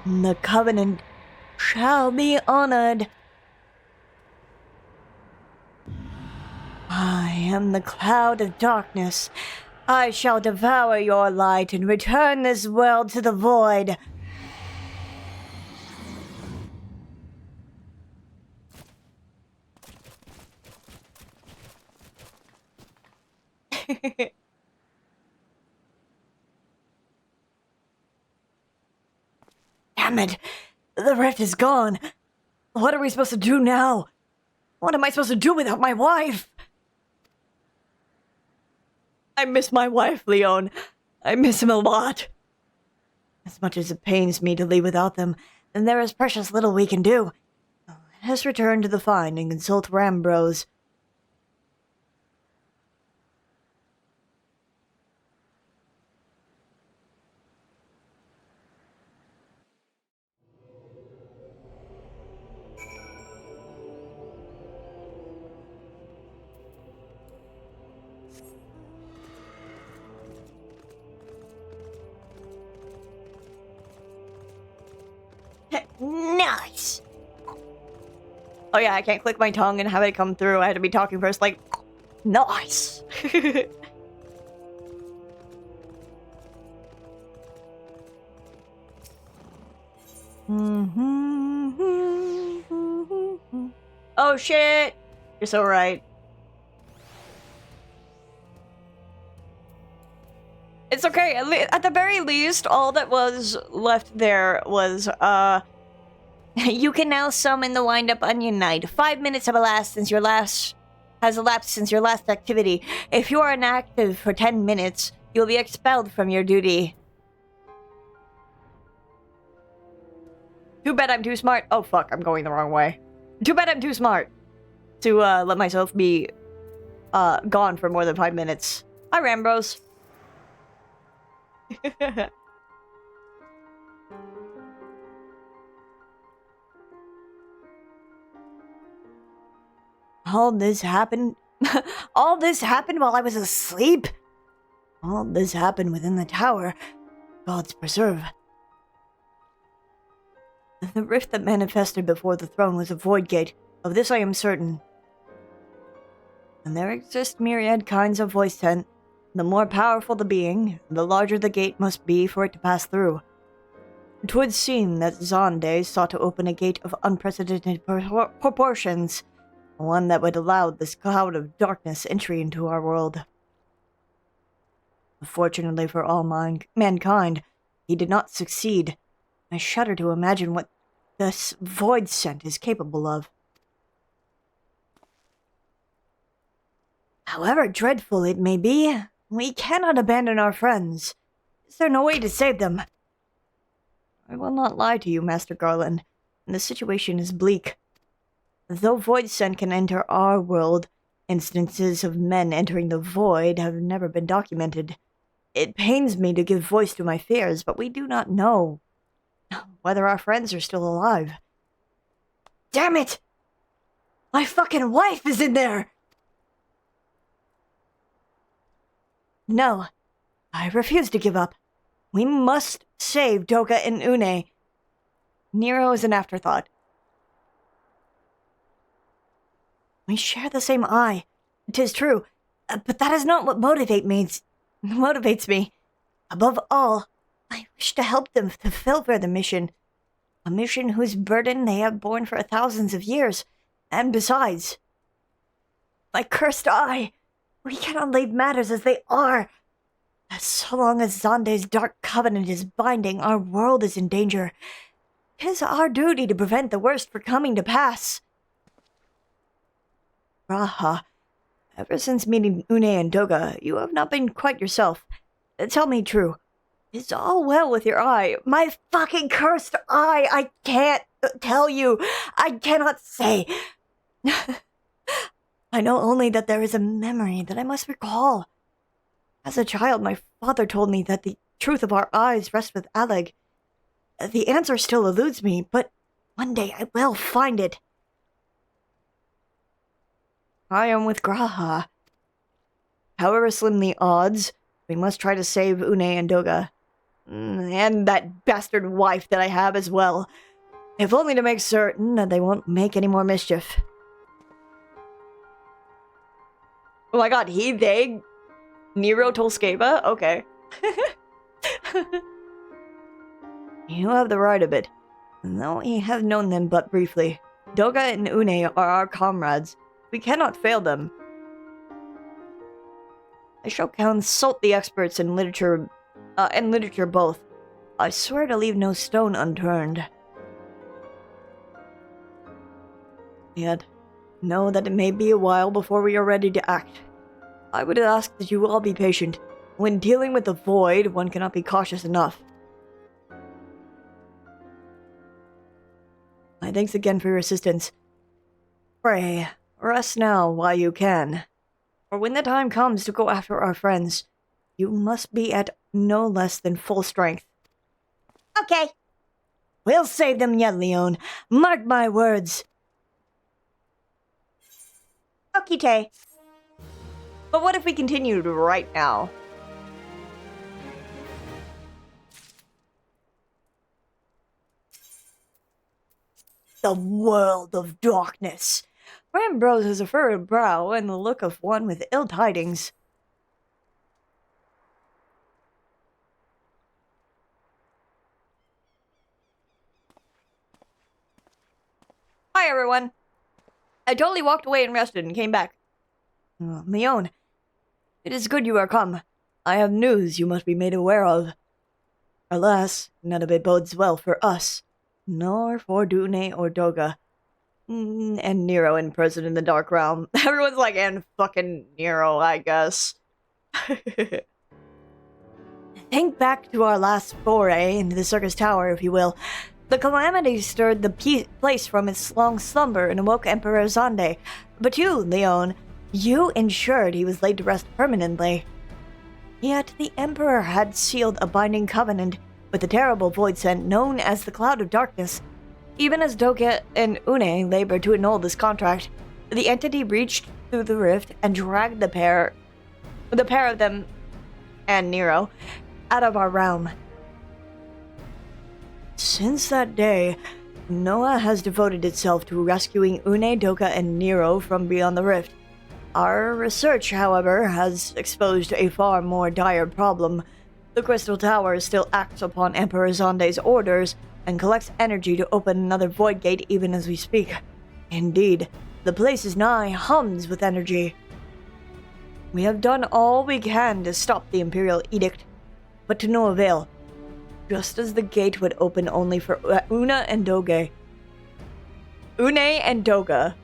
The covenant shall be honored. I am the cloud of darkness. I shall devour your light and return this world to the void. Damn it! The rift is gone. What are we supposed to do now? What am I supposed to do without my wife? I miss my wife, Leon. I miss him a lot. As much as it pains me to leave without them, then there is precious little we can do. Let us return to the Find and consult Rambros. Nice! Oh yeah, I can't click my tongue and have it come through. I had to be talking first, like, nice! Oh shit! You're so right. It's okay, at the very least, all that was left there was, you can now summon the Wind-Up Onion Knight. 5 minutes have elapsed since your last activity. If you are inactive for 10 minutes, you'll be expelled from your duty. Too bad I'm too smart. Oh fuck, I'm going the wrong way. Too bad I'm too smart to let myself be gone for more than 5 minutes. Hi, Rambros. All this happened? All this happened while I was asleep? All this happened within the tower. Gods preserve. The rift that manifested before the throne was a void gate. Of this I am certain. And there exist myriad kinds of voice scent. The more powerful the being, the larger the gate must be for it to pass through. It would seem that Zonde sought to open a gate of unprecedented proportions, one that would allow this cloud of darkness entry into our world. Fortunately for all mankind, he did not succeed. I shudder to imagine what this void scent is capable of. However dreadful it may be, we cannot abandon our friends. Is there no way to save them? I will not lie to you, Master Garland. The situation is bleak. Though void scent can enter our world, instances of men entering the void have never been documented. It pains me to give voice to my fears, but we do not know whether our friends are still alive. Damn it! My fucking wife is in there! No, I refuse to give up. We must save Doga and Une. Nero is an afterthought. We share the same eye. 'Tis true, but that is not what motivates me. Above all, I wish to help them fulfill the mission. A mission whose burden they have borne for thousands of years. And besides, my cursed eye, we cannot leave matters as they are. So long as Zande's dark covenant is binding, our world is in danger. 'Tis our duty to prevent the worst from coming to pass. Raha, ever since meeting Une and Doga, you have not been quite yourself. Tell me true. Is all well with your eye? My fucking cursed eye! I can't tell you. I cannot say. I know only that there is a memory that I must recall. As a child, my father told me that the truth of our eyes rests with Aleg. The answer still eludes me, but one day I will find it. I am with Graha. However slim the odds, we must try to save Une and Doga. And that bastard wife that I have as well. If only to make certain that they won't make any more mischief. Oh my god, they... Nero Tolskeva? Okay. You have the right of it. Though we have known them but briefly, Doga and Une are our comrades. We cannot fail them. I shall consult the experts in literature both. I swear to leave no stone unturned. Yet, know that it may be a while before we are ready to act. I would ask that you all be patient. When dealing with the void, one cannot be cautious enough. My thanks again for your assistance. Pray, rest now while you can. For when the time comes to go after our friends, you must be at no less than full strength. Okay. We'll save them yet, Leon. Mark my words. Okite. But what if we continued right now? The world of darkness. Rambrose has a furrowed brow and the look of one with ill tidings. Hi, everyone. I totally walked away and rested and came back. Leon, it is good you are come. I have news you must be made aware of. Alas, none of it bodes well for us, nor for Dune or Doga. And Nero in prison in the Dark Realm. Everyone's like, and fucking Nero, I guess. Think back to our last foray into the circus tower, if you will. The calamity stirred the place from its long slumber and awoke Emperor Zande. But you, Leon, you ensured he was laid to rest permanently. Yet the Emperor had sealed a binding covenant with the terrible void scent known as the Cloud of Darkness. Even as Doga and Une labored to annul this contract, the entity reached through the rift and dragged the pair of them and Nero out of our realm. Since that day, Noah has devoted itself to rescuing Une, Doga, and Nero from beyond the rift. Our research, however, has exposed a far more dire problem. The Crystal Tower still acts upon Emperor Zande's orders and collects energy to open another void gate even as we speak. Indeed, the place is nigh hums with energy. We have done all we can to stop the Imperial Edict, but to no avail. Just as the gate would open only for Una and Doge. Une and Doga.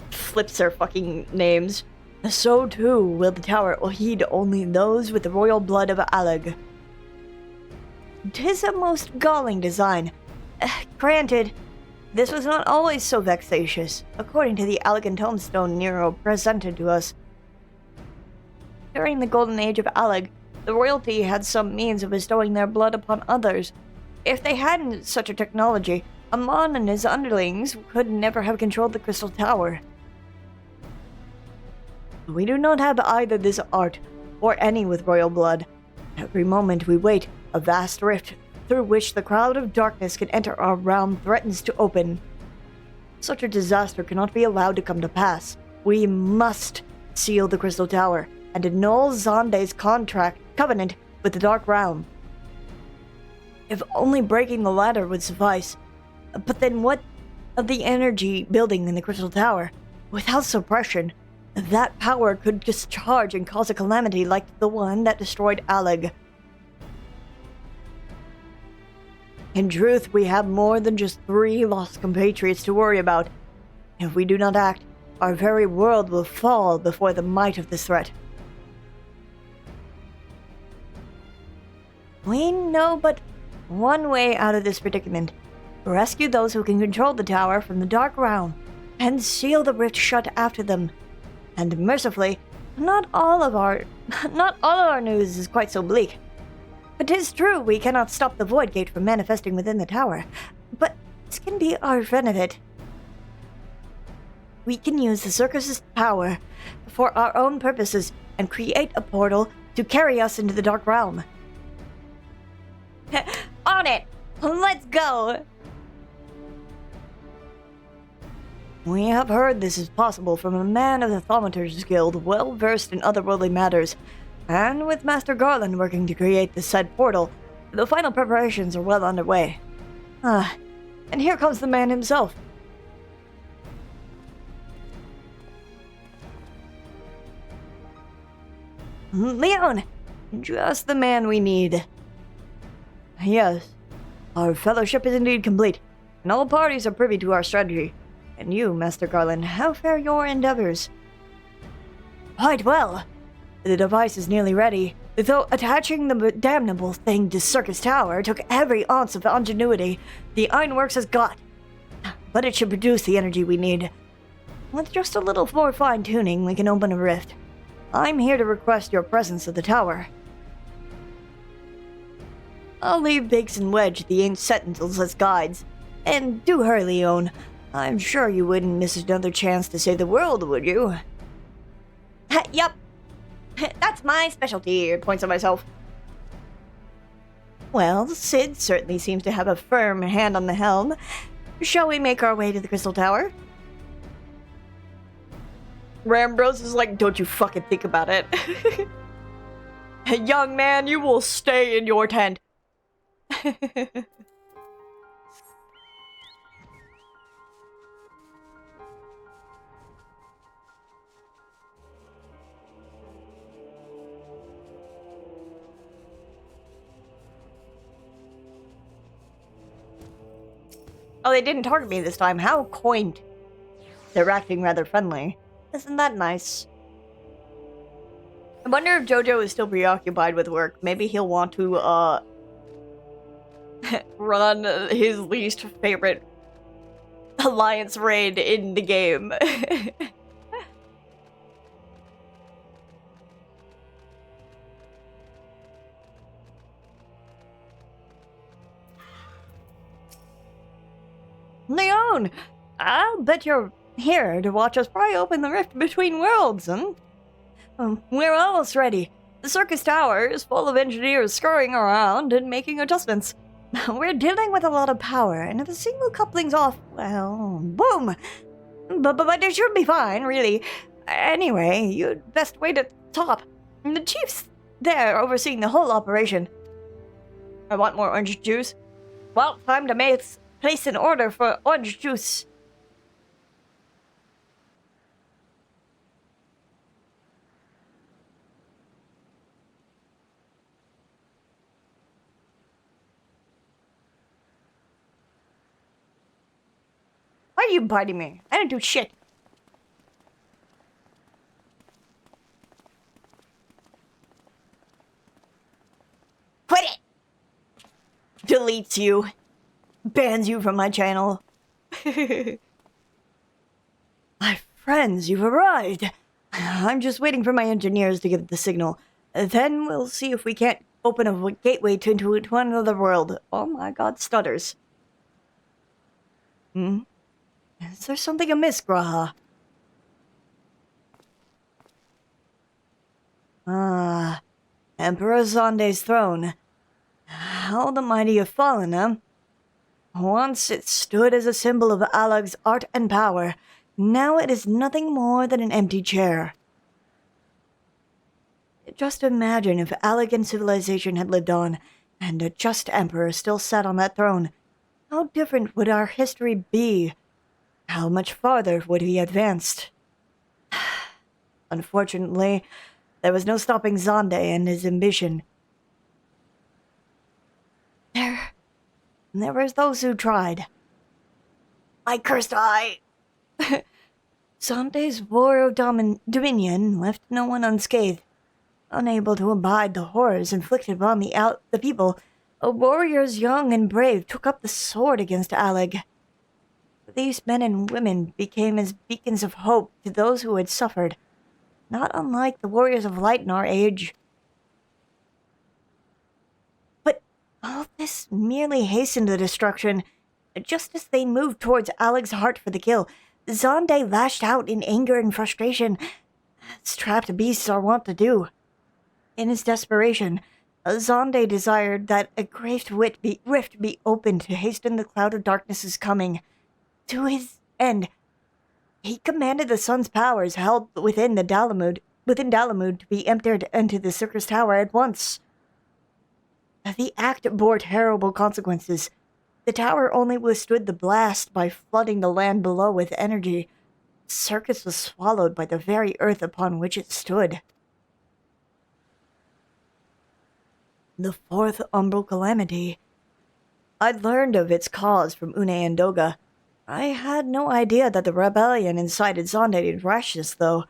Flips their fucking names. So too will the tower heed only those with the royal blood of Aleg. 'Tis a most galling design. Granted, this was not always so vexatious, according to the elegant tombstone Nero presented to us. During the golden age of Aleg, the royalty had some means of bestowing their blood upon others. If they hadn't such a technology, Amon and his underlings could never have controlled the Crystal Tower. We do not have either this art or any with royal blood. Every moment we wait, a vast rift through which the cloud of darkness can enter our realm threatens to open. Such a disaster cannot be allowed to come to pass. We must seal the Crystal Tower and annul Zonde's covenant with the Dark Realm. If only breaking the ladder would suffice. But then what of the energy building in the Crystal Tower? Without suppression, that power could discharge and cause a calamity like the one that destroyed Aleg. In truth, we have more than just 3 lost compatriots to worry about. If we do not act, our very world will fall before the might of this threat. We know but one way out of this predicament. Rescue those who can control the tower from the Dark Realm, and seal the rift shut after them. And mercifully, not all of our news is quite so bleak. It is true we cannot stop the Void Gate from manifesting within the tower, but this can be our benefit. We can use the circus's power for our own purposes and create a portal to carry us into the Dark Realm. On it! Let's go! We have heard this is possible from a man of the Thaumaturge's Guild, well versed in otherworldly matters, and with Master Garland working to create the said portal, the final preparations are well underway. And here comes the man himself. Leon! Just the man we need. Yes, our fellowship is indeed complete, and all parties are privy to our strategy. And you, Master Garland, how fare your endeavors? Quite well. The device is nearly ready, though attaching the damnable thing to Circus Tower took every ounce of ingenuity the Ironworks has got. But it should produce the energy we need. With just a little more fine-tuning, we can open a rift. I'm here to request your presence at the tower. I'll leave Biggs and Wedge the ancient sentinels as guides. And do hurry, Leon. I'm sure you wouldn't miss another chance to save the world, would you? Yup. That's my specialty, points at myself. Well, Sid certainly seems to have a firm hand on the helm. Shall we make our way to the Crystal Tower? Rambros is like, don't you fucking think about it. Young man, you will stay in your tent. Oh, they didn't target me this time. How quaint. They're acting rather friendly. Isn't that nice? I wonder if Jojo is still preoccupied with work. Maybe he'll want to, run his least favorite alliance raid in the game. Leon! I'll bet you're here to watch us pry open the rift between worlds, huh? We're almost ready. The Circus Tower is full of engineers scurrying around and making adjustments. We're dealing with a lot of power, and if a single coupling's off, well, boom! But it should be fine, really. Anyway, you'd best wait at the top. The chief's there overseeing the whole operation. I want more orange juice. Well, time to place an order for orange juice. Why are you biting me? I didn't do shit. Quit it! Deletes you. Bans you from my channel. My friends, you've arrived. I'm just waiting for my engineers to give the signal. Then we'll see if we can't open a gateway to another world. Oh my god, stutters. Is there something amiss, Graha? Emperor Zonde's throne. How the mighty have fallen, huh? Once it stood as a symbol of Alag's art and power. Now it is nothing more than an empty chair. Just imagine if Alagan civilization had lived on, and a just emperor still sat on that throne. How different would our history be? How much farther would he advanced? Unfortunately, there was no stopping Zonde and his ambition. There were those who tried. My cursed eye! Zonde's war of dominion left no one unscathed. Unable to abide the horrors inflicted upon the people, warriors young and brave took up the sword against Alag. These men and women became as beacons of hope to those who had suffered, not unlike the warriors of light in our age. But all this merely hastened the destruction. Just as they moved towards Alag's heart for the kill, Zonde lashed out in anger and frustration, as trapped beasts are wont to do. In his desperation, Zonde desired that a great rift be opened to hasten the cloud of darkness's coming. To his end, he commanded the sun's powers held within Dalamud to be emptied into the Circus Tower at once. The act bore terrible consequences. The tower only withstood the blast by flooding the land below with energy. The circus was swallowed by the very earth upon which it stood. The fourth umbral calamity. I'd learned of its cause from Une and Doga. I had no idea that the rebellion incited Zonde to rashness, though.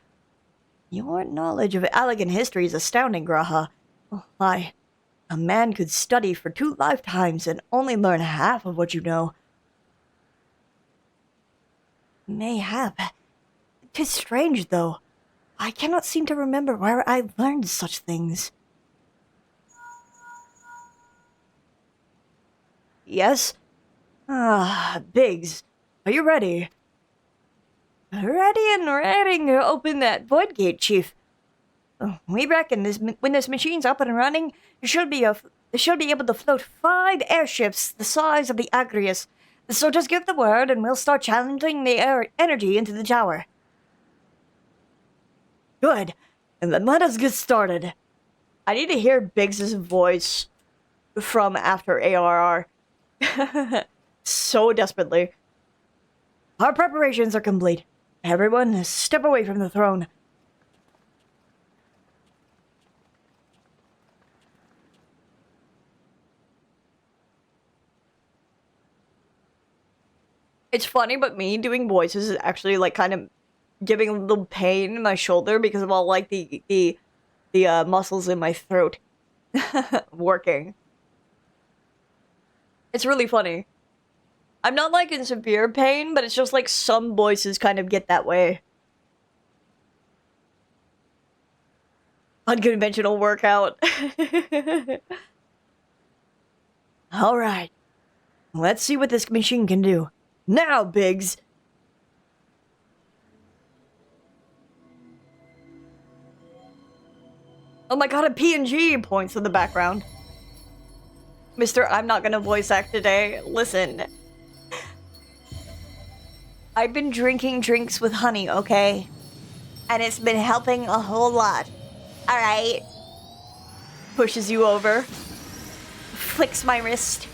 Your knowledge of Alagan history is astounding, Graha. A man could study for 2 lifetimes and only learn half of what you know. Mayhap. 'Tis strange, though. I cannot seem to remember where I learned such things. Yes? Biggs, are you ready? Ready and ready to open that void gate, Chief. We reckon when this machine's up and running, it should be able to float 5 airships the size of the Agrius. So just give the word and we'll start channeling the energy into the tower. Good. And then let us get started. I need to hear Biggs's voice from after ARR. So desperately. Our preparations are complete. Everyone, step away from the throne. It's funny, but me doing voices is actually like kind of giving a little pain in my shoulder because of all like the muscles in my throat working. It's really funny. I'm not like in severe pain, but it's just like some voices kind of get that way. Unconventional workout. Alright. Let's see what this machine can do. Now, Biggs! Oh my god, a PNG points in the background. Mister, I'm not gonna voice act today. Listen. I've been drinking drinks with honey, okay? And it's been helping a whole lot. Alright. Pushes you over. Flicks my wrist.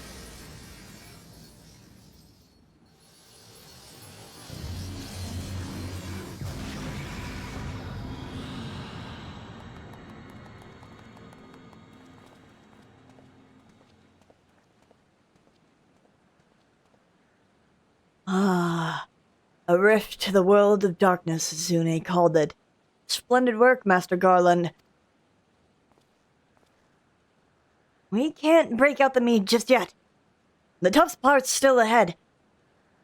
A rift to the world of darkness, Zune called it. Splendid work, Master Garland. We can't break out the mead just yet. The tough part's still ahead.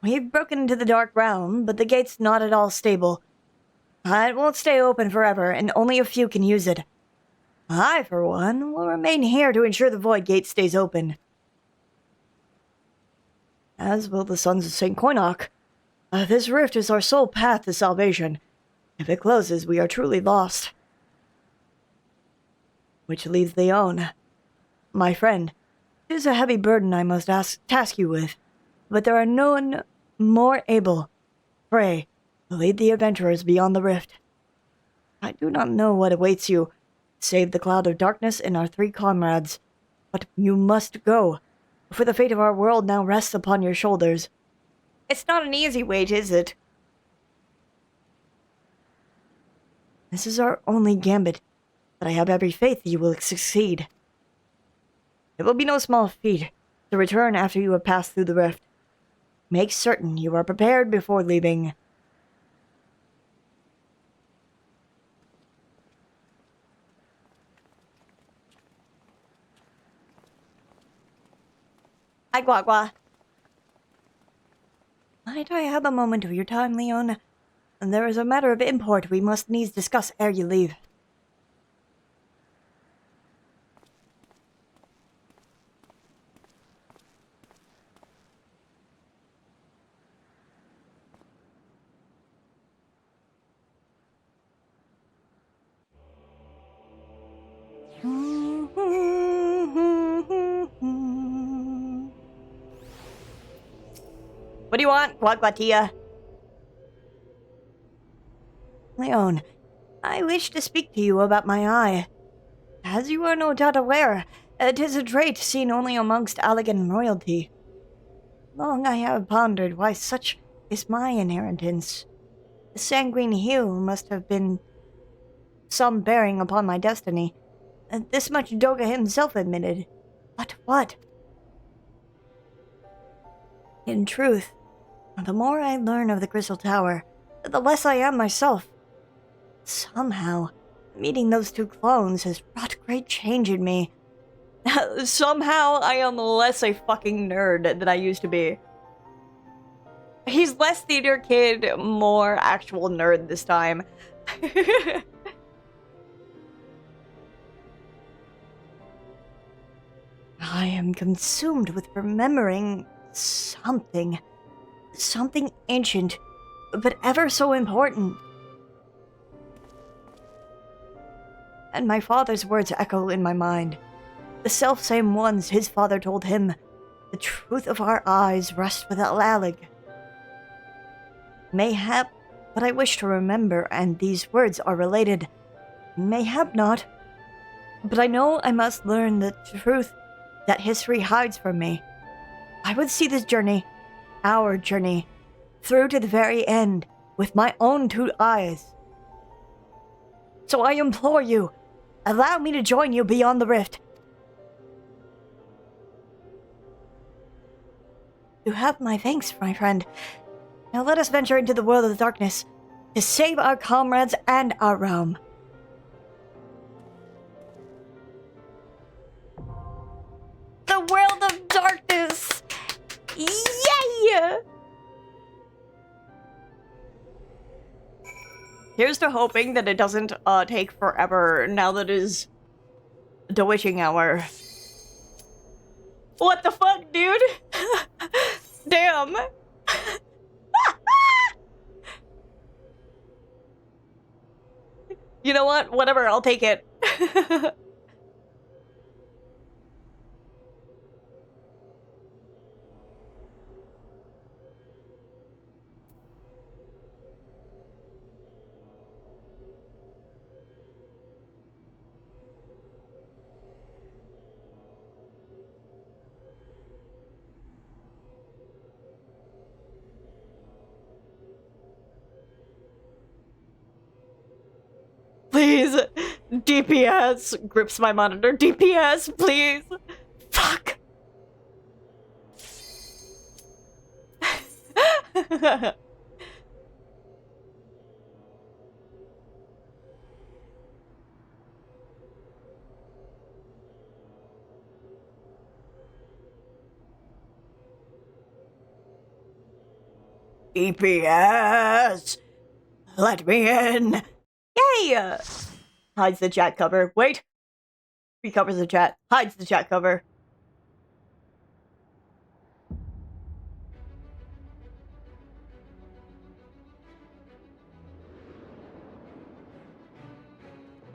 We've broken into the dark realm, but the gate's not at all stable. It won't stay open forever, and only a few can use it. I, for one, will remain here to ensure the Void Gate stays open. As will the Sons of St. Koinok. This rift is our sole path to salvation. If it closes, we are truly lost. Which leaves Leon. My friend, it is a heavy burden I must task you with, but there are none more able, pray, to lead the adventurers beyond the rift. I do not know what awaits you, save the cloud of darkness and our 3 comrades, but you must go, for the fate of our world now rests upon your shoulders. It's not an easy wait, is it? This is our only gambit, but I have every faith you will succeed. It will be no small feat to return after you have passed through the rift. Make certain you are prepared before leaving. Hi, Guagua. Might I have a moment of your time, Leon? There is a matter of import we must needs discuss ere you leave. What do you want, Guaguatia? Leon, I wish to speak to you about my eye. As you are no doubt aware, it is a trait seen only amongst Allegan royalty. Long I have pondered why such is my inheritance. The sanguine hue must have been some bearing upon my destiny. This much Doga himself admitted. But what? In truth, the more I learn of the Crystal Tower, the less I am myself. Somehow, meeting those 2 clones has wrought great change in me. Somehow, I am less a fucking nerd than I used to be. He's less theater kid, more actual nerd this time. I am consumed with remembering something. Something ancient, but ever so important. And my father's words echo in my mind. The self-same ones his father told him. The truth of our eyes rests with Alalig. Mayhap, but I wish to remember, and these words are related. Mayhap not. But I know I must learn the truth that history hides from me. I would see this journey, our journey, through to the very end, with my own 2 eyes. So I implore you, allow me to join you beyond the rift. You have my thanks, my friend. Now let us venture into the world of the darkness, to save our comrades and our realm. The world of darkness! Yay! Here's to hoping that it doesn't take forever now that it is the witching hour. What the fuck, dude? Damn. You know what? Whatever, I'll take it. Please, DPS, grips my monitor. DPS, please. Fuck. DPS, let me in. Yay! Hides the chat cover. Wait, Recovers the chat. Hides the chat cover.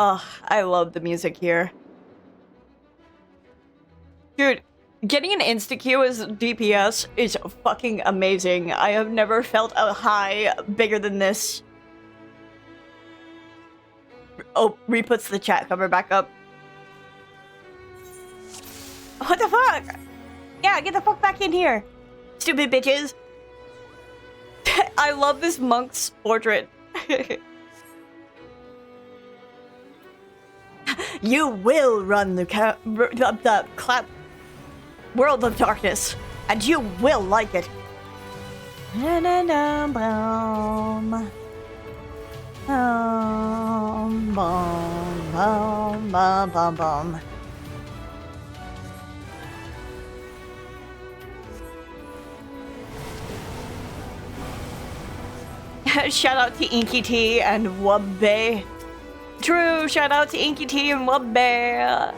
Oh, I love the music here. Dude, getting an insta-Q as DPS is fucking amazing. I have never felt a high bigger than this. Oh, re-puts the chat cover back up. What the fuck? Yeah, get the fuck back in here. Stupid bitches. I love this monk's portrait. You will run the clap world of darkness, and you will like it. Na na na boom. Boom boom boom boom boom. Shout out to Inky T and Wubbe. True, shout out to Inky T and Wubbe.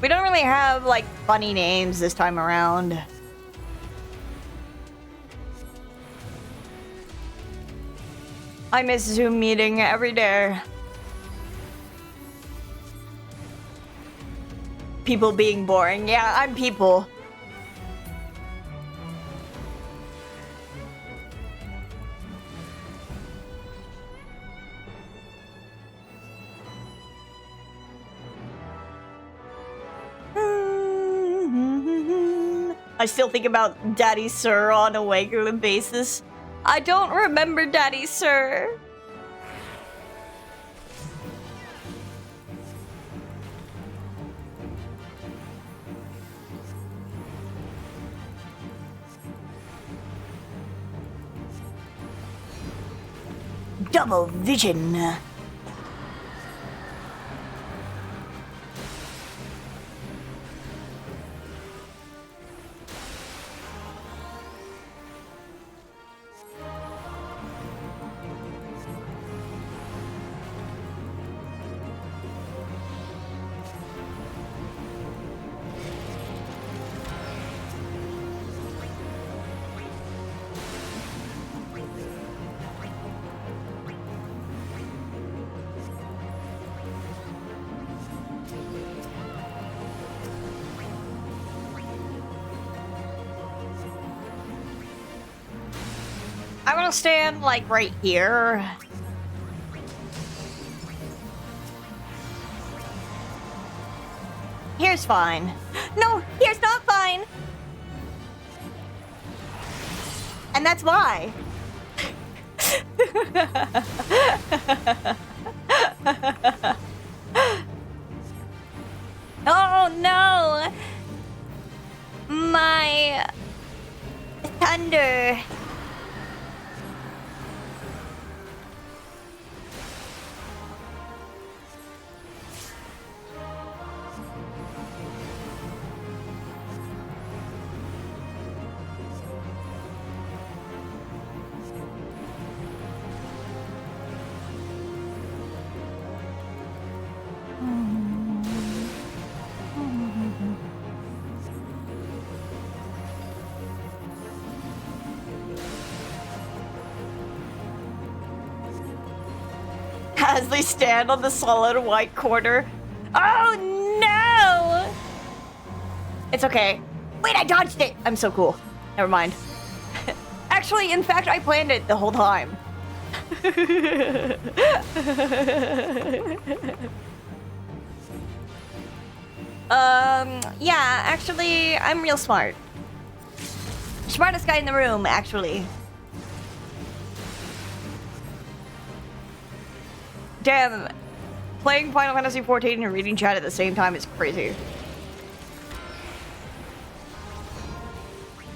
We don't really have, like, funny names this time around. I miss Zoom meeting every day. People being boring. Yeah, I'm people. I still think about Daddy Sir on a regular basis. I don't remember Daddy Sir. Double vision. I'm gonna stand, like, right here. Here's fine. No, here's not fine. And that's why. Oh no! My thunder. As they stand on the solid white corner. Oh no! It's okay. Wait, I dodged it! I'm so cool. Never mind. Actually, in fact, I planned it the whole time. Yeah, actually, I'm real smart. Smartest guy in the room, actually. Damn, playing Final Fantasy XIV and reading chat at the same time is crazy.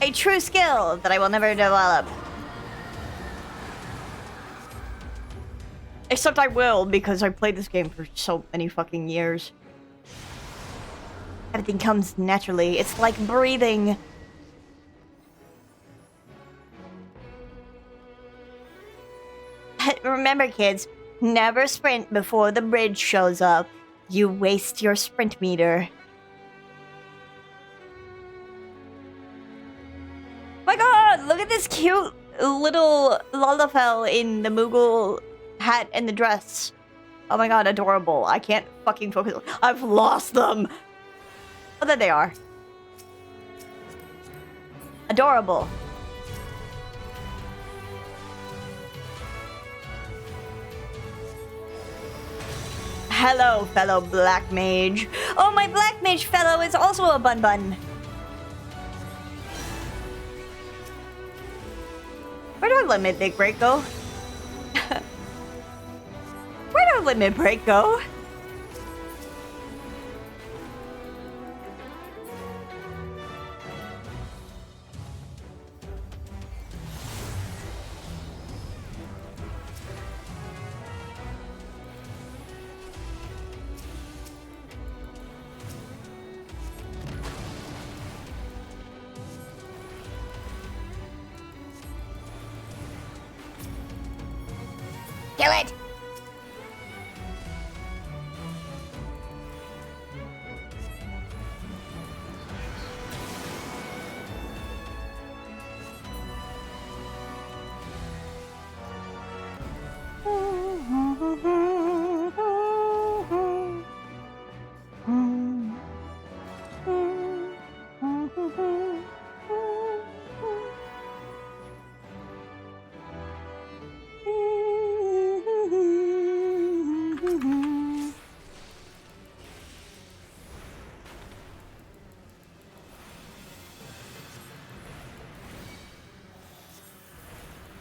A true skill that I will never develop. Except I will, because I played this game for so many fucking years. Everything comes naturally. It's like breathing. Remember, kids, never sprint before the bridge shows up. You waste your sprint meter. My god, look at this cute little Lalafell in the Moogle hat and the dress. Oh my god, adorable. I can't fucking focus. I've lost them. Oh, there they are. Adorable. Hello, fellow black mage. Oh, my black mage fellow is also a bun bun. Where do our limit break go? Where do our limit break go? Kill it!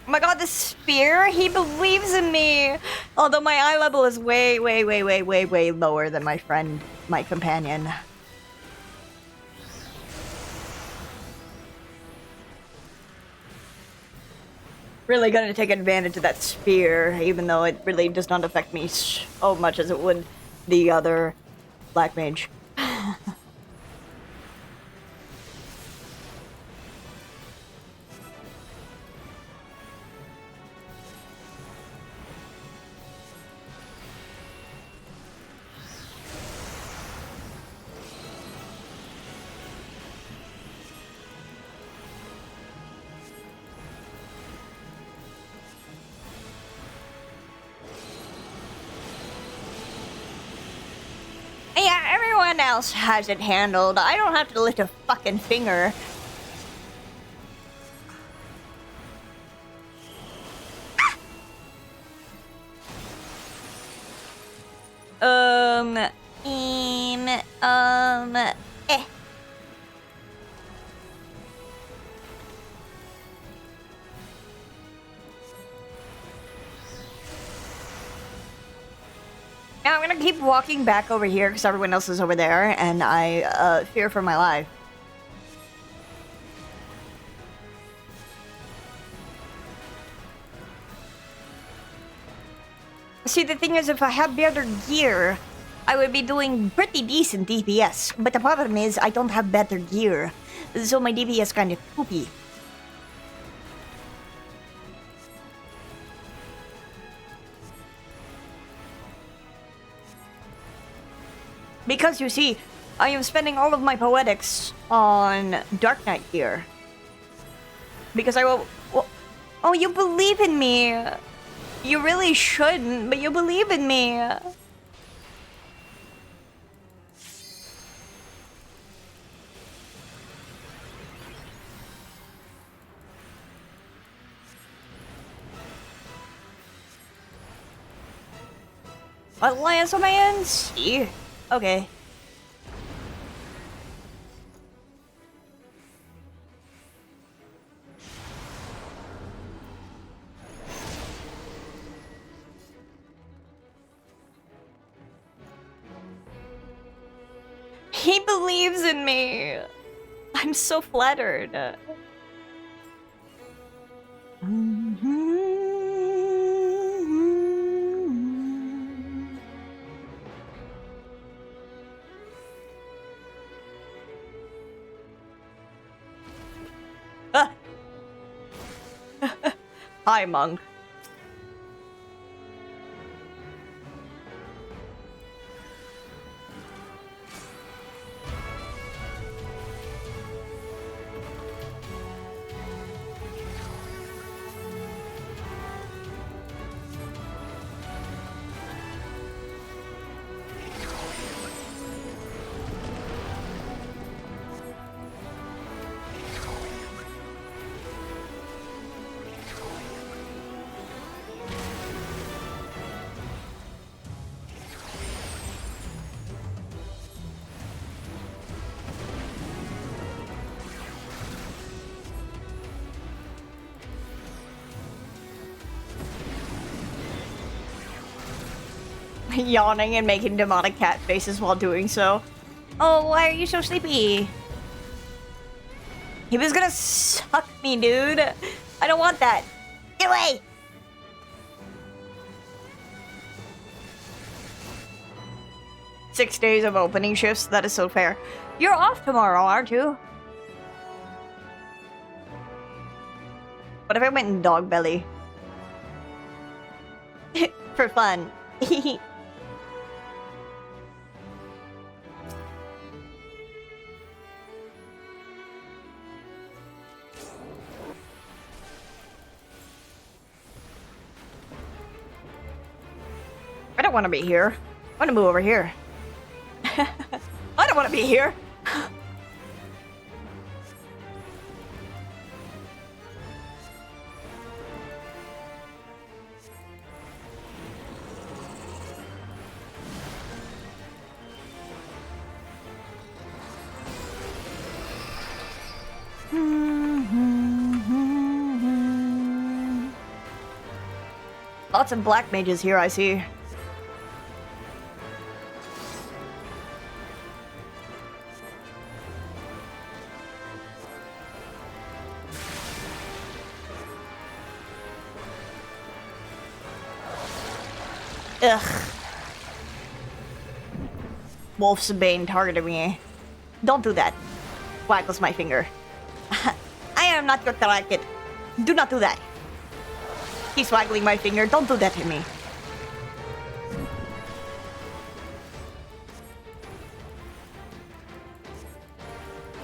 Oh my god, the spear? He believes in me! Although my eye level is way lower than my friend, my companion. Really gonna take advantage of that spear, even though it really does not affect me so much as it would the other black mage. Yeah, everyone else has it handled. I don't have to lift a fucking finger. Eh. Now I'm gonna keep walking back over here because everyone else is over there, and I fear for my life. See, the thing is, if I had better gear, I would be doing pretty decent DPS. But the problem is, I don't have better gear, so my DPS kind of poopy. Because you see, I am spending all of my poetics on Dark Knight gear. Because I will... Oh, you believe in me! You really shouldn't, but you believe in me! Alliance on my end? See? Okay. He believes in me. I'm so flattered. Hi, monk. Yawning and making demonic cat faces while doing so. Oh, why are you so sleepy? He was gonna suck me, dude. I don't want that. Get away! Six days of opening shifts. That is so fair. You're off tomorrow, aren't you? What if I went in dog belly? For fun. I don't want to be here. I want to move over here. I don't want to be here. Lots of black mages here, I see. Ugh. Wolf's Bane targeted me. Don't do that. Waggles my finger. I am not your target. Do not do that. He's waggling my finger. Don't do that to me.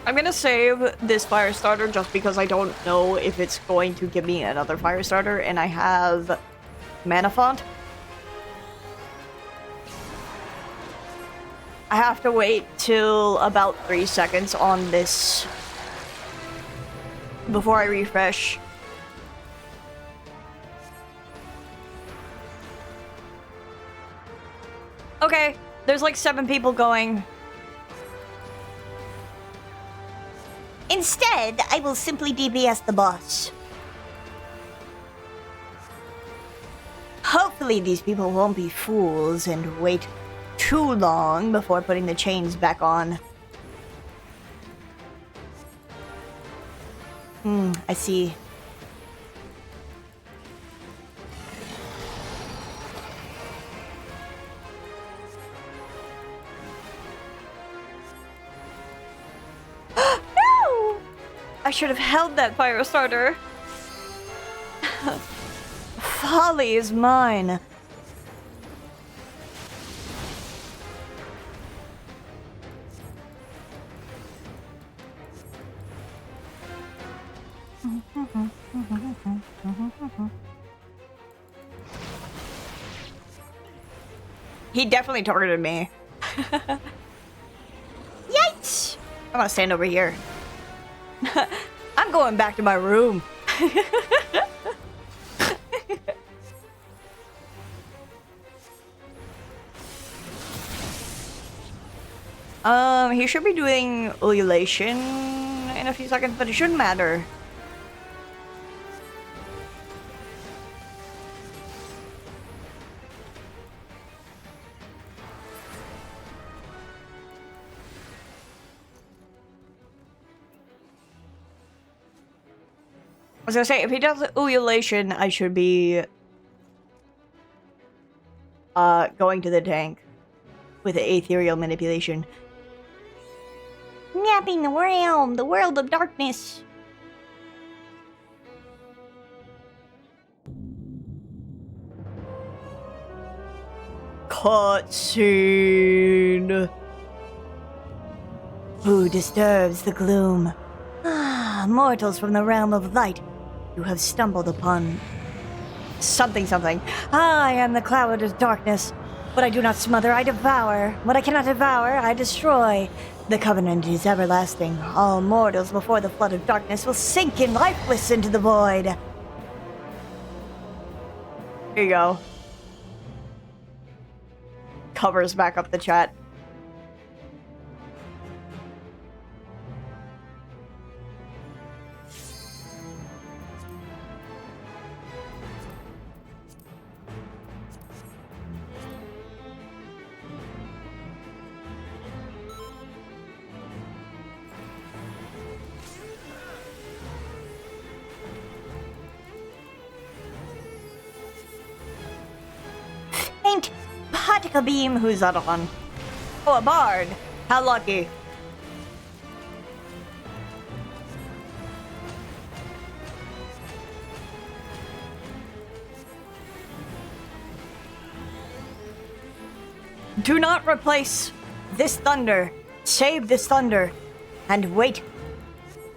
I'm gonna save this fire starter just because I don't know if it's going to give me another fire starter, and I have mana font. I have to wait till about 3 seconds on this before I refresh. Okay, there's like 7 people going. Instead, I will simply DPS the boss. Hopefully these people won't be fools and wait too long before putting the chains back on. I see. No! I should have held that fire starter. Folly is mine. He definitely targeted me. Yikes! I'm gonna stand over here. I'm going back to my room. He should be doing ululation in a few seconds, but it shouldn't matter. I was gonna say, if he does ululation, I should be going to the tank with ethereal manipulation. Mapping the world of darkness. Cutscene. Who disturbs the gloom? Ah, mortals from the realm of light. You have stumbled upon something. I am the cloud of darkness. What I do not smother, I devour. What I cannot devour, I destroy. The covenant is everlasting. All mortals before the flood of darkness will sink in lifeless into the void. Here you go. Covers back up the chat. a beam. Who's that on? Oh, a bard. How lucky. Do not replace this thunder. Save this thunder. And wait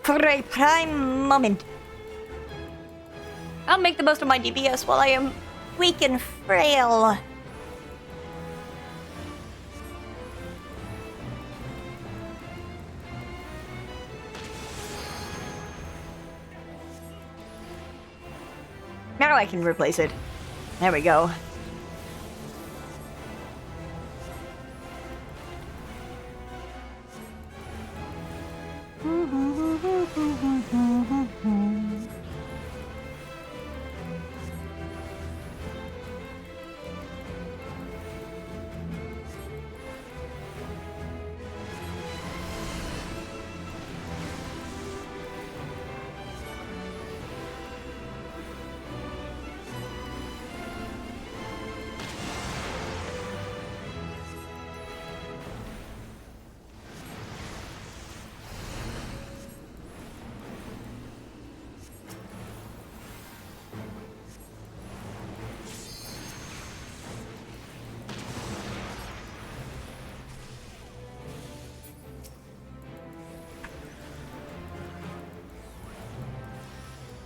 for a prime moment. I'll make the most of my DPS while I am weak and frail. Now I can replace it. There we go.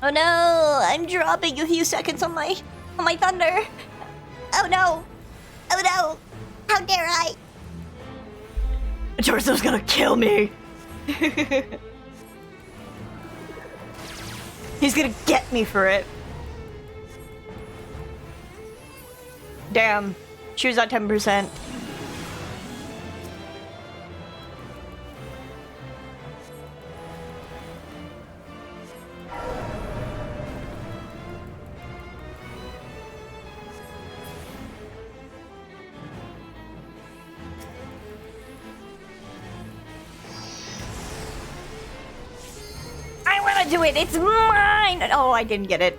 Oh no, I'm dropping a few seconds on my thunder. Oh no. Oh no. How dare I? Torso's gonna kill me. He's gonna get me for it. Damn. Choose at 10%. Do it, it's mine! Oh, I didn't get it.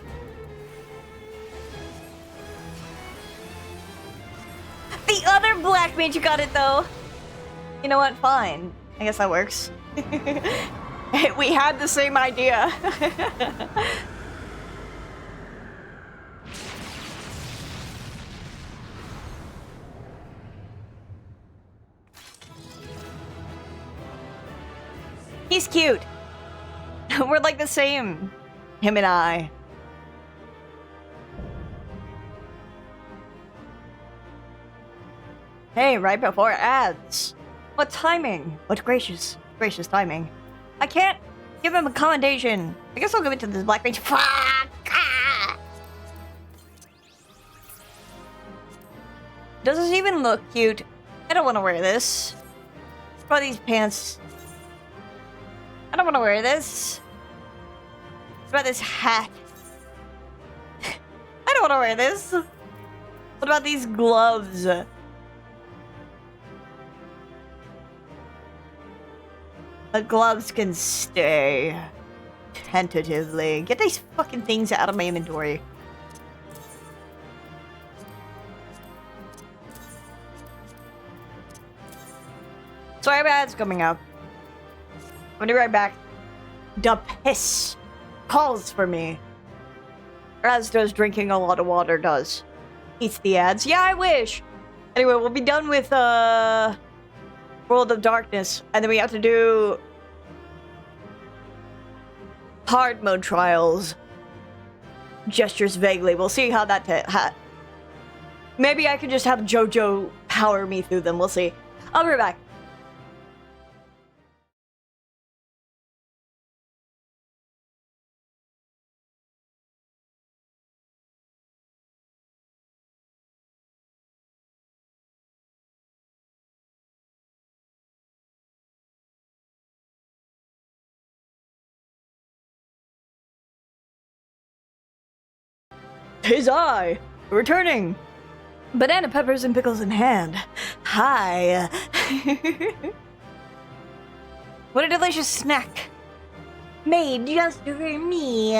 The other black mage got it though. You know what? Fine. I guess that works. We had the same idea. He's cute. We're like the same. Him and I. Hey, right before ads. What timing? What gracious timing. I can't give him a commendation. I guess I'll give it to this black mage. Fuck! Ah! Does this even look cute? I don't want to wear this. What are these pants? I don't want to wear this. What about this hat? I don't want to wear this. What about these gloves? The gloves can stay. Tentatively. Get these fucking things out of my inventory. So I have ads coming up. I'll be right back. The piss calls for me. As does drinking a lot of water does. Eats the ads. Yeah, I wish. Anyway, we'll be done with World of Darkness. And then we have to do hard mode trials. Gestures vaguely. We'll see how that maybe I could just have JoJo power me through them. We'll see. I'll be right back. Tis I, returning. Banana peppers and pickles in hand. Hi. What a delicious snack. Made just for me.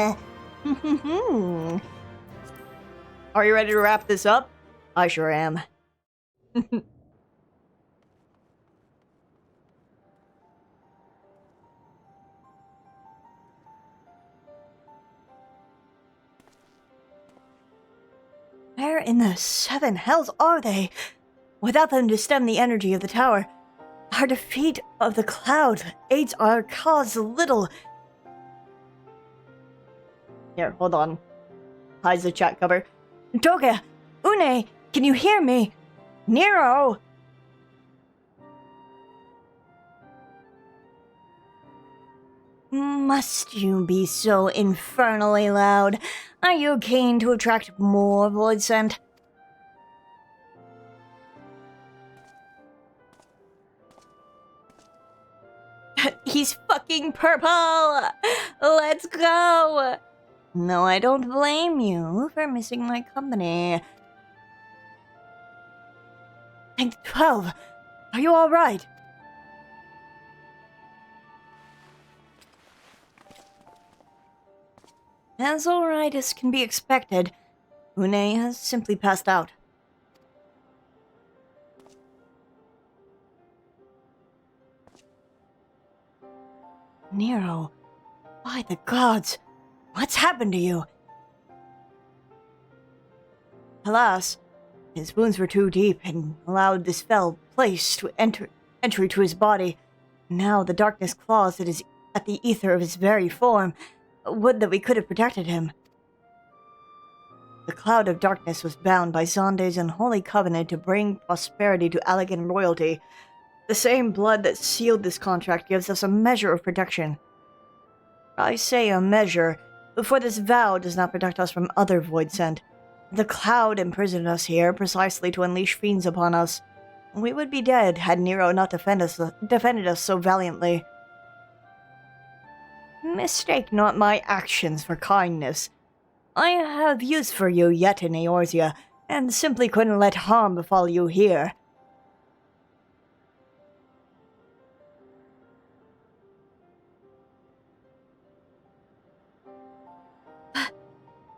Are you ready to wrap this up? I sure am. Where in the seven hells are they? Without them to stem the energy of the tower, our defeat of the cloud aids our cause little. Here, hold on. Hides the chat cover. Doga! Une! Can you hear me? Nero! Must you be so infernally loud? Are you keen to attract more void scent? He's fucking purple! Let's go! No, I don't blame you for missing my company. Tank 12, are you alright? As alright as can be expected, Une has simply passed out. Nero, by the gods, what's happened to you? Alas, his wounds were too deep and allowed this fell place to entry to his body. Now the darkness claws at the ether of his very form. Would that we could have protected him. The cloud of darkness was bound by Zonde's unholy covenant to bring prosperity to Allegan royalty. The same blood that sealed this contract gives us a measure of protection. I say a measure, for this vow does not protect us from other void scent. The cloud imprisoned us here precisely to unleash fiends upon us. We would be dead had Nero not defended us so valiantly. Mistake not my actions for kindness. I have use for you yet in Eorzea, and simply couldn't let harm befall you here.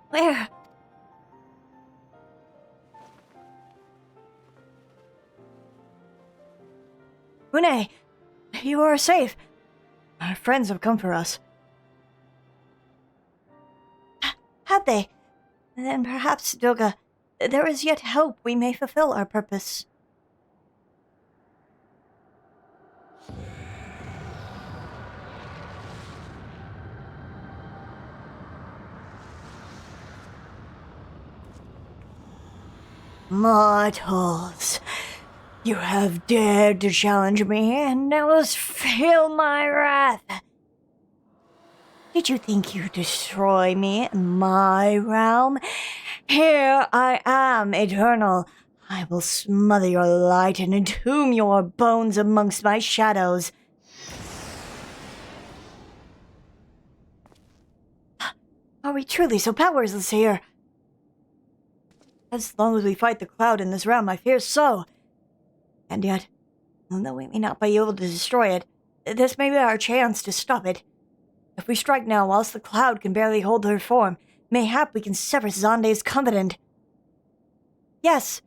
Where? Une, you are safe. Our friends have come for us. Have they? Then perhaps, Doga, there is yet hope we may fulfill our purpose. Mortals, you have dared to challenge me, and now must feel my wrath. Did you think you'd destroy me in my realm? Here I am, eternal. I will smother your light and entomb your bones amongst my shadows. Are we truly so powerless here? As long as we fight the cloud in this realm, I fear so. And yet, although we may not be able to destroy it, this may be our chance to stop it. If we strike now whilst the cloud can barely hold her form, mayhap we can sever Zonde's covenant. Yes,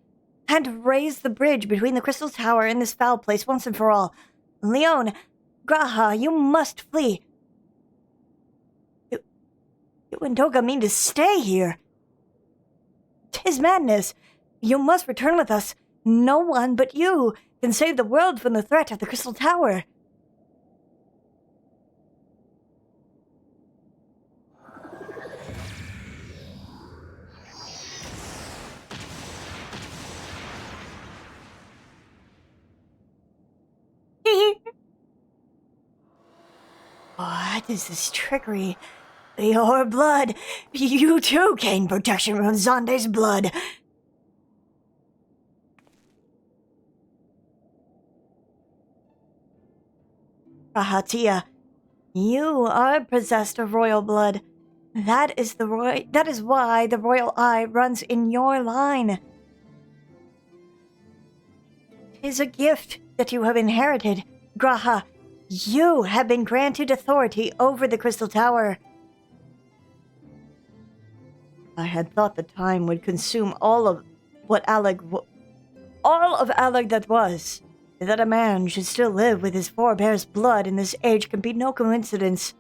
and raise the bridge between the Crystal Tower and this foul place once and for all. Leon, Graha, you must flee. You and Doga mean to stay here. 'Tis madness. You must return with us. No one but you can save the world from the threat of the Crystal Tower. What is this trickery? Your blood! You too gain protection from Zonde's blood! Rahatia, you are possessed of royal blood. That is why the royal eye runs in your line. 'Tis a gift that you have inherited, Graha. You have been granted authority over the Crystal Tower. I had thought the time would consume all of what all of Aleg that was. That a man should still live with his forebears' blood in this age can be no coincidence.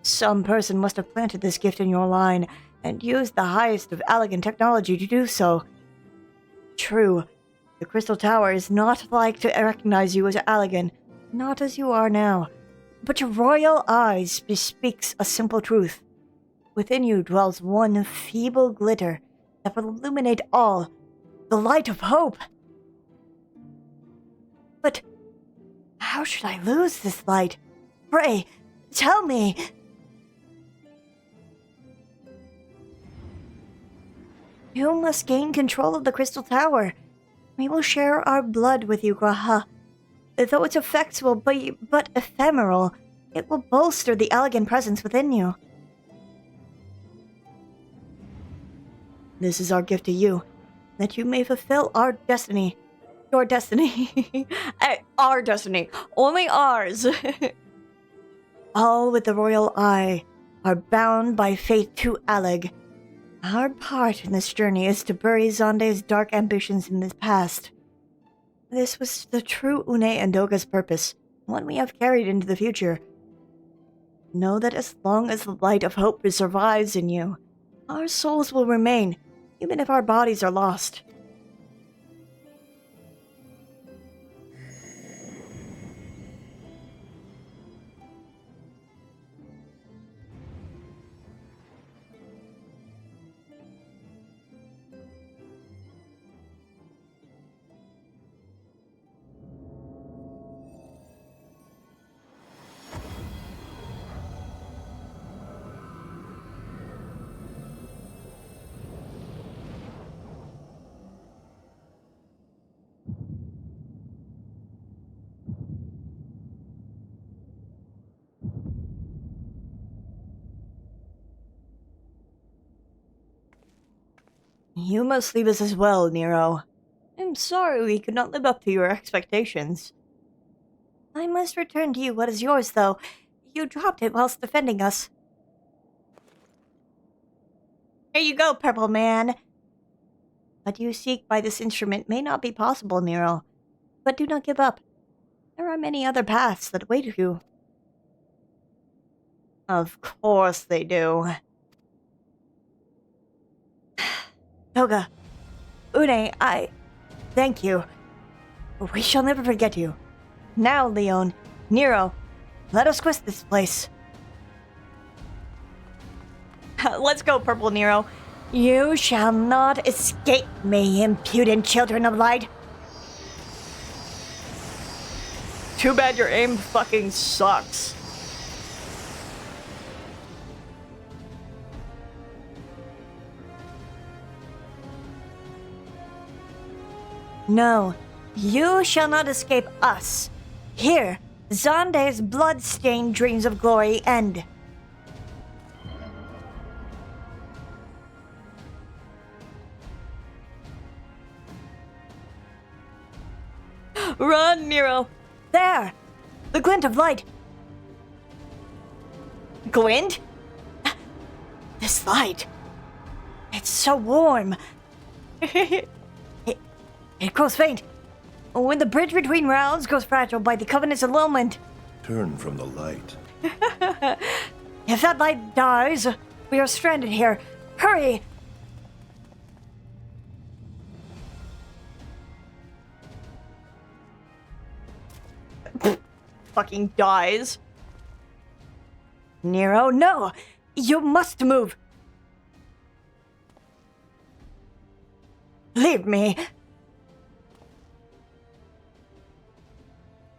Some person must have planted this gift in your line and used the highest of Allegan technology to do so. True, the Crystal Tower is not like to recognize you as Allegan, not as you are now, but your royal eyes bespeaks a simple truth. Within you dwells one feeble glitter that will illuminate all, the light of hope. But how should I lose this light? Pray, tell me. You must gain control of the Crystal Tower. We will share our blood with you, Graha. Though its effects will be but ephemeral, it will bolster the Allegan presence within you. This is our gift to you, that you may fulfill our destiny. Your destiny. Our destiny. Only ours. All with the royal eye are bound by fate to Aleg. Our part in this journey is to bury Zonde's dark ambitions in his past. This was the true Une and Doga's purpose, one we have carried into the future. Know that as long as the light of hope survives in you, our souls will remain, even if our bodies are lost. You must leave us as well, Nero. I'm sorry we could not live up to your expectations. I must return to you what is yours, though. You dropped it whilst defending us. Here you go, Purple Man. What you seek by this instrument may not be possible, Nero. But do not give up. There are many other paths that await you. Of course they do. Toga, Une, thank you. We shall never forget you. Now, Leon, Nero, let us quit this place. Let's go, Purple Nero. You shall not escape me, impudent children of light. Too bad your aim fucking sucks. No, you shall not escape us. Here, Zonde's blood-stained dreams of glory end. Run, Nero! There! The glint of light! Glint? This light! It's so warm! It grows faint. When the bridge between realms grows fragile by the Covenant's annulment. Turn from the light. If that light dies, we are stranded here. Hurry! Fucking dies. Nero, no! You must move! Leave me!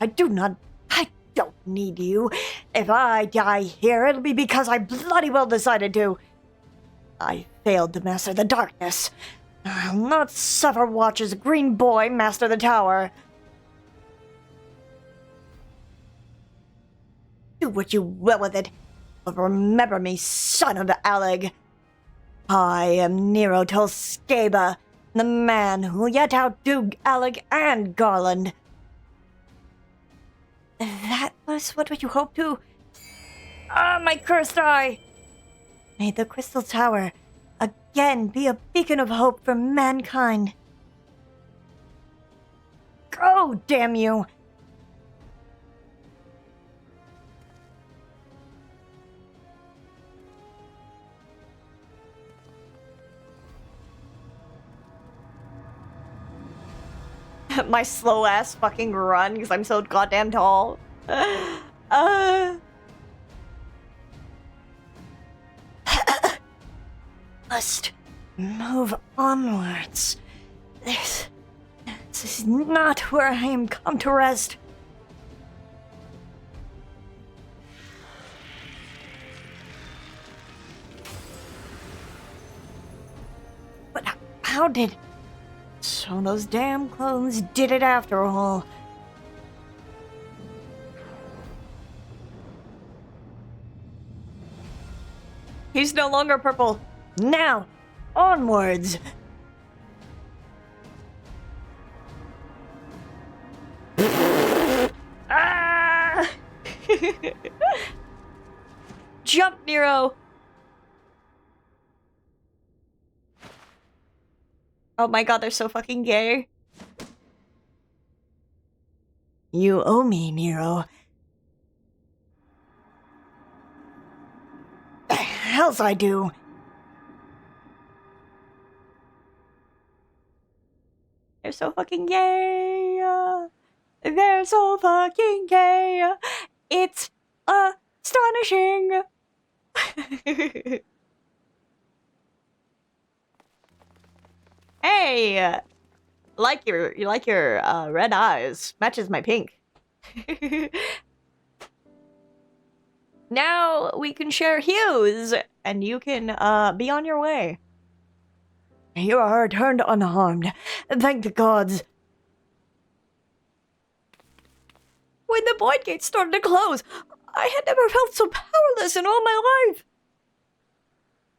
I don't need you. If I die here, it'll be because I bloody well decided to. I failed to master the darkness. I'll not suffer Watch's green boy master the tower. Do what you will with it, but remember me, son of Aleg. I am Nero Tolskeba, the man who will yet outdo Aleg and Garland. That was what you hoped to? Ah, my cursed eye! May the Crystal Tower again be a beacon of hope for mankind. Go, damn you! My slow ass fucking run because I'm so goddamn tall. Must move onwards. This is not where I am come to rest. But how did... So those damn clones did it after all. He's no longer purple. Now, onwards. Ah! Jump, Nero. Oh my god, they're so fucking gay. You owe me, Nero. The hells I do. They're so fucking gay. They're so fucking gay. It's astonishing. Hey, you like your red eyes. Matches my pink. Now we can share hues, and you can be on your way. You are returned unharmed. Thank the gods. When the void gate started to close, I had never felt so powerless in all my life.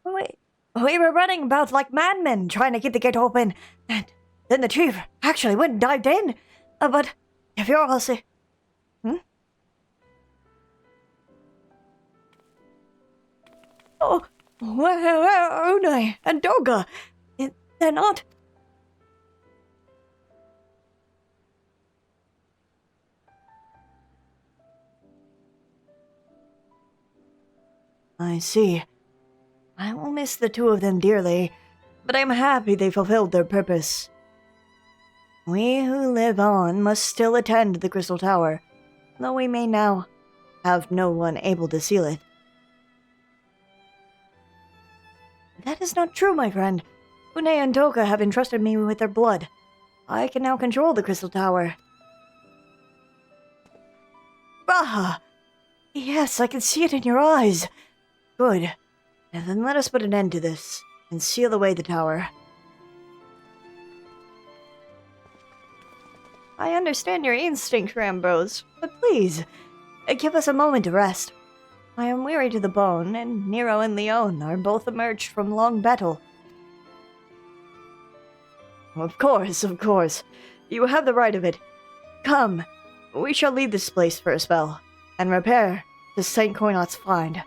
Wait. We were running about like madmen trying to keep the gate open, and then the chief actually went and dived in. But if you're all say, Oh, where are Unai and Doga? They're not. I see. I will miss the two of them dearly, but I'm happy they fulfilled their purpose. We who live on must still attend the Crystal Tower, though we may now have no one able to seal it. That is not true, my friend. Une and Doga have entrusted me with their blood. I can now control the Crystal Tower. Baha! Yes, I can see it in your eyes. Good. And then let us put an end to this, and seal away the tower. I understand your instinct, Rambros, but please, give us a moment to rest. I am weary to the bone, and Nero and Leon are both emerged from long battle. Of course. You have the right of it. Come, we shall leave this place for a spell, and repair to St. Coinot's find.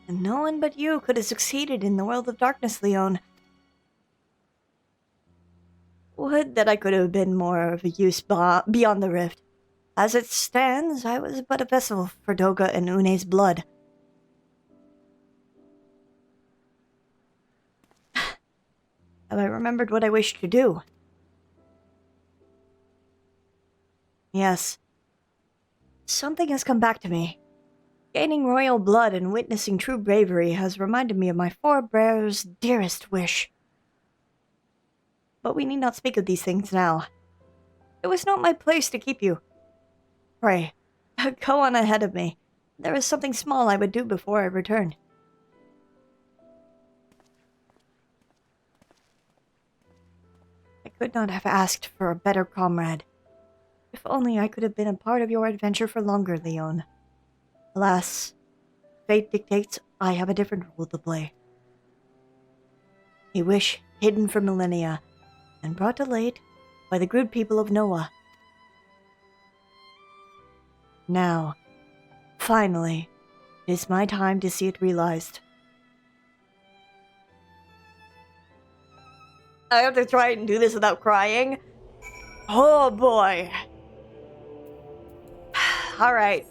And no one but you could have succeeded in the world of darkness, Leon. Would that I could have been more of a use beyond the rift. As it stands, I was but a vessel for Doga and Une's blood. Have I remembered what I wished to do? Yes. Something has come back to me. Gaining royal blood and witnessing true bravery has reminded me of my forebears' dearest wish. But we need not speak of these things now. It was not my place to keep you. Pray, go on ahead of me. There is something small I would do before I return. I could not have asked for a better comrade. If only I could have been a part of your adventure for longer, Leon. Alas, fate dictates I have a different role to play. A wish hidden for millennia, and brought to light by the good people of Noah. Now, finally, it is my time to see it realized. I have to try and do this without crying. Oh boy. Alright.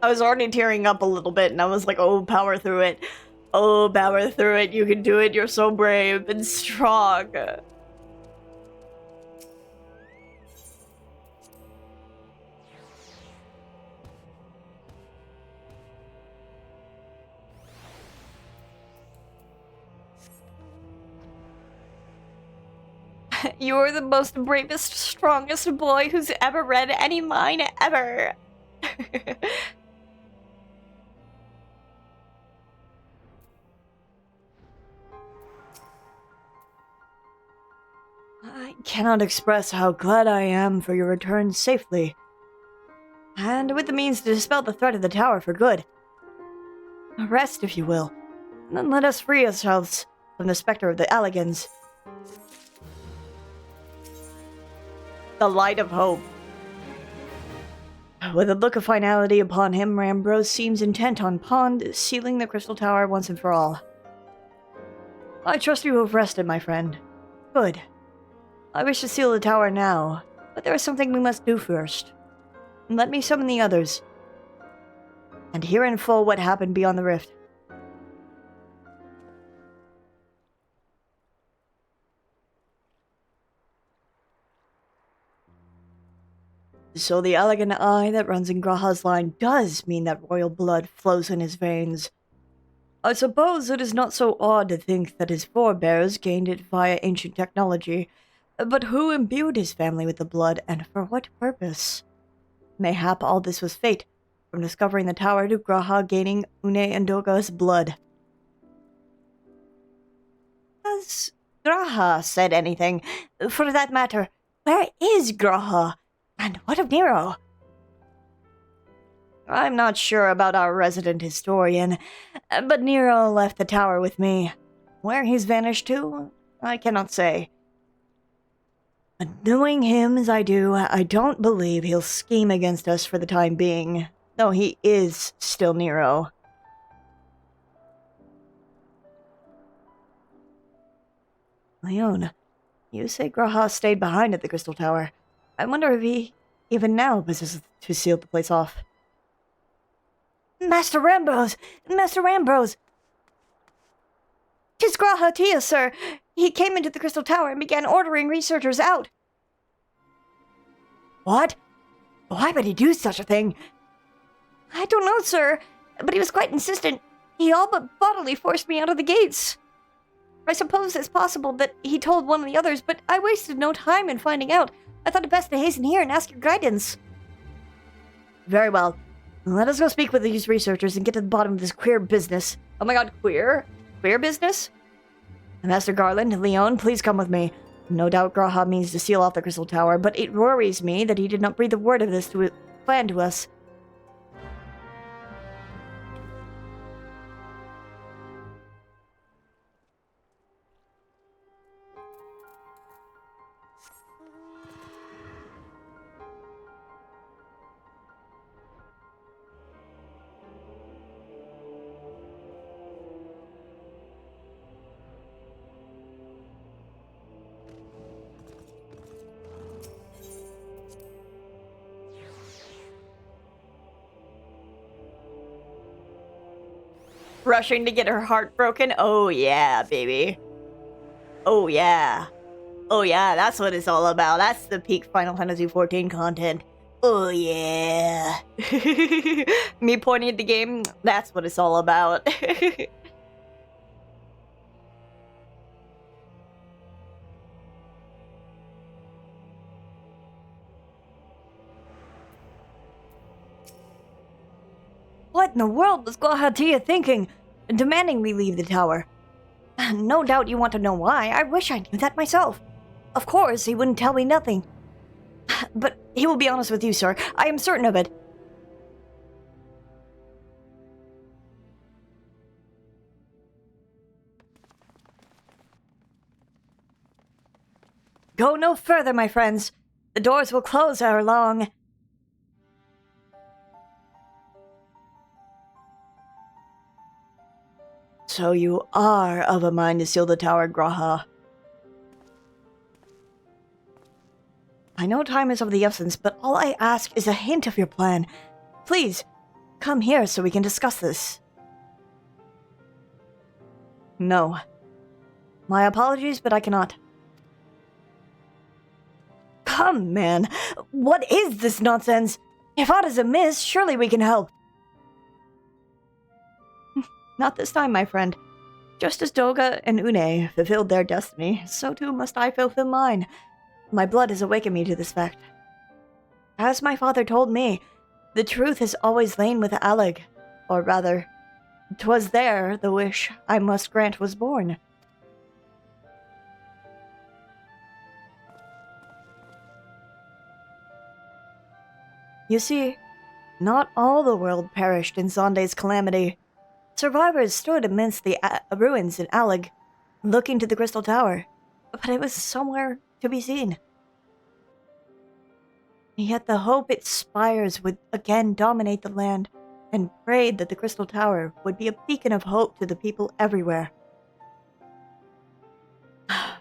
I was already tearing up a little bit, and I was like, oh, power through it. Oh, power through it. You can do it. You're so brave and strong. You're the most bravest, strongest boy who's ever read any line ever. I cannot express how glad I am for your return safely, and with the means to dispel the threat of the tower for good. Rest, if you will, and then let us free ourselves from the specter of the Alligans. The light of hope. With a look of finality upon him, Rambrose seems intent on sealing the crystal tower once and for all. I trust you have rested, my friend. Good. I wish to seal the tower now, but there is something we must do first. Let me summon the others, and hear in full what happened beyond the rift. So the elegant eye that runs in Graha's line does mean that royal blood flows in his veins. I suppose it is not so odd to think that his forebears gained it via ancient technology, but who imbued his family with the blood, and for what purpose? Mayhap all this was fate, from discovering the tower to Graha gaining Une and Doga's blood. Has Graha said anything? For that matter, where is Graha? And what of Nero? I'm not sure about our resident historian, but Nero left the tower with me. Where he's vanished to, I cannot say. But knowing him as I do, I don't believe he'll scheme against us for the time being, though he is still Nero. Leon, you say Graha stayed behind at the Crystal Tower. I wonder if he, even now, possesses to seal the place off. Master Rambrose! Master Rambrose! 'Tis Graha Tia, sir! He came into the Crystal Tower and began ordering researchers out. What? Why would he do such a thing? I don't know, sir, but he was quite insistent. He all but bodily forced me out of the gates. I suppose it's possible that he told one of the others, but I wasted no time in finding out. I thought it best to hasten here and ask your guidance. Very well. Let us go speak with these researchers and get to the bottom of this queer business. Oh my god, queer? Queer business? Master Garland, Leon, please come with me. No doubt Graha means to seal off the Crystal Tower, but it worries me that he did not breathe a word of this plan to us. Rushing to get her heart broken? Oh yeah, baby. Oh yeah. Oh yeah, that's what it's all about. That's the peak Final Fantasy XIV content. Oh yeah. Me pointing at the game, that's what it's all about. What in the world was Guahatia thinking? Demanding we leave the tower. No doubt you want to know why. I wish I knew that myself. Of course, he wouldn't tell me nothing. But he will be honest with you, sir. I am certain of it. Go no further, my friends. The doors will close ere long. So you are of a mind to seal the tower, Graha. I know time is of the essence, but all I ask is a hint of your plan. Please, come here so we can discuss this. No. My apologies, but I cannot. Come, man. What is this nonsense? If aught is amiss, surely we can help. Not this time, my friend. Just as Doga and Une fulfilled their destiny, so too must I fulfill mine. My blood has awakened me to this fact. As my father told me, the truth has always lain with Alig. Or rather, 'twas there the wish I must grant was born. You see, not all the world perished in Zonde's calamity. Survivors stood amidst the ruins in Alig, looking to the Crystal Tower, but it was somewhere to be seen. Yet the hope its spires would again dominate the land, and prayed that the Crystal Tower would be a beacon of hope to the people everywhere.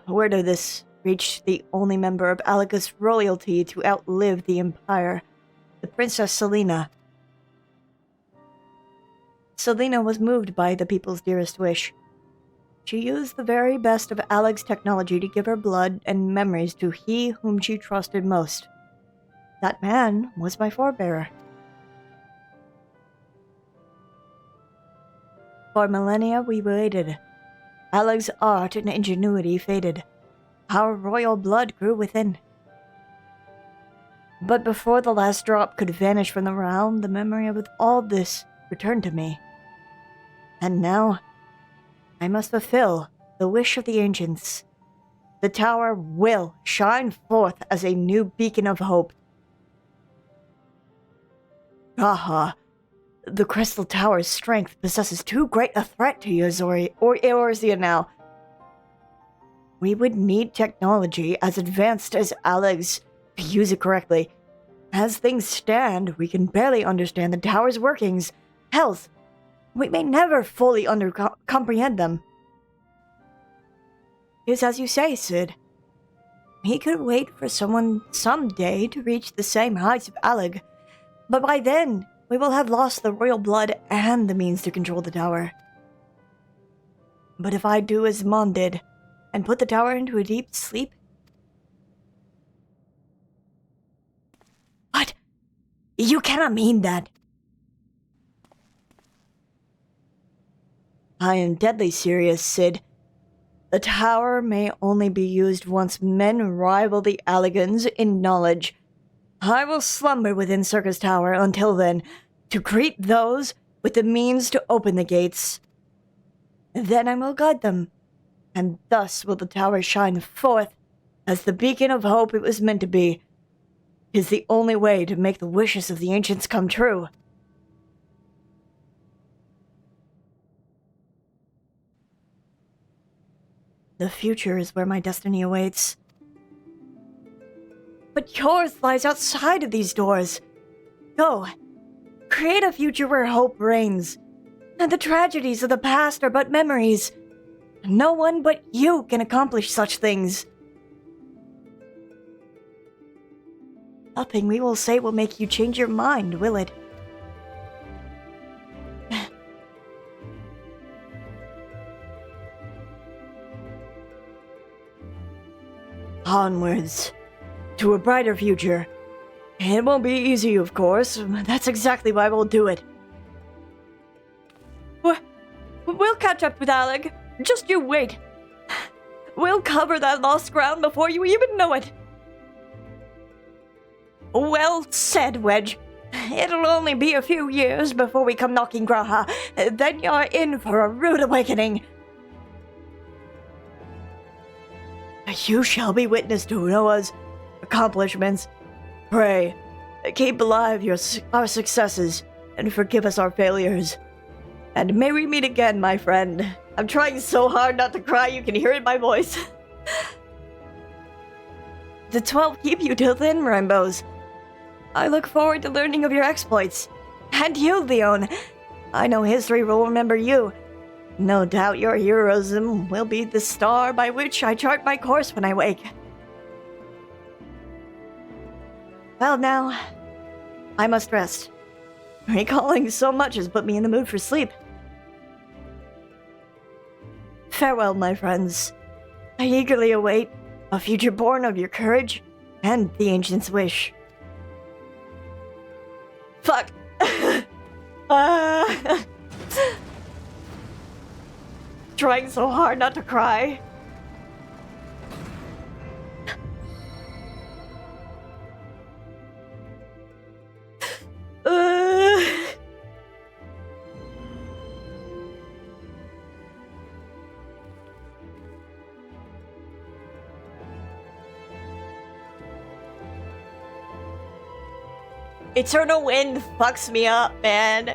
Word of this reached the only member of Aliga's royalty to outlive the Empire, the Princess Selena. Selena was moved by the people's dearest wish. She used the very best of Alig's technology to give her blood and memories to he whom she trusted most. That man was my forebearer. For millennia we waited. Alig's art and ingenuity faded. Our royal blood grew within. But before the last drop could vanish from the realm, the memory of all this returned to me. And now, I must fulfill the wish of the ancients. The tower will shine forth as a new beacon of hope. Aha, the Crystal Tower's strength possesses too great a threat to Yozori or Eorzea now. We would need technology as advanced as Alig's to use it correctly. As things stand, we can barely understand the tower's workings. Hell, we may never fully comprehend them. It's as you say, Sid. We could wait for someone someday to reach the same heights of Alig, but by then, we will have lost the royal blood and the means to control the tower. But if I do as Mon did, and put the tower into a deep sleep... What? You cannot mean that. I am deadly serious, Sid. The tower may only be used once men rival the Alligans in knowledge. I will slumber within Circus Tower until then, to greet those with the means to open the gates. Then I will guide them, and thus will the tower shine forth as the beacon of hope it was meant to be. 'Tis the only way to make the wishes of the ancients come true. The future is where my destiny awaits. But yours lies outside of these doors. Go, create a future where hope reigns, and the tragedies of the past are but memories. No one but you can accomplish such things. Nothing we will say will make you change your mind, will it? Onwards, to a brighter future. It won't be easy, of course. That's exactly why we'll do it. We'll catch up with Alig. Just you wait. We'll cover that lost ground before you even know it. Well said, Wedge. It'll only be a few years before we come knocking Graha. Then you're in for a rude awakening. You shall be witness to Noah's accomplishments. Pray, keep alive our successes, and forgive us our failures. And may we meet again, my friend. I'm trying so hard not to cry, you can hear it in my voice. The 12 keep you till then, Rainbows. I look forward to learning of your exploits. And you, Leon. I know history will remember you. No doubt your heroism will be the star by which I chart my course when I wake. Well, now, I must rest. Recalling so much has put me in the mood for sleep. Farewell, my friends. I eagerly await a future born of your courage and the ancient's wish. Fuck. Trying so hard not to cry. Eternal wind fucks me up, man.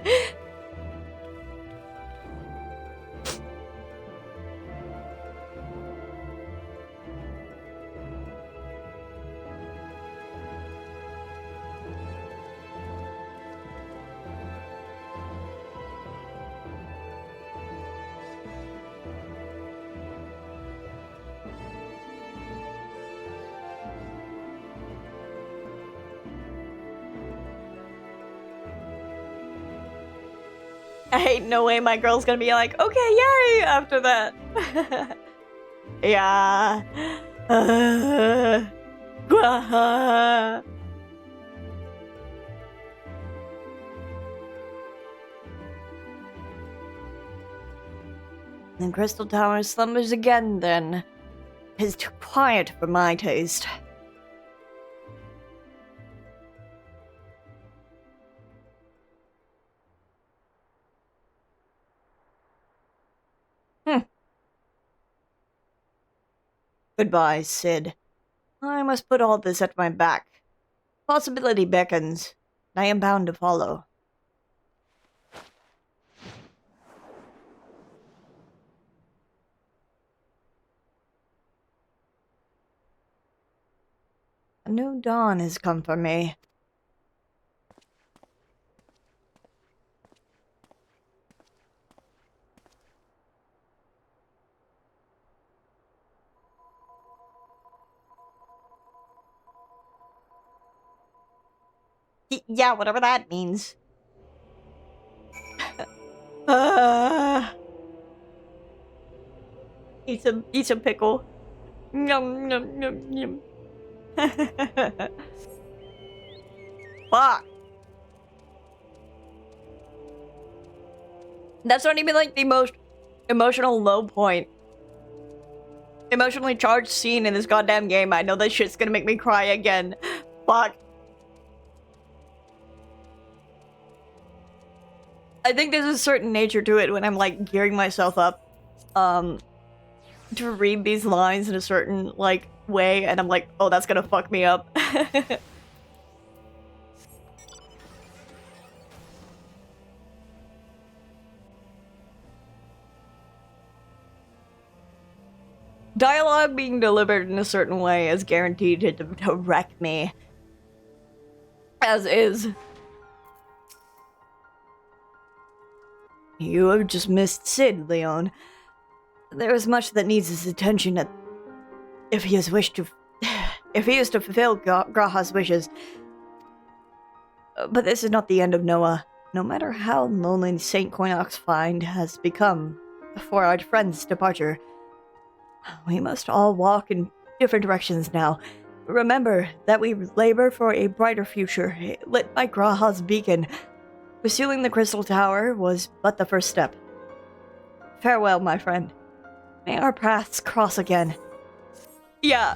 Ain't no way my girl's gonna be like, okay, yay, after that. Yeah. The Crystal Tower slumbers again, then. It's too quiet for my taste. Goodbye, Sid. I must put all this at my back. Possibility beckons. I am bound to follow. A new dawn has come for me. Yeah, whatever that means. Eat some pickle. Yum, yum, yum, yum. Fuck. That's not even like the most emotional low point. Emotionally charged scene in this goddamn game. I know this shit's gonna make me cry again. Fuck. I think there's a certain nature to it when I'm like gearing myself up to read these lines in a certain like way, and I'm like, oh, that's gonna fuck me up. Dialogue being delivered in a certain way is guaranteed to wreck me. As is. You have just missed Sid, Leon. There is much that needs his attention if he is to fulfill Graha's wishes. But this is not the end of Noah. No matter how lonely St. Coinox Find has become before our friend's departure, we must all walk in different directions now. Remember that we labor for a brighter future, lit by Graha's beacon. Pursuing the Crystal Tower was but the first step. Farewell, my friend. May our paths cross again. Yeah.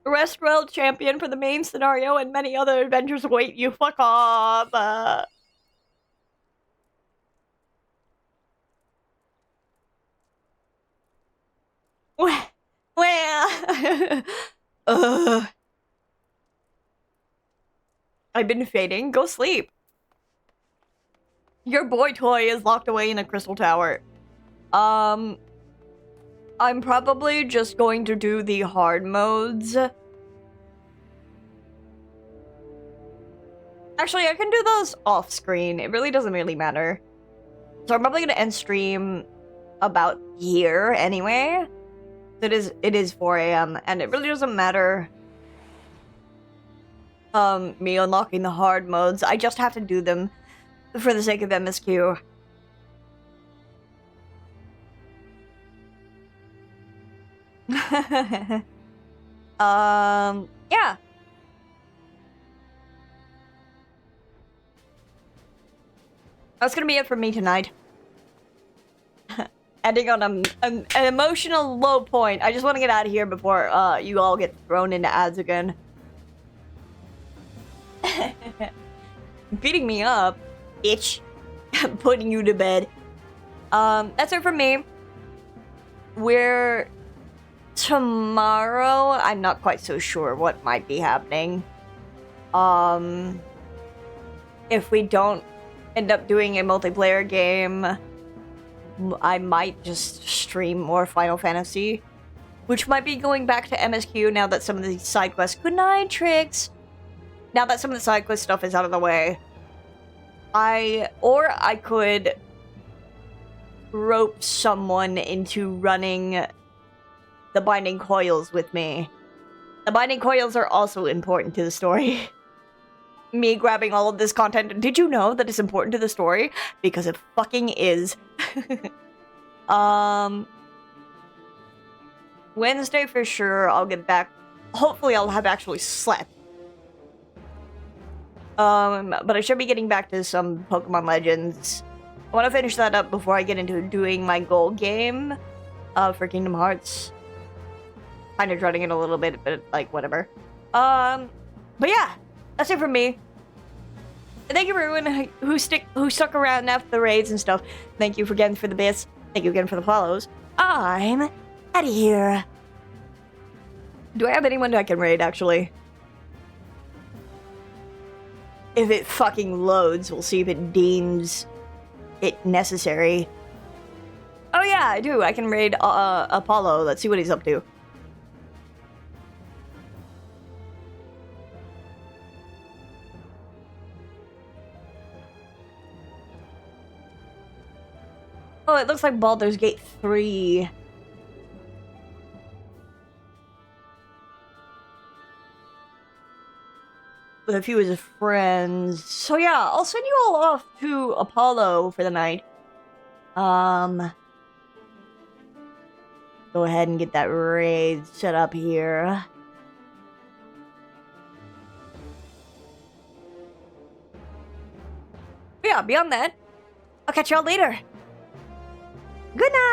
Rest well, champion, for the main scenario and many other adventures await you. Fuck off. Where? I've been fading. Go sleep. Your boy toy is locked away in a crystal tower. I'm probably just going to do the hard modes. Actually, I can do those off screen. It really doesn't really matter. So I'm probably gonna end stream about here anyway. It is 4 a.m. and it really doesn't matter me unlocking the hard modes. I just have to do them for the sake of MSQ. Yeah. That's gonna be it for me tonight. Ending on an emotional low point. I just want to get out of here before you all get thrown into ads again. Beating me up, bitch. Putting you to bed. That's it for me. Tomorrow, I'm not quite so sure what might be happening. If we don't end up doing a multiplayer game, I might just stream more Final Fantasy, which might be going back to MSQ now that some of these side quests. Good night, Trix. Now that some of the side quest stuff is out of the way, I could rope someone into running the Binding Coils with me. The Binding Coils are also important to the story. Me grabbing all of this content. Did you know that it's important to the story? Because it fucking is. Wednesday for sure, I'll get back. Hopefully I'll have actually slept. But I should be getting back to some Pokemon Legends. I want to finish that up before I get into doing my goal game for Kingdom Hearts. Kind of dreading it a little bit, but like, whatever. But yeah, that's it from me. Thank you for everyone who stuck around after the raids and stuff. Thank you again for the bits. Thank you again for the follows. I'm out of here. Do I have anyone I can raid, actually? If it fucking loads, we'll see if it deems it necessary. Oh yeah, I do. I can raid Apollo. Let's see what he's up to. Oh, it looks like Baldur's Gate 3. With a few of his friends. So yeah, I'll send you all off to Apollo for the night. Go ahead and get that raid set up here. But yeah, beyond that, I'll catch y'all later. Good night!